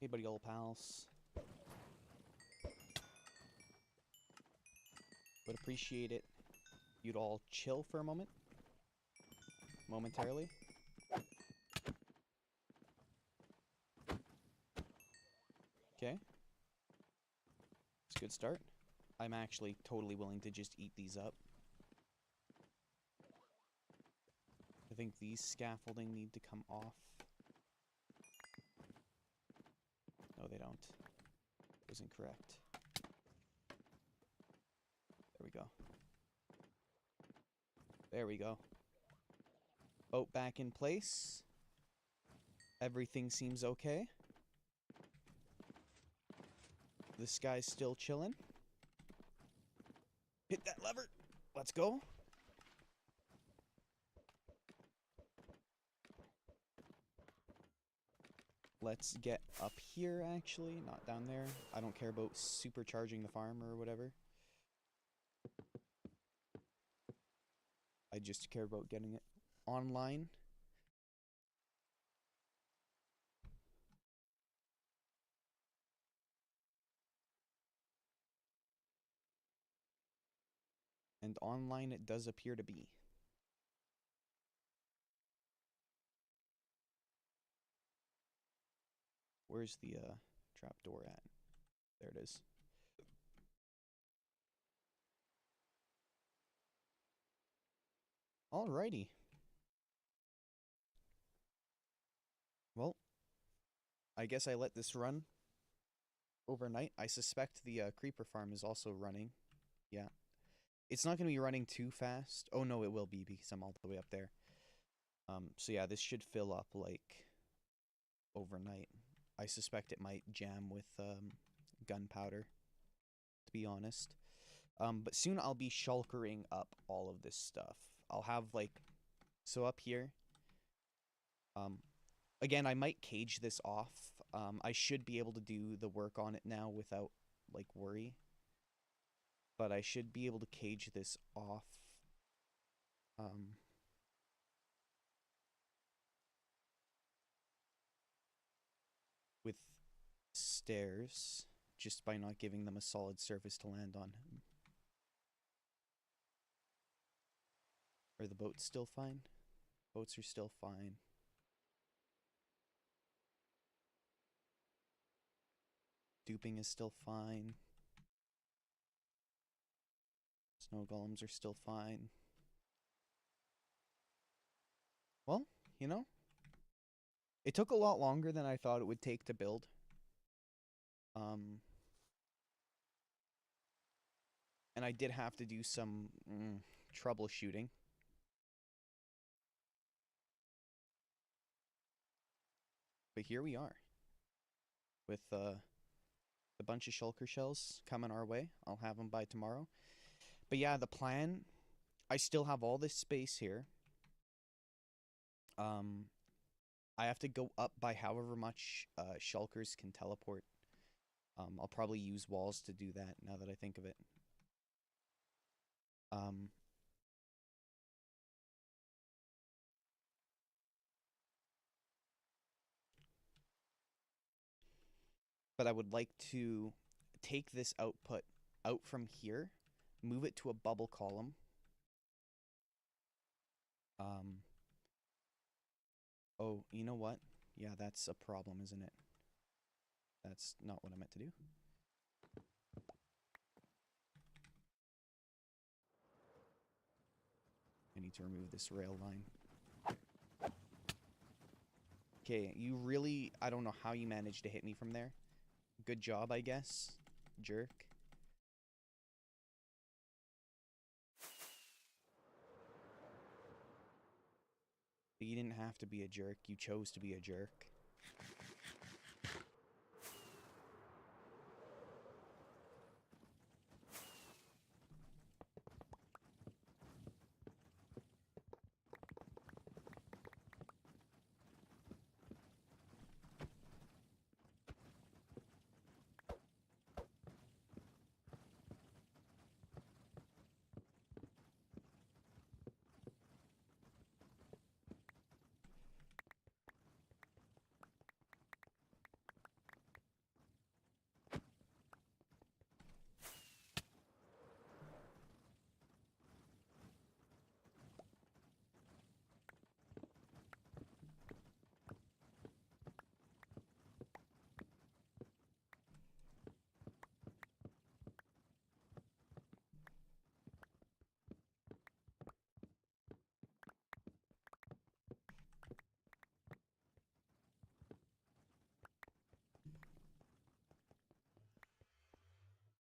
Hey, buddy, old pals. Would appreciate it. You'd all chill for a moment. Momentarily. Okay. It's a good start. I'm actually totally willing to just eat these up. I think these scaffolding need to come off. No, they don't. It was incorrect. There we go. There we go. Boat back in place. Everything seems okay. This guy's still chilling. Hit that lever. Let's go. Let's get up here, actually. Not down there. I don't care about supercharging the farm or whatever. I just care about getting it online. And online it does appear to be. Where's the trapdoor at? There it is. Alrighty. Well, I guess I let this run overnight. I suspect the creeper farm is also running. Yeah. It's not going to be running too fast. Oh no, it will be because I'm all the way up there. So yeah, this should fill up like overnight. I suspect it might jam with gunpowder, to be honest. But soon I'll be shulkering up all of this stuff. I'll have like, so up here, again, I might cage this off. I should be able to do the work on it now without like worry. But I should be able to cage this off. With stairs, just by not giving them a solid surface to land on. Are the boats still fine? Boats are still fine. Duping is still fine. Snow golems are still fine. Well, you know, it took a lot longer than I thought it would take to build. And I did have to do some troubleshooting. But here we are. With a bunch of shulker shells coming our way. I'll have them by tomorrow. But yeah, the plan, I still have all this space here. I have to go up by however much shulkers can teleport. I'll probably use walls to do that now that I think of it. But I would like to take this output out from here, move it to a bubble column. Oh, you know what? Yeah, that's a problem, isn't it? That's not what I meant to do. I need to remove this rail line. Okay, you really... I don't know how you managed to hit me from there. Good job, I guess. Jerk. You didn't have to be a jerk. You chose to be a jerk.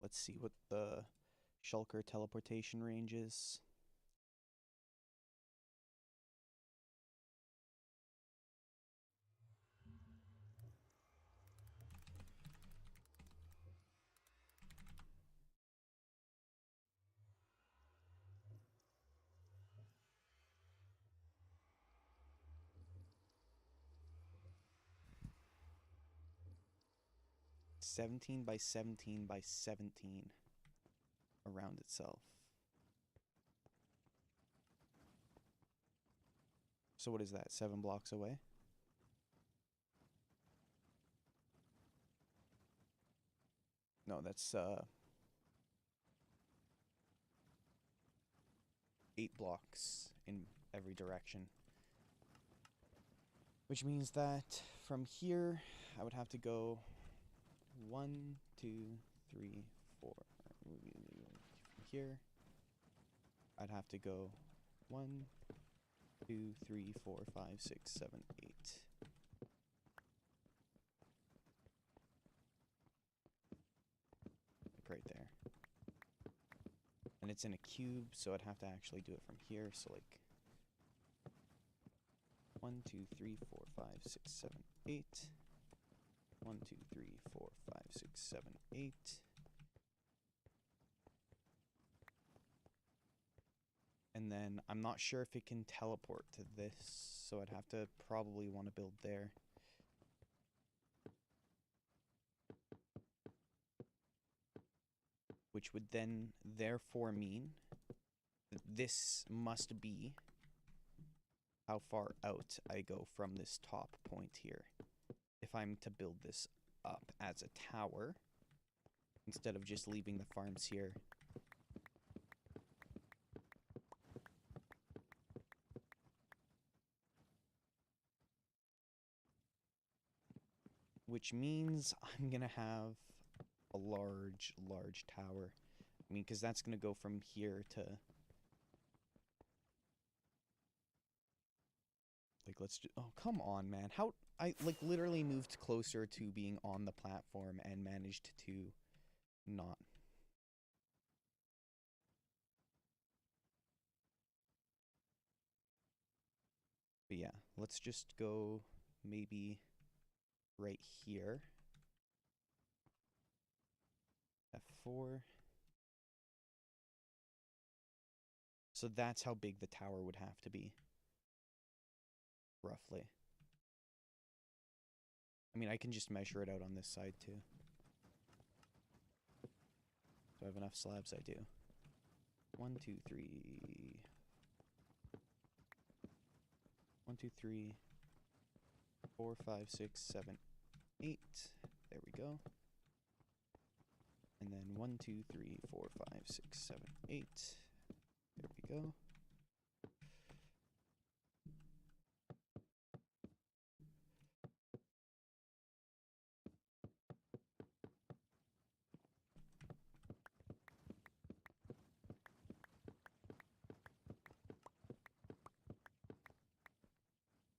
Let's see what the Shulker teleportation range is. "17 by 17 by 17 around itself." So what is that, 7 blocks away? No, that's 8 blocks in every direction. Which means that from here, I would have to go 1, 2, 3, 4. From here, I'd have to go 1, 2, 3, 4, 5, 6, 7, 8. Like right there. And it's in a cube, so I'd have to actually do it from here, so like 1, 2, 3, 4, 5, 6, 7, 8. 1, 2, 3, 4, 5, 6, 7, 8. And then I'm not sure if it can teleport to this, so I'd have to probably want to build there. Which would then therefore mean that this must be how far out I go from this top point here. If I'm to build this up as a tower, instead of just leaving the farms here. Which means I'm gonna have a large, large tower. I mean, because that's gonna go from here to... Like, let's do... Oh, come on, man. How... I, like, literally moved closer to being on the platform and managed to not... But yeah, let's just go maybe right here. F4. So that's how big the tower would have to be. Roughly. I mean, I can just measure it out on this side too. Do I have enough slabs? I do. 1, 2, 3. 1, 2, 3. 4, 5, 6, 7, 8. There we go. And then 1, 2, 3, 4, 5, 6, 7, 8. There we go.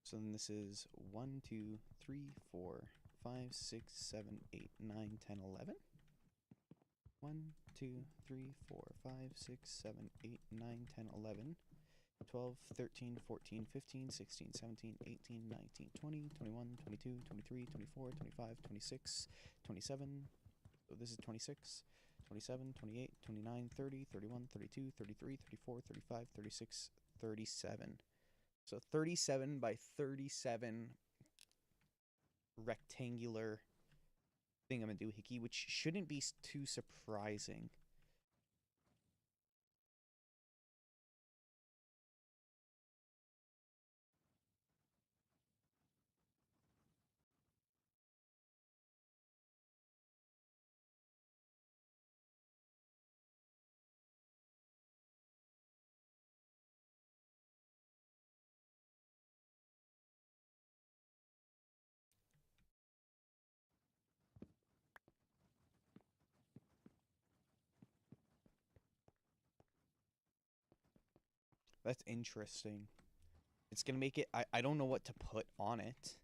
So then this is 1, 2, 3, 4, 5, 6, 7, 8, 9, 10, 11. 1, 2, 3, 4, 5, 6, 7, 8, 9, 10, 11. 12, 13, 14, 15, 16, 17, 18, 19, 20, 21, 22, 23, 24, 25, 26, 27. So this is 26, 27, 28, 29, 30, 31, 32, 33, 34, 35, 36, 37. So 37 by 37 rectangular thingamadoohickey, which shouldn't be too surprising. That's interesting. It's gonna make it. I don't know what to put on it.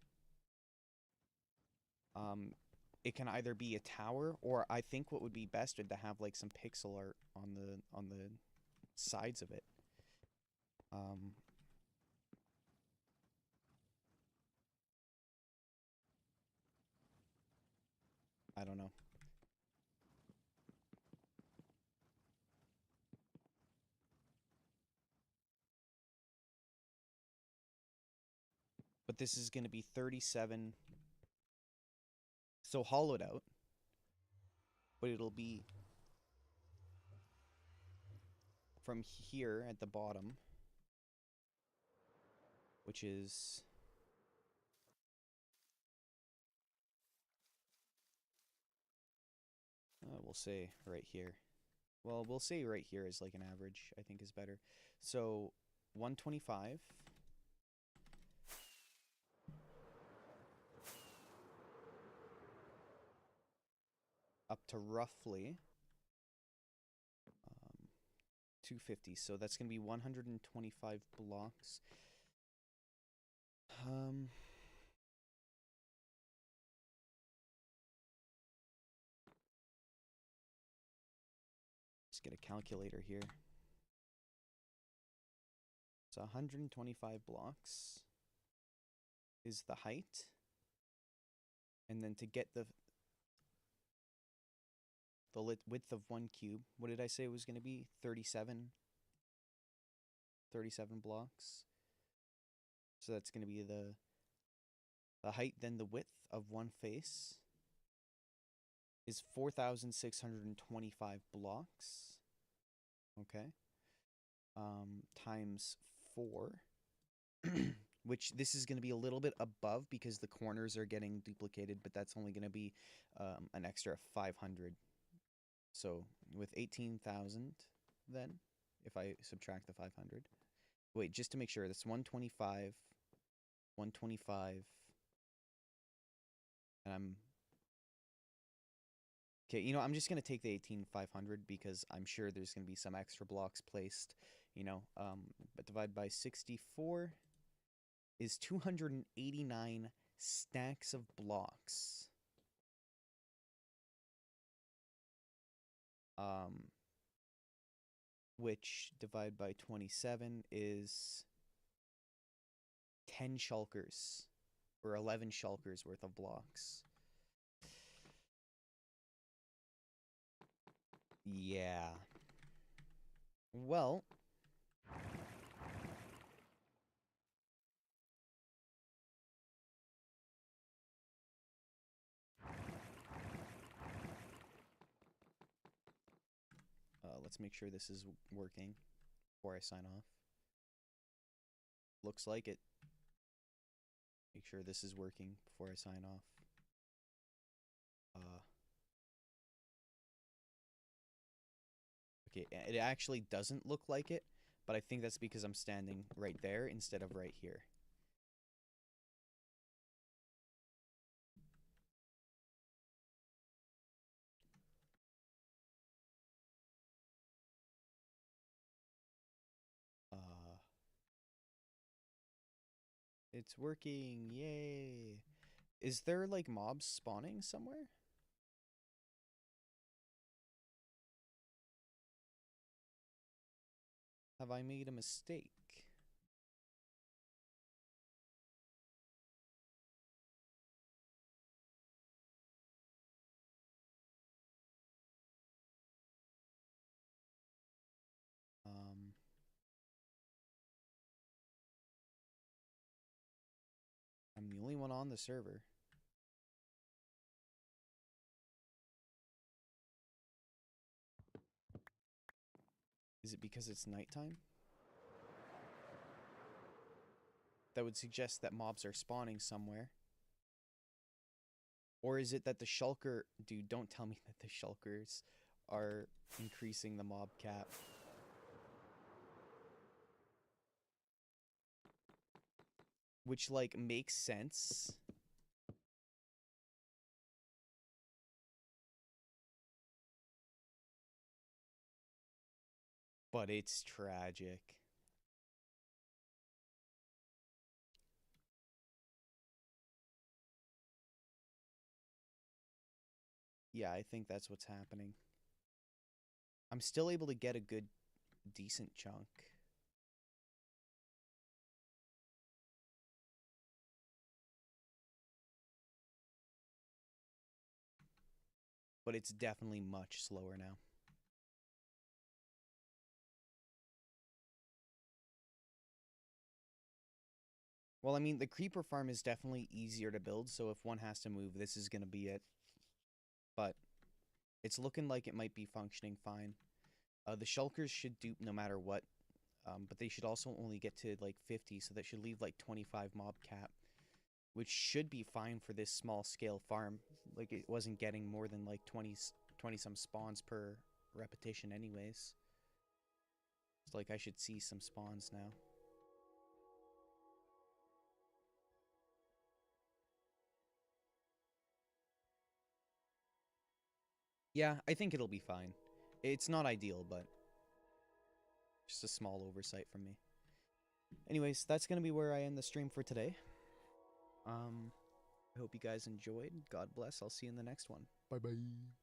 It can either be a tower, or I think what would be best would to have like some pixel art on the sides of it. Um, I don't know. But this is gonna be 37. So hollowed out, but it'll be from here at the bottom, which is we'll say right here. Well, we'll say right here is like an average, I think is better. So 125 up to roughly 250. So that's going to be 125 blocks. Let's get a calculator here. So 125 blocks is the height. And then to get the width of one cube, what did I say it was going to be? 37 blocks. So that's going to be the height, then the width of one face is 4,625 blocks. Okay. Times 4, which this is going to be a little bit above because the corners are getting duplicated, but that's only going to be an extra 500. So with 18,000 then, if I subtract the 500. Wait, just to make sure, that's 125, and I'm... Okay, you know, I'm just going to take the 18,500 because I'm sure there's going to be some extra blocks placed, you know, but divide by 64 is 289 stacks of blocks. Which divide by 27 is 10 shulkers, or 11 shulkers worth of blocks. Yeah. Well, let's make sure this is working before I sign off. Looks like it. Make sure this is working before I sign off. Okay, it actually doesn't look like it, but I think that's because I'm standing right there instead of right here. It's working, yay! Is there like mobs spawning somewhere? Have I made a mistake? anyone on the server. Is it because it's nighttime? That would suggest that mobs are spawning somewhere. Or is it that the shulker... Dude, don't tell me that the shulkers are increasing the mob cap. Which, like, makes sense. But it's tragic. Yeah, I think that's what's happening. I'm still able to get a good, decent chunk. But it's definitely much slower now. Well, I mean, the creeper farm is definitely easier to build, so if one has to move, this is going to be it. But it's looking like it might be functioning fine. The shulkers should dupe no matter what, but they should also only get to, like, 50, so that should leave, like, 25 mob cap, which should be fine for this small-scale farm. Like, it wasn't getting more than, like, 20-some spawns per repetition anyways. It's like I should see some spawns now. Yeah, I think it'll be fine. It's not ideal, but just a small oversight from me. Anyways, that's going to be where I end the stream for today. I hope you guys enjoyed. God bless. I'll see you in the next one. Bye-bye.